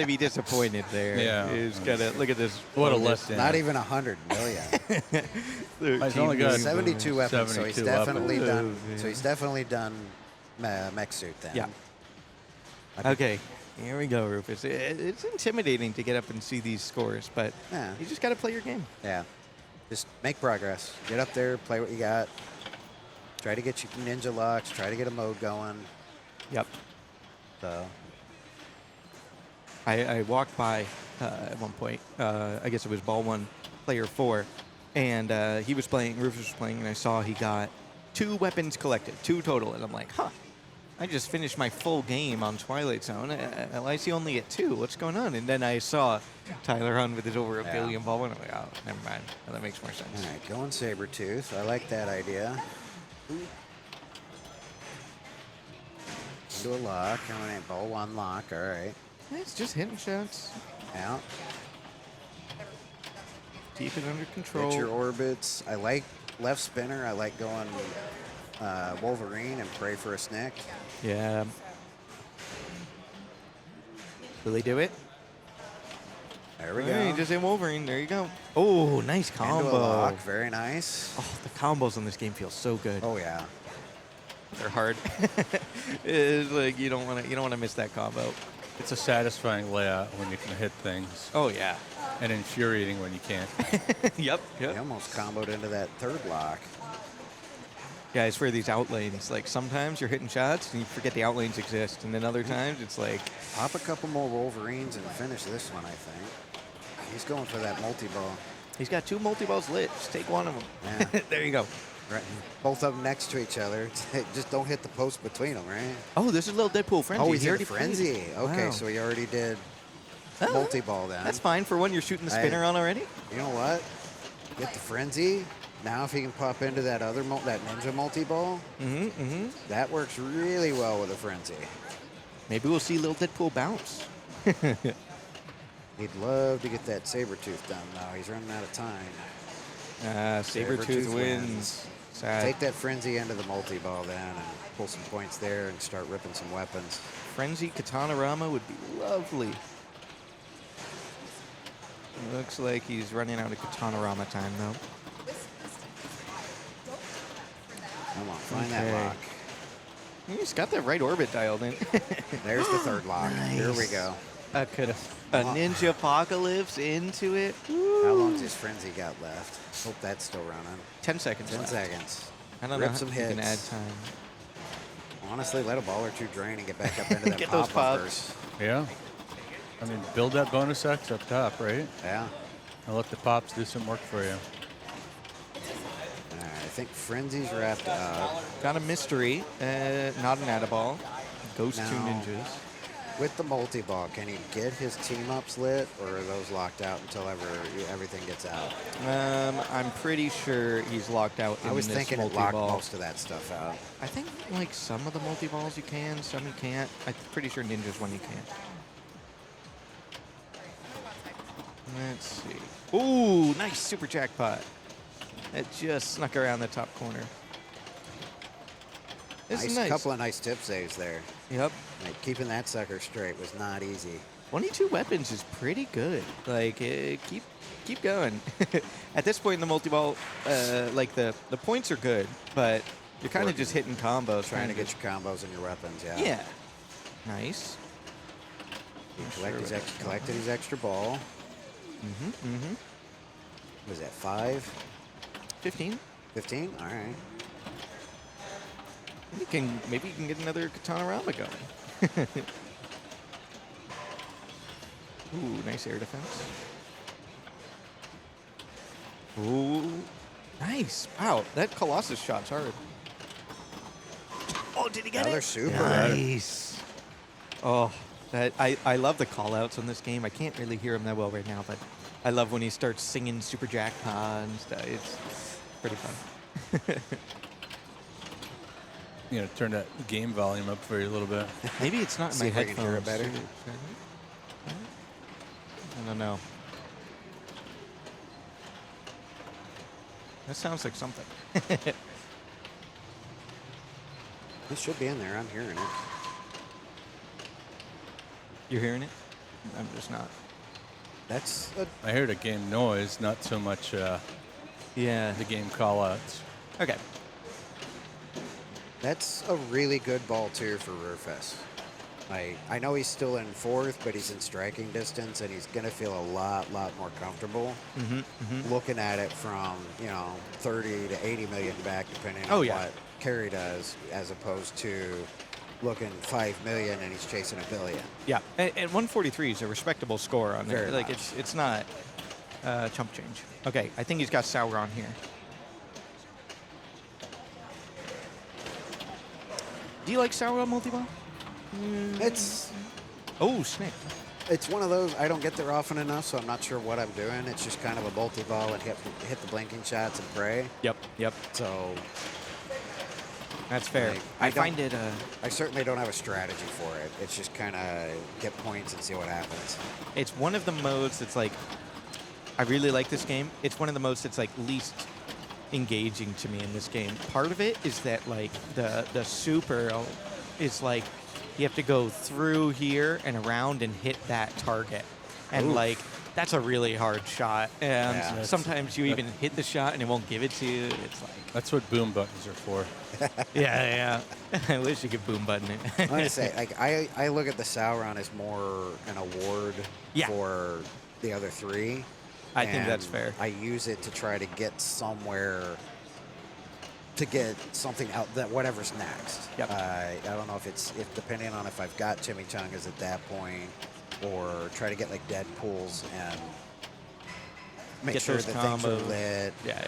Speaker 2: be disappointed there.
Speaker 1: Yeah.
Speaker 2: He's got to look at this.
Speaker 1: What a
Speaker 2: bonus.
Speaker 1: letdown.
Speaker 10: Not even 100 million.
Speaker 1: He's only got
Speaker 10: 72 weapons, so he's
Speaker 1: 72
Speaker 10: definitely
Speaker 1: weapons.
Speaker 10: done. So he's definitely done mech suit then.
Speaker 2: Yeah. Okay, here we go, Rufus. It's intimidating to get up and see these scores, but
Speaker 10: Yeah.
Speaker 2: you just got to play your game.
Speaker 10: Yeah. Just make progress. Get up there, play what you got. Try to get your ninja locks. Try to get a mode going.
Speaker 2: Yep.
Speaker 10: So
Speaker 2: I walked by at one point. I guess it was ball 1, player 4, and he was playing. Rufus was playing, and I saw he got 2 weapons collected, 2 total, and I'm like, huh. I just finished my full game on Twilight Zone. I see only at 2. What's going on? And then I saw Tyler Hunt with his over a billion ball one. I'm like, oh, never mind. Well, that makes more sense.
Speaker 10: all right, going Sabretooth. I like that idea. Into a lock. Coming in ball 1 lock. All right.
Speaker 2: It's just hitting shots.
Speaker 10: Out.
Speaker 2: Keep it under control.
Speaker 10: Get your orbits. I like left spinner. I like going Wolverine and pray for a snick.
Speaker 2: Yeah. Will they do it?
Speaker 10: There we
Speaker 2: Hey,
Speaker 10: go.
Speaker 2: just hit Wolverine. There you go. Oh, nice
Speaker 10: Into a
Speaker 2: combo.
Speaker 10: lock. Very nice.
Speaker 2: Oh, the combos on this game feel so good.
Speaker 10: Oh yeah.
Speaker 2: They're hard. It's like you don't want to miss that combo.
Speaker 1: It's a satisfying layout when you can hit things,
Speaker 2: Oh yeah.
Speaker 1: and infuriating when you can't.
Speaker 2: Yep.
Speaker 10: He almost comboed into that 3rd lock.
Speaker 2: Yeah, it's for these out lanes. Like sometimes you're hitting shots and you forget the out lanes exist, and then other times it's like,
Speaker 10: Pop a couple more Wolverines and finish this one, I think. He's going for that multi-ball.
Speaker 2: he's got 2 multi-balls lit. Just take one of them.
Speaker 10: Yeah.
Speaker 2: There you go.
Speaker 10: Right. Both of them next to each other. Just don't hit the post between them, right?
Speaker 2: Oh, this is a little Deadpool frenzy.
Speaker 10: Oh, he's
Speaker 2: He
Speaker 10: in
Speaker 2: already
Speaker 10: a frenzy.
Speaker 2: played it.
Speaker 10: Okay,
Speaker 2: Wow.
Speaker 10: so he already did
Speaker 2: Oh,
Speaker 10: multi-ball then.
Speaker 2: That's fine for when you're shooting the spinner on already.
Speaker 10: You know what? Get the frenzy. Now if he can pop into that other that ninja multi-ball, that works really well with a frenzy.
Speaker 2: Maybe we'll see little Deadpool bounce.
Speaker 10: He'd love to get that Sabretooth done, though. He's running out of time.
Speaker 2: Sabretooth wins. Sad.
Speaker 10: Take that frenzy into the multi-ball then and pull some points there and start ripping some weapons.
Speaker 2: Frenzy Katana-Rama would be lovely. Looks like he's running out of Katana-Rama time, though.
Speaker 10: Come on, find
Speaker 2: Okay.
Speaker 10: that lock.
Speaker 2: He's got that right orbit dialed in.
Speaker 10: There's the 3rd lock. Here we
Speaker 2: Nice.
Speaker 10: go.
Speaker 2: That could have. A Ninja Apocalypse into it.
Speaker 10: How long's his frenzy got left? Hope that's still running.
Speaker 2: 10 seconds
Speaker 10: 10
Speaker 2: left.
Speaker 10: seconds.
Speaker 2: I don't
Speaker 10: Rip
Speaker 2: know
Speaker 10: some
Speaker 2: how you can add
Speaker 10: hits.
Speaker 2: time.
Speaker 10: Honestly, let a ball or 2 drain and get back up into that
Speaker 2: Get those
Speaker 10: pop
Speaker 2: pops.
Speaker 1: Yeah. I mean, build that bonus X up top, right?
Speaker 10: Yeah.
Speaker 1: And let the pops do some work for you.
Speaker 10: All right, I think frenzy's wrapped up.
Speaker 2: Got a mystery. Not an Adaball. Ghost 2
Speaker 10: Now-
Speaker 2: ninjas.
Speaker 10: With the multi-ball, can he get his team-ups lit, or are those locked out until everything gets out?
Speaker 2: I'm pretty sure he's locked out in
Speaker 10: I was
Speaker 2: this
Speaker 10: thinking it locked
Speaker 2: multi-ball.
Speaker 10: most of that stuff out.
Speaker 2: I think like some of the multi-balls you can, some you can't. I'm pretty sure Ninja's one you can't. Let's see. Ooh, nice super jackpot. It just snuck around the top corner. This is nice.
Speaker 10: Couple of nice tip saves there.
Speaker 2: Yep.
Speaker 10: Like, keeping that sucker straight was not easy.
Speaker 2: 22 weapons is pretty good. Like, keep going. At this point in the multi-ball, like the points are good, but you're kind of just hitting combos.
Speaker 10: Trying to get your combos and your weapons, yeah.
Speaker 2: Yeah. Nice.
Speaker 10: Collected his extra ball. Was that 5?
Speaker 2: 15.
Speaker 10: 15? All right.
Speaker 2: Maybe you can get another Katana-Rama going. Ooh, nice air defense. Ooh, nice. Wow, that Colossus shot's hard. Oh, did he get
Speaker 10: Another
Speaker 2: it?
Speaker 10: super.
Speaker 2: Nice. Oh, I love the call-outs on this game. I can't really hear him that well right now, but I love when he starts singing Super Jackpot and stuff. It's pretty fun.
Speaker 1: You know, turn that game volume up for you a little bit.
Speaker 2: Maybe it's not in
Speaker 10: See
Speaker 2: my
Speaker 10: if I can
Speaker 2: headphones.
Speaker 10: hear it better.
Speaker 2: I don't know. That sounds like something.
Speaker 10: It should be in there. I'm hearing it.
Speaker 2: You're hearing it? I'm just not.
Speaker 10: That's
Speaker 1: I hear the game noise, not so much
Speaker 2: Yeah.
Speaker 1: the game call-outs.
Speaker 2: Okay.
Speaker 10: That's a really good ball too for Rurfest. I know he's still in fourth, but he's in striking distance, and he's gonna feel a lot more comfortable looking at it from 30 to 80 million back, depending on what Kerry does, as opposed to looking 5 million and he's chasing $1 billion.
Speaker 2: Yeah, and 143 is a respectable score on there.
Speaker 10: Very
Speaker 2: Like
Speaker 10: much.
Speaker 2: it's not chump change. Okay, I think he's got Sauron here. Do you like Sauron multi-ball?
Speaker 10: It's
Speaker 2: Snake.
Speaker 10: It's one of those, I don't get there often enough, so I'm not sure what I'm doing. It's just kind of a multi-ball and hit the blinking shots and pray.
Speaker 2: Yep.
Speaker 10: So
Speaker 2: That's fair.
Speaker 10: I
Speaker 2: I find it.
Speaker 10: I certainly don't have a strategy for it. It's just kind of get points and see what happens.
Speaker 2: It's one of the modes that's like, I really like this game. It's one of the modes that's like least engaging to me in this game. Part of it is that like the super is like you have to go through here and around and hit that target, and like that's a really hard shot. And sometimes you even hit the shot and it won't give it to you. It's like
Speaker 1: That's what boom buttons are for.
Speaker 2: yeah. I wish you could boom button it.
Speaker 10: I'm gonna say, like, I look at the Sauron as more an award for the other three.
Speaker 2: I think that's
Speaker 10: and
Speaker 2: fair.
Speaker 10: I use it to try to get somewhere, to get something out, that whatever's next.
Speaker 2: Yep.
Speaker 10: I don't know if depending on if I've got chimichangas at that point, or try to get like Deadpools and make
Speaker 2: Get
Speaker 10: sure
Speaker 2: those
Speaker 10: that things are
Speaker 2: combos.
Speaker 10: lit.
Speaker 2: Yeah.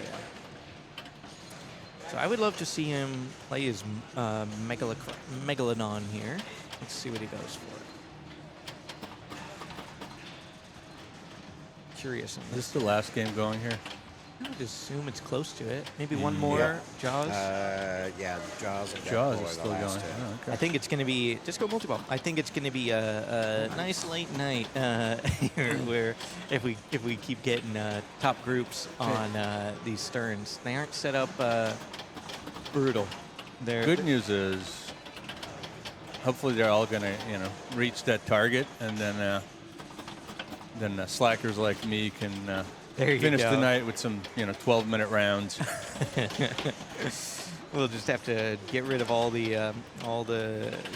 Speaker 2: So I would love to see him play his Megalodon here. Let's see what he goes for. Curious.
Speaker 1: Is this the last game going here?
Speaker 2: I would assume it's close to it. Maybe one more. Jaws.
Speaker 10: Jaws and
Speaker 1: Jaws
Speaker 10: Deadpool
Speaker 1: is
Speaker 10: are the
Speaker 1: still
Speaker 10: last
Speaker 1: going.
Speaker 10: two.
Speaker 1: Oh, okay.
Speaker 2: I think it's going to be, just go multi-ball. I think it's going to be a nice late night here where if we keep getting top groups on these Sterns. They aren't set up brutal. They're
Speaker 1: Good news is, hopefully they're all going to reach that target, and then slackers like me can
Speaker 2: There you
Speaker 1: finish
Speaker 2: go.
Speaker 1: the night with some 12-minute rounds.
Speaker 2: We'll just have to get rid of all the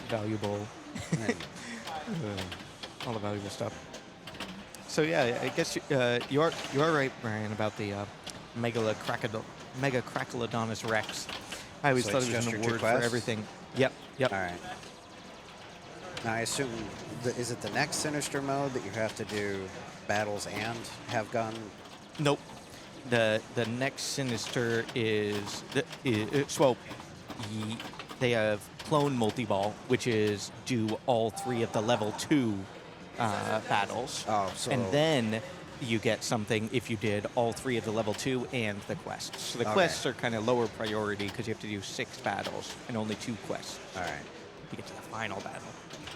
Speaker 2: valuable all the valuable stuff. So yeah, I guess you are right, Brian, about the Mega Crackalodonus Rex. I always
Speaker 10: So
Speaker 2: thought
Speaker 10: it's
Speaker 2: it was
Speaker 10: just
Speaker 2: an
Speaker 10: your two
Speaker 2: award for
Speaker 10: quests?
Speaker 2: everything. Yep.
Speaker 10: All right. Now, I assume, is it the next Sinister mode that you have to do battles and have gun?
Speaker 2: Nope. The next Sinister is they have clone multi-ball, which is do all 3 of the level 2 battles.
Speaker 10: Oh, so
Speaker 2: And then you get something if you did all 3 of the level 2 and the quests. So the
Speaker 10: Okay.
Speaker 2: quests are kind of lower priority because you have to do 6 battles and only 2 quests
Speaker 10: all right.
Speaker 2: to get to the final battle.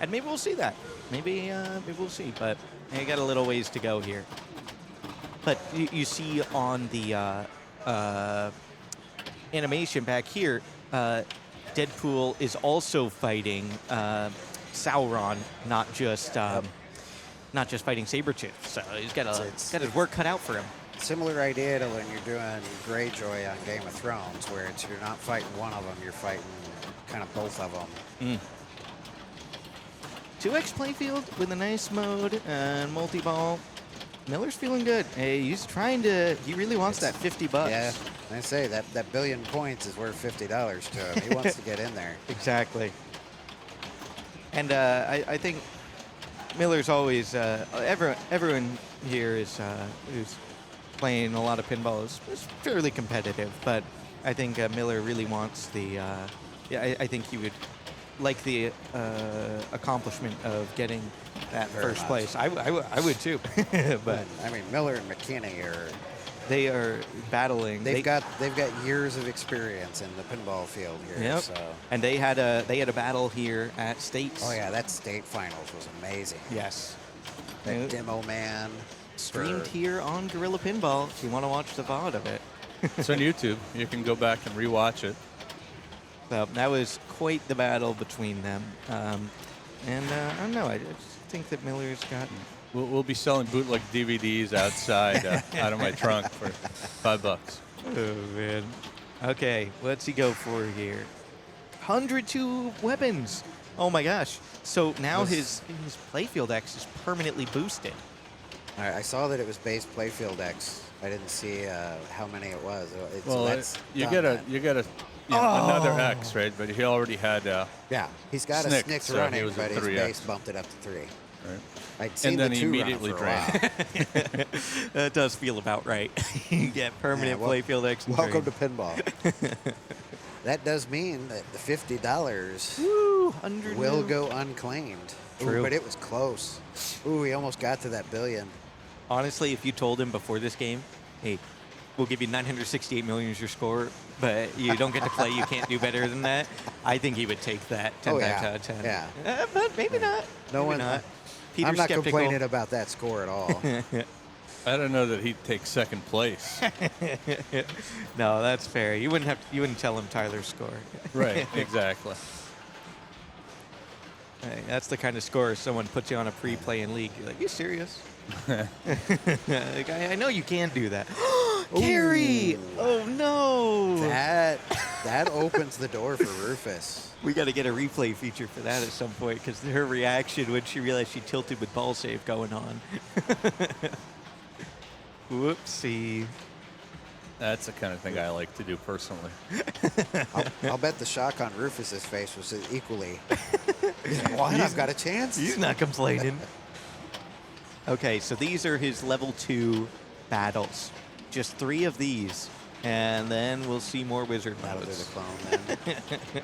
Speaker 2: And maybe we'll see that. Maybe we'll see. But you got a little ways to go here. But you see on the animation back here, Deadpool is also fighting Sauron, not just fighting Sabretooth. So he's got his work cut out for him.
Speaker 10: Similar idea to when you're doing Greyjoy on Game of Thrones, where you're not fighting one of them, you're fighting kind of both of them.
Speaker 2: 2x playfield with a nice mode and multi-ball. Miller's feeling good. Hey, he really wants that $50.
Speaker 10: Yeah, I say that $1 billion points is worth $50 to him. He wants to get in there.
Speaker 2: Exactly. And I think Miller's always everyone here is who's playing a lot of pinball is fairly competitive, but I think Miller really wants the. I think he would like the accomplishment of getting that
Speaker 10: Very
Speaker 2: first
Speaker 10: much.
Speaker 2: place. I would too. But
Speaker 10: I mean, Miller and McKinney are.
Speaker 2: they are battling.
Speaker 10: They've got years of experience in the pinball field here.
Speaker 2: Yep.
Speaker 10: So.
Speaker 2: And they had a battle here at States.
Speaker 10: Oh yeah, that state finals was amazing.
Speaker 2: Yes.
Speaker 10: That demo man.
Speaker 2: Streamed here on Gorilla Pinball if you want to watch the VOD of it.
Speaker 1: It's on YouTube. You can go back and rewatch it.
Speaker 2: So that was quite the battle between them. And I don't know. I just think that Miller's got.
Speaker 1: We'll be selling bootleg DVDs outside out of my trunk for $5.
Speaker 2: Oh man. Okay, what's he go for here? 102 weapons. Oh my gosh. So now his playfield X is permanently boosted.
Speaker 10: I saw that it was base playfield X. I didn't see how many it was.
Speaker 1: Well, you get another X, right? But he already had.
Speaker 10: Yeah, he's got a
Speaker 1: SNCC,
Speaker 10: SNCC
Speaker 1: so
Speaker 10: running,
Speaker 1: he was
Speaker 10: but
Speaker 1: at
Speaker 10: his
Speaker 1: 3X.
Speaker 10: base bumped it up to 3.
Speaker 1: Right.
Speaker 10: I'd seen
Speaker 1: And then
Speaker 10: the
Speaker 1: he
Speaker 10: 2
Speaker 1: immediately
Speaker 10: running for a
Speaker 1: drained.
Speaker 10: while.
Speaker 2: That does feel about right. You get permanent
Speaker 10: Yeah, well,
Speaker 2: playfield X. And
Speaker 10: Welcome to
Speaker 2: drain.
Speaker 10: pinball. That does mean that the $50
Speaker 2: Woo, 100
Speaker 10: will
Speaker 2: mil.
Speaker 10: go unclaimed.
Speaker 2: True.
Speaker 10: Ooh, but it was close. Ooh, he almost got to that billion.
Speaker 2: Honestly, if you told him before this game, hey, we'll give you 968 million as your score, but you don't get to play, you can't do better than that, I think he would take that 10
Speaker 10: Oh,
Speaker 2: times
Speaker 10: yeah.
Speaker 2: out of 10.
Speaker 10: Yeah.
Speaker 2: But maybe not.
Speaker 10: No
Speaker 2: Maybe
Speaker 10: one.
Speaker 2: not. Peter's
Speaker 10: I'm not
Speaker 2: skeptical.
Speaker 10: complaining about that score at all.
Speaker 1: I don't know that he'd take second place.
Speaker 2: No, that's fair. You wouldn't tell him Tyler's score.
Speaker 1: Right, exactly.
Speaker 2: Hey, that's the kind of score someone puts you on a pre-play-in league. You're like, you serious? Like, I know you can do that. Carrie! Oh no!
Speaker 10: That opens the door for Rufus.
Speaker 2: We got to get a replay feature for that at some point because her reaction when she realized she tilted with ball save going on. Whoopsie.
Speaker 1: That's the kind of thing I like to do personally.
Speaker 10: I'll bet the shock on Rufus's face was equally. What? I've got a chance.
Speaker 2: He's not complaining. Okay, so these are his level 2 battles. Just 3 of these, and then we'll see more wizard
Speaker 10: That'll do
Speaker 2: modes.
Speaker 10: the clone then.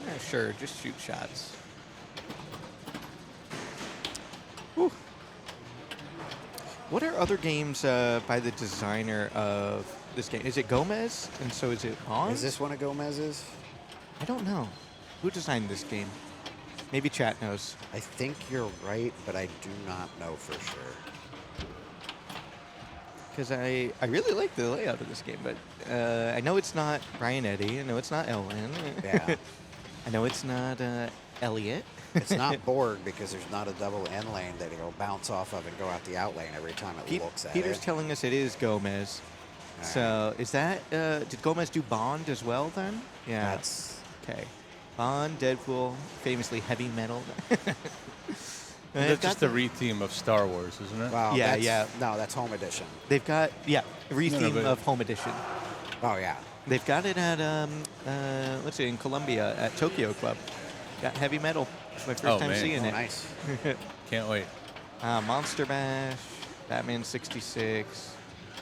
Speaker 2: Yeah, sure, just shoot shots. Whew. What are other games by the designer of this game? Is it Gomez? And so is it on?
Speaker 10: Is this one of Gomez's?
Speaker 2: I don't know. Who designed this game? Maybe chat knows.
Speaker 10: I think you're right, but I do not know for sure.
Speaker 2: Because I really like the layout of this game, but I know it's not Ryan Eddy. I know it's not Ellen.
Speaker 10: Yeah.
Speaker 2: I know it's not Elliot.
Speaker 10: It's not Borg because there's not a double N lane that it'll bounce off of and go out the out lane every time it looks at
Speaker 2: Peter's
Speaker 10: it.
Speaker 2: telling us it is Gomez.
Speaker 10: All
Speaker 2: So is that, did Gomez do Bond as well then? Yeah.
Speaker 10: That's
Speaker 2: Okay. Bond, Deadpool, famously heavy metal.
Speaker 1: That's just the re-theme of Star Wars, isn't it?
Speaker 10: wow.
Speaker 2: Yeah,
Speaker 10: that's-
Speaker 2: yeah.
Speaker 10: No, that's home edition.
Speaker 2: They've got, re-theme
Speaker 1: but-
Speaker 2: of Home Edition.
Speaker 10: Oh yeah.
Speaker 2: They've got it at, let's see, in Colombia at Tokyo Club. Got heavy metal. It's my first
Speaker 1: Oh,
Speaker 2: time
Speaker 1: man.
Speaker 2: seeing
Speaker 10: Oh,
Speaker 2: it.
Speaker 10: nice.
Speaker 1: Can't wait.
Speaker 2: Monster Bash, Batman 66.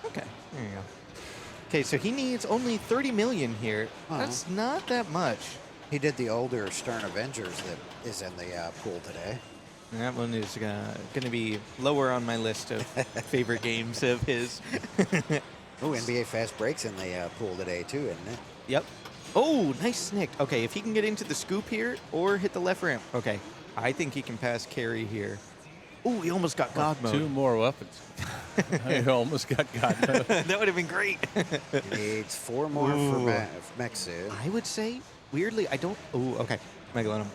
Speaker 2: Okay, there you go. Okay, so he needs only 30 million here.
Speaker 10: Oh.
Speaker 2: That's not that much.
Speaker 10: He did the older Stern Avengers that is in the pool today.
Speaker 2: And that one is going to be lower on my list of favorite games of his.
Speaker 10: Oh, NBA Fast Breaks in the pool today too, isn't it?
Speaker 2: Yep. Oh, nice snick. Okay, if he can get into the scoop here or hit the left ramp. Okay, I think he can pass carry here. Oh, he almost got God mode.
Speaker 1: 2 more weapons. I almost got God mode.
Speaker 2: That would have been great.
Speaker 10: He needs 4 more for
Speaker 2: Ooh.
Speaker 10: Mexu.
Speaker 2: I would say, weirdly, I don't. Oh, okay. Megalodon.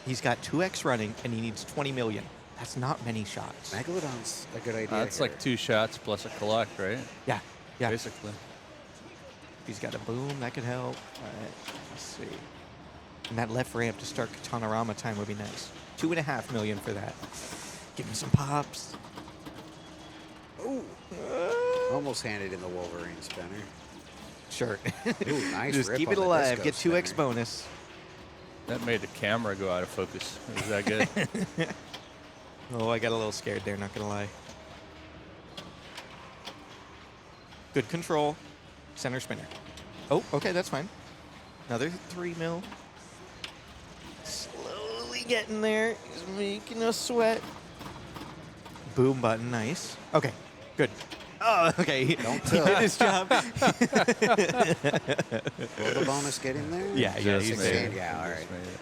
Speaker 2: He's got 2x running and he needs 20 million. That's not many shots.
Speaker 10: Megalodon's a good idea.
Speaker 1: That's
Speaker 10: here.
Speaker 1: like 2 shots plus a collect, right?
Speaker 2: Yeah, yeah.
Speaker 1: Basically.
Speaker 2: He's got a boom. That could help. All right, let's see. And that left ramp to start Katanorama time would be nice. 2.5 million for that. Give him some pops.
Speaker 10: Ooh. Almost handed in the Wolverine spinner.
Speaker 2: Sure.
Speaker 10: Ooh, nice
Speaker 2: Just
Speaker 10: rip
Speaker 2: keep
Speaker 10: on
Speaker 2: it
Speaker 10: the
Speaker 2: alive.
Speaker 10: disco
Speaker 2: Get 2x
Speaker 10: spinner.
Speaker 2: bonus.
Speaker 1: That made the camera go out of focus. Was that good?
Speaker 2: Oh, I got a little scared there, not going to lie. Good control. Center spinner. Oh, okay, that's fine. Another 3 mil. Slowly getting there. He's making us sweat. Boom button, nice. Okay, good. Oh, okay.
Speaker 10: Don't
Speaker 2: He
Speaker 10: tilt.
Speaker 2: did his job.
Speaker 10: Will the bonus get in there?
Speaker 2: Yeah,
Speaker 1: Just
Speaker 2: he's
Speaker 1: made
Speaker 2: there.
Speaker 1: it.
Speaker 10: Yeah, all
Speaker 1: Just
Speaker 10: right.
Speaker 1: made it.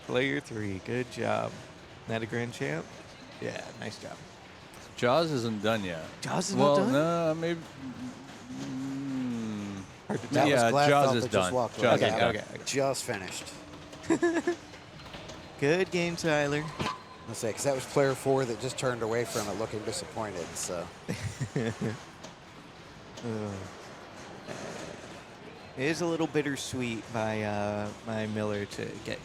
Speaker 2: Player 3, good job. Not a grand champ? Yeah, nice job.
Speaker 1: Jaws isn't done yet.
Speaker 2: Jaws is
Speaker 1: well,
Speaker 2: not done?
Speaker 1: no, maybe.
Speaker 2: Hard to
Speaker 10: That was
Speaker 1: yeah,
Speaker 10: Gladfeld
Speaker 1: Jaws
Speaker 10: that
Speaker 1: is
Speaker 10: just
Speaker 1: done.
Speaker 10: walked
Speaker 1: Jaws
Speaker 10: away.
Speaker 1: is
Speaker 2: Okay,
Speaker 1: done.
Speaker 2: okay.
Speaker 10: Just finished.
Speaker 2: Good game, Tyler.
Speaker 10: Let's say, because that was player 4 that just turned away from it looking disappointed. So
Speaker 2: It is a little bittersweet by Miller to get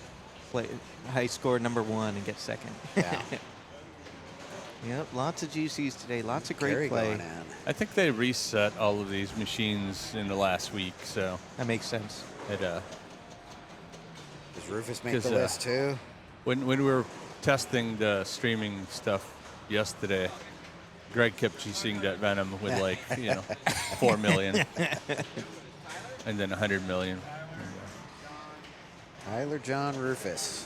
Speaker 2: high score number 1 and get second.
Speaker 10: yeah,
Speaker 2: Yep, lots of GCs today, lots of great
Speaker 10: Gary
Speaker 2: play.
Speaker 10: going in.
Speaker 1: I think they reset all of these machines in the last week, so
Speaker 2: That makes sense.
Speaker 1: it
Speaker 10: Does Rufus make
Speaker 1: 'Cause,
Speaker 10: the list too?
Speaker 1: when we were testing the streaming stuff yesterday, Greg kept GCing that Venom with 4 million and then 100 million.
Speaker 10: Tyler John Rufus.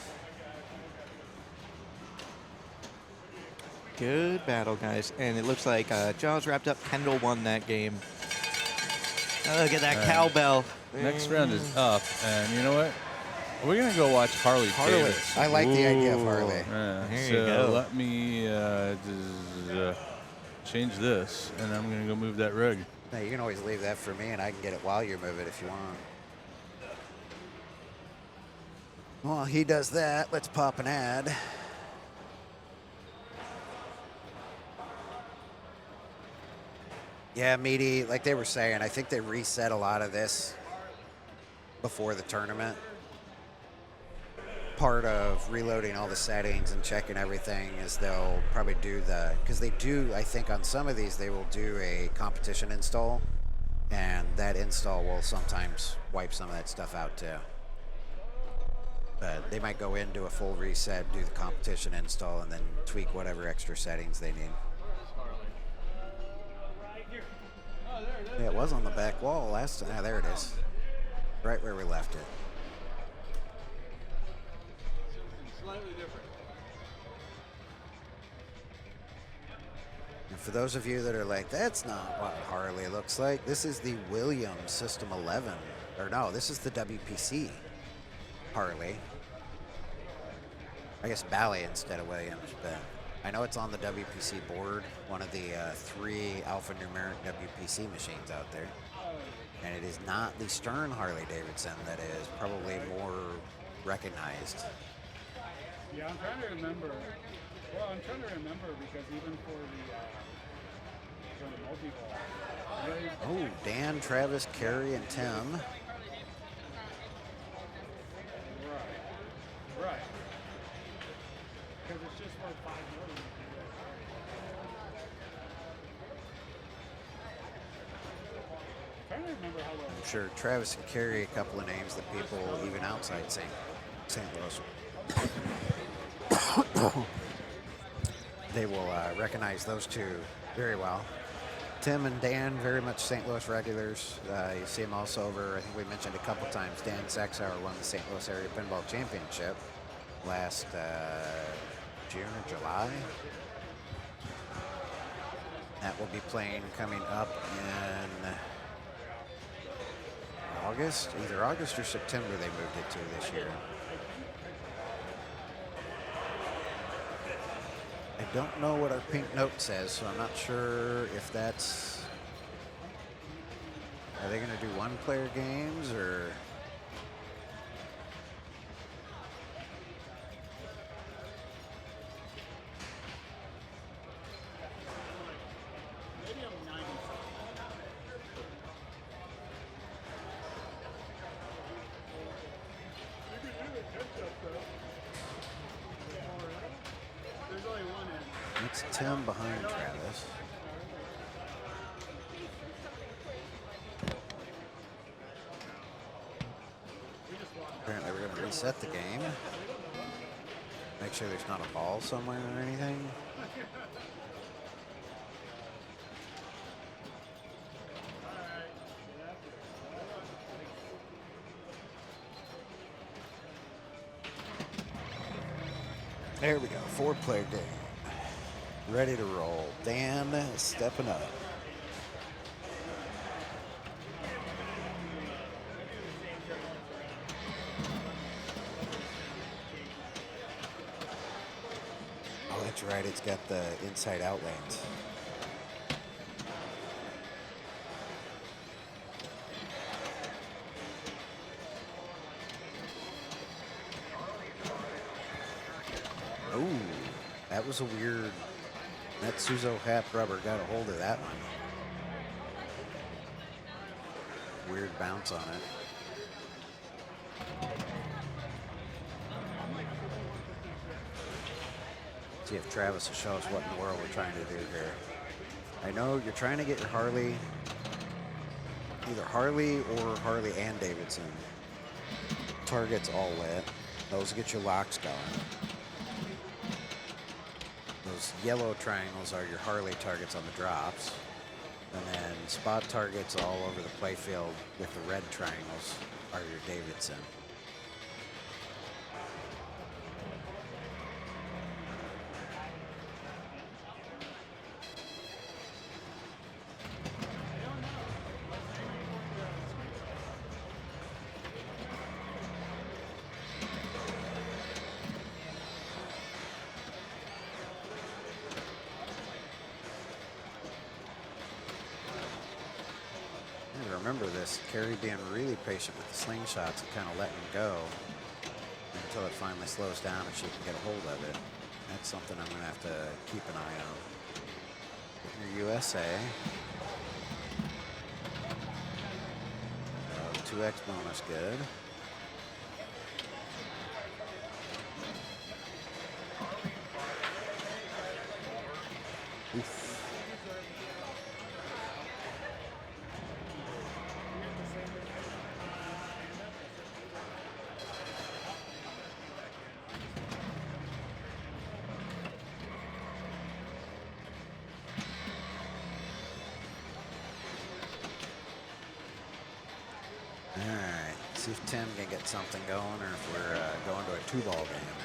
Speaker 2: Good battle, guys. And it looks like Jaws wrapped up. Kendall won that game. Oh, look at that cowbell.
Speaker 1: Next round is up, and you know what? We're gonna go watch Harley Davidson.
Speaker 10: I like the idea of Harley.
Speaker 1: Yeah,
Speaker 2: There
Speaker 1: so
Speaker 2: you go.
Speaker 1: let me change this, and I'm gonna go move that rig.
Speaker 10: Now, you can always leave that for me, and I can get it while you move it if you want. Well, he does that. Let's pop an ad. Yeah, Meaty, like they were saying, I think they reset a lot of this before the tournament. Part of reloading all the settings and checking everything is they'll probably do because they do, I think on some of these, they will do a competition install, and that install will sometimes wipe some of that stuff out too. But they might go in, do a full reset, do the competition install, and then tweak whatever extra settings they need. Yeah, it was on the back wall last time. Ah, there it is. Right where we left it.
Speaker 5: Slightly different.
Speaker 10: And for those of you that are like, that's not what Harley looks like, this is the Williams System 11. Or no, this is the WPC Harley. I guess Bally instead of Williams, but I know it's on the WPC board, one of the 3 alphanumeric WPC machines out there. And it is not the Stern Harley Davidson that is probably more recognized.
Speaker 5: Yeah, I'm trying to remember. Well, I'm trying to remember because even for the multi-ball.
Speaker 10: Oh, Dan, Travis, Kerry, and Tim.
Speaker 5: Right. Because it's just for 5 million. I'm trying to remember how well.
Speaker 10: I'm sure Travis and Kerry, a couple of names that people even outside St. Louis, they will recognize those two very well. Tim and Dan, very much St. Louis regulars. You see them also over, I think we mentioned a couple times, Dan Saxauer won the St. Louis Area Pinball Championship last June or July. That will be playing coming up in August, either August or September they moved it to this year. I don't know what our pink note says, so I'm not sure if that's... Are they going to do one-player games, or... It's Tim behind Travis. Apparently we're going to reset the game. Make sure there's not a ball somewhere or anything. There we go. 4-player game. Ready to roll. Dan stepping up. Oh, that's right. It's got the inside out lanes. Oh, that was a weird. That Suzo Hap rubber got a hold of that one. Weird bounce on it. See if Travis will show us what in the world we're trying to do here. I know you're trying to get your Harley, either Harley or Harley and Davidson targets all lit. Those get your locks going. Those yellow triangles are your Harley targets on the drops. And then spot targets all over the playfield with the red triangles are your Davidson. Remember this, Carrie being really patient with the slingshots and kind of letting them go until it finally slows down and she can get a hold of it. That's something I'm going to have to keep an eye on. Getting your USA. 2x bonus, good. Oof. See if Tim can get something going or if we're going to a 2-ball game.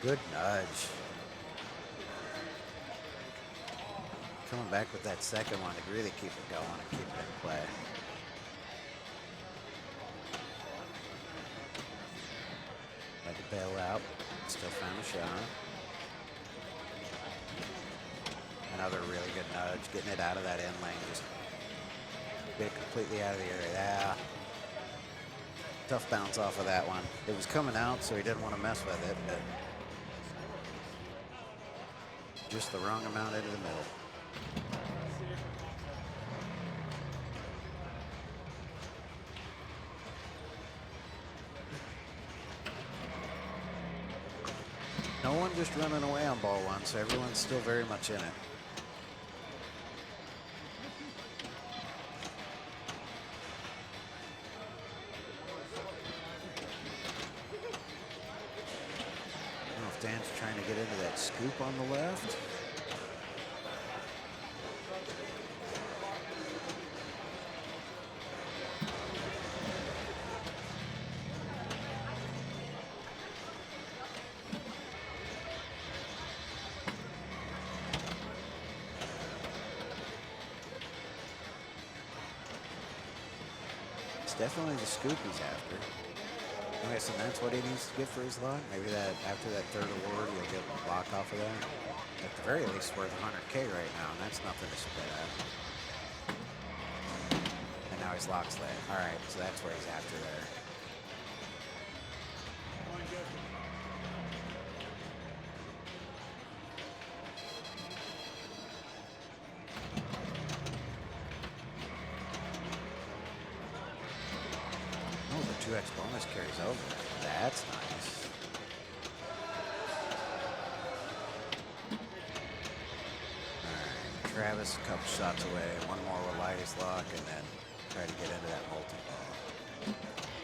Speaker 10: Good nudge. Coming back with that second one to really keep it going and keep it in play. Bail out, still found a shot. Another really good nudge, getting it out of that end lane, just get it completely out of the area. Yeah. Tough bounce off of that one. It was coming out, so he didn't want to mess with it, but just the wrong amount into the middle. No one just running away on ball one, so everyone's still very much in it. I don't know if Dan's trying to get into that scoop on the left. Definitely the scoop he's after. Okay, so that's what he needs to get for his lock. Maybe that after that third award, you'll get a block off of that. At the very least, worth 100K right now, and that's nothing to spit at. And now he's locks late. All right, so that's where he's after there. Oh, the 2x bonus carries over. That's nice. All right, Travis, a couple shots away. One more will light his lock, and then try to get into that multi-ball.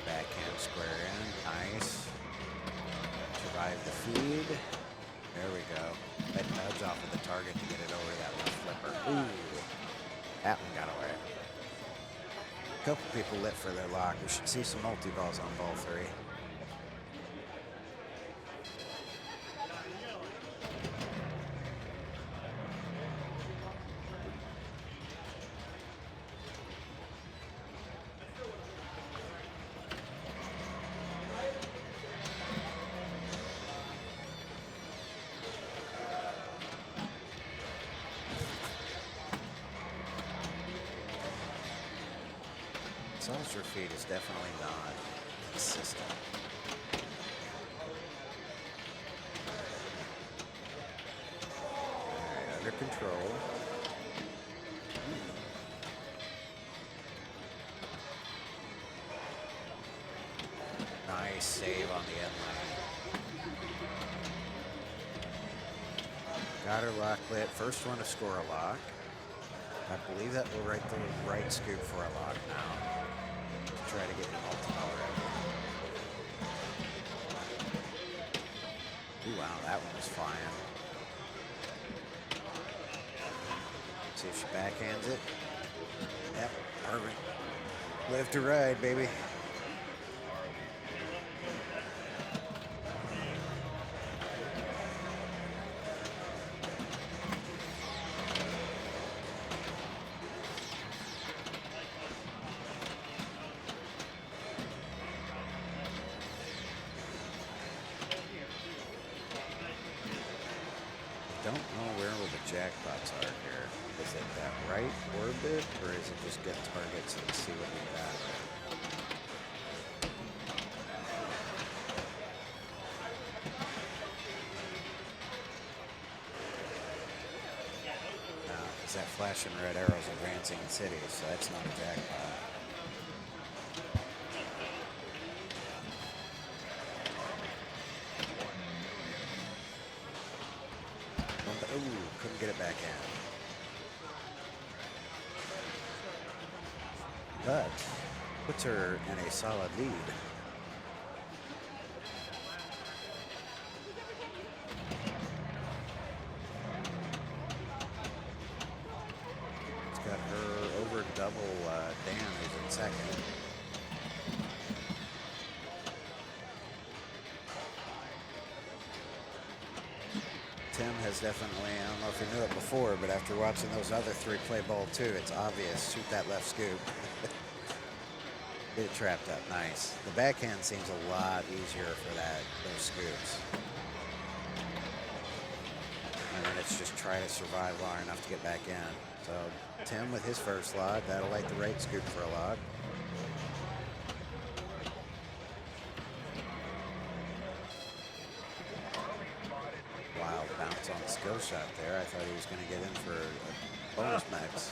Speaker 10: Backhand square in. Nice. Survive the feed. There we go. That nudge off of the target to get it over that left flipper. Ooh, that one got away. A couple people lit for their lock. We should see some multi-balls on ball 3. Saucer feed is definitely not consistent. All right, under control. Nice save on the end lane. Got her lock lit. First one to score a lock. I believe that will write the right scoop for a lock now. Try to get the multi-ball ready. Ooh, wow, that one was flying. See if she backhands it. Yep, perfect. Live to ride, baby. Don't know where the jackpots are here. Is it that right orbit, or is it just get targets and see what we got? No, because that flashing red arrow is advancing in cities, so that's not a jackpot. Ooh, couldn't get it back in. But puts her in a solid lead. It's got her over double Dan, who's in second. Tim has definitely, I don't know if he knew it before, but after watching those other 3 play ball 2, it's obvious. Shoot that left scoop. Get it trapped up, nice. The backhand seems a lot easier for those scoops. And then it's just try to survive long enough to get back in. So Tim with his first log, that'll light the right scoop for a log. Wild bounce on the skill shot there. I thought he was going to get in for a bonus max.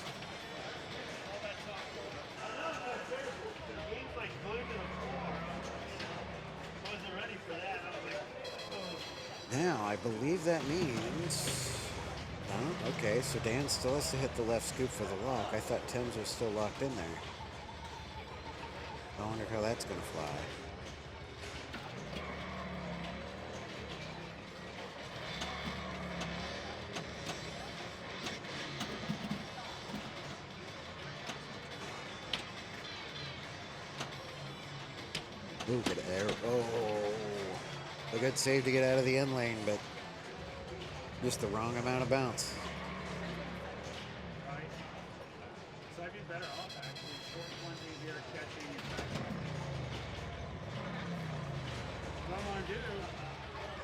Speaker 10: Now, I believe that means... Oh, okay, so Dan still has to hit the left scoop for the lock. I thought Tim's was still locked in there. I wonder how that's going to fly. Ooh, good air. Oh, a good save to get out of the end lane, but just the wrong amount of bounce.
Speaker 5: Right. So I'd be better off actually short plunging here, catching and what I'm going to do,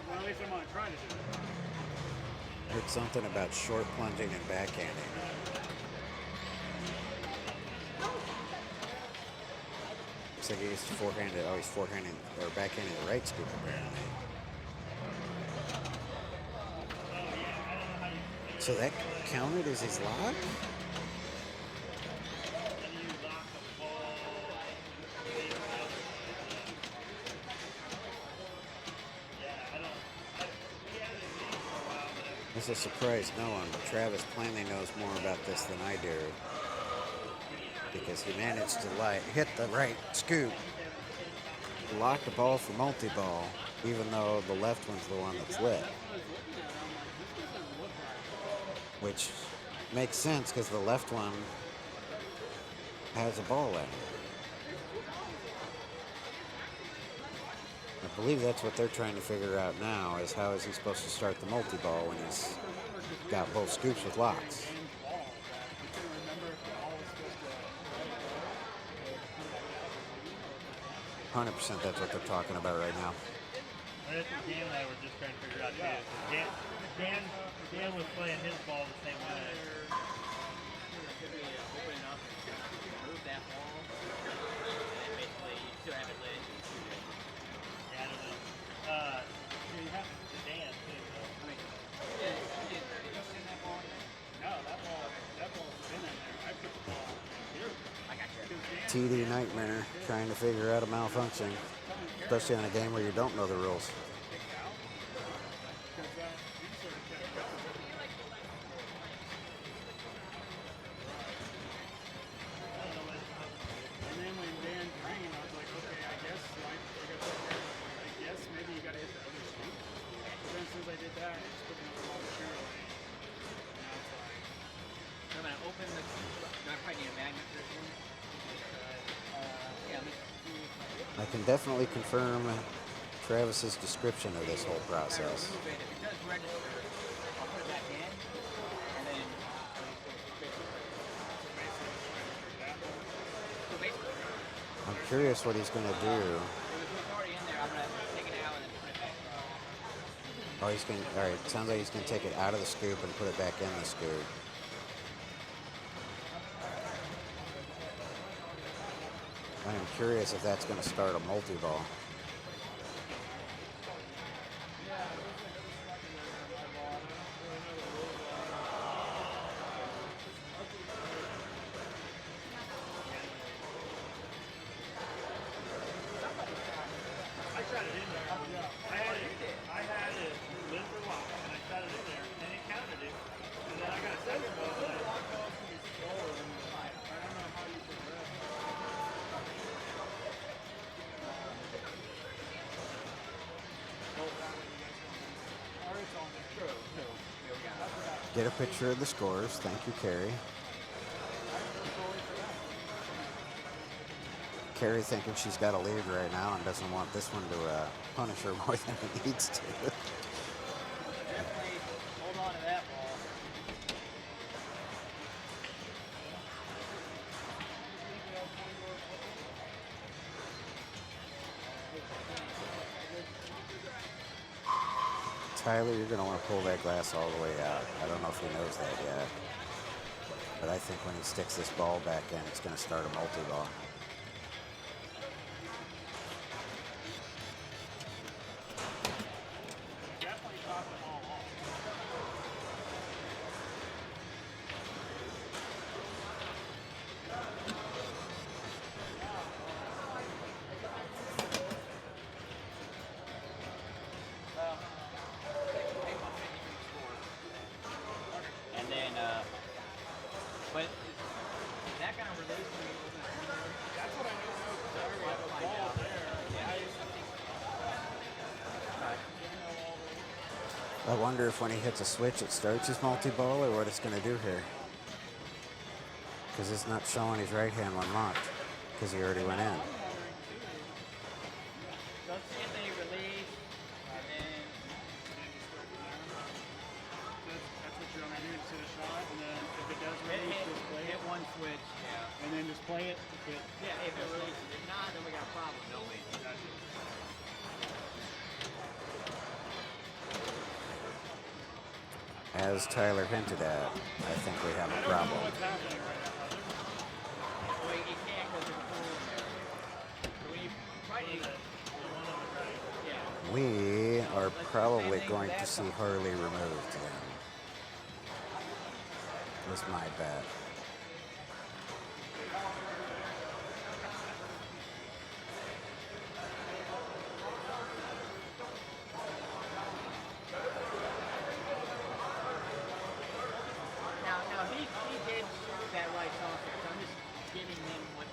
Speaker 5: well, at least I'm going to try to do it.
Speaker 10: Heard something about short plunging and backhanding. Looks like he used to forehand it. Oh, he's forehanding or backhanding the right scoop apparently. So that counted as his lock? This is a surprise no one, but Travis plainly knows more about this than I do. Because he managed to hit the right scoop lock the ball for multi-ball, even though the left one's the one that's lit. Which makes sense because the left one has a ball in it. I believe that's what they're trying to figure out now, is how is he supposed to start the multi-ball when he's got both scoops with locks. 100% that's what they're talking about right now.
Speaker 12: That's what Dan and I were just trying to figure out too. Dan was playing his ball the same way.
Speaker 3: Move that ball, and then basically you still have it lit.
Speaker 12: Yeah, I don't know. You have to Dan too, though. I mean,
Speaker 3: Did you send that ball?
Speaker 12: no, that ball's been in there. I put the ball here.
Speaker 3: I got you.
Speaker 10: TD nightmare trying to figure out a malfunction, especially on a game where you don't know the rules.
Speaker 5: And then when Dan drained, I was like, okay, I guess maybe you got to hit the other scoop. But then as soon as I did that, it just put me on the wrong material. Now it's like,
Speaker 3: So I'm gonna open the. Do I probably need a magnet for this one? Yeah.
Speaker 10: I can definitely confirm Travis's description of this whole process.
Speaker 3: Move it. If it does register, I'll put it back in, and then. So basically,
Speaker 10: I'm curious what he's going to do.
Speaker 3: it was already in there. I'm gonna take it out and then put it back.
Speaker 10: Oh, he's going to, all right, sounds like he's going to take it out of the scoop and put it back in the scoop. I am curious if that's going to start a multi-ball.
Speaker 12: I shot it in there. I had it lit for lock, and I shot it in there, and it counted it. And then I got a second ball. And
Speaker 10: Get a picture of the scores. Thank you, Carrie. Carrie thinking she's got a lead right now and doesn't want this one to punish her more than it needs to.
Speaker 3: Hold on to that ball.
Speaker 10: Tyler, you're going to want to pull that glass all the way out. I don't know if he knows that yet. But I think when he sticks this ball back in, it's going to start a multi-ball.
Speaker 3: And then, but is that going to release when you open the window? That's what I don't know. Because I already have a ball there.
Speaker 10: I wonder if when he hits a switch, it starts his multi-ball or what it's going to do here. Because it's not showing his right hand when locked, because he already went in.
Speaker 3: Let's see if they release, and then
Speaker 5: that's what you're gonna do, just hit a shot, and then if it does release, just play
Speaker 3: hit
Speaker 5: it.
Speaker 3: one switch. Yeah.
Speaker 5: And then just play it.
Speaker 3: Yeah, if it releases. If not, then we got a problem, don't we?
Speaker 10: As Tyler hinted at, I think we have a problem.
Speaker 5: What's happening right now?
Speaker 3: Well, you can't because there's a pool in there. So when you try to, yeah.
Speaker 10: We are probably going to see Harley removed then. Was my bet.
Speaker 3: Now he did that right off there, so I'm just giving him what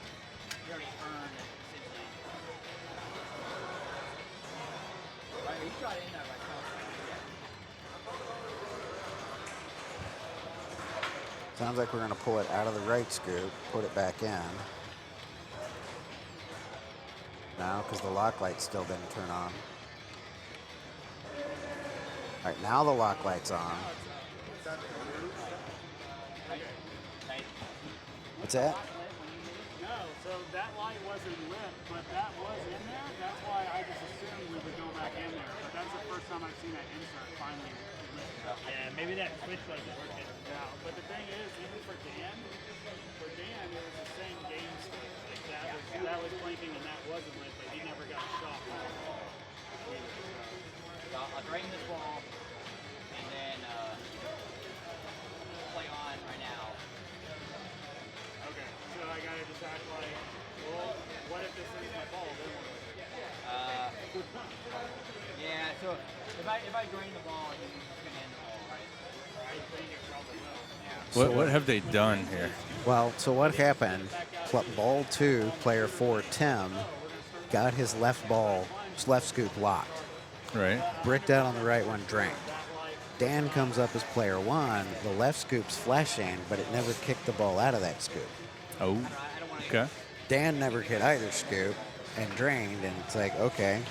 Speaker 3: he already earned, essentially.
Speaker 10: Sounds like we're going to pull it out of the right scoop, put it back in. Now, because the lock light still didn't turn on. All right, now the lock light's on. What's that?
Speaker 12: No, so that light wasn't lit, but that was in there. That's why I just assumed we would go back in there. But that's the first time I've seen that insert finally lit. Yeah, maybe that switch wasn't working. Yeah, but the thing is, even for Dan, it was the same game state. Like that was blinking and that wasn't lit, but he never got shot.
Speaker 3: So I'll drain this ball and then play on right now.
Speaker 12: Okay, so I gotta just act like, well, what if this is my ball? Then what?
Speaker 3: Yeah, so if I drain the ball, then it's gonna end the ball, right?
Speaker 12: I think it probably will.
Speaker 1: What have they done here?
Speaker 10: Well, so what happened, ball 2, player 4, Tim, got his left scoop locked.
Speaker 1: Right.
Speaker 10: Bricked out on the right one, drained. Dan comes up as player 1, the left scoop's flashing, but it never kicked the ball out of that scoop.
Speaker 1: Oh, okay.
Speaker 10: Dan never hit either scoop and drained, and it's like, okay.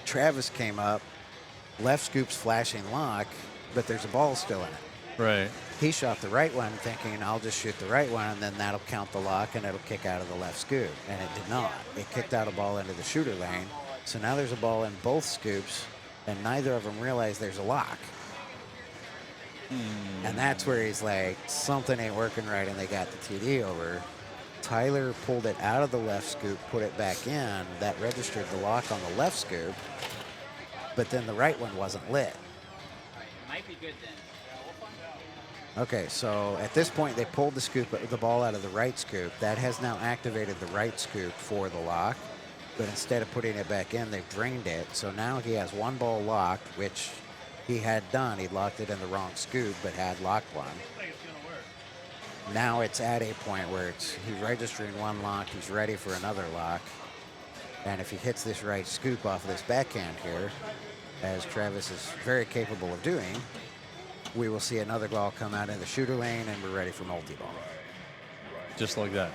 Speaker 10: Travis came up, left scoop's flashing lock, but there's a ball still in it.
Speaker 1: Right.
Speaker 10: He shot the right one thinking, I'll just shoot the right one, and then that'll count the lock, and it'll kick out of the left scoop. And it did not. It kicked out a ball into the shooter lane. So now there's a ball in both scoops, and neither of them realize there's a lock. And that's where he's like, something ain't working right, and they got the TD over. Tyler pulled it out of the left scoop, put it back in. That registered the lock on the left scoop, but then the right one wasn't lit.
Speaker 3: Might be good then.
Speaker 10: Okay, so at this point, they pulled the ball out of the right scoop. That has now activated the right scoop for the lock, but instead of putting it back in, they've drained it. So now he has one ball locked, which he had done. He locked it in the wrong scoop, but had locked one. Now it's at a point where he's registering one lock, he's ready for another lock. And if he hits this right scoop off of this backhand here, as Travis is very capable of doing, we will see another ball come out in the shooter lane, and we're ready for multi-ball.
Speaker 1: Just like that.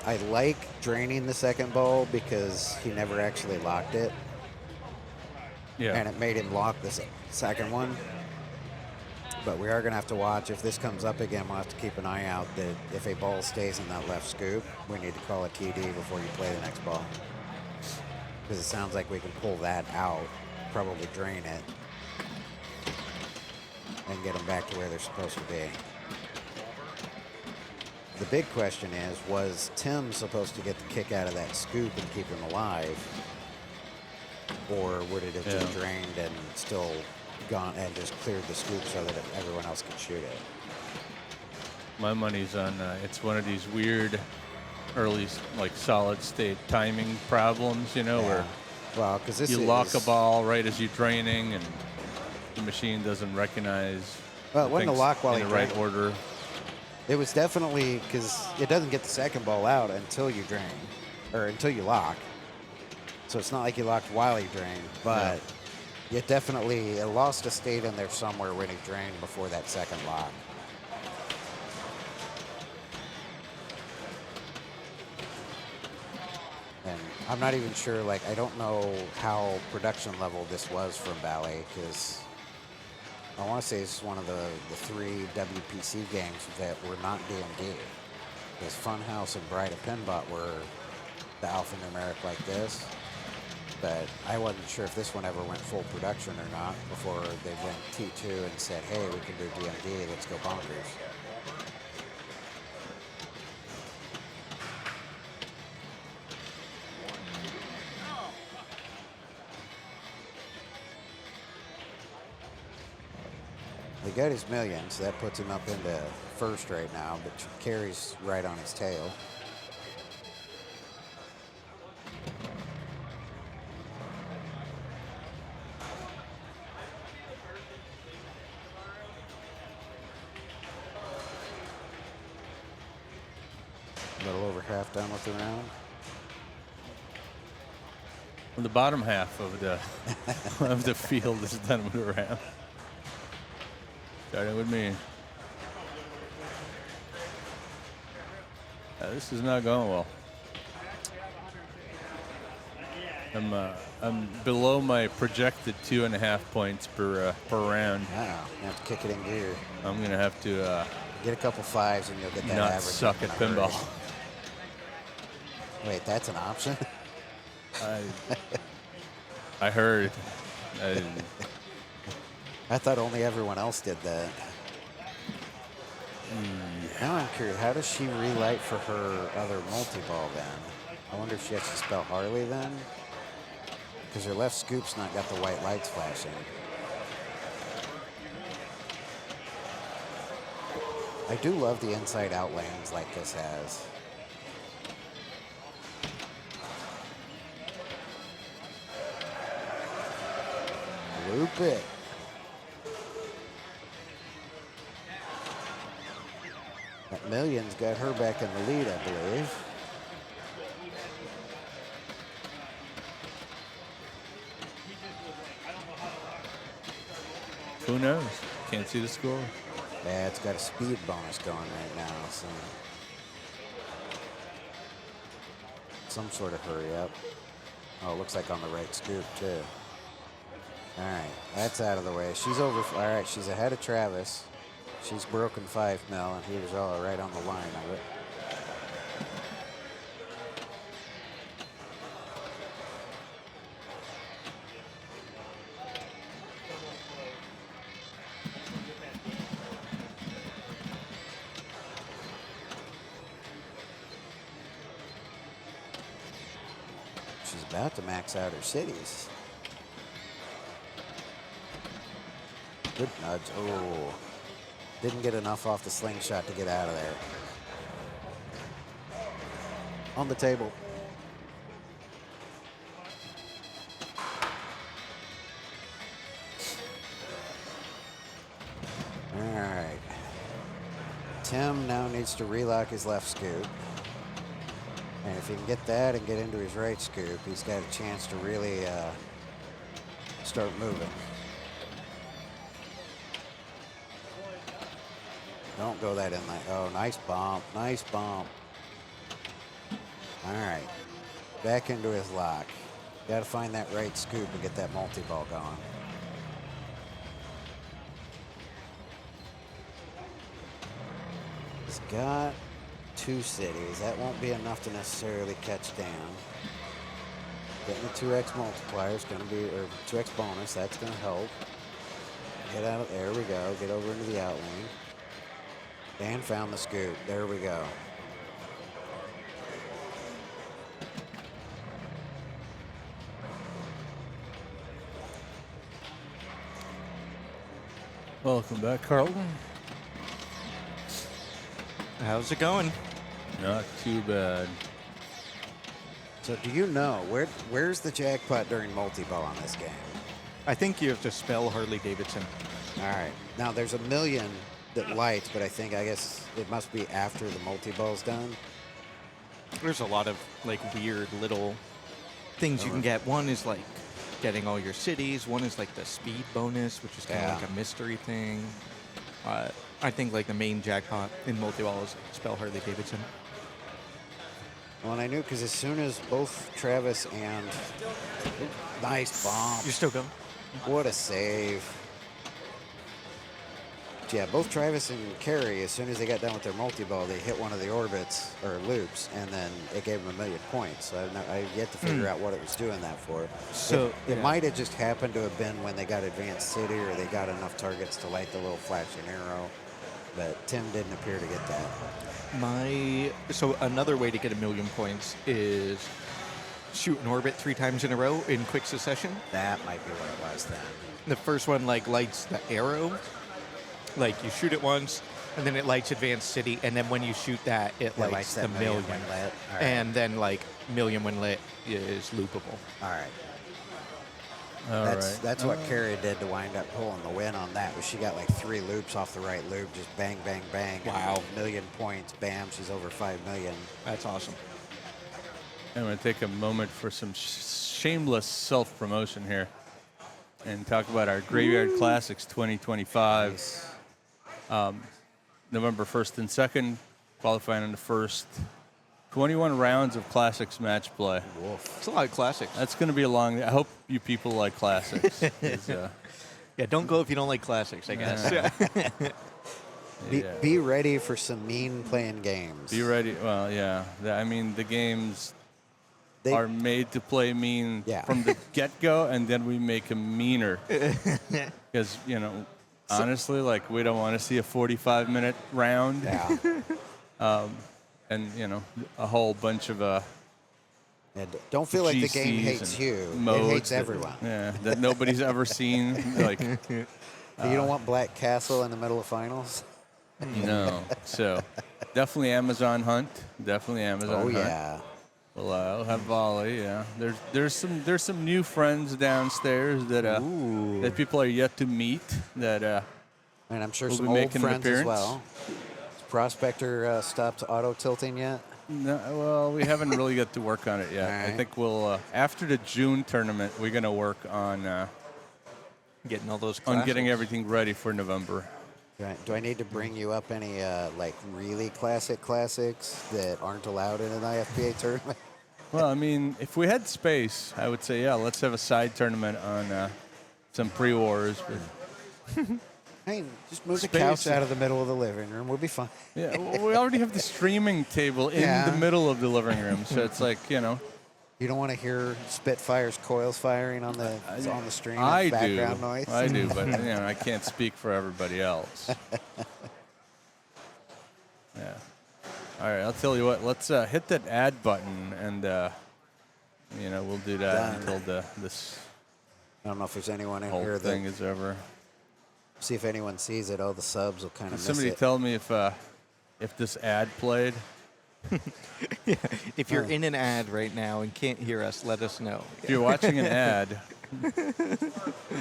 Speaker 10: I like draining the second ball because he never actually locked it.
Speaker 1: Yeah.
Speaker 10: And it made him lock the second one. But we are going to have to watch. If this comes up again, we'll have to keep an eye out that if a ball stays in that left scoop, we need to call a TD before you play the next ball. Because it sounds like we can pull that out, probably drain it, and get them back to where they're supposed to be. The big question is, was Tim supposed to get the kick out of that scoop and keep him alive? Or would it have just drained and still gone and just cleared the scoop so that everyone else could shoot it?
Speaker 1: My money's on it's one of these weird early solid state timing problems, where
Speaker 10: well, because this
Speaker 1: you lock a ball right as you're draining and the machine doesn't recognize
Speaker 10: it wasn't a lock while
Speaker 1: in
Speaker 10: he
Speaker 1: the right
Speaker 10: drained.
Speaker 1: order.
Speaker 10: It was definitely because it doesn't get the second ball out until you drain or until you lock. So it's not like you locked while you drained, but it lost a state in there somewhere when he drained before that second lock. And I'm not even sure, I don't know how production level this was from Bally, because I want to say it's one of the 3 WPC games that were not D&D. Because Funhouse and Bride of Pinbot were the alphanumeric like this. But I wasn't sure if this one ever went full production or not before they went T2 and said, hey, we can do D&D, let's go bonkers. He got his million, so that puts him up into first right now, but carries right on his tail. half done with the round?
Speaker 1: The bottom half of the of the field is done with the round. Starting with me. This is not going well. I'm below my projected 2.5 points per round.
Speaker 10: Wow, you have to kick it in gear.
Speaker 1: I'm gonna have to
Speaker 10: get a couple fives and you'll get that
Speaker 1: not
Speaker 10: average.
Speaker 1: suck at pinball.
Speaker 10: Wait, that's an option?
Speaker 1: I heard.
Speaker 10: I thought only everyone else did that. Now I'm curious, how does she relight for her other multi-ball then? I wonder if she has to spell Harley then? Because her left scoop's not got the white lights flashing. I do love the inside-out lanes like this has. Loop it. That million's got her back in the lead, I believe.
Speaker 1: Who knows? Can't see the score.
Speaker 10: Yeah, it's got a speed bonus going right now, so some sort of hurry up. Oh, it looks like on the right scoop too. All right, that's out of the way. She's over. All right, she's ahead of Travis. She's broken 5 mil, and he was all right on the line of it. She's about to max out her cities. Good nudge. Oh. Didn't get enough off the slingshot to get out of there. On the table. All right. Tim now needs to relock his left scoop. And if he can get that and get into his right scoop, he's got a chance to really start moving. Don't go that in like, oh, nice bump, nice bump. All right, back into his lock. Got to find that right scoop and get that multi-ball going. He's got 2 cities. That won't be enough to necessarily catch down. Getting the 2x multiplier is going to be, or 2x bonus, that's going to help. Get out of there, we go. Get over into the out lane. Dan found the scoop. There we go.
Speaker 1: Welcome back, Carlton.
Speaker 2: How's it going?
Speaker 1: Not too bad.
Speaker 10: So do you know, where's the jackpot during multi-ball on this game?
Speaker 2: I think you have to spell Harley Davidson.
Speaker 10: All right. Now, there's a million that lights, but I guess it must be after the multi-ball's done.
Speaker 2: There's a lot of like weird little things you can get. One is like getting all your cities. One is like the speed bonus, which is kind of like a mystery thing. I think like the main jackpot in multi-ball is spell Harley Davidson.
Speaker 10: Well, and I knew because as soon as both Travis and nice bomb.
Speaker 2: You're still going.
Speaker 10: What a save. Yeah, both Travis and Kerry, as soon as they got done with their multi-ball, they hit one of the orbits or loops, and then it gave them 1,000,000 points. So I've yet to figure out what it was doing that for.
Speaker 2: So
Speaker 10: it might have just happened to have been when they got advanced city or they got enough targets to light the little flashing arrow, but Tim didn't appear to get that.
Speaker 2: So another way to get 1,000,000 points is shoot an orbit 3 times in a row in quick succession.
Speaker 10: That might be what it was then.
Speaker 2: The first one like lights the arrow. Like you shoot it once, and then it lights advanced city, and then when you shoot that, it lights the 1,000,000.
Speaker 10: When lit. All right.
Speaker 2: And then like 1,000,000 when lit is loopable.
Speaker 10: All right.
Speaker 1: All
Speaker 10: That's
Speaker 1: right.
Speaker 10: that's what Carrie did to wind up pulling the win on that. Was she got like 3 loops off the right loop, just bang, bang, bang. and
Speaker 2: Wow.
Speaker 10: 1,000,000 points, bam, she's over 5 million.
Speaker 2: That's awesome.
Speaker 1: I'm going to take a moment for some shameless self-promotion here and talk about our Graveyard Classics 2025. November 1st and 2nd, qualifying in the first 21 rounds of Classics match play.
Speaker 2: It's a lot of classics.
Speaker 1: That's going to be a long. I hope you people like Classics. 'Cause,
Speaker 2: Yeah, don't go if you don't like classics, I guess.
Speaker 1: yeah.
Speaker 10: Be ready for some mean playing games.
Speaker 1: Be ready. Well, yeah. I mean, the games are made to play mean from the get-go, and then we make them meaner. Because, honestly, like, we don't want to see a 45-minute round.
Speaker 10: Yeah.
Speaker 1: And, a whole bunch of
Speaker 10: And don't feel like the game
Speaker 1: GCs
Speaker 10: hates
Speaker 1: and
Speaker 10: you. It
Speaker 1: modes
Speaker 10: hates
Speaker 1: that-
Speaker 10: everyone.
Speaker 1: Yeah, that nobody's ever seen. Like,
Speaker 10: You don't want Black Castle in the middle of finals?
Speaker 1: no. So, definitely Amazon Hunt. Definitely Amazon
Speaker 10: Oh,
Speaker 1: Hunt.
Speaker 10: yeah.
Speaker 1: Well, I'll have volley. Yeah, there's some new friends downstairs that people are yet to meet. That
Speaker 10: And I'm sure
Speaker 1: will
Speaker 10: some
Speaker 1: be
Speaker 10: old
Speaker 1: making an
Speaker 10: friends as
Speaker 1: appearance.
Speaker 10: well. Has Prospector stopped auto tilting yet?
Speaker 1: No, well, we haven't really got to work on it yet.
Speaker 10: All
Speaker 1: I
Speaker 10: right.
Speaker 1: think we'll after the June tournament, we're gonna work on
Speaker 2: Getting all those
Speaker 1: on getting
Speaker 2: classics.
Speaker 1: everything ready for November.
Speaker 10: Do I need to bring you up any like really classics that aren't allowed in an IFPA tournament?
Speaker 1: Well, I mean, if we had space, I would say, yeah, let's have a side tournament on some pre-wars. But
Speaker 10: Hey, just move the
Speaker 1: Space.
Speaker 10: couch out of the middle of the living room. We'll be fine.
Speaker 1: yeah, well, we already have the streaming table in
Speaker 10: Yeah.
Speaker 1: the middle of the living room, so it's like,
Speaker 10: You don't want to hear Spitfire's coils firing on the stream.
Speaker 1: I
Speaker 10: background
Speaker 1: do.
Speaker 10: noise.
Speaker 1: I do, but I can't speak for everybody else. Yeah. All right, I'll tell you what. Let's hit that add button, and we'll do that
Speaker 10: Done.
Speaker 1: until this
Speaker 10: I don't know if there's anyone in
Speaker 1: whole
Speaker 10: here
Speaker 1: thing
Speaker 10: that
Speaker 1: is over.
Speaker 10: see if anyone sees it. Oh, the subs will kind
Speaker 1: Can
Speaker 10: of miss
Speaker 1: somebody
Speaker 10: it.
Speaker 1: tell me if this ad played?
Speaker 2: If you're in an ad right now and can't hear us, let us know.
Speaker 1: If you're watching an ad,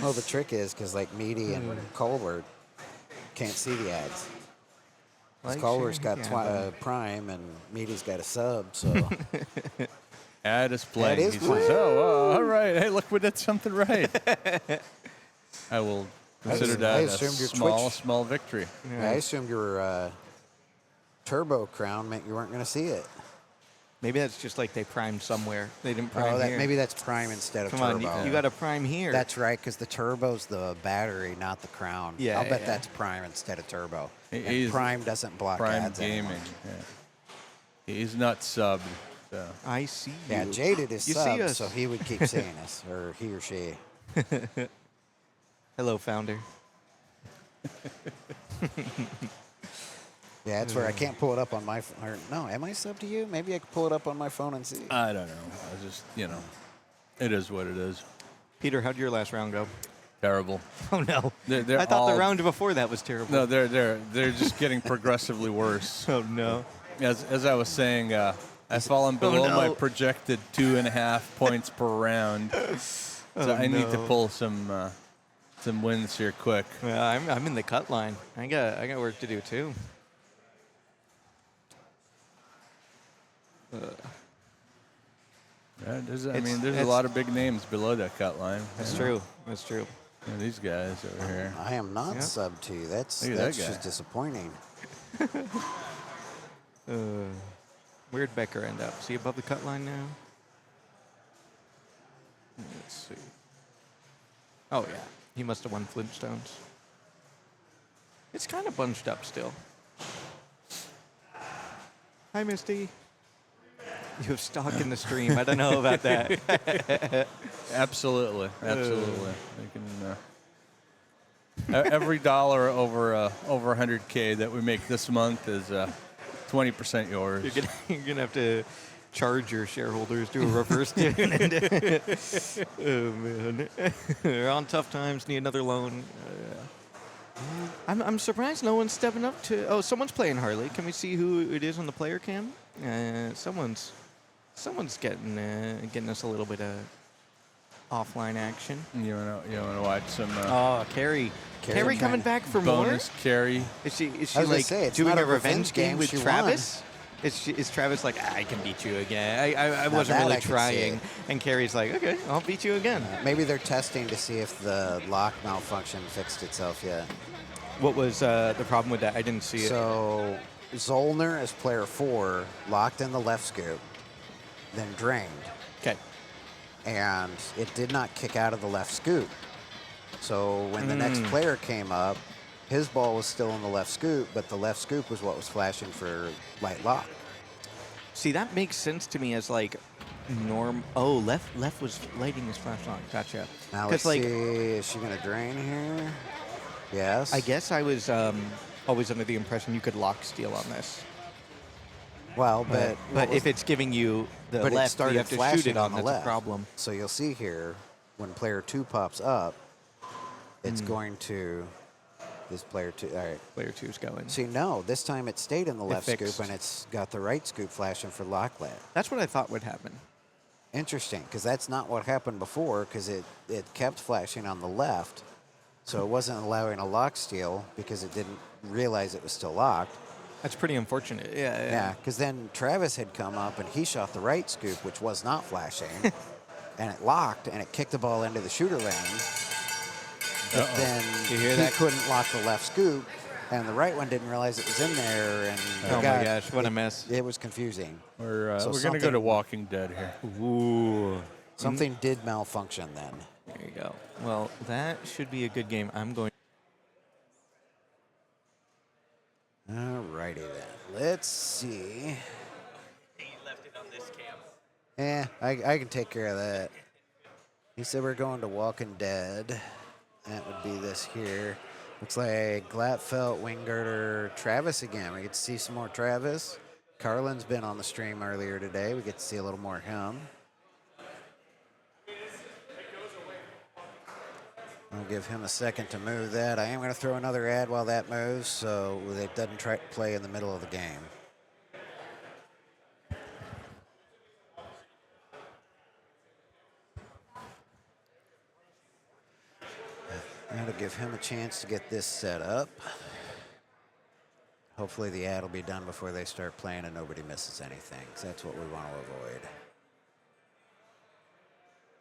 Speaker 10: Oh, the trick is because like Meaty and Colbert can't see the ads. 'Cause
Speaker 2: Like,
Speaker 10: Colbert's
Speaker 2: share,
Speaker 10: got
Speaker 2: yeah,
Speaker 10: Prime and Meaty's got a sub, so
Speaker 1: ad is playing.
Speaker 10: is
Speaker 1: He
Speaker 10: playing.
Speaker 1: says, "Oh, all right. Hey, look, we did something right." I will consider
Speaker 10: I
Speaker 1: that a
Speaker 10: assumed your
Speaker 1: small,
Speaker 10: Twitch-
Speaker 1: small victory.
Speaker 10: I assumed your Turbo Crown meant you weren't going to see it.
Speaker 2: Maybe that's just like they primed somewhere. They didn't prime
Speaker 10: Oh,
Speaker 2: here.
Speaker 10: maybe that's Prime instead of
Speaker 2: Come
Speaker 10: Turbo.
Speaker 2: on, you got to prime here.
Speaker 10: That's right, because the Turbo's the battery, not the Crown.
Speaker 2: Yeah,
Speaker 10: I'll bet
Speaker 2: yeah.
Speaker 10: that's Prime instead of Turbo. And
Speaker 1: He's
Speaker 10: Prime doesn't block
Speaker 1: Prime
Speaker 10: ads
Speaker 1: Gaming.
Speaker 10: anymore.
Speaker 1: Yeah. He's not subbed. So.
Speaker 2: I see you.
Speaker 10: Yeah, Jaded is
Speaker 2: You see
Speaker 10: subbed,
Speaker 2: us.
Speaker 10: so he would keep seeing us, or he or she.
Speaker 2: Hello, founder.
Speaker 10: Yeah, that's where I can't pull it up on my phone. Or, no, am I subbed to you? Maybe I could pull it up on my phone and see.
Speaker 1: I don't know. I just, it is what it is.
Speaker 2: Peter, how'd your last round go?
Speaker 1: Terrible.
Speaker 2: Oh no!
Speaker 1: They're
Speaker 2: I thought the
Speaker 1: all-
Speaker 2: round before that was terrible.
Speaker 1: No, they're just getting progressively worse.
Speaker 2: Oh no!
Speaker 1: As I was saying, I've fallen below my
Speaker 2: no.
Speaker 1: projected 2.5 points per round. So I need to pull some wins here quick.
Speaker 2: Yeah, I'm in the cut line. I got work to do too.
Speaker 1: Yeah, there's
Speaker 2: It's-
Speaker 1: a lot of big names below that cut line.
Speaker 2: That's
Speaker 1: Yeah.
Speaker 2: true. That's true.
Speaker 1: Yeah, these guys over here.
Speaker 10: I am not
Speaker 2: Yep.
Speaker 10: subbed to you. That's
Speaker 1: Look at that guy.
Speaker 10: just disappointing.
Speaker 2: Where'd Becker end up? Is he above the cut line now? Let's see. Oh yeah, he must have won Flintstones. It's kind of bunched up still. Hi, Misty. You have stock in the stream. I don't know about that.
Speaker 1: Absolutely. They can, every dollar over 100K that we make this month is 20% yours.
Speaker 2: You're gonna have to charge your shareholders to a reverse dividend. Oh man, they're on tough times. Need another loan. I'm surprised no one's stepping up to. Oh, someone's playing Harley. Can we see who it is on the player cam? Someone's getting us a little bit of offline action.
Speaker 1: You wanna watch some
Speaker 2: Oh, Carrie. Carrie coming back for
Speaker 1: bonus Carrie?
Speaker 2: Is she
Speaker 10: I was gonna
Speaker 2: like
Speaker 10: say, it's
Speaker 2: doing
Speaker 10: not
Speaker 2: a
Speaker 10: a revenge
Speaker 2: revenge game
Speaker 10: game,
Speaker 2: with
Speaker 10: she won.
Speaker 2: Travis? Is Travis like, I can beat you again? I wasn't
Speaker 10: that
Speaker 2: really
Speaker 10: I could see.
Speaker 2: trying. And Carrie's like, okay, I'll beat you again.
Speaker 10: Maybe they're testing to see if the lock malfunction fixed itself yet.
Speaker 2: What was the problem with that? I didn't see it.
Speaker 10: So Zollner as player 4 locked in the left scoop, then drained.
Speaker 2: Okay.
Speaker 10: And it did not kick out of the left scoop. So when the next player came up, his ball was still in the left scoop, but the left scoop was what was flashing for light lock.
Speaker 2: See, that makes sense to me as like Oh, left was lighting his flash on. Gotcha.
Speaker 10: Now let's see, is she going to drain here? Yes.
Speaker 2: I guess I was always under the impression you could lock steal on this.
Speaker 10: Well, but
Speaker 2: if it's giving you the
Speaker 10: but
Speaker 2: left,
Speaker 10: it started
Speaker 2: you have to
Speaker 10: flashing
Speaker 2: shoot it on.
Speaker 10: the
Speaker 2: That's
Speaker 10: left.
Speaker 2: a problem.
Speaker 10: So you'll see here, when player 2 pops up, it's going to this player 2. All right.
Speaker 2: Player 2's going.
Speaker 10: See, no, this time it stayed in the left
Speaker 2: fixed.
Speaker 10: scoop, and it's got the right scoop flashing for lock lat.
Speaker 2: That's what I thought would happen.
Speaker 10: Interesting, because that's not what happened before, because it kept flashing on the left, so it wasn't allowing a lock steal because it didn't realize it was still locked.
Speaker 2: That's pretty unfortunate.
Speaker 10: Yeah, because then Travis had come up and he shot the right scoop, which was not flashing, and it locked and it kicked the ball into the shooter lane. But then
Speaker 2: You hear
Speaker 10: he
Speaker 2: that?
Speaker 10: couldn't lock the left scoop, and the right one didn't realize it was in there. And
Speaker 2: Oh my gosh, what a mess!
Speaker 10: It was confusing.
Speaker 1: We're
Speaker 10: So
Speaker 1: going to go to
Speaker 10: something-
Speaker 1: Walking Dead here.
Speaker 2: Ooh.
Speaker 10: Something did malfunction then.
Speaker 2: There you go. Well, that should be a good game. I'm going.
Speaker 10: Alrighty then. Let's see. I can take care of that. He said we're going to Walking Dead. That would be this here. Looks like Glatfelt, Wingirter, Travis again. We get to see some more Travis. Carlin's been on the stream earlier today. We get to see a little more of him. I'll give him a second to move that. I am going to throw another ad while that moves so it doesn't try to play in the middle of the game. Now to give him a chance to get this set up. Hopefully the ad will be done before they start playing and nobody misses anything, 'cause that's what we want to avoid.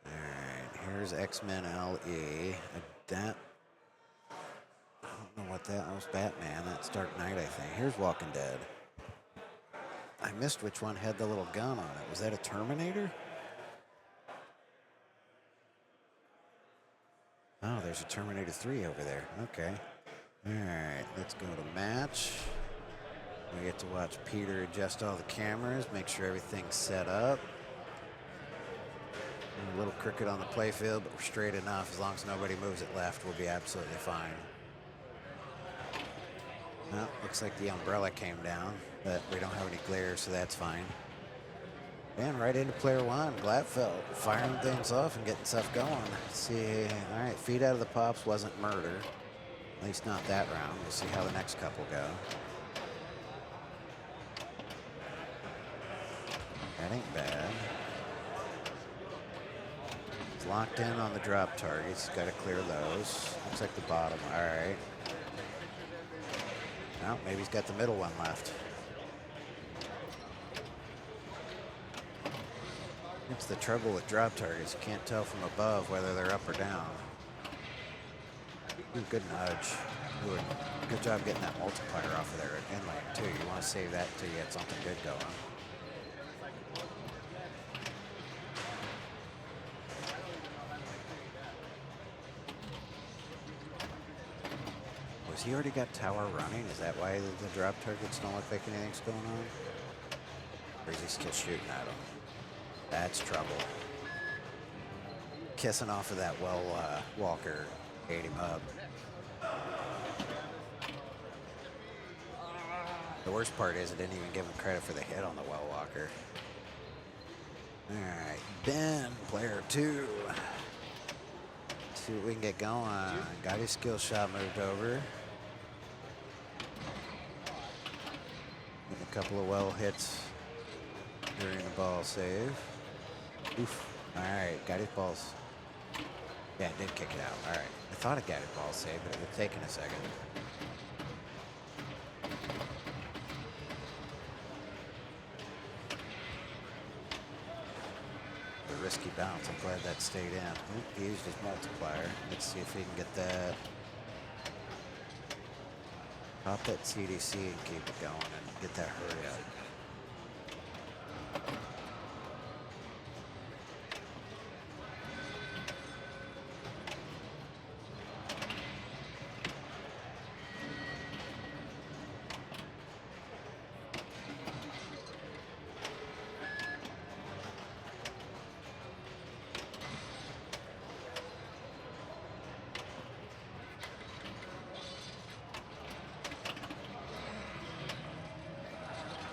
Speaker 10: All right, here's X-Men LE. That, I don't know what that was. Batman. That's Dark Knight, I think. Here's Walking Dead. I missed which one had the little gun on it. Was that a Terminator? Oh, there's a Terminator 3 over there. Okay. All right, let's go to match. We get to watch Peter adjust all the cameras, make sure everything's set up. A little crooked on the playfield, but we're straight enough. As long as nobody moves it left, we'll be absolutely fine. Well, looks like the umbrella came down, but we don't have any glare, so that's fine. And right into player 1, Glatfelt, firing things off and getting stuff going. Let's see, all right, feet out of the pops wasn't murder. At least not that round. We'll see how the next couple go. That ain't bad. He's locked in on the drop targets. He's got to clear those. Looks like the bottom. All right. Well, maybe he's got the middle one left. It's the trouble with drop targets. You can't tell from above whether they're up or down. Ooh, good nudge. Ooh, good job getting that multiplier off of there in lane too. You want to save that until you get something good going. Was he already got tower running? Is that why the drop targets don't look like anything's going on? Or is he still shooting at him? That's trouble. Kissing off of that Walker ate him up. The worst part is I didn't even give him credit for the hit on the Well Walker. All right, Ben, player 2. See what we can get going. Got his skill shot moved over. Getting a couple of well hits during the ball save. Oof. All right, got his balls. Yeah, it did kick it out. All right. I thought it got it ball saved, but it was taking a second. The risky bounce. I'm glad that stayed in. Oop, he used his multiplier. Let's see if he can get that. Pop that CDC and keep it going and get that hurry up.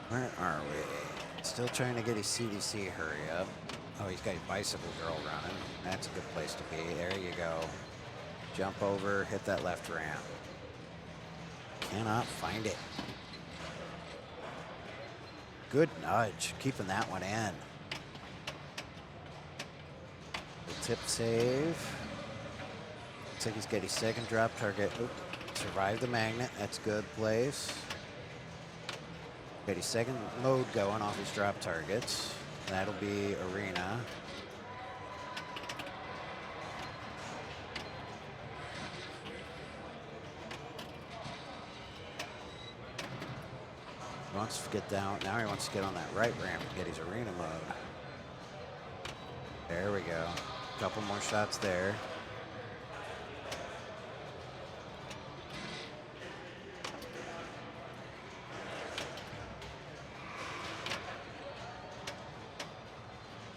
Speaker 10: Where are we? Still trying to get his CDC hurry up. Oh, he's got a bicycle girl running. That's a good place to be. There you go. Jump over, hit that left ramp. Cannot find it. Good nudge, keeping that one in. The tip save. Looks like he's got his second drop target. Oop, survived the magnet, that's good place. Got his second load going off his drop targets. That'll be Arena. He wants to get down. Now he wants to get on that right ramp and get his Arena mode. There we go. Couple more shots there.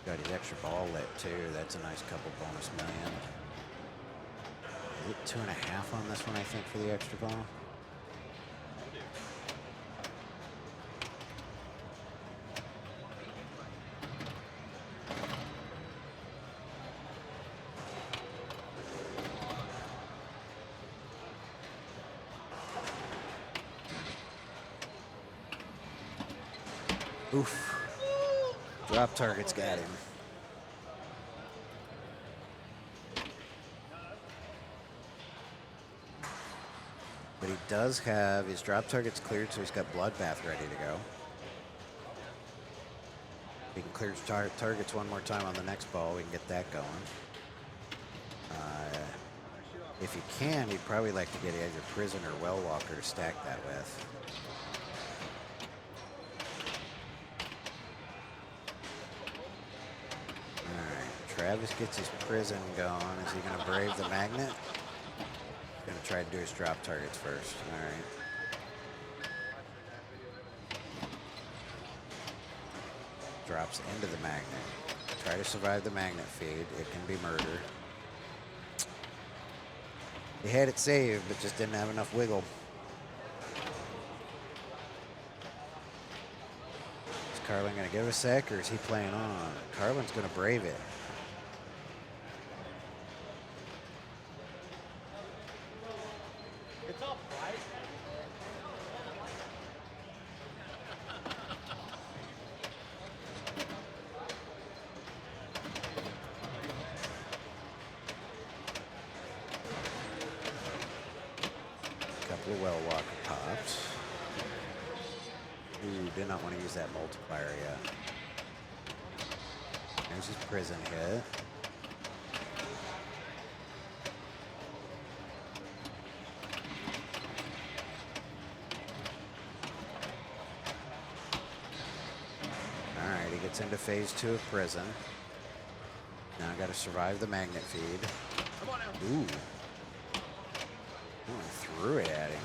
Speaker 10: Got his extra ball lit too. That's a nice couple bonus million. Is it 2.5 on this one, I think, for the extra ball? Oof. Drop target's got him. But he does have his drop targets cleared, so he's got Bloodbath ready to go. He can clear his targets one more time on the next ball. We can get that going. If he can, he'd probably like to get either Prison or Well Walker to stack that with. Travis gets his Prison going. Is he going to brave the magnet? He's going to try to do his drop targets first. All right. Drops into the magnet. Try to survive the magnet feed. It can be murder. He had it saved, but just didn't have enough wiggle. Is Carlin going to give a sec, or is he playing on? Carlin's going to brave it. Well Walker pops. Ooh, did not want to use that multiplier yet. There's his Prison hit. All right, he gets into phase 2 of Prison. Now I got to survive the magnet feed. Ooh. Oh, I threw it at him.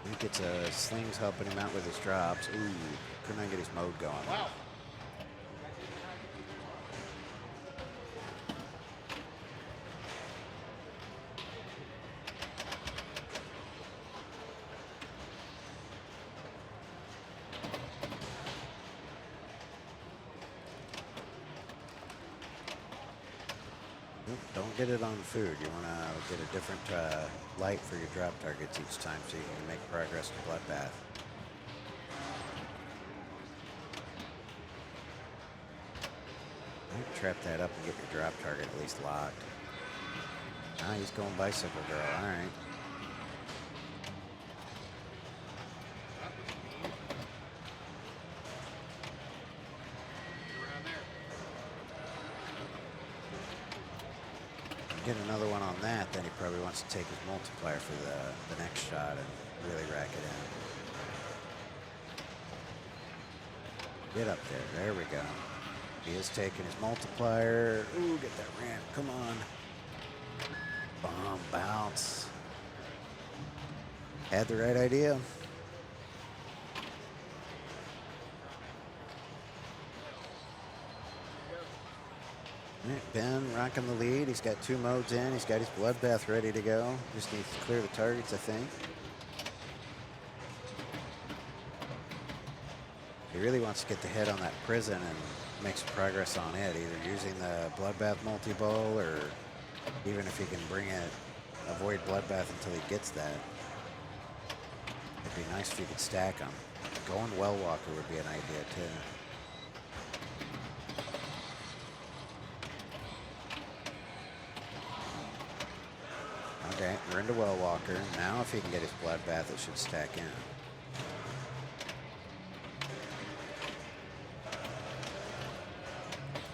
Speaker 10: He gets a slings helping him out with his drops. Ooh, could not get his mode going. Wow. Don't get it on food. You want to get a different light for your drop targets each time so you can make progress to Bloodbath. trap that up and get your drop target at least locked. Ah, he's going bicycle girl. All right. Get another one on that, then he probably wants to take his multiplier for the next shot and really rack it in. Get up there. There we go. He is taking his multiplier. Ooh, get that ramp. Come on. Bomb bounce. Had the right idea. All right, Ben rocking the lead. He's got 2 modes in. He's got his bloodbath ready to go. Just needs to clear the targets, I think. He really wants to get the head on that prison and make some progress on it, either using the bloodbath multi-ball or even if he can bring it, avoid bloodbath until he gets that. It'd be nice if you could stack them. Going well walker would be an idea too. Okay, we're into well walker. Now if he can get his bloodbath, it should stack in.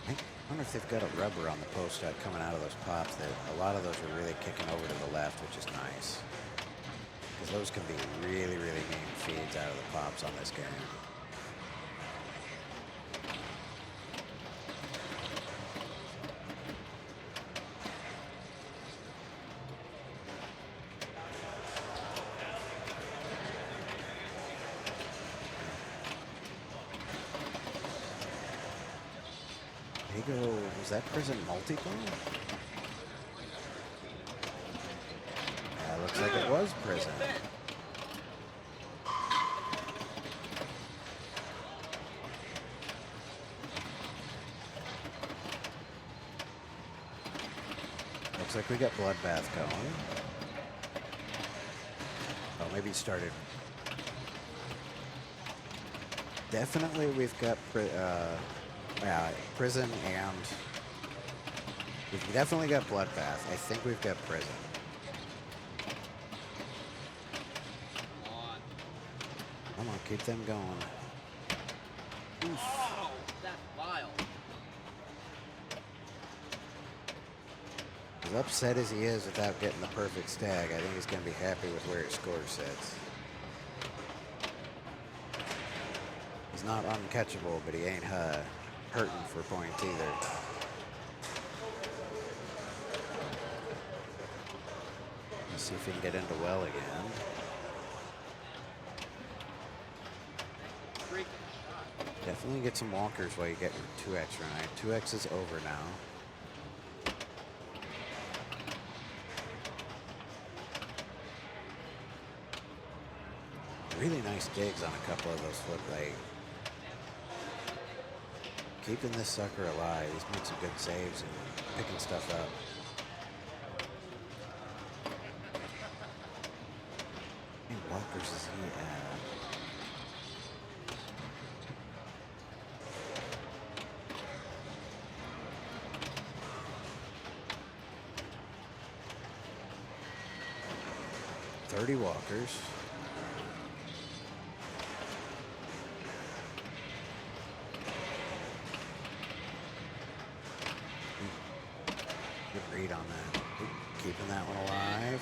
Speaker 10: I wonder if they've got a rubber on the post coming out of those pops. That a lot of those are really kicking over to the left, which is nice. Because those can be really, really mean feeds out of the pops on this game. Was that prison multiple? Yeah, looks like it was prison. Looks like we got bloodbath going. Oh, maybe it started. Definitely we've got prison and we've definitely got bloodbath. I think we've got prison. Come on, keep them going. Oof.
Speaker 8: Oh, that's wild.
Speaker 10: As upset as he is without getting the perfect stag, I think he's going to be happy with where his score sits. He's not uncatchable, but he ain't hurting for points either. Let's see if he can get into well again. Definitely get some walkers while you get your 2x right. 2x is over now. Really nice digs on a couple of those flip leg. Keeping this sucker alive. He's made some good saves and picking stuff up. How many walkers is he at? $30 walkers. Good read on that. Keeping that one alive.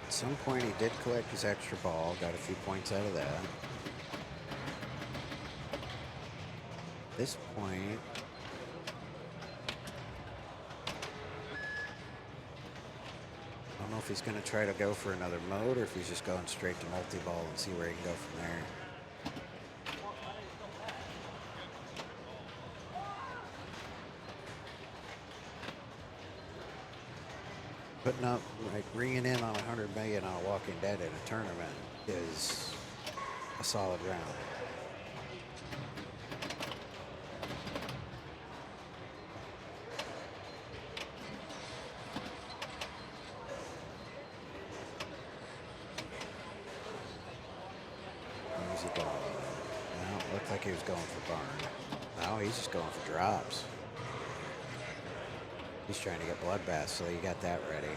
Speaker 10: At some point he did collect his extra ball, got a few points out of that. At this point, I don't know if he's going to try to go for another mode or if he's just going straight to multi-ball and see where he can go from there. Putting up, like ringing in on 100 million on a Walking Dead in a tournament is solid round. Where's he going? Well, looked like he was going for burn. No, he's just going for drops. He's trying to get bloodbath, so you got that ready.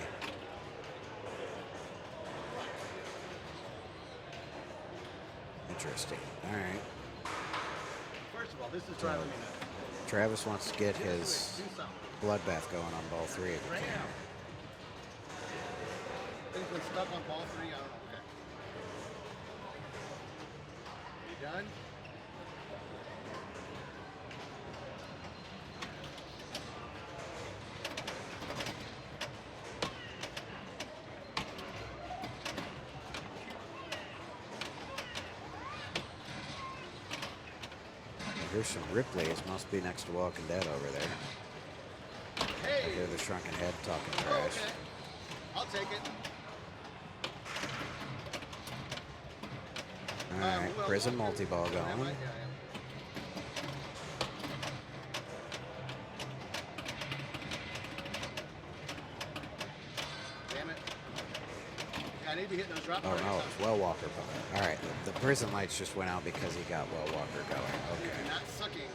Speaker 10: Interesting. All right.
Speaker 11: First of all, this is driving me nuts.
Speaker 10: Travis wants to get his bloodbath going on ball 3 if he
Speaker 11: Right
Speaker 10: can.
Speaker 11: now. Things been stuck on ball 3. I don't know. Okay. You done?
Speaker 10: Here's some Ripley's. Must be next to Walking Dead over there.
Speaker 11: Hey.
Speaker 10: I hear the Shrunken Head talking trash.
Speaker 11: Okay. I'll take it.
Speaker 10: All right, prison multi-ball going.
Speaker 11: Damn it. I need to hit those drop
Speaker 10: Oh
Speaker 11: targets.
Speaker 10: no, it's Well Walker. All right, the prison lights just went out because he got Well Walker going.
Speaker 11: You're
Speaker 10: Okay.
Speaker 11: not sucking.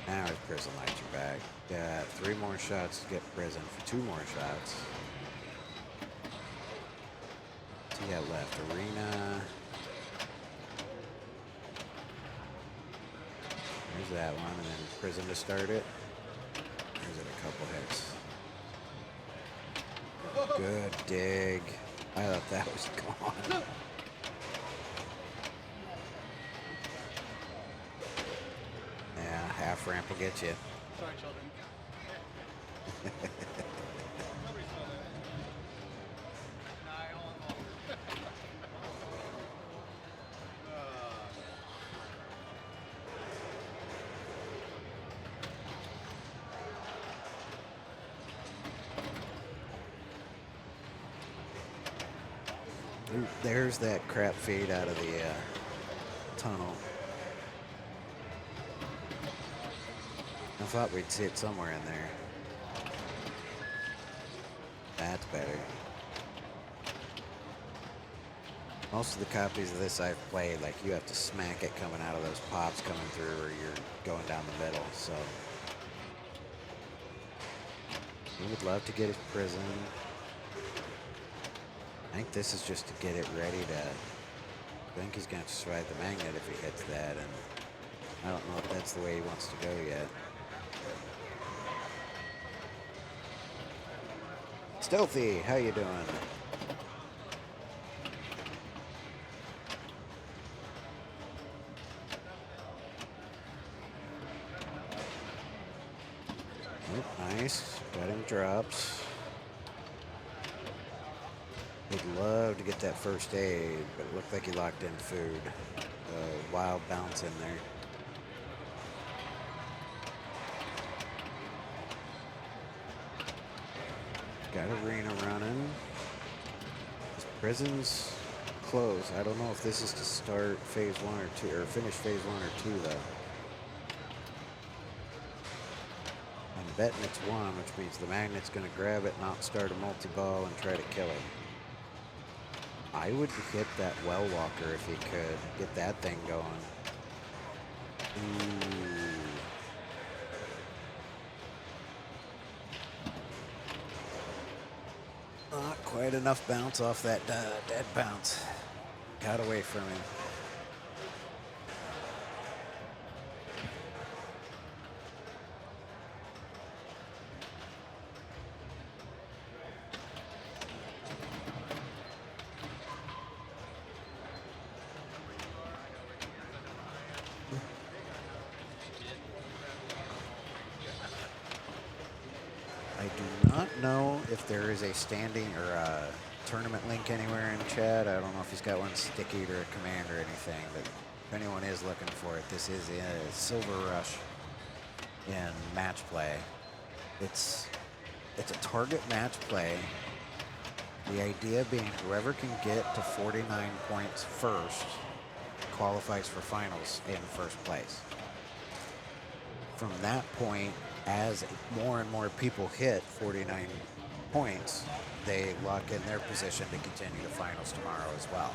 Speaker 10: Now his prison lights are back. Got 3 more shots to get prison for 2 more shots. What's he got left? Arena. There's that one, and then prison to start it. There's it a couple hits. Good dig. I thought that was gone. Yeah, half ramp will get you.
Speaker 11: Sorry, children.
Speaker 10: Ooh, there's that crap fade out of the tunnel. I thought we'd see it somewhere in there. That's better. Most of the copies of this I've played, like you have to smack it coming out of those pops coming through or you're going down the middle, so. We would love to get his prison. I think this is just to get it ready to. I think he's going to survive the magnet if he hits that, and I don't know if that's the way he wants to go yet. Stealthy, how you doing? Oh, nice, got him drops. He'd love to get that first aid, but it looked like he locked in food. Wild bounce in there. Got Arena running. His prison's close. I don't know if this is to start phase 1 or 2, or finish phase 1 or 2 though. I'm betting it's 1, which means the magnet's gonna grab it, not start a multi-ball, and try to kill him. I would hit that Well Walker if he could. Get that thing going. Ooh. Not quite enough bounce off that dead bounce. Got away from him. I do not know if there is a standing or a tournament link anywhere in chat. I don't know if he's got one sticky or a command or anything, but if anyone is looking for it, this is a Silver Rush in match play. It's it's a target match play. The idea being whoever can get to 49 points first qualifies for finals in first place. From that point, as more and more people hit 49 points, they lock in their position to continue to finals tomorrow as well.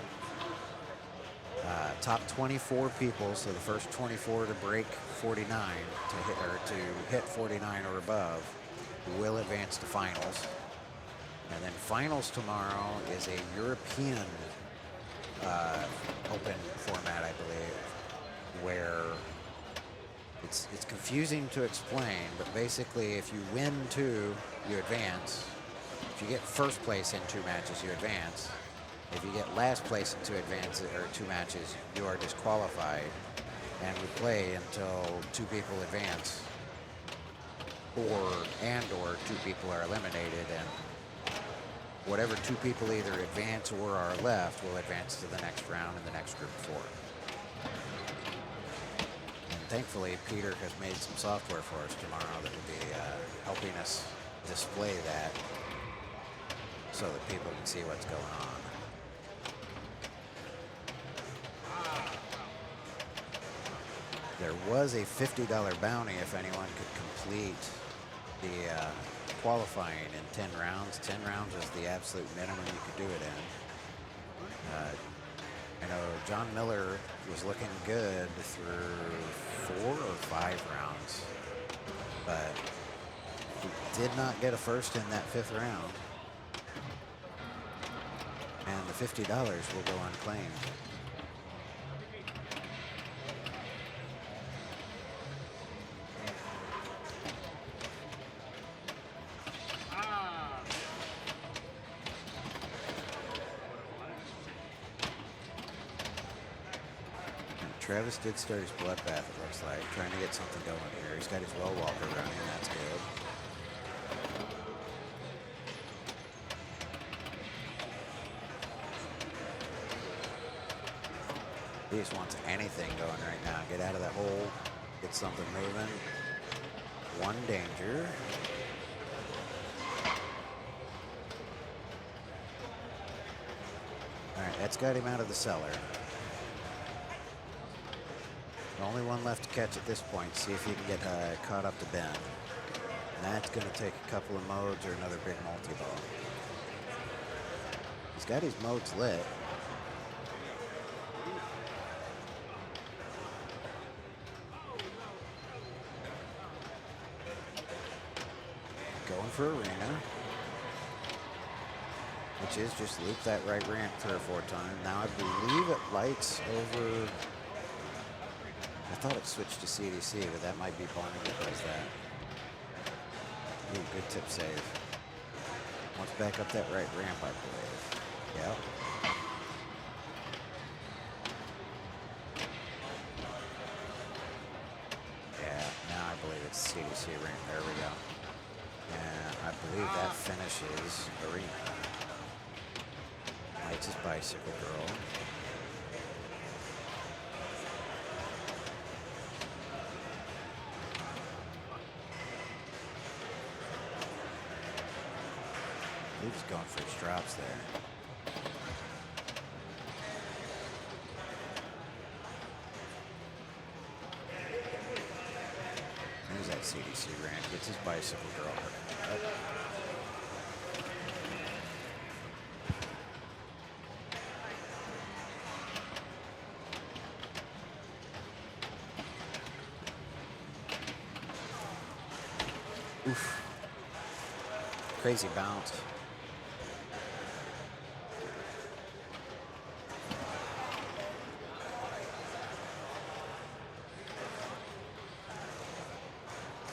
Speaker 10: Top 24 people, so the first 24 to break 49 to hit 49 or above, will advance to finals. And then finals tomorrow is a European open format, I believe, where it's confusing to explain, but basically if you win 2, you advance. If you get first place in 2 matches, you advance. If you get last place in 2 matches, you are disqualified. And we play until 2 people advance, or 2 people are eliminated, and whatever 2 people either advance or are left will advance to the next round in the next group of 4. And thankfully, Peter has made some software for us tomorrow that will be helping us display that so that people can see what's going on. There was a $50 bounty if anyone could complete the qualifying in 10 rounds. 10 rounds is the absolute minimum you could do it in. I know John Miller was looking good through 4 or 5 rounds, but he did not get a first in that 5th round. And the $50 will go unclaimed. Travis did start his bloodbath, it looks like, trying to get something going here. He's got his well walker running, that's good. He just wants anything going right now. Get out of that hole, get something moving. 1 danger. All right, that's got him out of the cellar. The only one left to catch at this point. See if he can get caught up to Ben. And that's going to take a couple of modes or another big multi-ball. He's got his modes lit. Going for arena, which is just loop that right ramp 3 or 4 times. Now I believe it lights over. I thought it switched to CDC, but that might be Barney that does that. Ooh, good tip save. Wants back up that right ramp, I believe. Yep. Yeah, now I believe it's CDC ramp. There we go. And I believe that finishes arena. Lights his bicycle girl. He's going for his drops there. There's that CDC ramp. Gets his bicycle girl. Oh. Oof. Crazy bounce.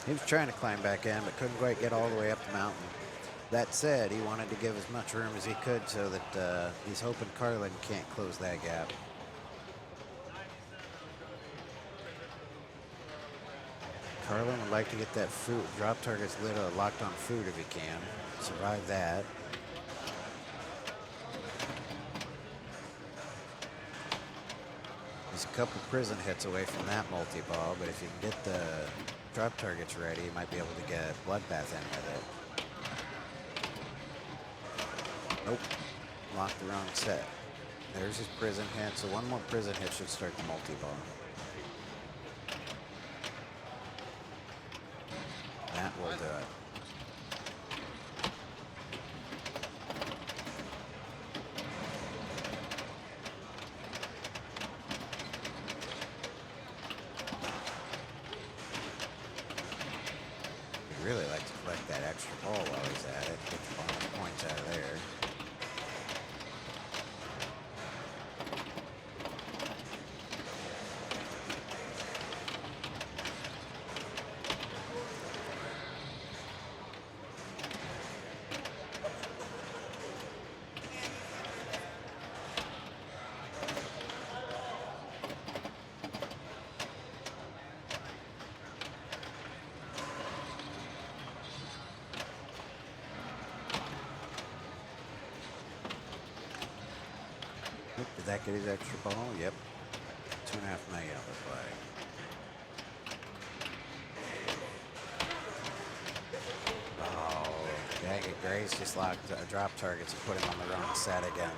Speaker 10: He was trying to climb back in, but couldn't quite get all the way up the mountain. That said, he wanted to give as much room as he could so that he's hoping Carlin can't close that gap. Carlin would like to get that food, drop targets lit locked on food if he can. Survive that. He's a couple prison hits away from that multi-ball, but if you can get the drop targets ready, you might be able to get Bloodbath in with it. Nope. Locked the wrong set. There's his prison hit. So one more prison hit should start the multi-ball. That will do it. I'd really like to collect that extra ball while he's at it. Get the bonus points out of there. Did that get his extra ball? Yep. 2.5 million on the flag. Oh, dang it. Grace just locked drop targets and put him on the wrong set again.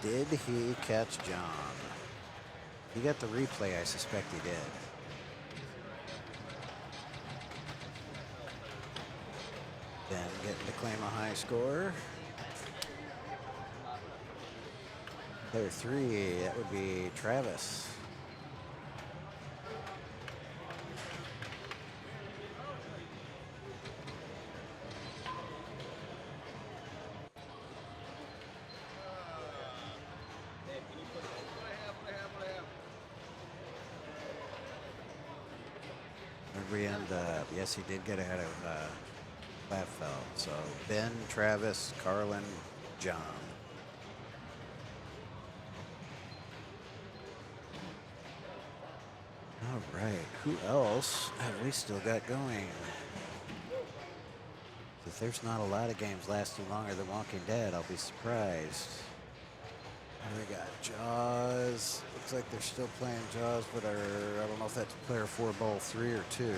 Speaker 10: Did he catch John? He got the replay, I suspect he did. Ben getting to claim a high score. Player 3, that would be Travis. Where'd we end up? Yes, he did get ahead of Flatfeld. So Ben, Travis, Carlin, John. All right, who else have we still got going? If there's not a lot of games lasting longer than Walking Dead, I'll be surprised. We got Jaws. Looks like they're still playing Jaws, but I don't know if that's player 4, ball 3 or 2.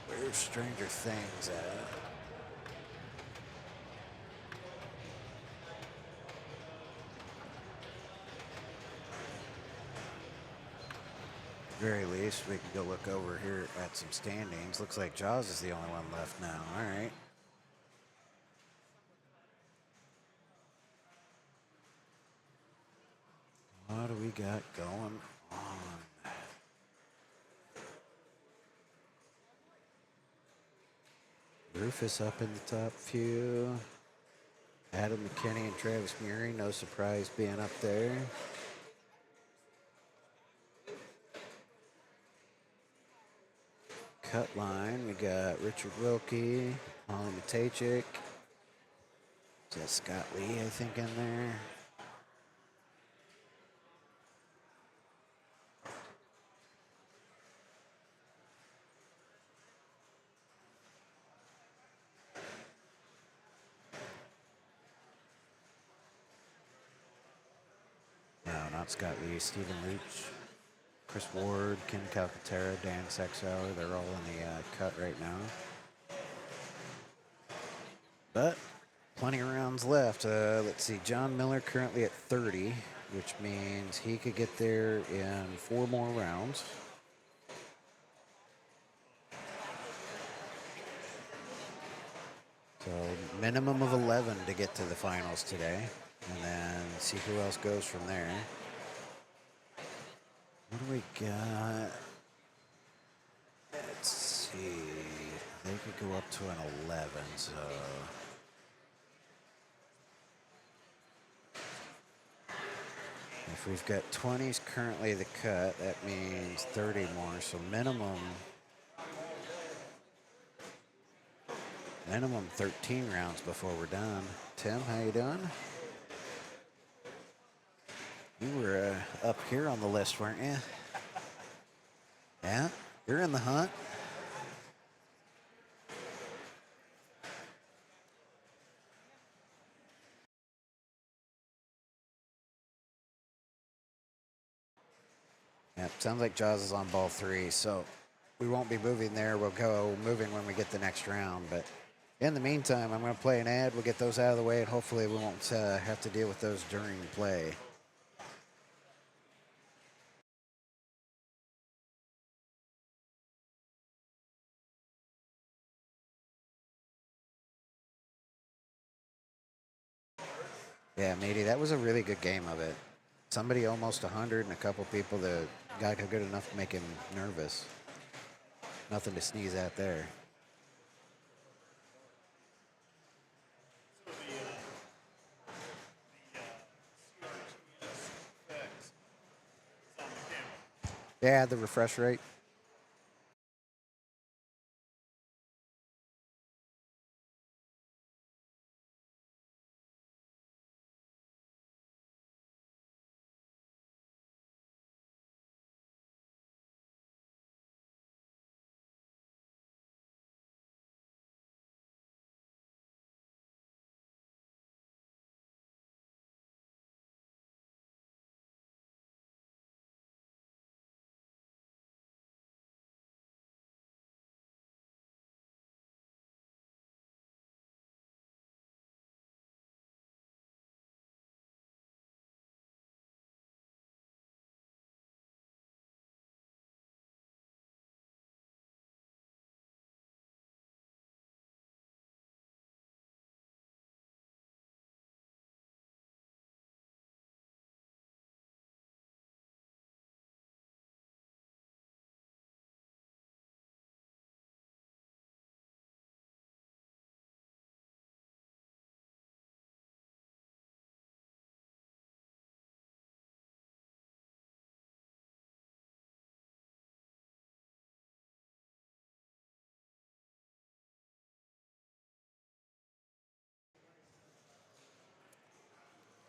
Speaker 10: Where's Stranger Things at? Very least, we can go look over here at some standings. Looks like Jaws is the only one left now. All right. What do we got going on? Rufus up in the top few. Adam McKinney and Travis Murray, no surprise being up there. Cut line, we got Richard Wilkie, Holly Matejcik. Is that Scott Lee, I think, in there? No, not Scott Lee, Stephen Leach. Chris Ward, Ken Calcaterra, Dan Sexauer, they're all in the cut right now. But plenty of rounds left. Let's see, John Miller currently at 30, which means he could get there in 4 more rounds. So minimum of 11 to get to the finals today, and then see who else goes from there. What do we got? Let's see. They could go up to an 11, so. If we've got 20s currently the cut, that means 30 more, so minimum 13 rounds before we're done. Tim, how you doing? You were up here on the list, weren't you? Yeah, you're in the hunt. Yep, sounds like Jaws is on ball 3, so we won't be moving there. We'll go moving when we get the next round. But in the meantime, I'm going to play an ad. We'll get those out of the way, and hopefully we won't have to deal with those during play. Yeah, matey, that was a really good game of it. Somebody almost 100 and a couple people that got good enough to make him nervous. Nothing to sneeze at there. Yeah, the refresh rate.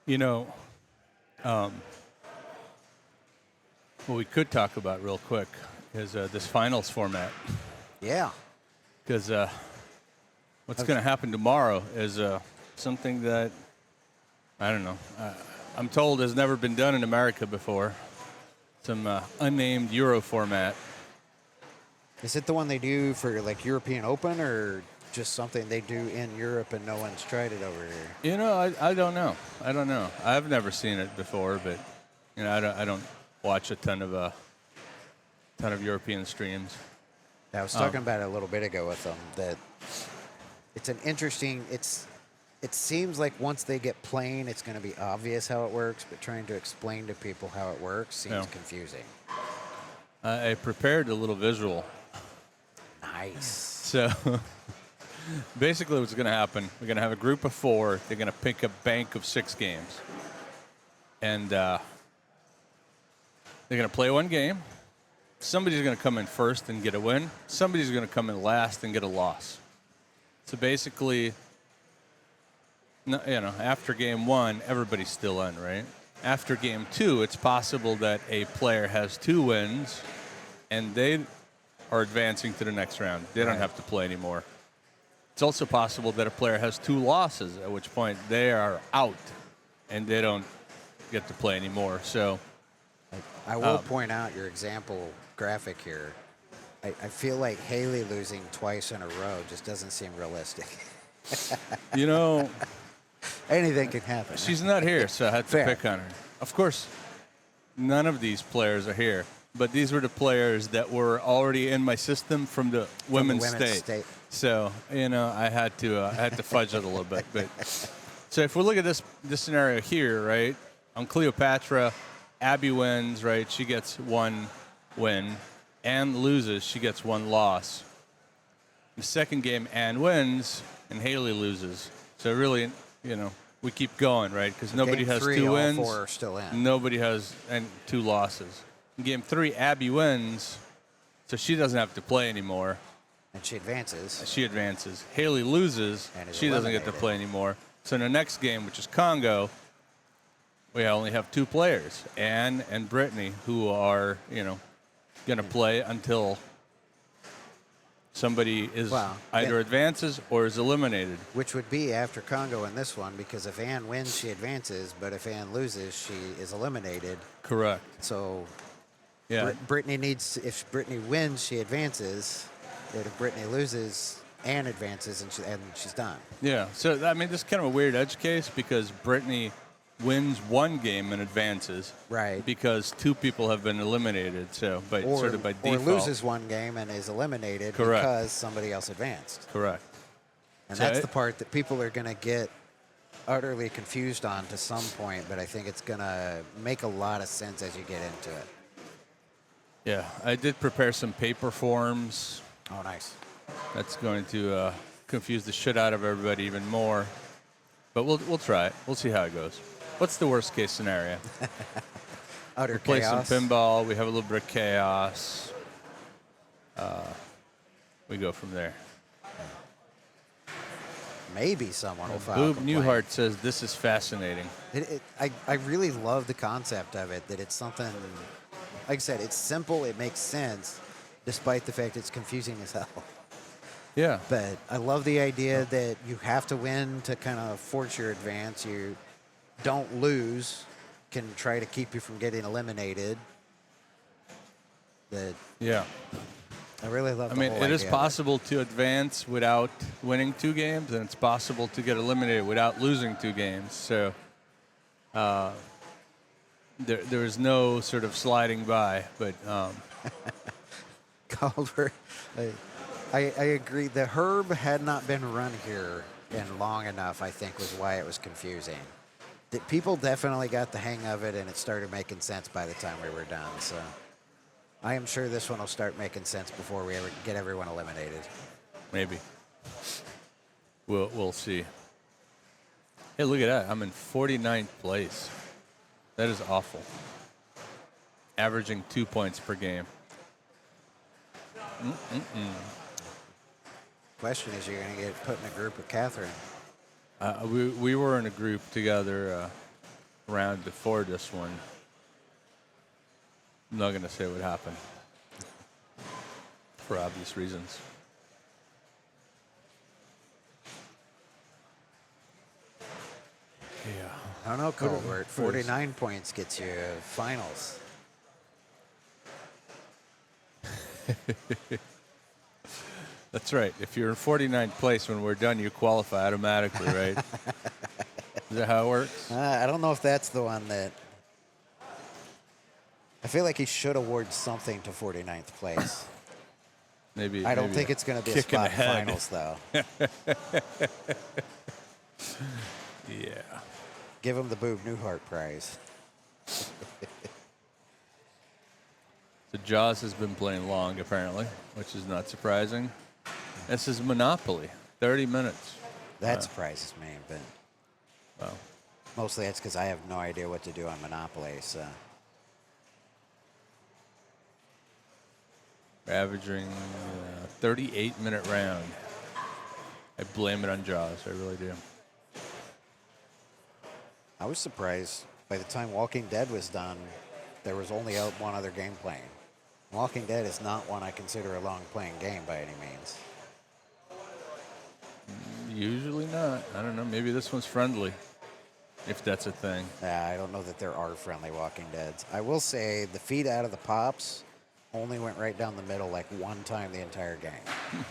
Speaker 1: You know, what we could talk about real quick is this finals format.
Speaker 10: Yeah.
Speaker 1: Because what's going to happen tomorrow is something that, I don't know, I'm told has never been done in America before. Some unnamed Euro format.
Speaker 10: Is it the one they do for like European Open or just something they do in Europe and no one's tried it over here?
Speaker 1: You know, I don't know. I don't know. I've never seen it before, but you know, I don't watch a ton of European streams.
Speaker 10: I was talking about it a little bit ago with them that it's an interesting. It seems like once they get playing, it's going to be obvious how it works, but trying to explain to people how it works seems confusing.
Speaker 1: I prepared a little visual.
Speaker 10: Nice.
Speaker 1: So basically what's going to happen, we're going to have a group of 4. They're going to pick a bank of 6 games. And they're going to play one game. Somebody's going to come in first and get a win. Somebody's going to come in last and get a loss. So basically, you know, after game 1, everybody's still in, right? After game 2, it's possible that a player has 2 wins and they are advancing to the next round. They don't have to play anymore. It's also possible that a player has 2 losses, at which point they are out and they don't get to play anymore. So
Speaker 10: I will point out your example graphic here. I feel like Haley losing twice in a row just doesn't seem realistic.
Speaker 1: You know,
Speaker 10: anything can happen.
Speaker 1: She's not here, so I had to pick on her. Of course, none of these players are here, but these were the players that were already in my system from the women's state. So, you know, I had to fudge it a little bit. But so if we look at this scenario here, right? On Cleopatra, Abby wins, right? She gets 1 win. Anne loses, she gets 1 loss. The second game, Anne wins, and Haley loses. So really, you know, we keep going, right? Because nobody has
Speaker 10: 3,
Speaker 1: 2 wins.
Speaker 10: All 4 are still in.
Speaker 1: Nobody has 2 losses. In game 3, Abby wins, so she doesn't have to play anymore.
Speaker 10: And she advances.
Speaker 1: She advances. Haley loses. She doesn't get to play anymore. So in the next game, which is Congo, we only have 2 players, Anne and Brittany, who are, you know, going to play until somebody is either advances or is eliminated.
Speaker 10: Which would be after Congo in this one, because if Anne wins, she advances, but if Anne loses, she is eliminated.
Speaker 1: Correct.
Speaker 10: So
Speaker 1: Yeah.
Speaker 10: Brittany needs. If Brittany wins, she advances. And if Brittany loses and advances, and she's done.
Speaker 1: Yeah. So I mean, this is kind of a weird edge case because Brittany wins one game and advances.
Speaker 10: Right.
Speaker 1: Because 2 people have been eliminated. So, by sort of by
Speaker 10: Or
Speaker 1: default.
Speaker 10: loses one game and is eliminated
Speaker 1: Correct.
Speaker 10: because somebody else advanced.
Speaker 1: Correct.
Speaker 10: And
Speaker 1: So
Speaker 10: that's
Speaker 1: it-
Speaker 10: the part that people are going to get utterly confused on to some point, but I think it's going to make a lot of sense as you get into it.
Speaker 1: Yeah, I did prepare some paper forms.
Speaker 10: Oh, nice.
Speaker 1: That's going to confuse the shit out of everybody even more. But we'll try it. We'll see how it goes. What's the worst case scenario?
Speaker 10: Utter
Speaker 1: we play
Speaker 10: chaos.
Speaker 1: some pinball. We have a little bit of chaos. We go from there.
Speaker 10: Maybe someone will file a
Speaker 1: Boob
Speaker 10: complaint.
Speaker 1: Newhart says this is fascinating.
Speaker 10: I really love the concept of it, that it's something, like I said, it's simple, it makes sense, despite the fact it's confusing as hell.
Speaker 1: Yeah.
Speaker 10: But I love the idea that you have to win to kind of force your advance. You don't lose, can try to keep you from getting eliminated. That
Speaker 1: Yeah.
Speaker 10: I really love.
Speaker 1: I
Speaker 10: the
Speaker 1: mean,
Speaker 10: whole
Speaker 1: it is
Speaker 10: idea of
Speaker 1: possible to advance without winning 2 games, and it's possible to get eliminated without losing 2 games. So there is no sort of sliding by. But
Speaker 10: Calder, I agree. The Herb had not been run here in long enough, I think, was why it was confusing. That people definitely got the hang of it, and it started making sense by the time we were done. So I am sure this one will start making sense before we ever get everyone eliminated.
Speaker 1: maybe we'll see. Hey, look at that! I'm in 49th place. That is awful. Averaging 2 points per game.
Speaker 10: Question is, you're going to get put in a group with Catherine.
Speaker 1: We were in a group together round before this one. I'm not going to say what happened for obvious reasons. Yeah.
Speaker 10: I don't know, Colbert. 49 points gets you finals.
Speaker 1: That's right. If you're in 49th place when we're done, you qualify automatically, right? Is that how it works?
Speaker 10: I don't know if that's the one that... I feel like he should award something to 49th place.
Speaker 1: Maybe.
Speaker 10: I don't
Speaker 1: maybe
Speaker 10: think it's going to be a
Speaker 1: kick in the
Speaker 10: spot in
Speaker 1: head.
Speaker 10: finals, though.
Speaker 1: Yeah.
Speaker 10: Give him the Boob Newhart prize.
Speaker 1: So Jaws has been playing long, apparently, which is not surprising. This is Monopoly, 30 minutes.
Speaker 10: That surprises me, but
Speaker 1: Well,
Speaker 10: mostly that's because I have no idea what to do on Monopoly. So
Speaker 1: we're averaging 38-minute round. I blame it on Jaws. I really do.
Speaker 10: I was surprised by the time Walking Dead was done, there was only one other game playing. Walking Dead is not one I consider a long-playing game by any means.
Speaker 1: Usually not. I don't know. Maybe this one's friendly, if that's a thing.
Speaker 10: I don't know that there are friendly Walking Deads. I will say the feed out of the pops only went right down the middle like one time the entire game.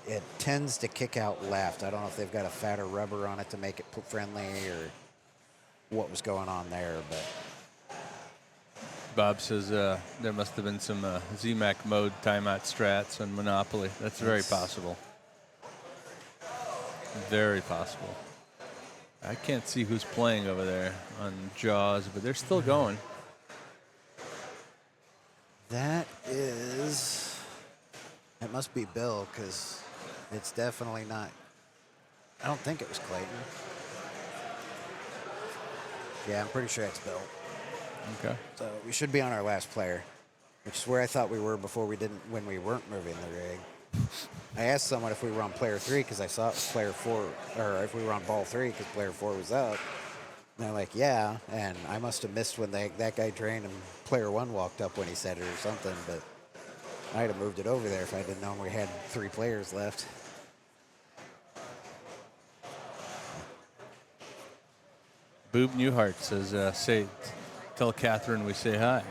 Speaker 10: It tends to kick out left. I don't know if they've got a fatter rubber on it to make it friendly or what was going on there, but
Speaker 1: Bob says there must have been some ZMAC mode timeout strats on Monopoly. That's very possible. Very possible. I can't see who's playing over there on Jaws, but they're still going.
Speaker 10: that is... It must be Bill, because it's definitely not... I don't think it was Clayton. Yeah, I'm pretty sure it's Bill.
Speaker 1: Okay.
Speaker 10: So we should be on our last player, which is where I thought we were before when we weren't moving the rig. I asked someone if we were on player 3 because I saw it was player 4, or if we were on ball 3 because player 4 was up. And they're like, yeah, and I must have missed when that guy drained and player 1 walked up when he said it or something, but I'd have moved it over there if I didn't know we had 3 players left.
Speaker 1: Boob Newhart says, tell Catherine we say hi.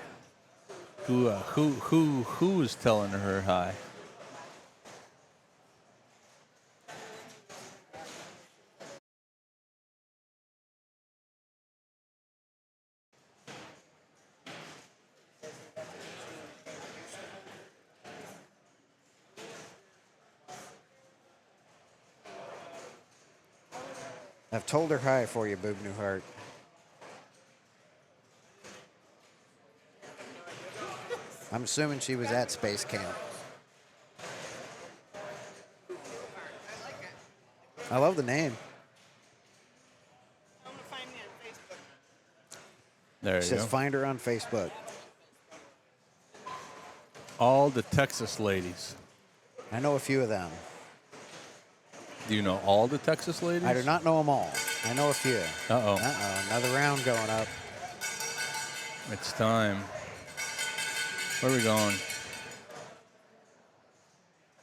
Speaker 1: Who is telling her hi?
Speaker 10: I've told her hi for you, Boob Newhart. I'm assuming she was at space camp. I love the name.
Speaker 1: There you
Speaker 10: It says
Speaker 1: go.
Speaker 10: find her on Facebook.
Speaker 1: All the Texas ladies.
Speaker 10: I know a few of them.
Speaker 1: Do you know all the Texas ladies?
Speaker 10: I do not know them all. I know a few.
Speaker 1: Uh-oh.
Speaker 10: Uh-oh, another round going up.
Speaker 1: It's time. Where are we going?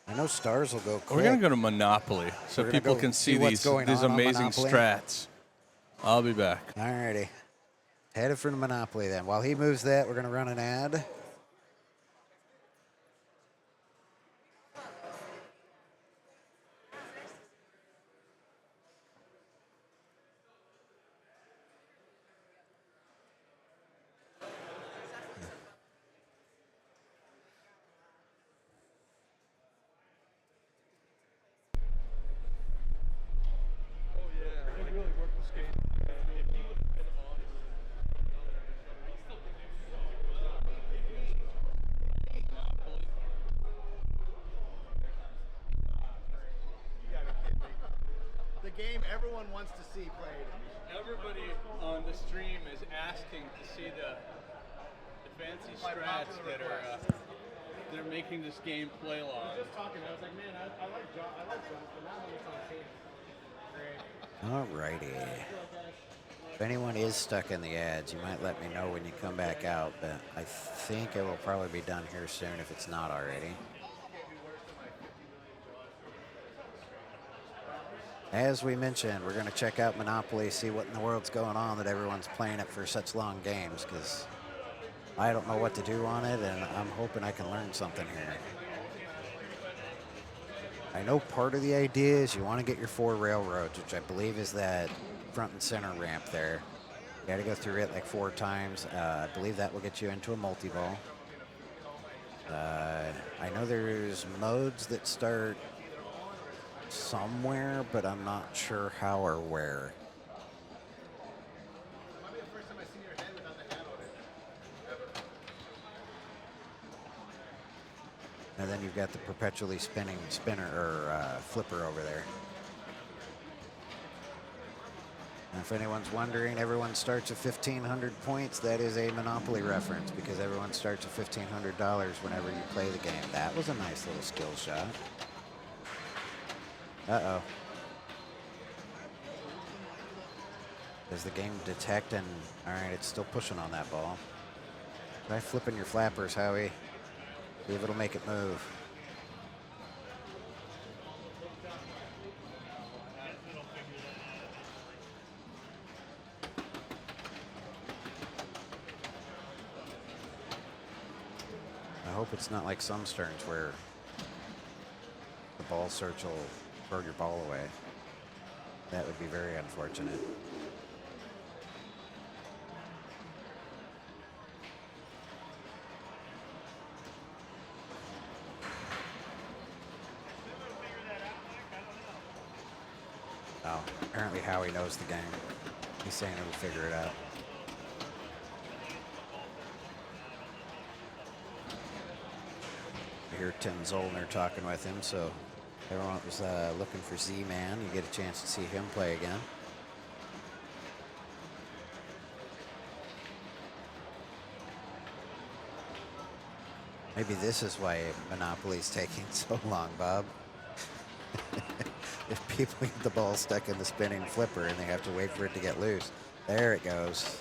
Speaker 10: I know stars will go quick.
Speaker 1: We're going to go to Monopoly so
Speaker 10: We're gonna
Speaker 1: people
Speaker 10: go
Speaker 1: can see
Speaker 10: what's going
Speaker 1: these
Speaker 10: on
Speaker 1: amazing
Speaker 10: Monopoly.
Speaker 1: strats. I'll be back.
Speaker 10: All righty. Headed for the Monopoly then. While he moves that, we're going to run an ad.
Speaker 11: The game everyone wants to see played.
Speaker 1: Everybody on the stream is asking to see the fancy strats that are they're making this game play long.
Speaker 11: Just talking, I was like, man, I like John, but not when it's on tape. Great.
Speaker 10: Alrighty. If anyone is stuck in the ads, you might let me know when you come back out, but I think it will probably be done here soon if it's not already. As we mentioned, we're going to check out Monopoly, see what in the world's going on that everyone's playing it for such long games, because I don't know what to do on it, and I'm hoping I can learn something here. I know part of the idea is you want to get your 4 railroads, which I believe is that front and center ramp there. You got to go through it like 4 times. I believe that will get you into a multi-ball. I know there's modes that start somewhere, but I'm not sure how or where. And then you've got the perpetually spinning spinner or flipper over there. And if anyone's wondering, everyone starts at 1,500 points. That is a Monopoly reference because everyone starts at $1,500 whenever you play the game. That was a nice little skill shot. Uh-oh. Does the game detect and... All right, it's still pushing on that ball. Try flipping your flappers, Howie. See if it'll make it move. I hope it's not like some sterns where the ball search will throw your ball away. That would be very unfortunate. Oh, apparently Howie knows the game. He's saying he'll figure it out. I hear Tim Zollner talking with him, so everyone was looking for Z-Man. You get a chance to see him play again. Maybe this is why Monopoly's taking so long, Bob. If people get the ball stuck in the spinning flipper and they have to wait for it to get loose. There it goes.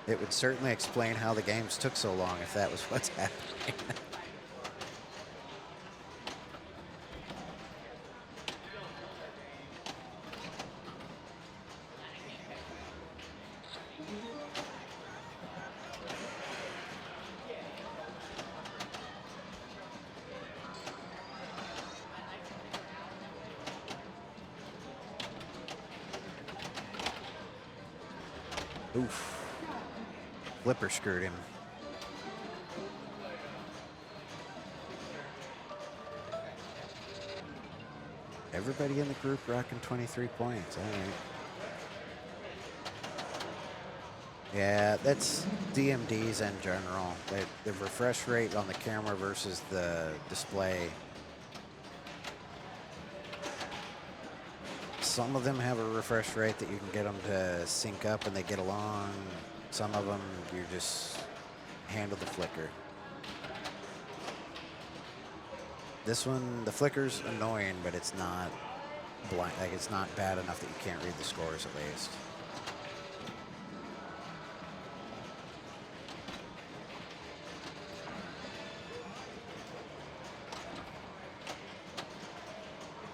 Speaker 10: It would certainly explain how the games took so long if that was what's happening. Oof. Flipper screwed him. Everybody in the group rocking 23 points. All right. Yeah, that's DMDs in general. The refresh rate on the camera versus the display. Some of them have a refresh rate that you can get them to sync up and they get along. Some of them, you just handle the flicker. This one, the flicker's annoying, but it's not blind, like it's not bad enough that you can't read the scores at least.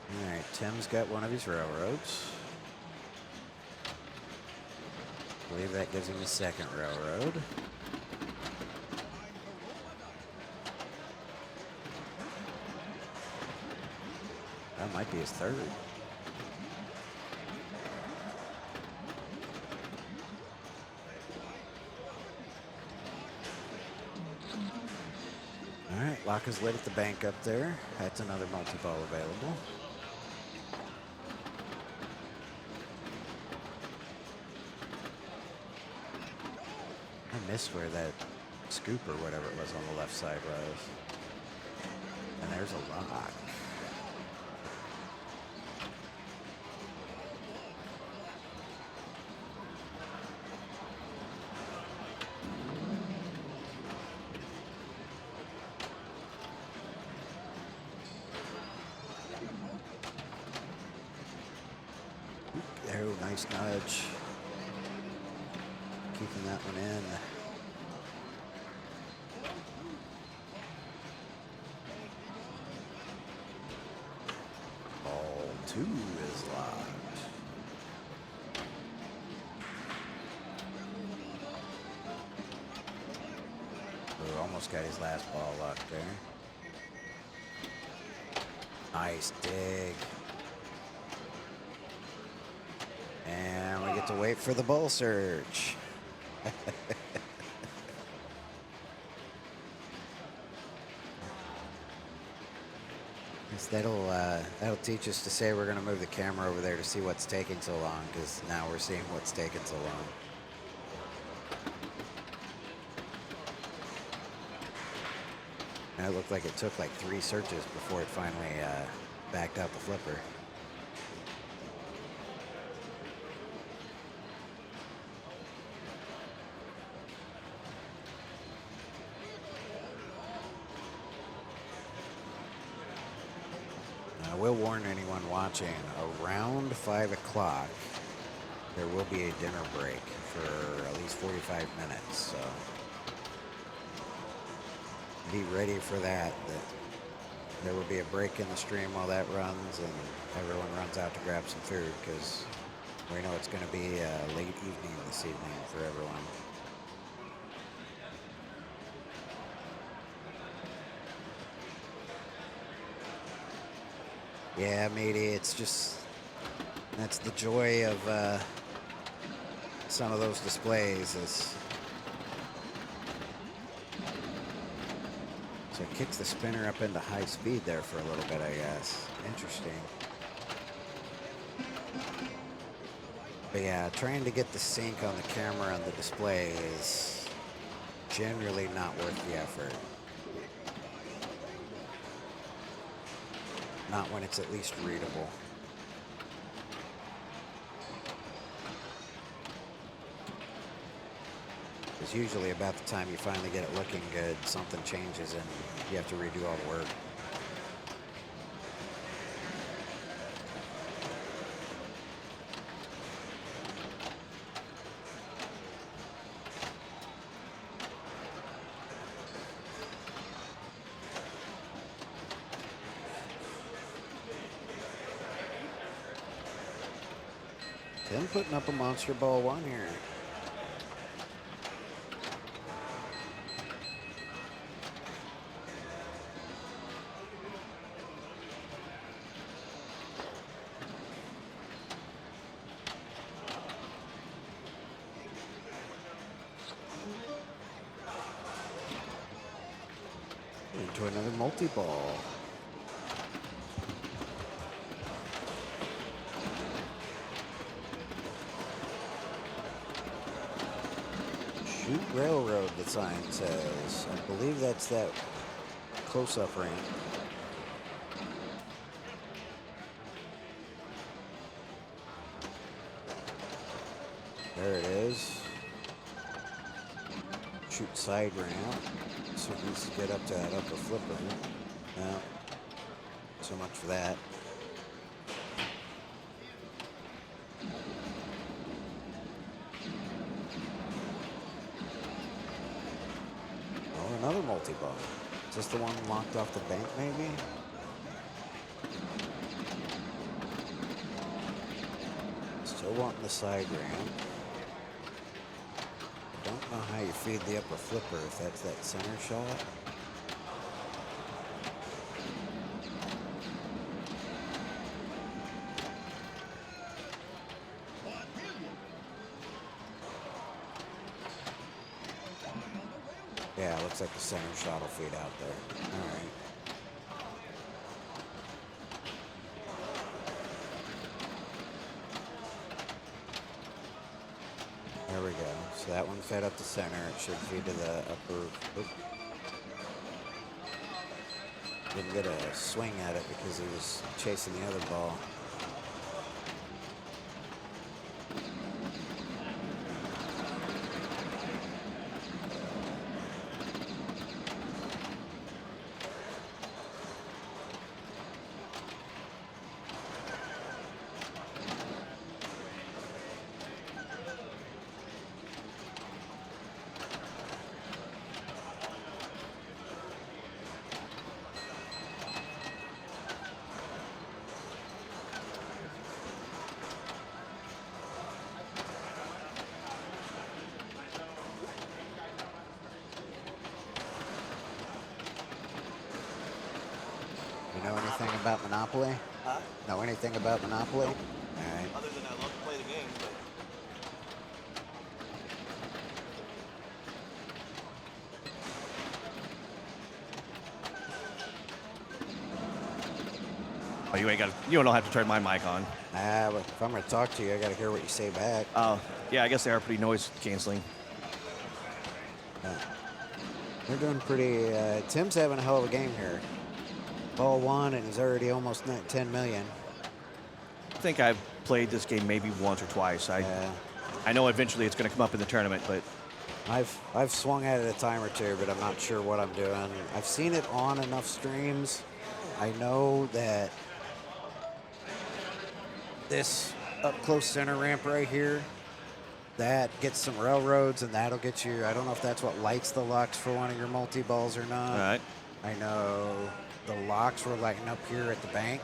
Speaker 10: All right, Tim's got one of his railroads. I believe that gives him his second railroad. That might be his third. All right, lock is lit at the bank up there. That's another multi-ball available. I missed where that scoop or whatever it was on the left side was. And there's a lock. Oh, nice nudge. Keeping that one in. Ball 2 is locked. Oh, almost got his last ball locked there. Nice dig. And we get to wait for the bull surge. That'll teach us to say we're going to move the camera over there to see what's taking so long, because now we're seeing what's taking so long. And it looked like it took like 3 searches before it finally backed out the flipper. I will warn anyone watching, around 5 o'clock, there will be a dinner break for at least 45 minutes, so be ready for that. There will be a break in the stream while that runs, and everyone runs out to grab some food, because we know it's going to be a late evening this evening for everyone. Yeah, matey, it's just, that's the joy of some of those displays. So it kicks the spinner up into high speed there for a little bit, I guess. Interesting. But yeah, trying to get the sync on the camera and the display is generally not worth the effort. Not when it's at least readable. Because usually about the time you finally get it looking good, something changes and you have to redo all the work. Tim putting up a monster ball 1 here. multi-ball. Shoot railroad, the sign says. I believe that's that close-up ramp. There it is. Shoot side ramp. So it needs to get up to that upper flipper. No. So much for that. Oh, another multi-ball. Is this the one locked off the bank, maybe? Still wanting the side ramp. Don't know how you feed the upper flipper if that's that center shot. Yeah, looks like the center shot will feed out there. All right. There we go. So that one fed up the center. It should feed to the upper. Oop. Didn't get a swing at it because he was chasing the other ball. You know anything about Monopoly?
Speaker 13: Huh?
Speaker 10: Know anything about Monopoly? All right.
Speaker 13: Other than I love to play the game, but oh, you don't have to turn my mic on.
Speaker 10: But if I'm going to talk to you, I got to hear what you say back.
Speaker 13: Oh, yeah, I guess they are pretty noise canceling.
Speaker 10: They're doing pretty. Tim's having a hell of a game here. Ball one, and he's already almost 10 million.
Speaker 13: I think I've played this game maybe once or twice. I know eventually it's going to come up in the tournament, but
Speaker 10: I've swung at it a time or two, but I'm not sure what I'm doing. I've seen it on enough streams. I know that this up close center ramp right here, that gets some railroads, and that'll get you. I don't know if that's what lights the locks for one of your multi-balls or not.
Speaker 13: all right.
Speaker 10: I know the locks were lighting up here at the bank,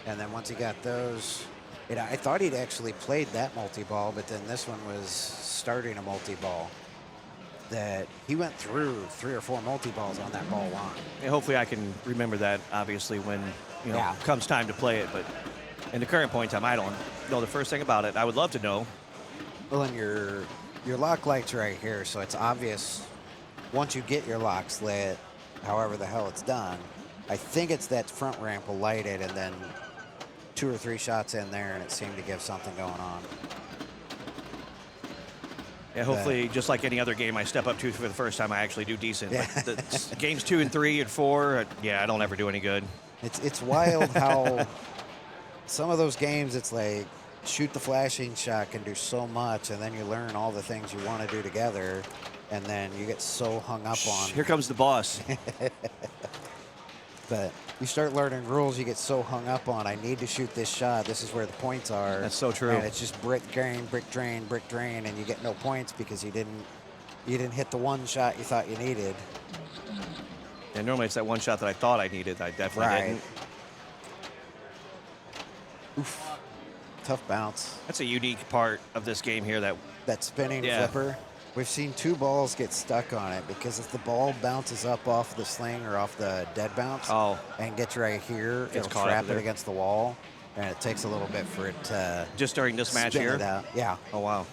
Speaker 10: and then once he got those, I thought he'd actually played that multi-ball, but then this one was starting a multi-ball. That he went through 3 or 4 multi-balls on that ball one.
Speaker 13: Yeah, hopefully I can remember that, obviously, when comes time to play it. But in the current point in time, I don't know the first thing about it. I would love to know.
Speaker 10: Well, and your lock light's right here, so it's obvious once you get your locks lit, however the hell it's done. I think it's that front ramp will light it, and then 2 or 3 shots in there, and it seemed to give something going on.
Speaker 13: Yeah, hopefully, just like any other game I step up to for the first time, I actually do decent.
Speaker 10: Yeah.
Speaker 13: But the games 2 and 3 and 4, I don't ever do any good.
Speaker 10: It's wild how some of those games, it's like shoot the flashing shot can do so much, and then you learn all the things you want to do together, and then you get so hung up on.
Speaker 13: Here comes the boss.
Speaker 10: But you start learning rules, you get so hung up on, I need to shoot this shot. This is where the points are.
Speaker 13: That's so true.
Speaker 10: And it's just brick drain, and you get no points because you didn't hit the one shot you thought you needed.
Speaker 13: And normally it's that one shot that I thought I needed. I definitely didn't.
Speaker 10: Oof. Tough bounce.
Speaker 13: That's a unique part of this game here.
Speaker 10: That spinning flipper. We've seen 2 balls get stuck on it because if the ball bounces up off the sling or off the dead bounce and gets right here, it'll trap it against the wall, and it takes a little bit for it to
Speaker 13: just during this match
Speaker 10: spin
Speaker 13: here?
Speaker 10: it out. Yeah.
Speaker 13: Oh, wow.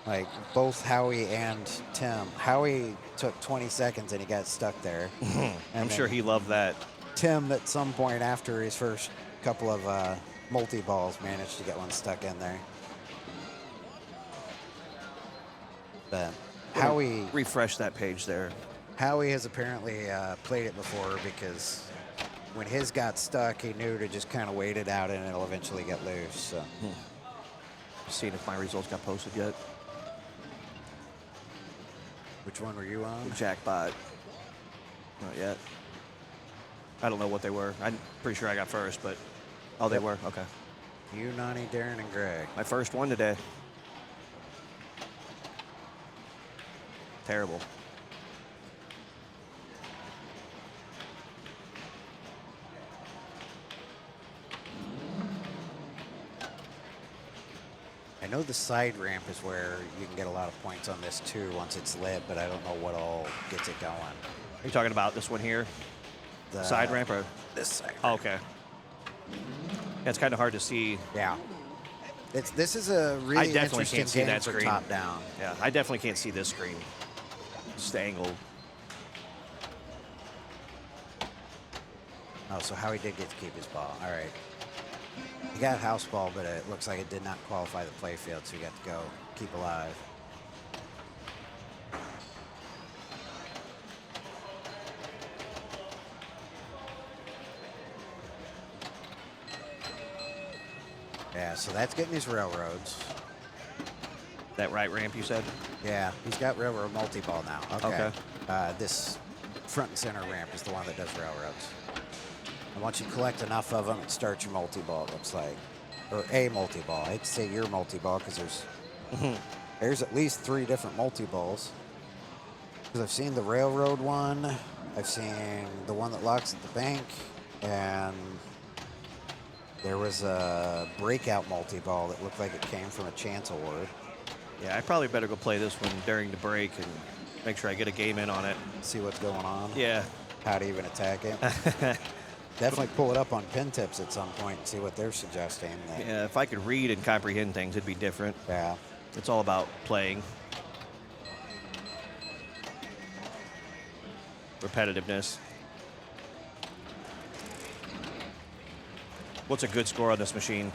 Speaker 10: Like both Howie and Tim. Howie took 20 seconds and he got stuck there.
Speaker 13: I'm sure he loved that.
Speaker 10: Tim, at some point after his first couple of multi-balls, managed to get one stuck in there. But Howie...
Speaker 13: Refresh that page there.
Speaker 10: Howie has apparently played it before because when his got stuck, he knew to just kind of wait it out and it'll eventually get loose. So.
Speaker 13: Seeing if my results got posted yet.
Speaker 10: Which one were you on?
Speaker 13: Jackpot. Not yet. I don't know what they were. I'm pretty sure I got first, but... Oh, they were? Okay.
Speaker 10: You, Nani, Darren, and Greg.
Speaker 13: My first one today. Terrible.
Speaker 10: I know the side ramp is where you can get a lot of points on this too once it's lit, but I don't know what all gets it going.
Speaker 13: Are you talking about this one here?
Speaker 10: The
Speaker 13: side ramp or?
Speaker 10: This side ramp.
Speaker 13: Oh, okay. Yeah, it's kind of hard to see.
Speaker 10: Yeah. This is a really
Speaker 13: I definitely
Speaker 10: interesting
Speaker 13: can't see
Speaker 10: game
Speaker 13: that
Speaker 10: for
Speaker 13: screen.
Speaker 10: top down.
Speaker 13: Yeah, I definitely can't see this screen. Just angled.
Speaker 10: Oh, so Howie did get to keep his ball. All right. He got house ball, but it looks like it did not qualify the play field, so he got to go keep alive. Yeah, so that's getting his railroads.
Speaker 13: That right ramp you said?
Speaker 10: Yeah, he's got railroad multi-ball now.
Speaker 13: Okay.
Speaker 10: This front and center ramp is the one that does railroads. And once you collect enough of them, it starts your multi-ball, it looks like. Or a multi-ball. I hate to say your multi-ball because there's at least 3 different multi-balls. Because I've seen the railroad one, I've seen the one that locks at the bank, and there was a breakout multi-ball that looked like it came from a chance award.
Speaker 13: Yeah, I probably better go play this one during the break and make sure I get a game in on it.
Speaker 10: See what's going on.
Speaker 13: Yeah.
Speaker 10: How to even attack it. Definitely pull it up on pin tips at some point and see what they're suggesting.
Speaker 13: Yeah, if I could read and comprehend things, it'd be different.
Speaker 10: Yeah.
Speaker 13: It's all about playing. Repetitiveness. What's a good score on this machine?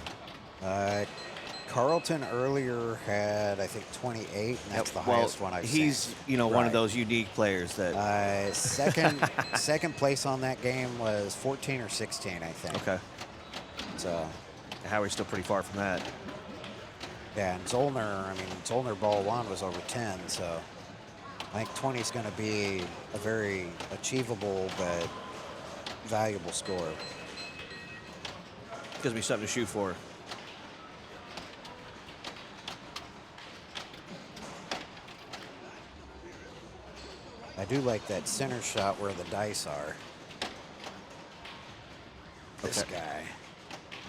Speaker 10: Carlton earlier had, I think, 28, and that's the highest one I've seen.
Speaker 13: He's, one of those unique players that...
Speaker 10: second place on that game was 14 or 16, I think.
Speaker 13: Okay.
Speaker 10: So...
Speaker 13: Howie's still pretty far from that.
Speaker 10: Yeah, and Zollner ball 1 was over 10, so I think 20 is going to be a very achievable but valuable score.
Speaker 13: Gives me something to shoot for.
Speaker 10: I do like that center shot where the dice are. This guy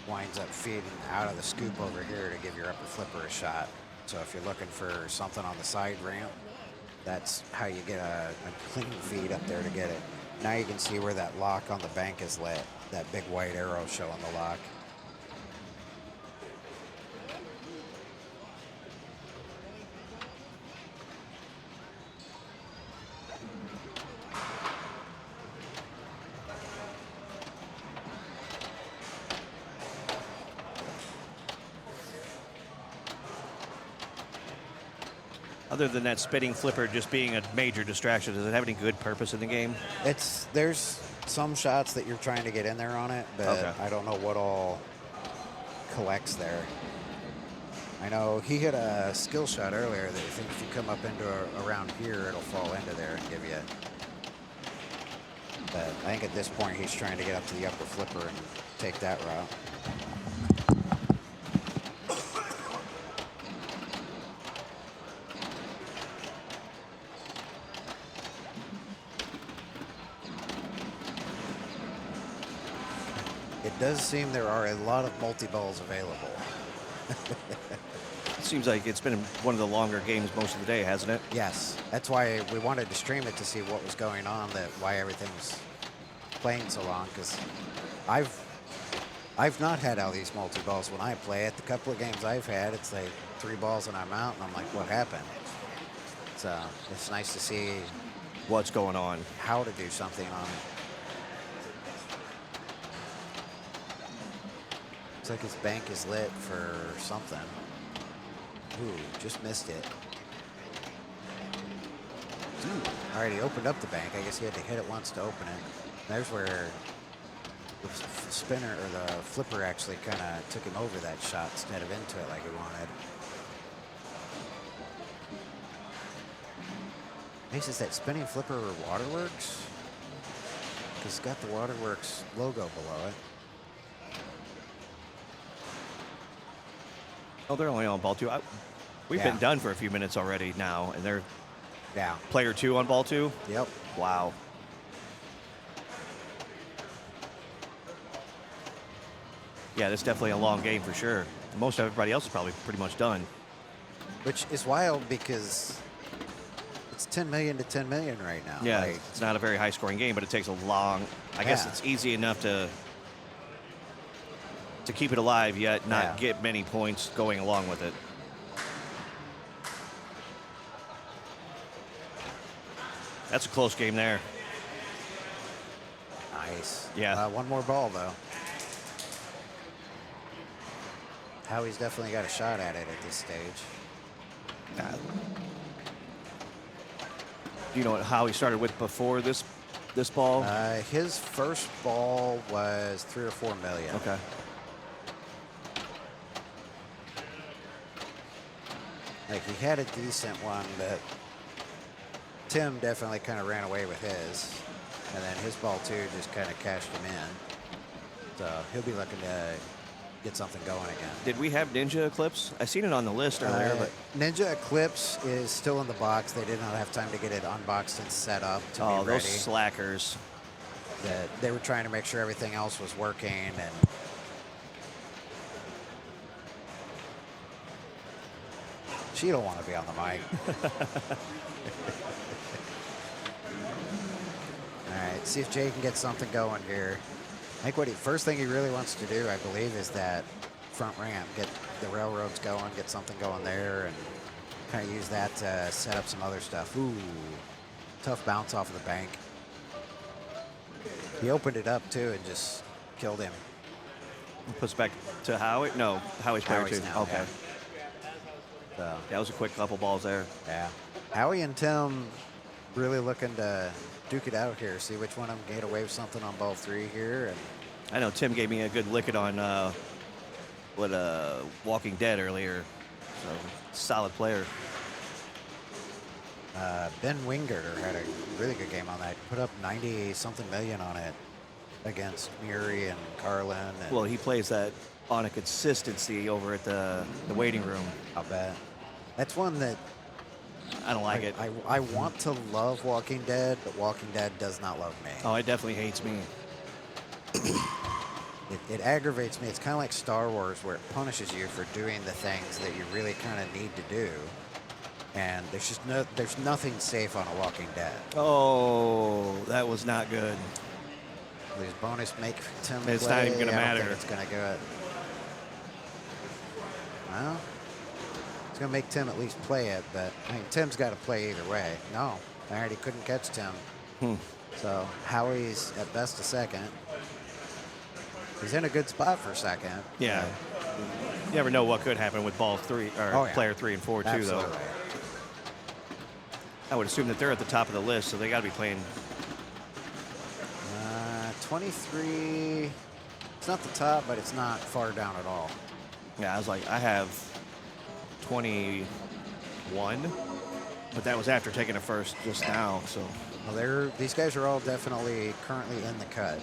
Speaker 10: winds up feeding out of the scoop over here to give your upper flipper a shot. So if you're looking for something on the side ramp, that's how you get a clean feed up there to get it. Now you can see where that lock on the bank is lit. That big white arrow showing the lock.
Speaker 13: Other than that spinning flipper just being a major distraction, does it have any good purpose in the game?
Speaker 10: There's some shots that you're trying to get in there on it, but I don't know what all collects there. I know he hit a skill shot earlier that I think if you come up into around here, it'll fall into there and give you. But I think at this point he's trying to get up to the upper flipper and take that route. It does seem there are a lot of multi-balls available.
Speaker 13: It seems like it's been one of the longer games most of the day, hasn't it?
Speaker 10: Yes. That's why we wanted to stream it to see what was going on, why everything's playing so long, because I've not had all these multi-balls when I play it. The couple of games I've had, it's like 3 balls and I'm out, and I'm like, what happened? So it's nice to see
Speaker 13: what's going on.
Speaker 10: How to do something on it. Looks like his bank is lit for something. Ooh, just missed it. All right, he opened up the bank. I guess he had to hit it once to open it. There's where the spinner or the flipper actually kind of took him over that shot instead of into it like he wanted. Ace, is that spinning flipper Waterworks? Because it's got the Waterworks logo below it.
Speaker 13: Oh, they're only on ball 2. We've been done for a few minutes already now, and they're player 2 on ball 2.
Speaker 10: Yep.
Speaker 13: Wow. Yeah, that's definitely a long game for sure. Most everybody else is probably pretty much done.
Speaker 10: Which is wild because it's 10 million to 10 million right now.
Speaker 13: Yeah,
Speaker 10: Like,
Speaker 13: it's not a very high scoring game, but it takes a long. I guess
Speaker 10: Yeah.
Speaker 13: it's easy enough to keep it alive, yet not get many points going along with it. That's a close game there.
Speaker 10: nice.
Speaker 13: Yeah.
Speaker 10: One more ball, though. Howie's definitely got a shot at it at this stage.
Speaker 13: Do you know how he started with before this ball?
Speaker 10: His first ball was 3 or 4 million.
Speaker 13: Okay.
Speaker 10: Like, he had a decent one, but Tim definitely kind of ran away with his. And then his ball, too, just kind of cashed him in. So he'll be looking to get something going again.
Speaker 13: Did we have Ninja Eclipse? I seen it on the list earlier, but
Speaker 10: Ninja Eclipse is still in the box. They did not have time to get it unboxed and set up to be ready.
Speaker 13: those slackers.
Speaker 10: That they were trying to make sure everything else was working, and she don't want to be on the mic. All right, see if Jay can get something going here. I think first thing he really wants to do, I believe, is that front ramp, get the railroads going, get something going there, and kind of use that to set up some other stuff. Ooh, tough bounce off of the bank. He opened it up, too, and just killed him.
Speaker 13: Puts back to Howie? No, Howie's player 2.
Speaker 10: now,
Speaker 13: Okay.
Speaker 10: yeah. So,
Speaker 13: That was a quick couple balls there.
Speaker 10: yeah. Howie and Tim really looking to duke it out here, see which one of them can get away with something on ball 3 here. And
Speaker 13: I know Tim gave me a good licking on Walking Dead earlier. So, solid player.
Speaker 10: Ben Wingert had a really good game on that. Put up 90-something million on it against Muri and Carlin. And
Speaker 13: Well, he plays that on a consistency over at the waiting room.
Speaker 10: I'll bet. That's one that
Speaker 13: I don't like it.
Speaker 10: I want to love Walking Dead, but Walking Dead does not love me.
Speaker 13: Oh, it definitely hates me.
Speaker 10: It aggravates me. It's kind of like Star Wars, where it punishes you for doing the things that you really kind of need to do. And there's nothing safe on a Walking Dead.
Speaker 13: Oh, that was not good.
Speaker 10: There's bonus make Tim
Speaker 13: It's
Speaker 10: play.
Speaker 13: not even gonna
Speaker 10: I don't
Speaker 13: matter.
Speaker 10: think it's going to go. Well, it's going to make Tim at least play it, but I mean, Tim's got to play either way. No, I already couldn't catch Tim. So Howie's at best a second. He's in a good spot for a second.
Speaker 13: Yeah. You never know what could happen with ball 3 or
Speaker 10: yeah.
Speaker 13: player 3 and 4 too,
Speaker 10: Absolutely.
Speaker 13: though. I would assume that they're at the top of the list, so they got to be playing.
Speaker 10: 23. It's not the top, but it's not far down at all.
Speaker 13: Yeah, I was like, I have 21, but that was after taking a first just now. So
Speaker 10: Well, these guys are all definitely currently in the cut.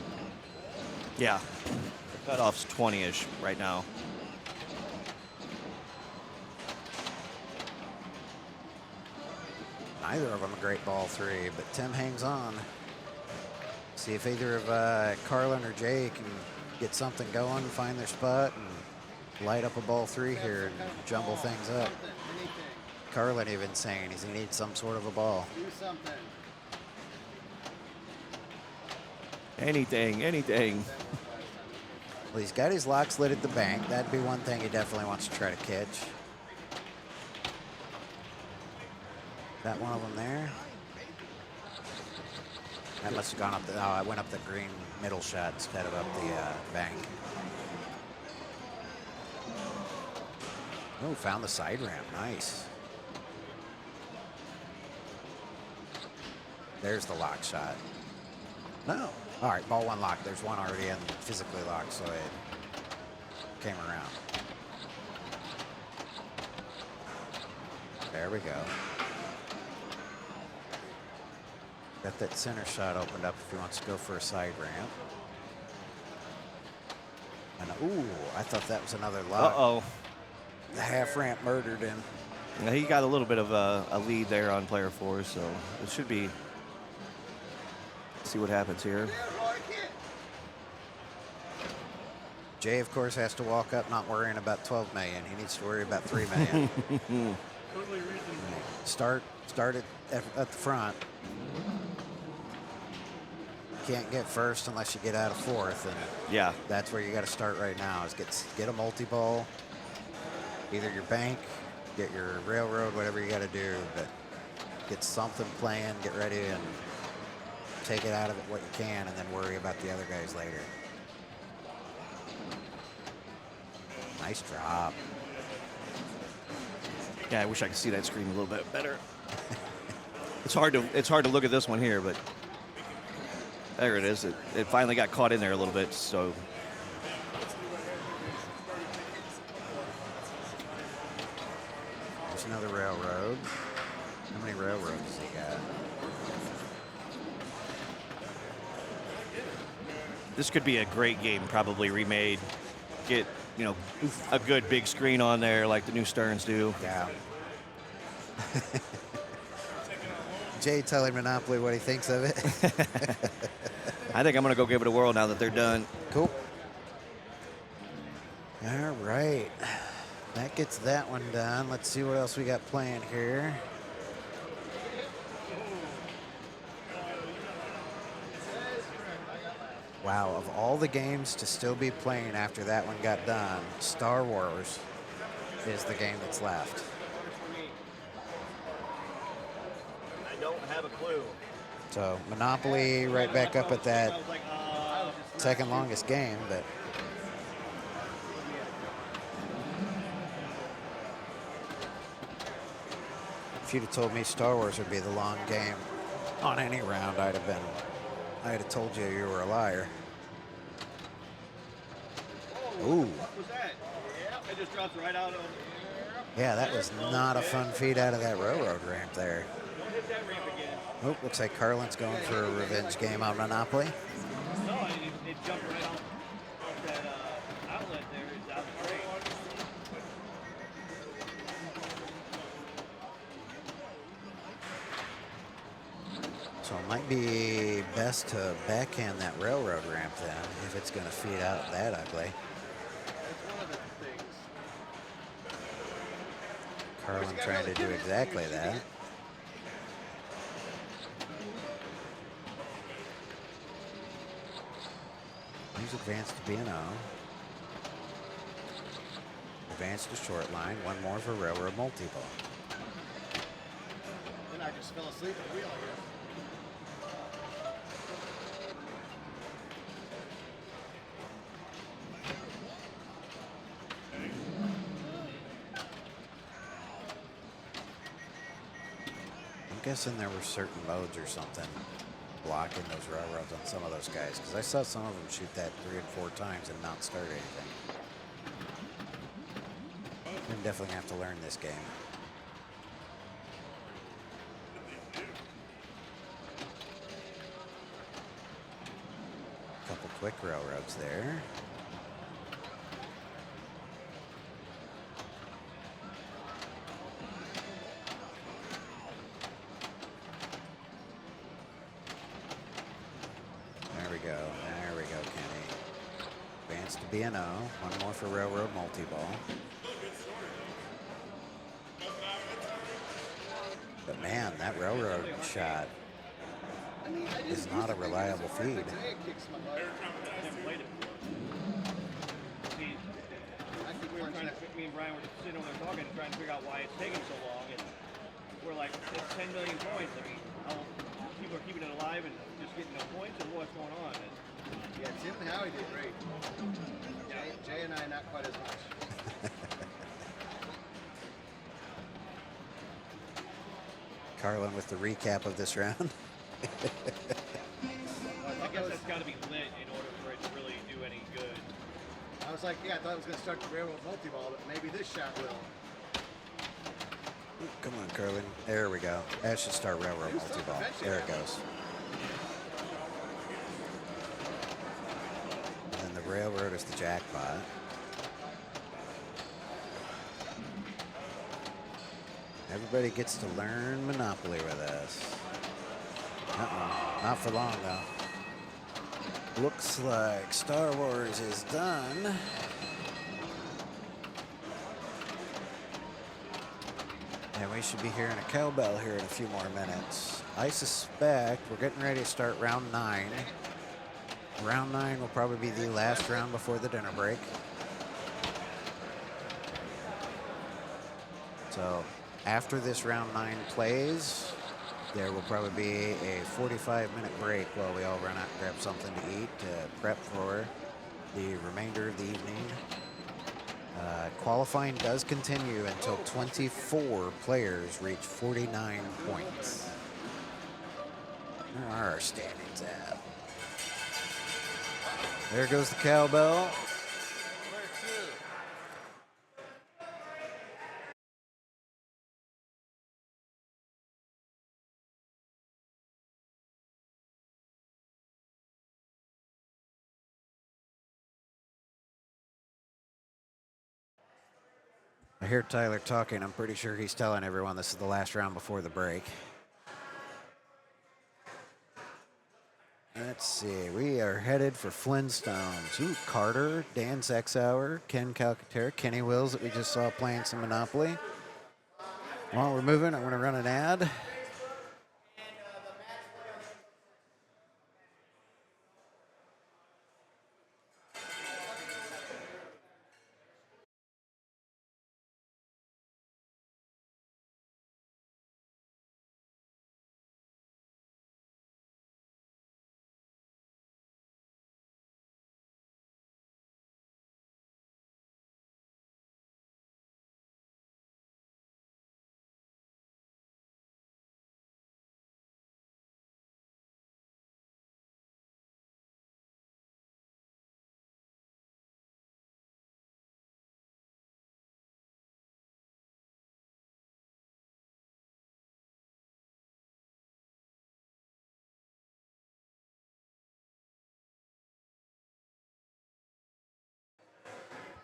Speaker 13: yeah, the cutoff's 20-ish right now.
Speaker 10: Neither of them a great ball 3, but Tim hangs on. See if either of Carlin or Jay can get something going, find their spot, and light up a ball 3 here and jumble things up. Carlin even saying he needs some sort of a ball.
Speaker 11: Do something.
Speaker 13: Anything.
Speaker 10: Well, he's got his locks lit at the bank. That'd be one thing he definitely wants to try to catch. Got one of them there. That must have gone up the, oh, I went up the green middle shot instead of up the bank. Oh, found the side ramp. Nice. There's the lock shot. No. All right, ball one locked. There's one already in physically locked, so it came around. There we go. Got that center shot opened up if he wants to go for a side ramp. And ooh, I thought that was another lock.
Speaker 13: Uh-oh.
Speaker 10: The half ramp murdered him.
Speaker 13: Now, he got a little bit of a lead there on player 4, so it should be. See what happens here.
Speaker 10: Jay, of course, has to walk up not worrying about 12 million. He needs to worry about 3 million.
Speaker 12: Totally reasonable.
Speaker 10: Start it at the front. Can't get first unless you get out of fourth, and
Speaker 13: yeah,
Speaker 10: that's where you got to start right now. Is get a multi-ball, either your bank, get your railroad, whatever you got to do, but get something playing, get ready, and take it out of it what you can, and then worry about the other guys later. Nice drop.
Speaker 13: Yeah, I wish I could see that screen a little bit better. It's hard to look at this one here, but there it is. It finally got caught in there a little bit. So
Speaker 10: there's another railroad. How many railroads has he got?
Speaker 13: this could be a great game, probably remade. Get, you know, a good big screen on there like the new Sterns do.
Speaker 10: Yeah. Jay telling Monopoly what he thinks of it.
Speaker 13: I think I'm going to go give it a whirl now that they're done.
Speaker 10: Cool. All right. That gets that one done. Let's see what else we got playing here. Wow, of all the games to still be playing after that one got done, Star Wars is the game that's left.
Speaker 13: I don't have a clue.
Speaker 10: So Monopoly right back up at that second longest game, but if you'd have told me Star Wars would be the long game on any round, I'd have told you you were a liar. Ooh.
Speaker 13: What was that? Yeah, it just drops right out of.
Speaker 10: Yeah, that was not a fun feed out of that railroad ramp there.
Speaker 13: Don't hit that ramp again.
Speaker 10: Oh, looks like Carlin's going for a revenge game on Monopoly.
Speaker 13: No, it jumped right off that outlet there. It's out straight.
Speaker 10: So it might be best to backhand that railroad ramp then, if it's going to feed out that ugly. Carlin trying to do exactly that. He's advanced to B&O. Advanced to short line. One more for railroad multi-ball.
Speaker 11: Then I just fell asleep at the wheel, I guess.
Speaker 10: I'm guessing there were certain modes or something blocking those railroads on some of those guys, because I saw some of them shoot that 3 and 4 times and not start anything. I'm definitely gonna have to learn this game. Couple quick railroads there. There we go, Kenny. Advance to B&O. One more for railroad multi-ball. But man, that railroad shot is not a reliable feed.
Speaker 13: Me and Brian were sitting over there talking, trying to figure out why it's taking so long, and we're like, it's 10 million points. I mean,
Speaker 14: people are keeping it alive and just getting no points, or what's going on?
Speaker 11: Yeah, Tim and Howie did great. Jay and I, not quite as much.
Speaker 10: Carlin with the recap of this round.
Speaker 14: Well, I guess that's got to be lit in order for it to really do any good.
Speaker 11: I was like, yeah, I thought it was going to start the railroad multi-ball, but maybe this shot will.
Speaker 10: Ooh, come on, Carlin. There we go. That should start railroad multi-ball. There it goes. And then the railroad is the jackpot. Everybody gets to learn Monopoly with us. Not for long, though. Looks like Star Wars is done. And we should be hearing a cowbell here in a few more minutes. I suspect we're getting ready to start round 9. Round 9 will probably be the last round before the dinner break. So after this round 9 plays, there will probably be a 45-minute break while we all run out and grab something to eat to prep for the remainder of the evening. Qualifying does continue until 24 players reach 49 points. Where are our standings at? There goes the cowbell. I hear Tyler talking. I'm pretty sure he's telling everyone this is the last round before the break. Let's see. We are headed for Flintstones. Ooh, Carter, Dan Sexauer, Ken Calcaterra, Kenny Wills that we just saw playing some Monopoly. While we're moving, I'm going to run an ad.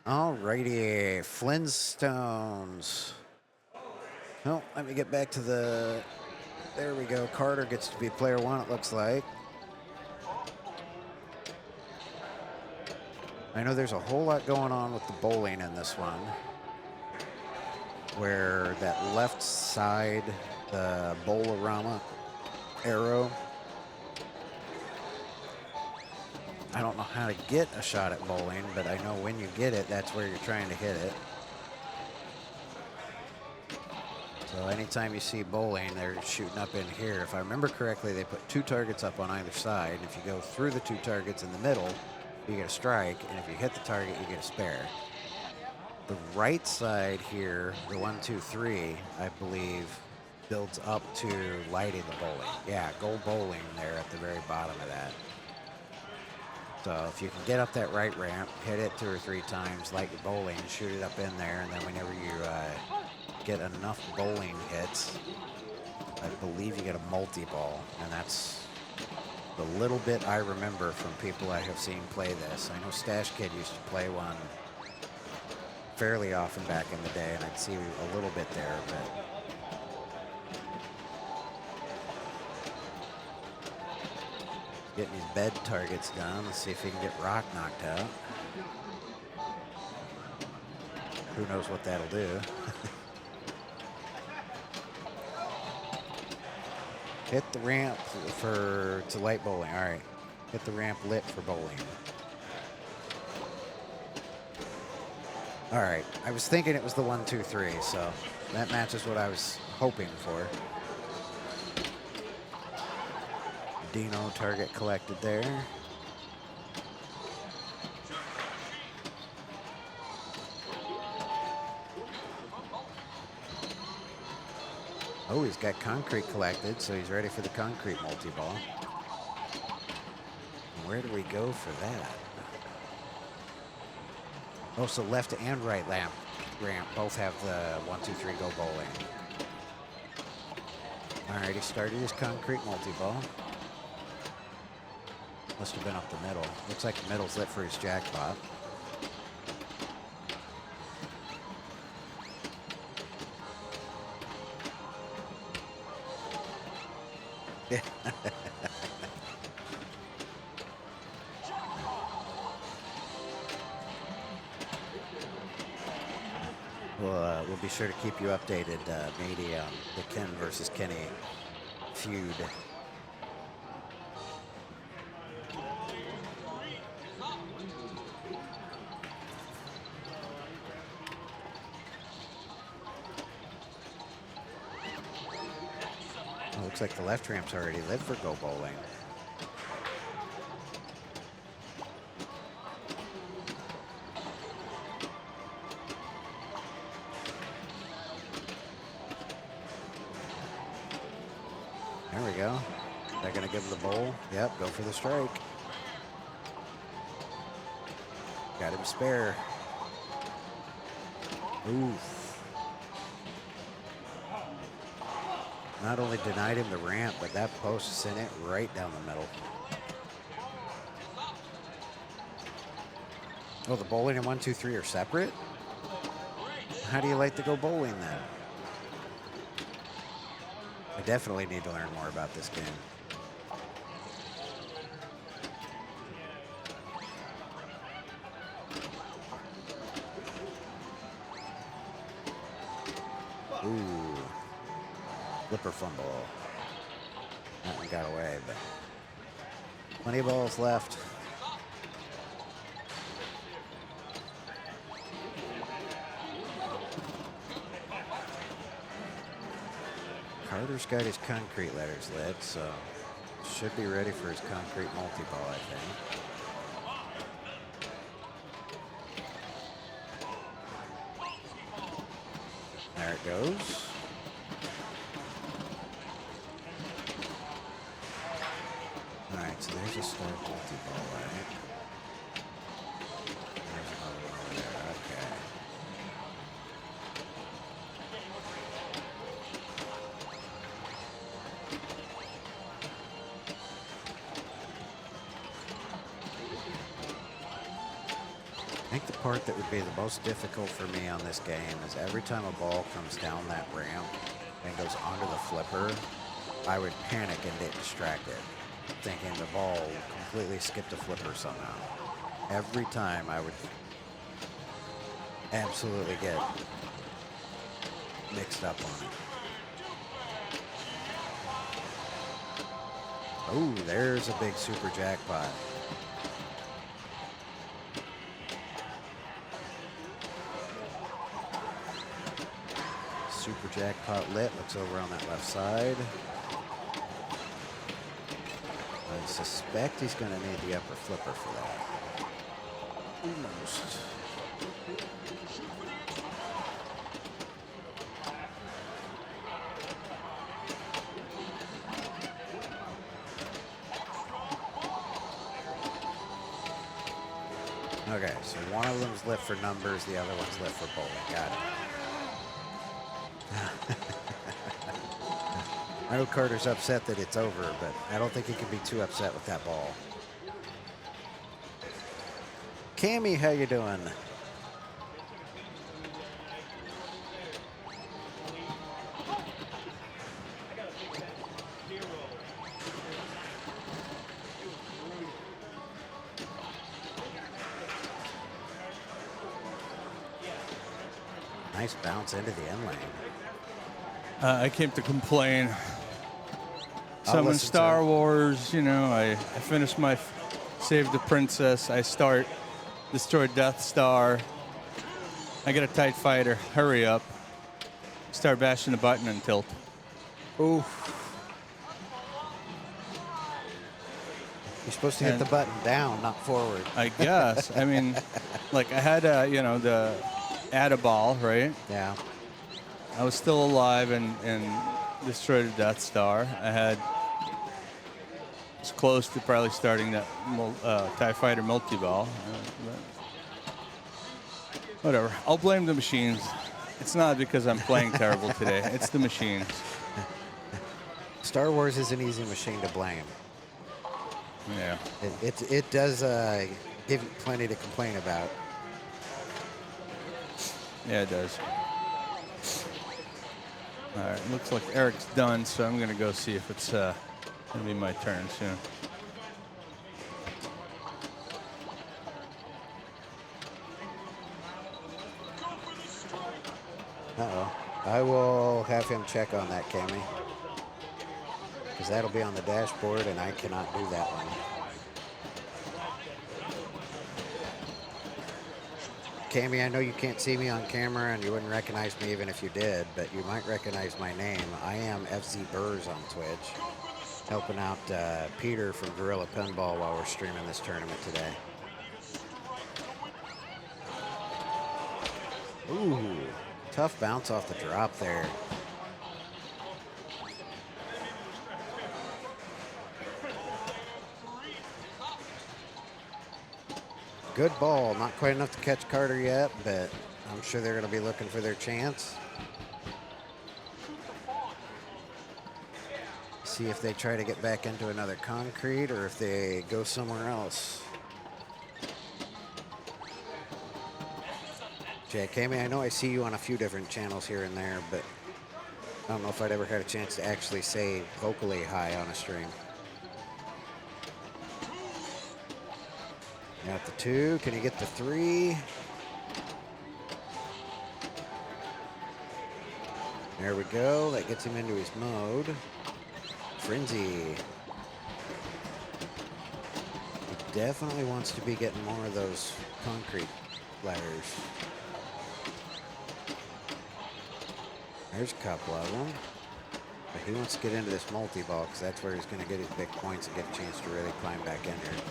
Speaker 10: Alrighty, Flintstones. Oh, let me get back to the, there we go. Carter gets to be player 1, it looks like. I know there's a whole lot going on with the bowling in this one, where that left side, the Bowl-O-Rama arrow, I don't know how to get a shot at bowling, but I know when you get it, that's where you're trying to hit it. So anytime you see bowling, they're shooting up in here. If I remember correctly, they put 2 targets up on either side. If you go through the 2 targets in the middle, you get a strike, and if you hit the target, you get a spare. The right side here, the 1, 2, 3, I believe, builds up to lighting the bowling. Yeah, go bowling there at the very bottom of that. So if you can get up that right ramp, hit it 2 or 3 times, light your bowling, shoot it up in there, and then whenever you get enough bowling hits, I believe you get a multi-ball, and that's the little bit I remember from people I have seen play this. I know Stash Kid used to play one fairly often back in the day, and I'd see a little bit there, but getting these bed targets done. Let's see if he can get rock knocked out. Who knows what that'll do. Hit the ramp to light bowling. All right. Hit the ramp lit for bowling. All right. I was thinking it was the 1, 2, 3, so that matches what I was hoping for. Dino target collected there. Oh, he's got concrete collected, so he's ready for the concrete multi-ball. Where do we go for that? Oh, so left and right ramp both have the 1, 2, 3 go bowling. All right, he started his concrete multi-ball. Must have been up the middle. Looks like the middle's lit for his jackpot. We'll be sure to keep you updated, maybe on the Ken versus Kenny feud. Looks like the left ramp's already lit for go bowling. There we go. They're going to give him the bowl. Yep, go for the strike. Got him spare. Oof. Not only denied him the ramp, but that post sent it right down the middle. Oh, the bowling and 1, 2, 3 are separate? How do you like to go bowling then? I definitely need to learn more about this game. Ooh. Flipper fumble. That one got away, but plenty of balls left. Carter's got his concrete letters lit, so should be ready for his concrete multi-ball, I think. There it goes. All right, so there's a start multi-ball, right? There's another one over there, okay. I think the part that would be the most difficult for me on this game is every time a ball comes down that ramp and goes onto the flipper, I would panic and get distracted, thinking the ball completely skipped a flipper somehow. Every time I would absolutely get mixed up on it. Oh, there's a big super jackpot. Super jackpot lit. Looks over on that left side. I suspect he's going to need the upper flipper for that. Almost. Okay, so one of them's lit for numbers, the other one's lit for bowling. Got it. I know Carter's upset that it's over, but I don't think he can be too upset with that ball. Cammy, how you doing? Nice bounce into the end lane.
Speaker 1: I came to complain. Some in Star Wars, you know, I finished my Save the Princess. I start Destroy Death Star. I get a TIE Fighter. Hurry up. Start bashing the button and tilt.
Speaker 10: Ooh. You're supposed to hit the
Speaker 1: And-
Speaker 10: button down, not forward.
Speaker 1: I guess. I mean, like I had, the add a ball, right?
Speaker 10: Yeah.
Speaker 1: I was still alive and destroyed a Death Star. It's close to probably starting that TIE Fighter multi-ball. Whatever. I'll blame the machines. It's not because I'm playing terrible today. It's the machines.
Speaker 10: Star Wars is an easy machine to blame.
Speaker 1: Yeah.
Speaker 10: It does give you plenty to complain about.
Speaker 1: Yeah, it does. All right. Looks like Eric's done, so I'm going to go see if it's going to be my turn soon.
Speaker 10: Uh-oh. I will have him check on that, Cammy. Because that'll be on the dashboard, and I cannot do that one. Cammy, I know you can't see me on camera, and you wouldn't recognize me even if you did, but you might recognize my name. I am FZ Burrs on Twitch, helping out Peter from Gorilla Pinball while we're streaming this tournament today. Ooh. Tough bounce off the drop there. Good ball. Not quite enough to catch Carter yet, but I'm sure they're going to be looking for their chance. See if they try to get back into another concrete or if they go somewhere else. Jay, Cammy, I know I see you on a few different channels here and there, but I don't know if I'd ever had a chance to actually say vocally hi on a stream. Got the 2. Can he get the 3? There we go. That gets him into his mode. Frenzy. He definitely wants to be getting more of those concrete ladders. There's a couple of them. But he wants to get into this multi-ball because that's where he's going to get his big points and get a chance to really climb back in here.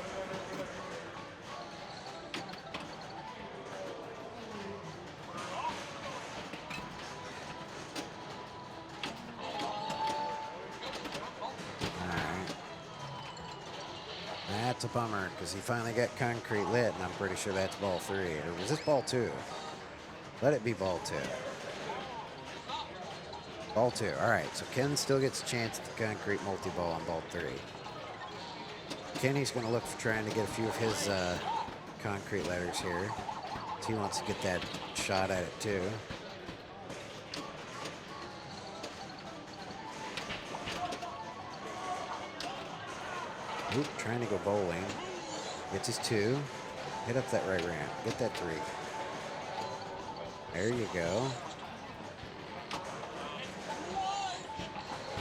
Speaker 10: Alright. That's a bummer because he finally got concrete lit, and I'm pretty sure that's ball 3. Or was this ball 2? Let it be ball 2. Ball 2. All right, so Ken still gets a chance at the concrete multi-ball on ball 3. Kenny's going to look for trying to get a few of his concrete letters here. So he wants to get that shot at it too. Oop, trying to go bowling. Gets his 2. Hit up that right ramp. Get that 3. There you go.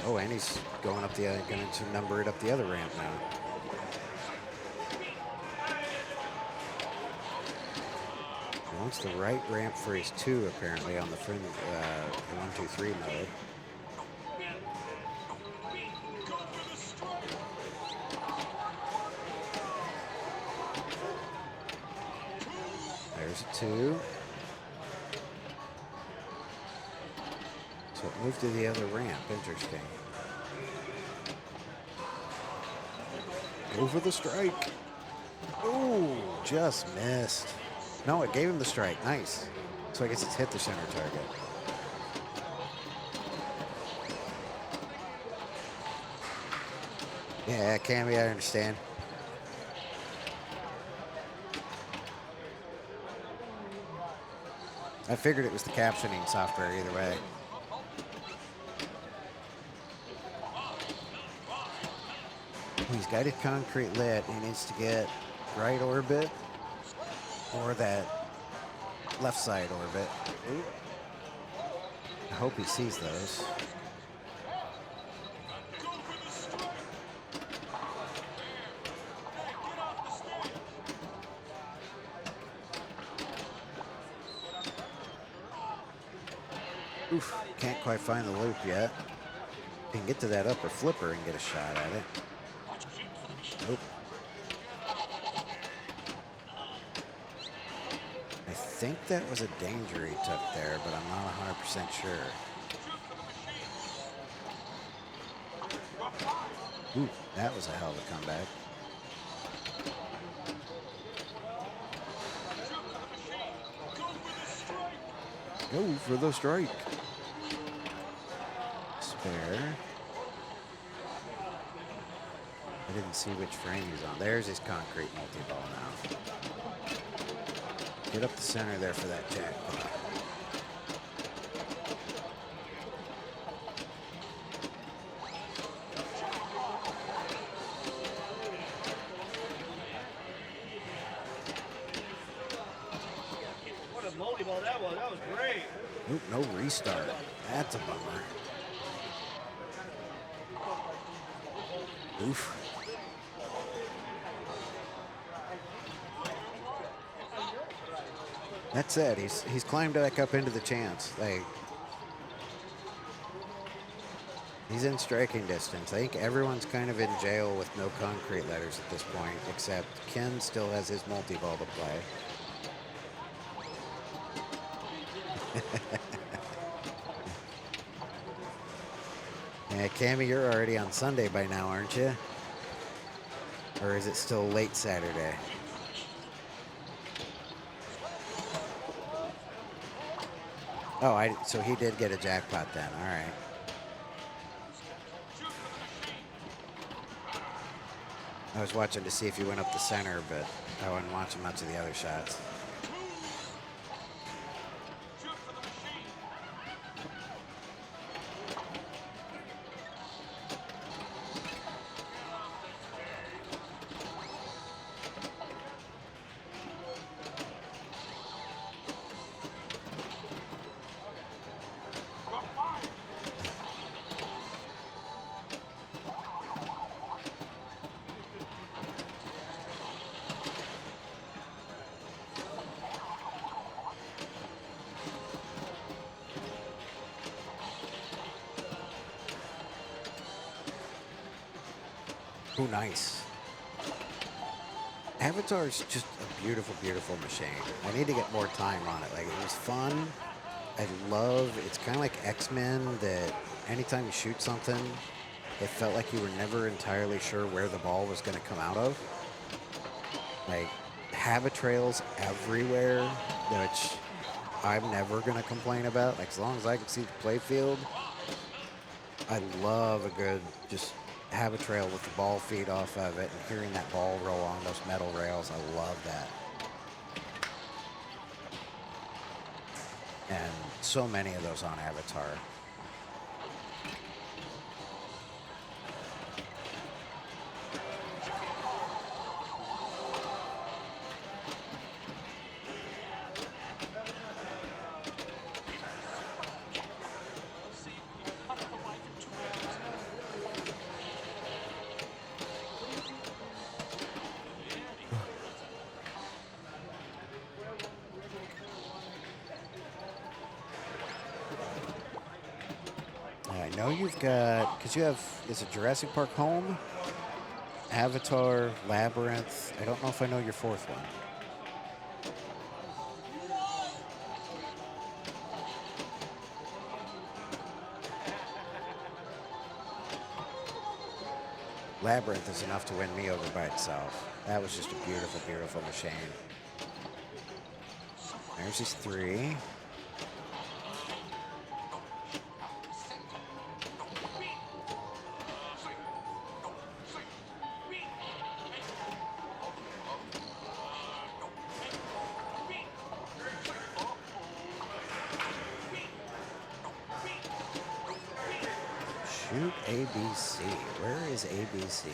Speaker 10: Oh, and he's going up going to number it up the other ramp now. He wants the right ramp for his 2, apparently, on the 1, 2, 3 mode. There's a 2. So it moved to the other ramp. Interesting. Go for the strike. Oh, just missed. No, it gave him the strike. Nice. So I guess it's hit the center target. Yeah, Cammy, I understand. I figured it was the captioning software either way. He's got his concrete lit. He needs to get right orbit or that left side orbit. Ooh. I hope he sees those. Oof, can't quite find the loop yet. Can get to that upper flipper and get a shot at it. Nope. think that was a danger he took there, but I'm not 100% sure. Ooh, that was a hell of a comeback. Go for the strike. Spare. I didn't see which frame he's on. There's his concrete multi-ball now. Get up the center there for that jackpot.
Speaker 13: What a multi-ball that was. That was great.
Speaker 10: Oop, no restart. That's a bummer. Oof. That's it. He's climbed back up into the chance. Like, he's in striking distance. I think everyone's kind of in jail with no concrete letters at this point, except Ken still has his multi-ball to play. Yeah, Cammy, you're already on Sunday by now, aren't you? Or is it still late Saturday? Oh, so he did get a jackpot then. All right. I was watching to see if he went up the center, but I wasn't watching much of the other shots. Oh, nice. Avatar's just a beautiful, beautiful machine. I need to get more time on it. Like, it was fun. I love, it's kind of like X-Men that anytime you shoot something, it felt like you were never entirely sure where the ball was going to come out of. Like, Habitrails everywhere, which I'm never going to complain about. Like, as long as I can see the play field, I love a good just Habitrail with the ball feed off of it and hearing that ball roll on those metal rails. I love that. And so many of those on Avatar. I know you've got, because you have, is it Jurassic Park Home, Avatar, Labyrinth? I don't know if I know your fourth one. Labyrinth is enough to win me over by itself. That was just a beautiful, beautiful machine. There's his 3. Shoot ABC. Where is ABC?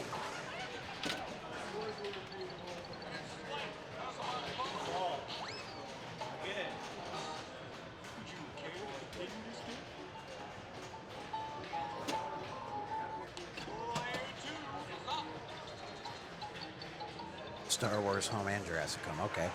Speaker 10: Star Wars Home and Jurassic Home. Okay.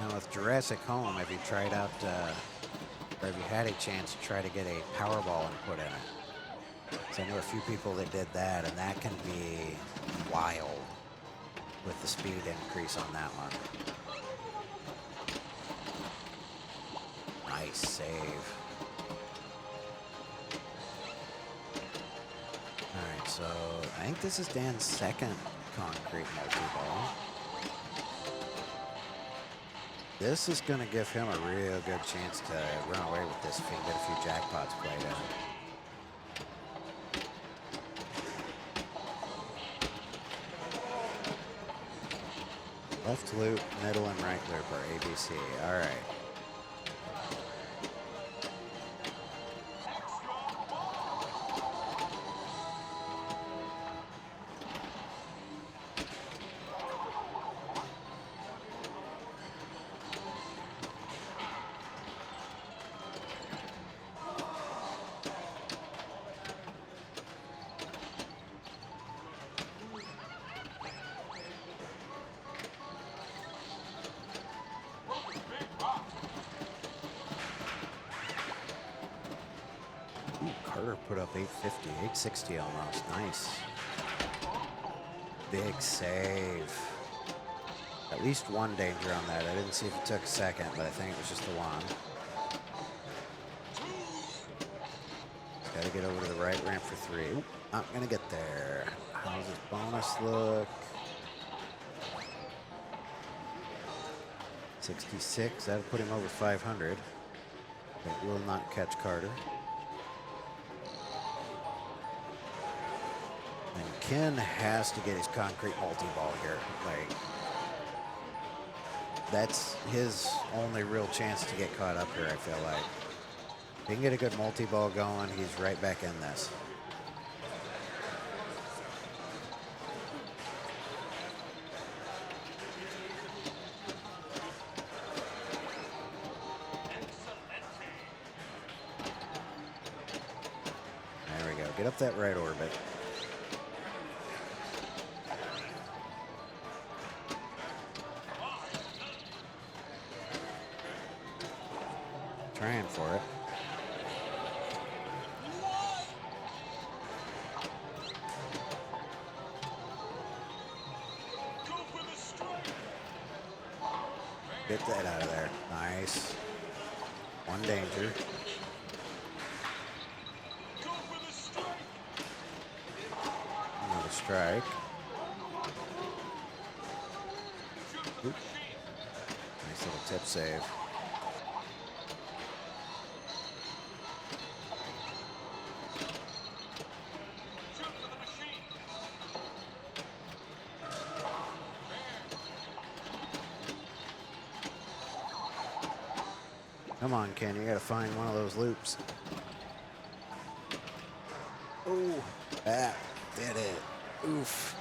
Speaker 10: Now with Jurassic Home, have you tried out Or have you had a chance to try to get a Powerball and put in it? So I know a few people that did that, and that can be wild with the speed increase on that one. Nice save. All right, so I think this is Dan's second concrete multi-ball. This is going to give him a real good chance to run away with this if he can get a few jackpots played in. Left loop, middle, and right loop are ABC. All right. Carter put up 850, 860 almost. Nice. Big save. At least one danger on that. I didn't see if it took a second, but I think it was just the one. Got to get over to the right ramp for 3. Oop, not going to get there. How's his bonus look? 66. That'll put him over 500. But will not catch Carter. And Ken has to get his concrete multi-ball here. Like, that's his only real chance to get caught up here, I feel like. If he can get a good multi-ball going, he's right back in this. There we go. Get up that right orbit. Trying for it. Get that out of there. Nice. One danger. Another strike. Oop. Nice little tip save. Come on, Ken, you gotta find one of those loops. Oh, that did it. Oof.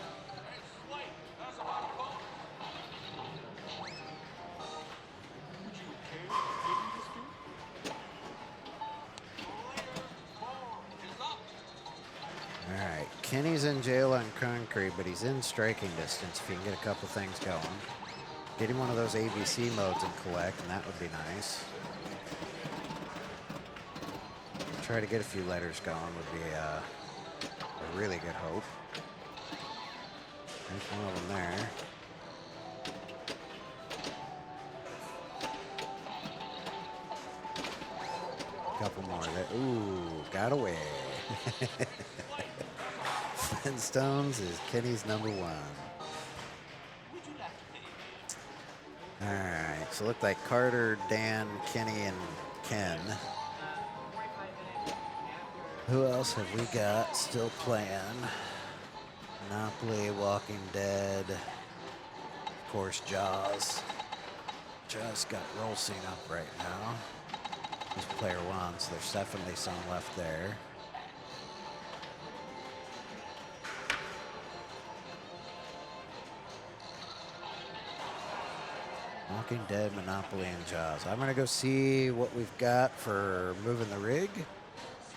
Speaker 10: All right, Kenny's in jail on concrete, but he's in striking distance if he can get a couple things going. Get him one of those ABC modes and collect, and that would be nice. Try to get a few letters going would be a really good hope. There's one of them there. Couple more there. Ooh, got away. Flintstones is Kenny's #1. All right, so it looked like Carter, Dan, Kenny, and Ken. Who else have we got still playing? Monopoly, Walking Dead, of course, Jaws. Just got roll scene up right now. This player 1, so there's definitely some left there. Walking Dead, Monopoly, and Jaws. I'm gonna go see what we've got for moving the rig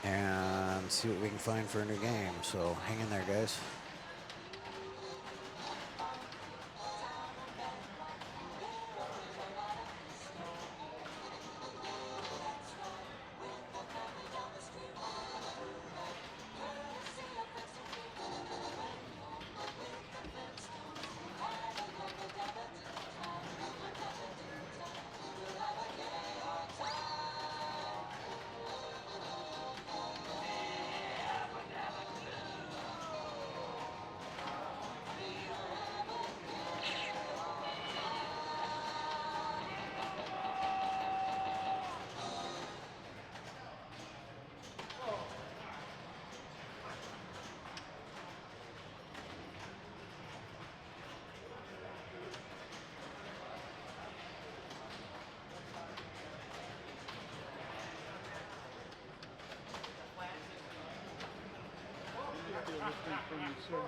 Speaker 10: and see what we can find for a new game. So hang in there, guys.
Speaker 5: thing from you, sir.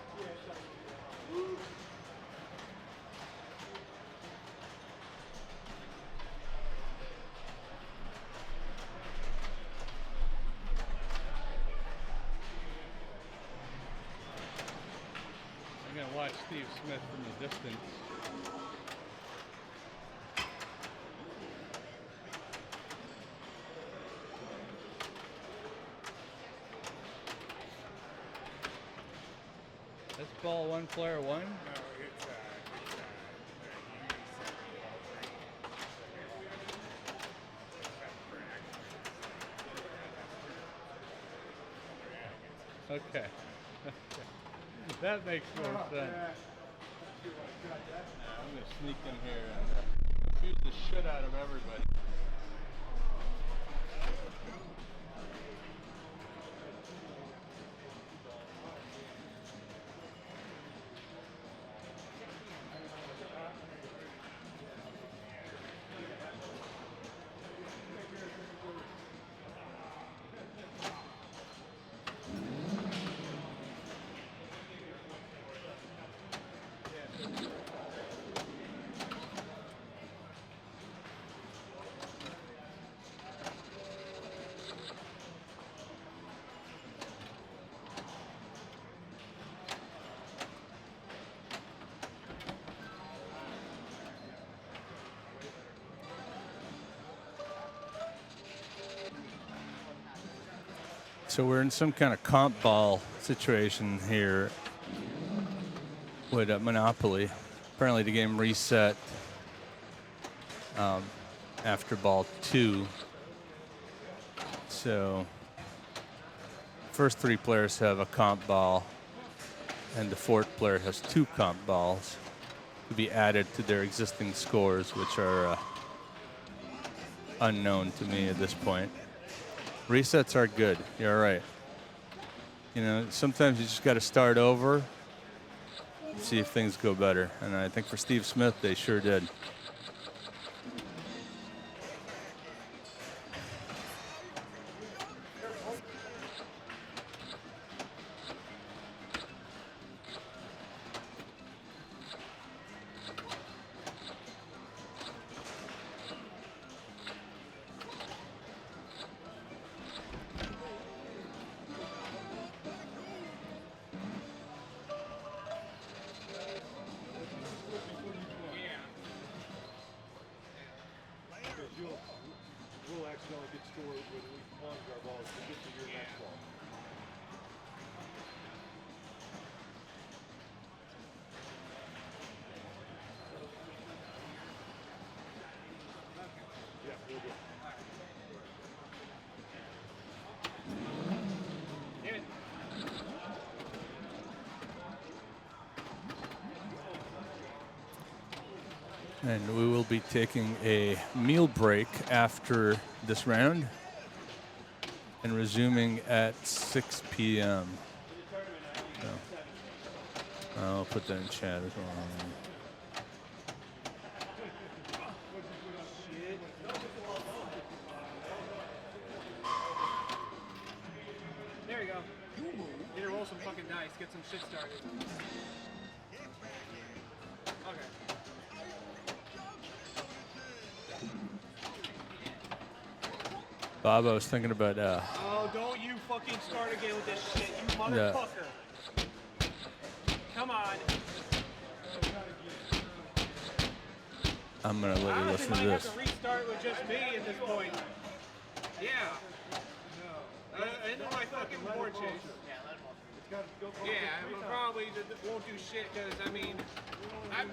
Speaker 5: I'm gonna watch Steve Smith from the distance. That's ball one, player one. Okay. That makes more sense. I'm gonna sneak in here and confuse the shit out of everybody. So we're in some kind of comp ball situation here with Monopoly. Apparently the game reset after ball 2. So first 3 players have a comp ball, and the 4th player has 2 comp balls to be added to their existing scores, which are unknown to me at this point. Resets are good. You're right. You know, sometimes you just got to start over, see if things go better. And I think for Steve Smith, they sure did.
Speaker 15: We'll accidentally get scored when we plunge our balls to get to your next ball. Yeah, we'll do.
Speaker 1: And we will be taking a meal break after this round and resuming at 6 p.m. So, I'll put that in chat as well.
Speaker 5: There you go. Need to roll some fucking dice, get some shit started. Okay.
Speaker 1: Bob, I was thinking about
Speaker 5: Oh, don't you fucking start again with this shit, you motherfucker. Come on.
Speaker 1: I'm gonna let you listen to
Speaker 5: might
Speaker 1: this.
Speaker 5: have to restart with just me at this point. Yeah. Into my fucking board chase. Yeah, I probably won't do shit because I mean, I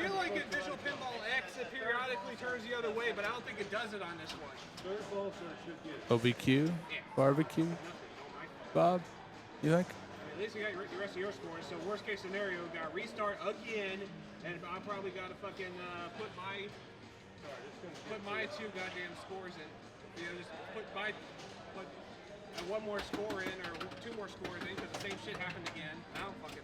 Speaker 5: feel like at Visual Pinball X it periodically turns the other way, but I don't think it does it on this one.
Speaker 1: OBQ? Barbecue? Bob? You think?
Speaker 5: At least you got the rest of your scores. So worst case scenario, we got to restart again, and I probably got to fucking put my 2 goddamn scores in. You know, just put one more score in or 2 more scores in because the same shit happened again. I don't fucking know.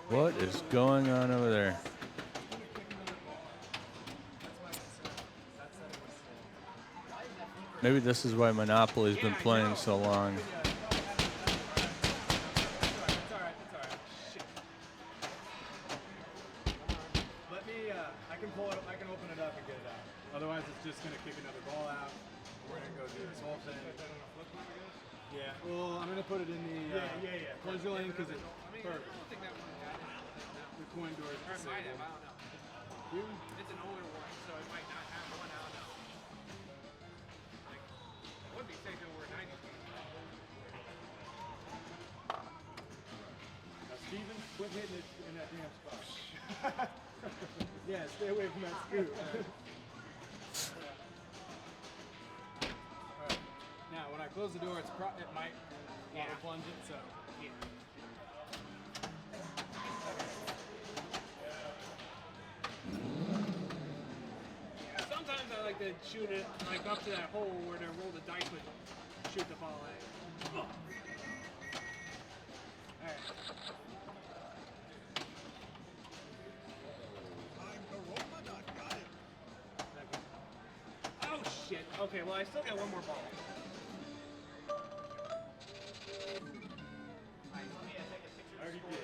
Speaker 1: What is going on over there? Maybe this is why Monopoly's been playing so long.
Speaker 16: Let me, I can pull it, I can open it up and get it out. Otherwise, it's just going to kick another ball out. We're going to go do this whole thing. Yeah, well, I'm going to put it in the, close your lane because it's perfect. The coin door is the same.
Speaker 5: It's an older one, so it might not have one out now. Like, it would be safe if we're 90s.
Speaker 16: Now, Steven, quit hitting it in that damn spot. Yeah, stay away from that scoop. Alright. Now, when I close the door, it might auto plunge it, so.
Speaker 5: Sometimes I like to shoot it like up to that hole where they roll the dice would shoot the ball at. Alright. Oh shit. Okay, well I still got one more ball.
Speaker 16: I already did.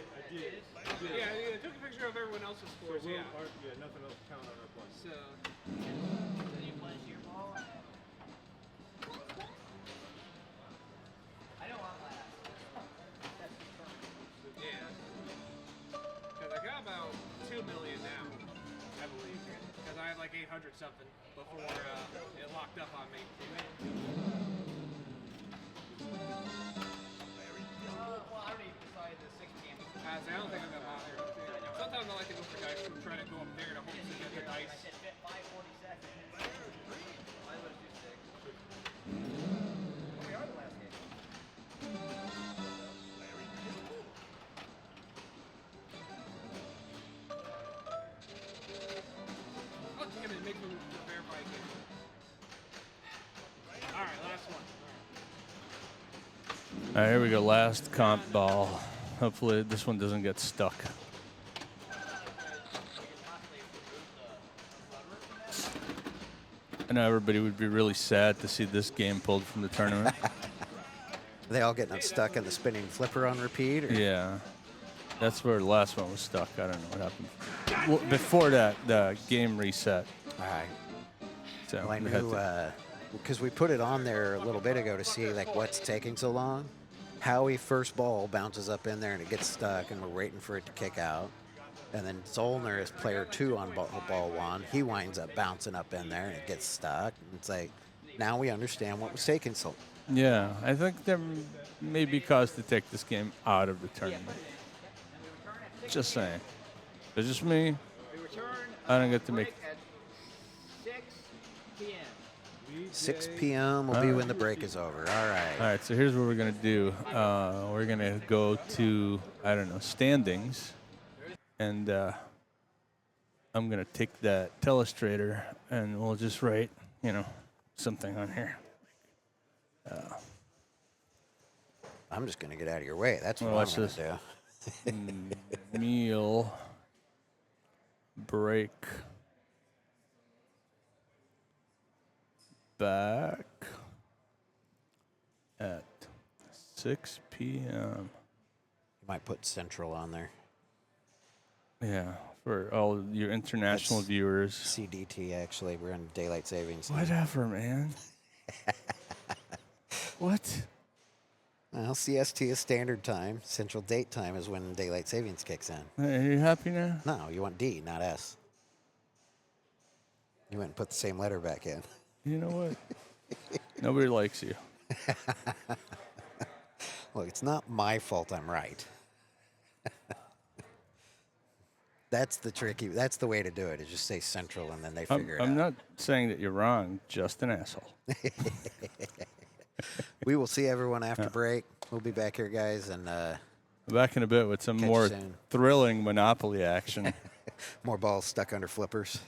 Speaker 16: I did.
Speaker 5: Yeah, I took a picture of everyone else's scores.
Speaker 16: So
Speaker 5: Yeah.
Speaker 16: Nothing else count on our play.
Speaker 5: So.
Speaker 8: Then you plunge your ball. I know I'm last. That's the turn.
Speaker 5: Yeah. Because I got about 2 million now, I believe. Because I had like 800 something before it locked up on me.
Speaker 8: Well, I already decided the 6 p.m.
Speaker 5: I don't think I'm gonna bother. Sometimes I like to go for dice and try to go up there to hope to get the dice.
Speaker 8: I said 5:47. I would do 6. We are the last game.
Speaker 5: Oh damn it, it makes me verify again. Alright, last one.
Speaker 1: All right, here we go. Last comp ball. Hopefully this one doesn't get stuck. I know everybody would be really sad to see this game pulled from the tournament.
Speaker 10: Are they all getting stuck in the spinning flipper on repeat? Or?
Speaker 1: Yeah. That's where the last one was stuck. I don't know what happened. Well, before that, the game reset.
Speaker 10: All right.
Speaker 1: So
Speaker 10: Well, I
Speaker 1: we had
Speaker 10: knew
Speaker 1: to-
Speaker 10: because we put it on there a little bit ago to see like what's taking so long. Howie first ball bounces up in there and it gets stuck, and we're waiting for it to kick out. And then Zollner is player 2 on ball 1. He winds up bouncing up in there and it gets stuck. And it's like now we understand what was taking so.
Speaker 1: Yeah, I think there may be cause to take this game out of the tournament. Just saying. It's just me. I don't get to make.
Speaker 8: At 6 p.m.
Speaker 10: 6 p.m. will be when the break is over. All right.
Speaker 1: All right, so here's what we're going to do. We're going to go to, I don't know, standings. And I'm going to take that telestrator and we'll just write, something on here.
Speaker 10: I'm just going to get out of your way. That's
Speaker 1: Well,
Speaker 10: what
Speaker 1: watch
Speaker 10: I'm going
Speaker 1: this.
Speaker 10: to do.
Speaker 1: Meal break back at 6 p.m.
Speaker 10: You might put Central on there.
Speaker 1: Yeah, for all your international
Speaker 10: That's
Speaker 1: viewers.
Speaker 10: CDT, actually. We're in daylight savings. time.
Speaker 1: Whatever, man. What?
Speaker 10: Well, CST is standard time. Central date time is when daylight savings kicks in.
Speaker 1: Are you happy now?
Speaker 10: No, you want D, not S. You went and put the same letter back in.
Speaker 1: You know what? Nobody likes you.
Speaker 10: Look, it's not my fault I'm right. That's the tricky. That's the way to do it. Is just say Central, and then they figure it
Speaker 1: I'm
Speaker 10: out.
Speaker 1: not saying that you're wrong, just an asshole.
Speaker 10: We will see everyone after break. We'll be back here, guys, and
Speaker 1: Back in a bit with some
Speaker 10: Catch you
Speaker 1: more
Speaker 10: soon.
Speaker 1: thrilling Monopoly action.
Speaker 10: more balls stuck under flippers.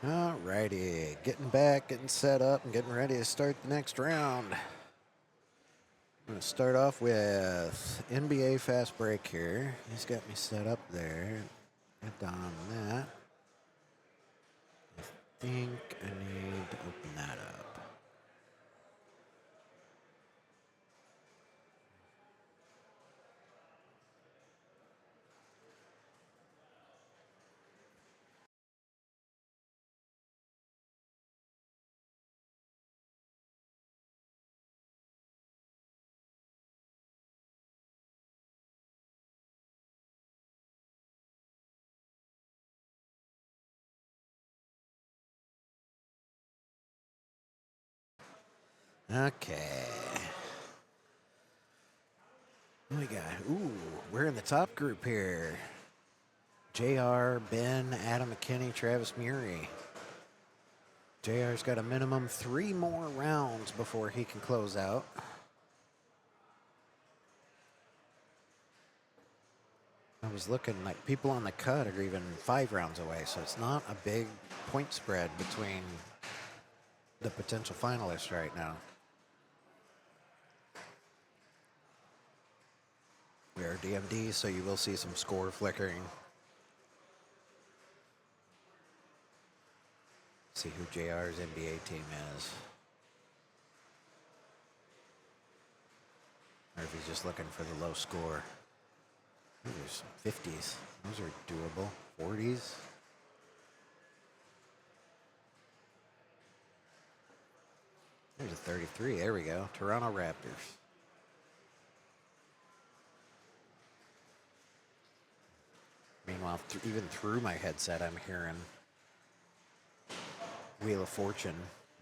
Speaker 10: Alrighty, getting back, getting set up, and getting ready to start the next round. I'm going to start off with NBA Fast Break here. He's got me set up there. Get on that. I think I need to open that up. Okay. What we got? Ooh, we're in the top group here. JR, Ben, Adam McKinney, Travis Murray. JR's got a minimum 3 more rounds before he can close out. I was looking like people on the cut are even 5 rounds away, so it's not a big point spread between the potential finalists right now. We are DMD, so you will see some score flickering. See who JR's NBA team is. Or if he's just looking for the low score. Ooh, there's some 50s. Those are doable. 40s. There's a 33. There we go. Toronto Raptors. Meanwhile, even through my headset, I'm hearing Wheel of Fortune.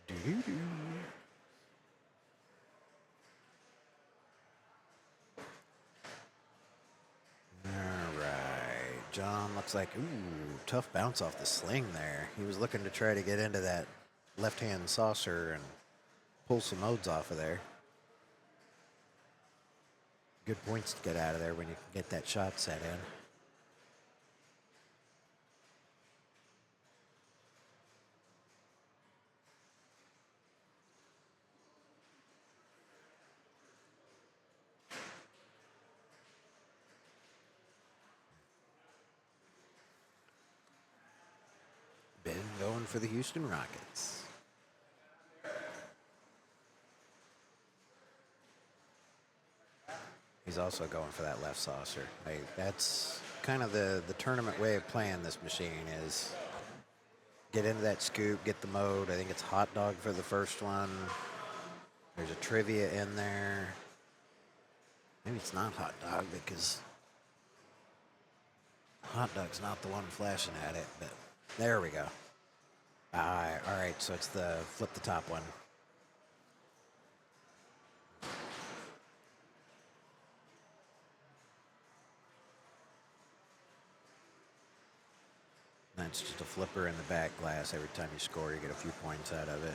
Speaker 10: Doo-doo-doo. All right. John looks like, ooh, tough bounce off the sling there. He was looking to try to get into that left-hand saucer and pull some modes off of there. Good points to get out of there when you can get that shot set in. Ben going for the Houston Rockets. He's also going for that left saucer. That's kind of the tournament way of playing this machine is get into that scoop, get the mode. I think it's hot dog for the first one. There's a trivia in there. Maybe it's not hot dog because hot dog's not the one flashing at it, but there we go. All right, so it's the flip the top one. That's just a flipper in the back glass. Every time you score, you get a few points out of it.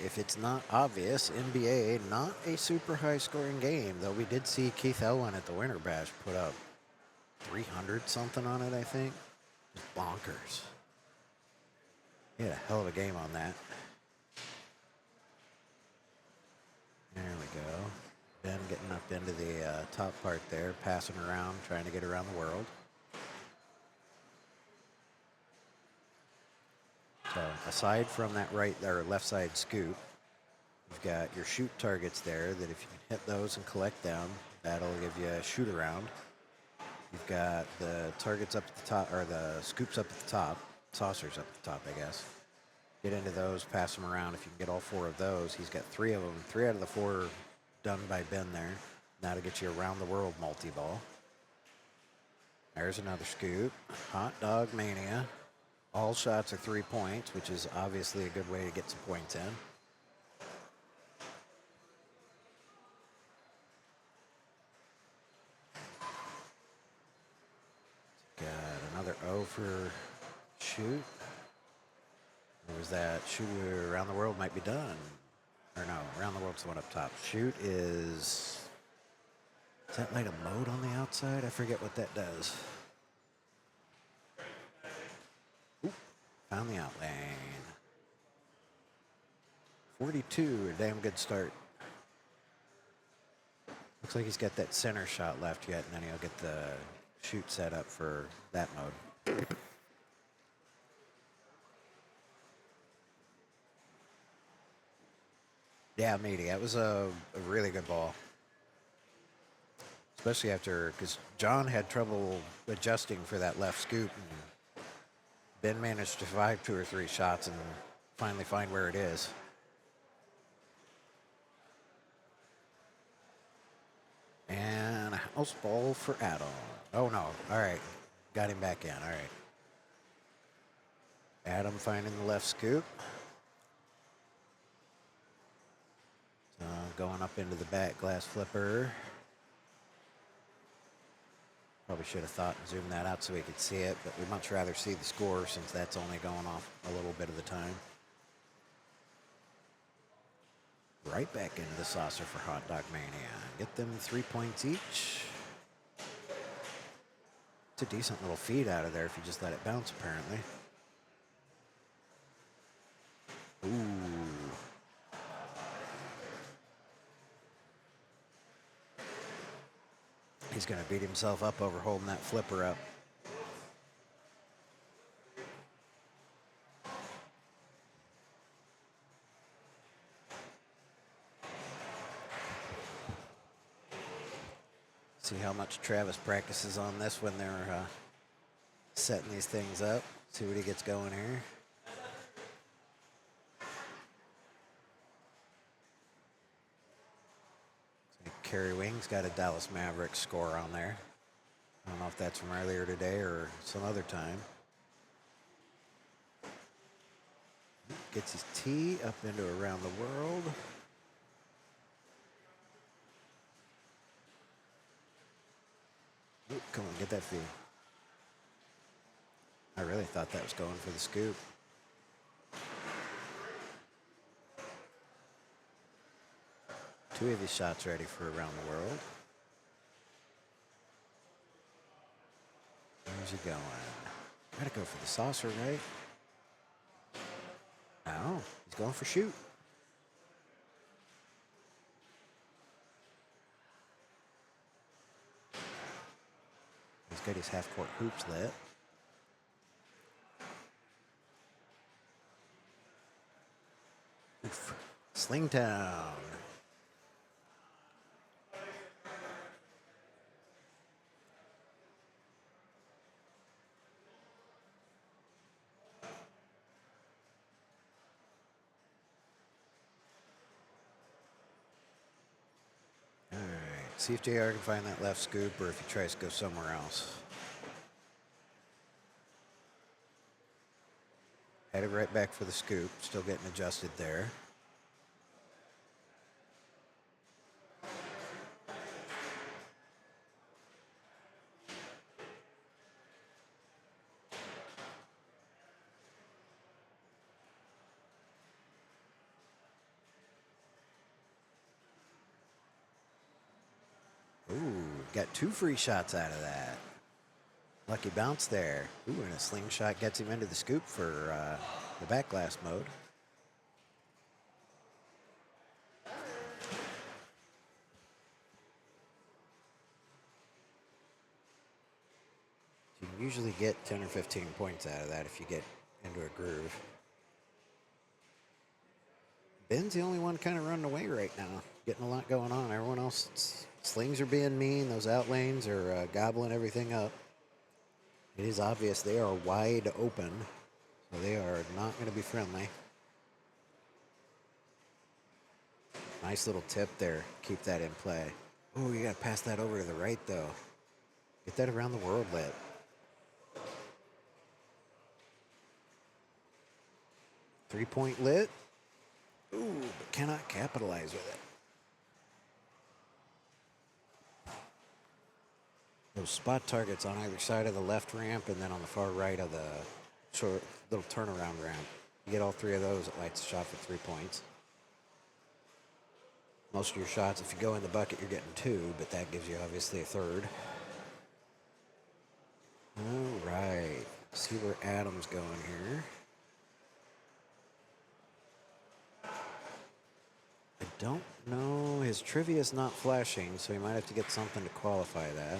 Speaker 10: If it's not obvious, NBA, not a super high scoring game, though we did see Keith Elwin at the Winter Bash put up 300 something on it, I think. Just bonkers. He had a hell of a game on that. There we go. Ben getting up into the top part there, passing around, trying to get around the world. So aside from that right or left side scoop, you've got your shoot targets there that if you can hit those and collect them, that'll give you a shoot around. You've got the targets up at the top, or the scoops up at the top, saucers up at the top, I guess. Get into those, pass them around. If you can get all 4 of those, he's got 3 of them. 3 out of the 4 done by Ben there. That'll get you around the world multi-ball. There's another scoop. Hot dog mania. All shots are 3 points, which is obviously a good way to get some points in. Got another O for shoot. Or was that shoot around the world might be done? Or no, around the world's the one up top. Shoot is that like a mode on the outside? I forget what that does. Oop. Found the out lane. 42, a damn good start. Looks like he's got that center shot left yet, and then he'll get the shoot set up for that mode. Yeah, Meaty, that was a really good ball. Especially after, because John had trouble adjusting for that left scoop. And Ben managed to survive 2 or 3 shots and finally find where it is. And a house ball for Adam. Oh no, all right. Got him back in, all right. Adam finding the left scoop. Going up into the back glass flipper. Probably should have thought and zoomed that out so we could see it, but we'd much rather see the score since that's only going off a little bit of the time. Right back into the saucer for Hot Dog Mania. Get them 3 points each. It's a decent little feed out of there if you just let it bounce, apparently. Ooh. He's going to beat himself up over holding that flipper up. See how much Travis practices on this when they're setting these things up. See what he gets going here. Kerry Wing's got a Dallas Mavericks score on there. I don't know if that's from earlier today or some other time. Gets his tee up into Around the World. Ooh, come on, get that feed. I really thought that was going for the scoop. Two of his shots ready for Around the World. Where's he going? Gotta go for the saucer, right? No, he's going for shoot. He's got his half-court hoops lit. Oof. Slingtown. See if JR can find that left scoop or if he tries to go somewhere else. Headed right back for the scoop. Still getting adjusted there. Got 2 free shots out of that. Lucky bounce there. Ooh, and a slingshot gets him into the scoop for the back glass mode. You can usually get 10 or 15 points out of that if you get into a groove. Ben's the only one kind of running away right now. Getting a lot going on. Everyone else, slings are being mean. Those out lanes are gobbling everything up. It is obvious they are wide open, so they are not going to be friendly. Nice little tip there. Keep that in play. Oh, you got to pass that over to the right, though. Get that Around the World lit. Three-point lit. Ooh, but cannot capitalize with it. Those spot targets on either side of the left ramp and then on the far right of the short little turnaround ramp. You get all 3 of those, it lights the shot for 3 points. Most of your shots, if you go in the bucket, you're getting 2, but that gives you obviously a 3rd. All right, see where Adam's going here. don't know. His trivia is not flashing, so he might have to get something to qualify that.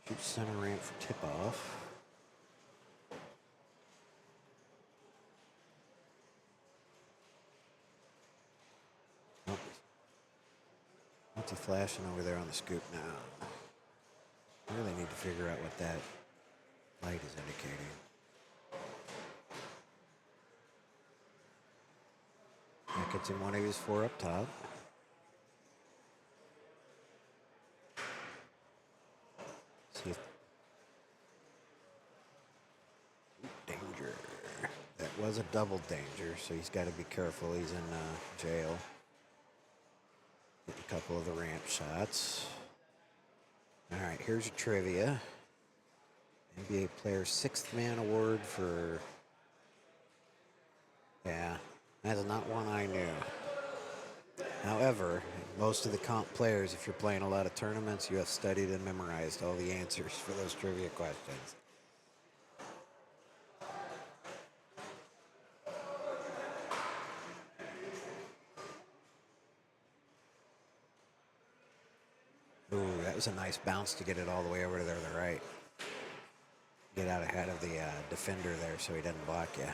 Speaker 10: Shoot center ramp for tip-off. Nope. What's he flashing over there on the scoop now? I really need to figure out what that light is indicating. That gets him one of his 4 up top. See if danger. That was a double danger, so he's got to be careful. He's in jail. Get a couple of the ramp shots. All right, here's your trivia. NBA Player 6th Man Award for... Yeah, that is not one I knew. However, most of the comp players, if you're playing a lot of tournaments, you have studied and memorized all the answers for those trivia questions. Ooh, that was a nice bounce to get it all the way over to the right. Get out ahead of the defender there so he doesn't block you.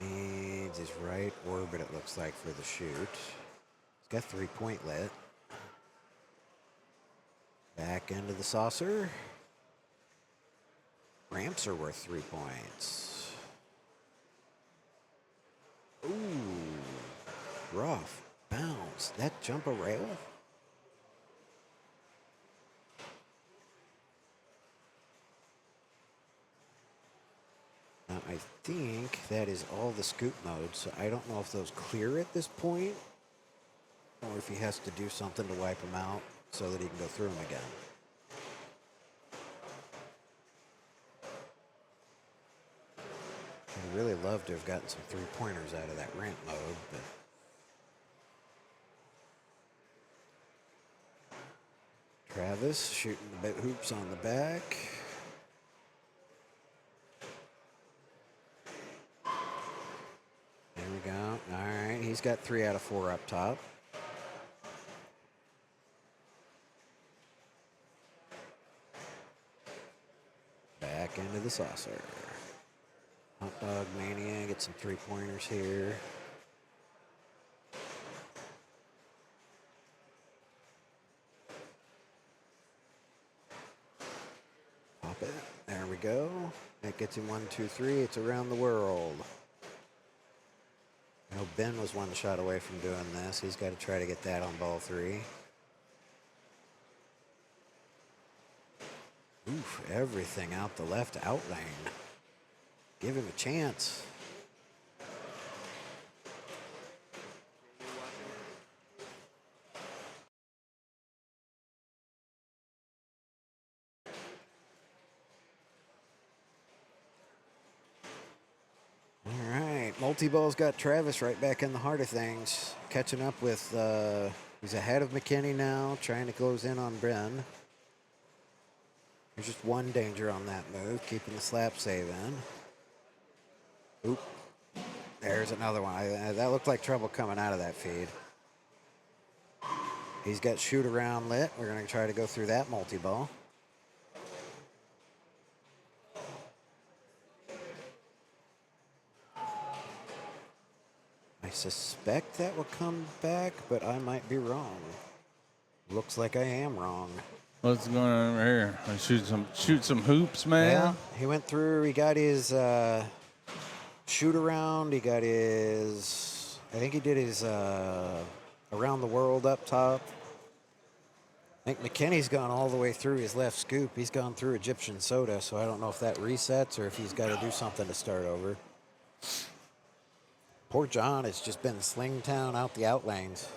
Speaker 10: Needs his right orbit, it looks like, for the shoot. He's got 3-point lit. Back into the saucer. Ramps are worth 3 points. Ooh, rough bounce. That jump a rail? Now, I think that is all the scoop modes, so I don't know if those clear at this point, or if he has to do something to wipe them out so that he can go through them again. I'd really love to have gotten some 3-pointers out of that ramp mode, but... Travis shooting the hoops on the back. There we go. All right, he's got 3 out of 4 up top. Back into the saucer. Hot Dog Mania, get some 3-pointers here. Pop it. There we go. That gets him 1, 2, 3. It's around the world. I know Ben was 1 shot away from doing this. He's got to try to get that on ball 3. Oof, everything out the left out lane. Give him a chance. All right, multi-ball's got Travis right back in the heart of things. Catching up with, he's ahead of McKinney now, trying to close in on Ben. There's just 1 danger on that move, keeping the slap save in. Oop. There's another one. That looked like trouble coming out of that feed. He's got shoot around lit. We're going to try to go through that multi-ball. I suspect that will come back, but I might be wrong. Looks like I am wrong.
Speaker 1: What's going on over here? I shoot some hoops, man.
Speaker 10: Yeah, he went through. He got his shoot around. He got his. I think he did his around the world up top. I think McKinney's gone all the way through his left scoop. He's gone through Egyptian soda, so I don't know if that resets or if he's got to do something to start over. Poor John has just been sling town out the out lanes.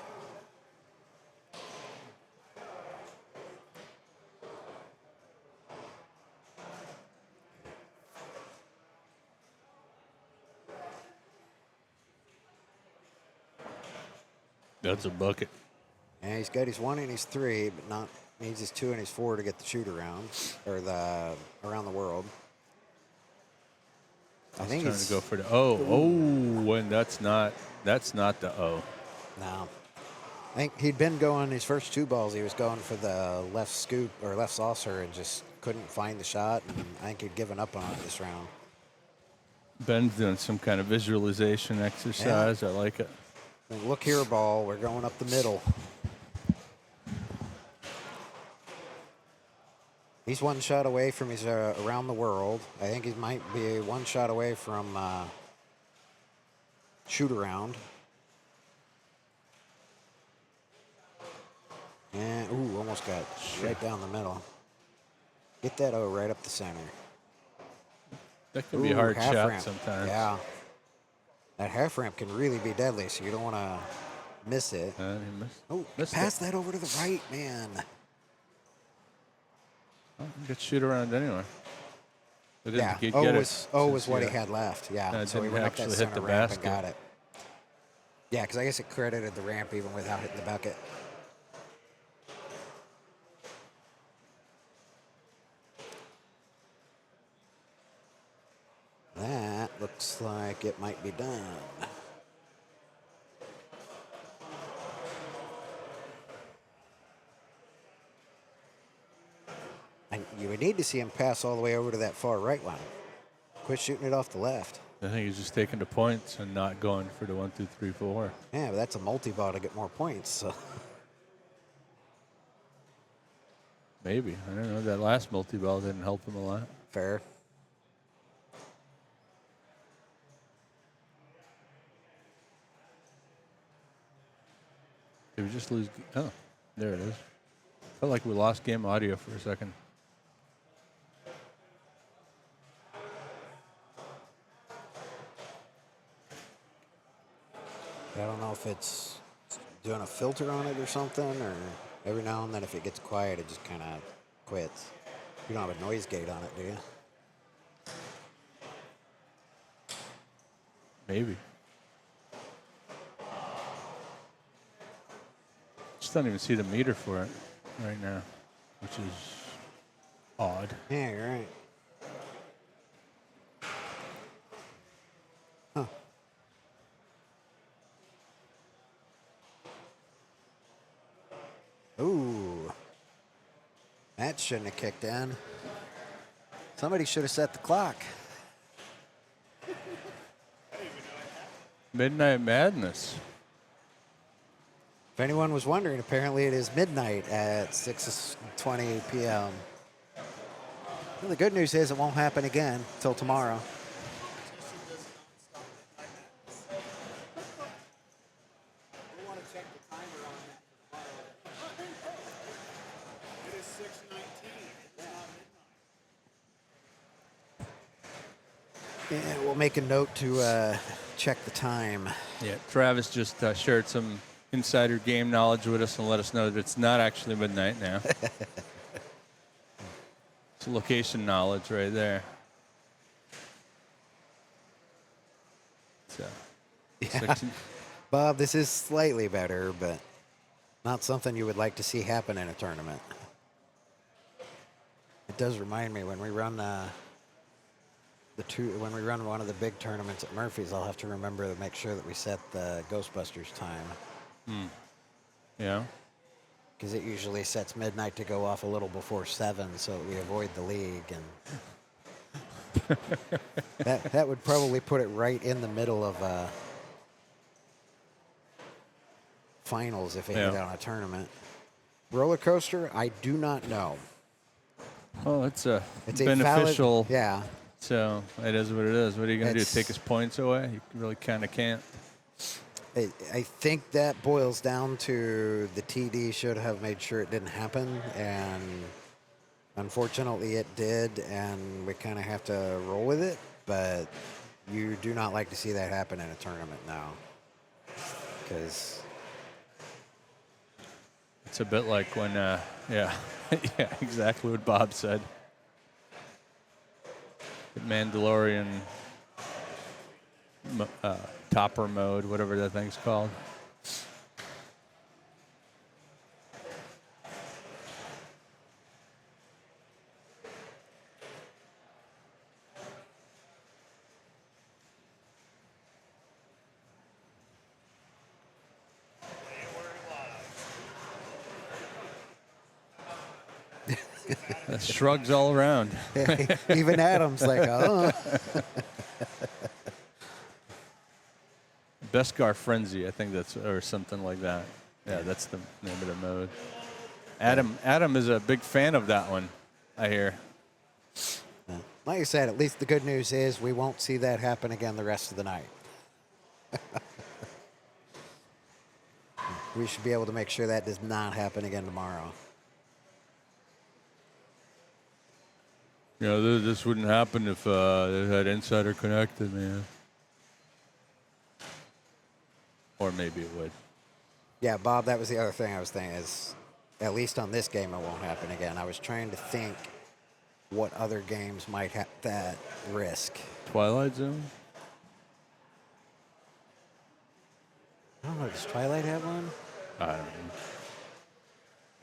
Speaker 1: That's a bucket.
Speaker 10: Yeah, he's got his 1 and his 3, but not needs his 2 and his 4 to get the shoot around or the around the world. I
Speaker 1: was
Speaker 10: think
Speaker 1: trying
Speaker 10: he's
Speaker 1: to go for the O. And that's not the O.
Speaker 10: no. I think he'd been going his first 2 balls. He was going for the left scoop or left saucer and just couldn't find the shot. And I think he'd given up on it this round.
Speaker 1: Ben's doing some kind of visualization exercise. I like it.
Speaker 10: Look here, ball. We're going up the middle. He's 1 shot away from his around the world. I think he might be 1 shot away from shoot around. And ooh, almost got right down the middle. Get that O right up the center.
Speaker 1: That can be a hard
Speaker 10: half
Speaker 1: shot
Speaker 10: ramp.
Speaker 1: sometimes.
Speaker 10: Yeah. That half ramp can really be deadly, so you don't want to miss it.
Speaker 1: Missed
Speaker 10: Pass
Speaker 1: it.
Speaker 10: that over to the right, man.
Speaker 1: Oh, you could shoot around anyway. But
Speaker 10: Yeah,
Speaker 1: he'd
Speaker 10: O
Speaker 1: get
Speaker 10: was
Speaker 1: since,
Speaker 10: what he had left. Yeah, so he
Speaker 1: didn't
Speaker 10: went up that
Speaker 1: actually hit
Speaker 10: center
Speaker 1: the
Speaker 10: ramp
Speaker 1: basket.
Speaker 10: and got it. Yeah, because I guess it credited the ramp even without hitting the bucket. That looks like it might be done. And you would need to see him pass all the way over to that far right line. Quit shooting it off the left.
Speaker 1: I think he's just taking the points and not going for the 1, 2, 3, 4.
Speaker 10: Yeah, but that's a multi-ball to get more points. So.
Speaker 1: Maybe. I don't know. That last multi-ball didn't help him a lot.
Speaker 10: Fair.
Speaker 1: Did we just lose? Oh, there it is. Felt like we lost game audio for a second.
Speaker 10: I don't know if it's doing a filter on it or something, or every now and then if it gets quiet, it just kind of quits. You don't have a noise gate on it, do you?
Speaker 1: Maybe. Just don't even see the meter for it right now, which is odd.
Speaker 10: Yeah, you're right. Huh. Ooh. That shouldn't have kicked in. Somebody should have set the clock.
Speaker 1: Midnight Madness.
Speaker 10: If anyone was wondering, apparently it is midnight at 6:20 p.m. Well, the good news is it won't happen again till tomorrow. Yeah, we'll make a note to check the time.
Speaker 1: Yeah, Travis just shared some insider game knowledge with us and let us know that it's not actually midnight now. It's location knowledge right there. So,
Speaker 10: Yeah. Bob, this is slightly better, but not something you would like to see happen in a tournament. It does remind me when we run when we run one of the big tournaments at Murphy's, I'll have to remember to make sure that we set the Ghostbusters time.
Speaker 1: Yeah.
Speaker 10: Because it usually sets midnight to go off a little before 7, so we avoid the league, and that would probably put it right in the middle of finals if it hit on a tournament. Roller coaster, I do not know.
Speaker 1: Well, it's
Speaker 10: a
Speaker 1: beneficial.
Speaker 10: valid, yeah.
Speaker 1: So it is what it is. What are you going to do? Take his points away? You really kind of can't.
Speaker 10: I think that boils down to the TD should have made sure it didn't happen, and unfortunately it did, and we kind of have to roll with it, but you do not like to see that happen in a tournament now, because
Speaker 1: It's a bit like when, yeah, exactly what Bob said. The Mandalorian topper mode, whatever that thing's called. Shrugs all around.
Speaker 10: Even Adam's like, oh.
Speaker 1: Beskar Frenzy, I think that's, or something like that. Yeah, that's the name of the mode. Adam is a big fan of that one, I hear.
Speaker 10: Like I said, at least the good news is we won't see that happen again the rest of the night. We should be able to make sure that does not happen again tomorrow.
Speaker 1: You know, this wouldn't happen if they had Insider connected, man. Or maybe it would.
Speaker 10: Yeah, Bob, that was the other thing I was thinking is, at least on this game, it won't happen again. I was trying to think what other games might have that risk.
Speaker 1: Twilight Zone?
Speaker 10: I don't know, does Twilight have one?
Speaker 1: I don't know.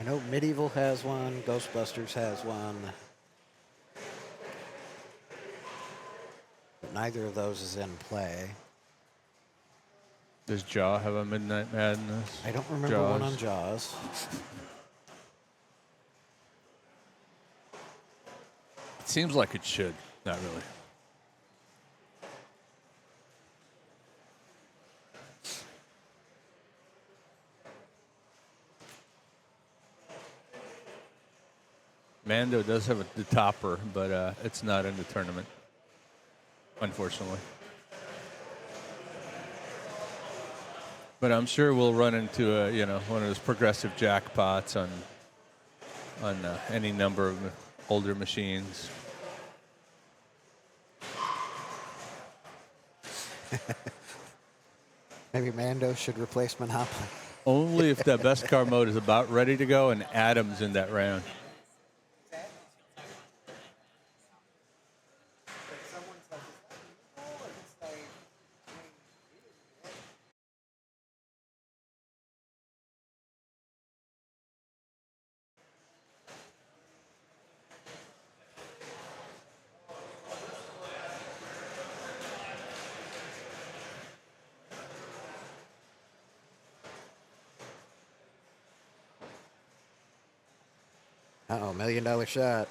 Speaker 10: I know Medieval has one, Ghostbusters has one. But neither of those is in play.
Speaker 1: Does Jaw have a Midnight Madness?
Speaker 10: I don't remember one on Jaws.
Speaker 1: It seems like it should. Not really. Mando does have the topper, but it's not in the tournament, unfortunately. But I'm sure we'll run into one of those progressive jackpots on any number of older machines.
Speaker 10: Maybe Mando should replace Monopoly.
Speaker 1: Only if that best car mode is about ready to go and Adam's in that round.
Speaker 10: Uh-oh, $1 million shot.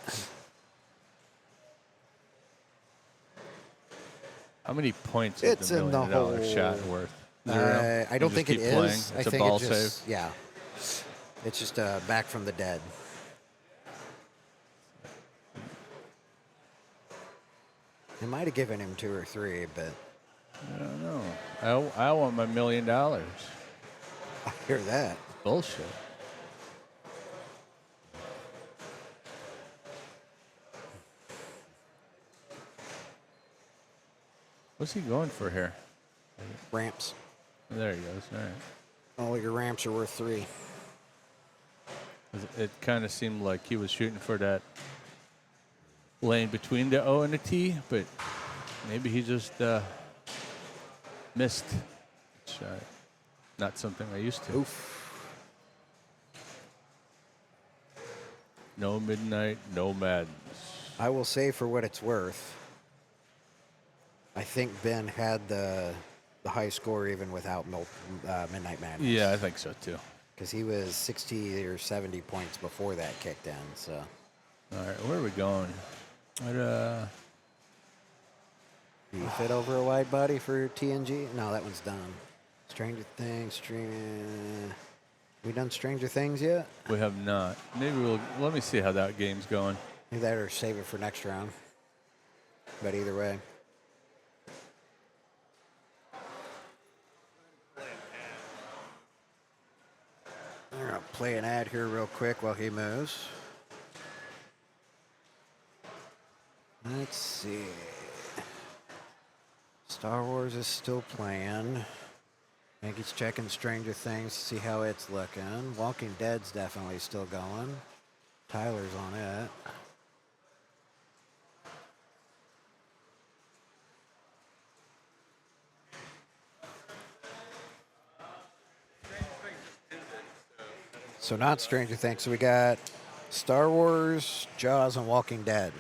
Speaker 1: How many points
Speaker 10: It's
Speaker 1: is the
Speaker 10: in the
Speaker 1: $1 million
Speaker 10: hole.
Speaker 1: shot worth? Zero?
Speaker 10: I don't
Speaker 1: You
Speaker 10: think
Speaker 1: just
Speaker 10: it
Speaker 1: keep playing?
Speaker 10: is. I
Speaker 1: It's a
Speaker 10: think
Speaker 1: ball
Speaker 10: it just,
Speaker 1: save?
Speaker 10: yeah. It's just back from the dead. They might have given him 2 or 3, but
Speaker 1: I don't know. I want my $1 million.
Speaker 10: I hear that.
Speaker 1: Bullshit. What's he going for here?
Speaker 10: Ramps.
Speaker 1: There he goes. All right.
Speaker 10: All your ramps are worth 3.
Speaker 1: It kind of seemed like he was shooting for that lane between the O and the T, but maybe he just missed. Which, not something I used to.
Speaker 10: Oof.
Speaker 1: No midnight, no madness.
Speaker 10: I will say, for what it's worth, I think Ben had the high score even without Midnight Madness.
Speaker 1: Yeah, I think so too.
Speaker 10: Because he was 60 or 70 points before that kicked in. So.
Speaker 1: All right, where are we going?
Speaker 10: Do you fit over a wide body for TNG? No, that one's done. Stranger Things, we done Stranger Things yet?
Speaker 1: We have not. Maybe let me see how that game's going.
Speaker 10: Either that or save it for next round. But either way. I'm going to play an ad here real quick while he moves. Let's see. Star Wars is still playing. I think he's checking Stranger Things to see how it's looking. Walking Dead's definitely still going. Tyler's on it. So not Stranger Things. So we got Star Wars, Jaws, and Walking Dead.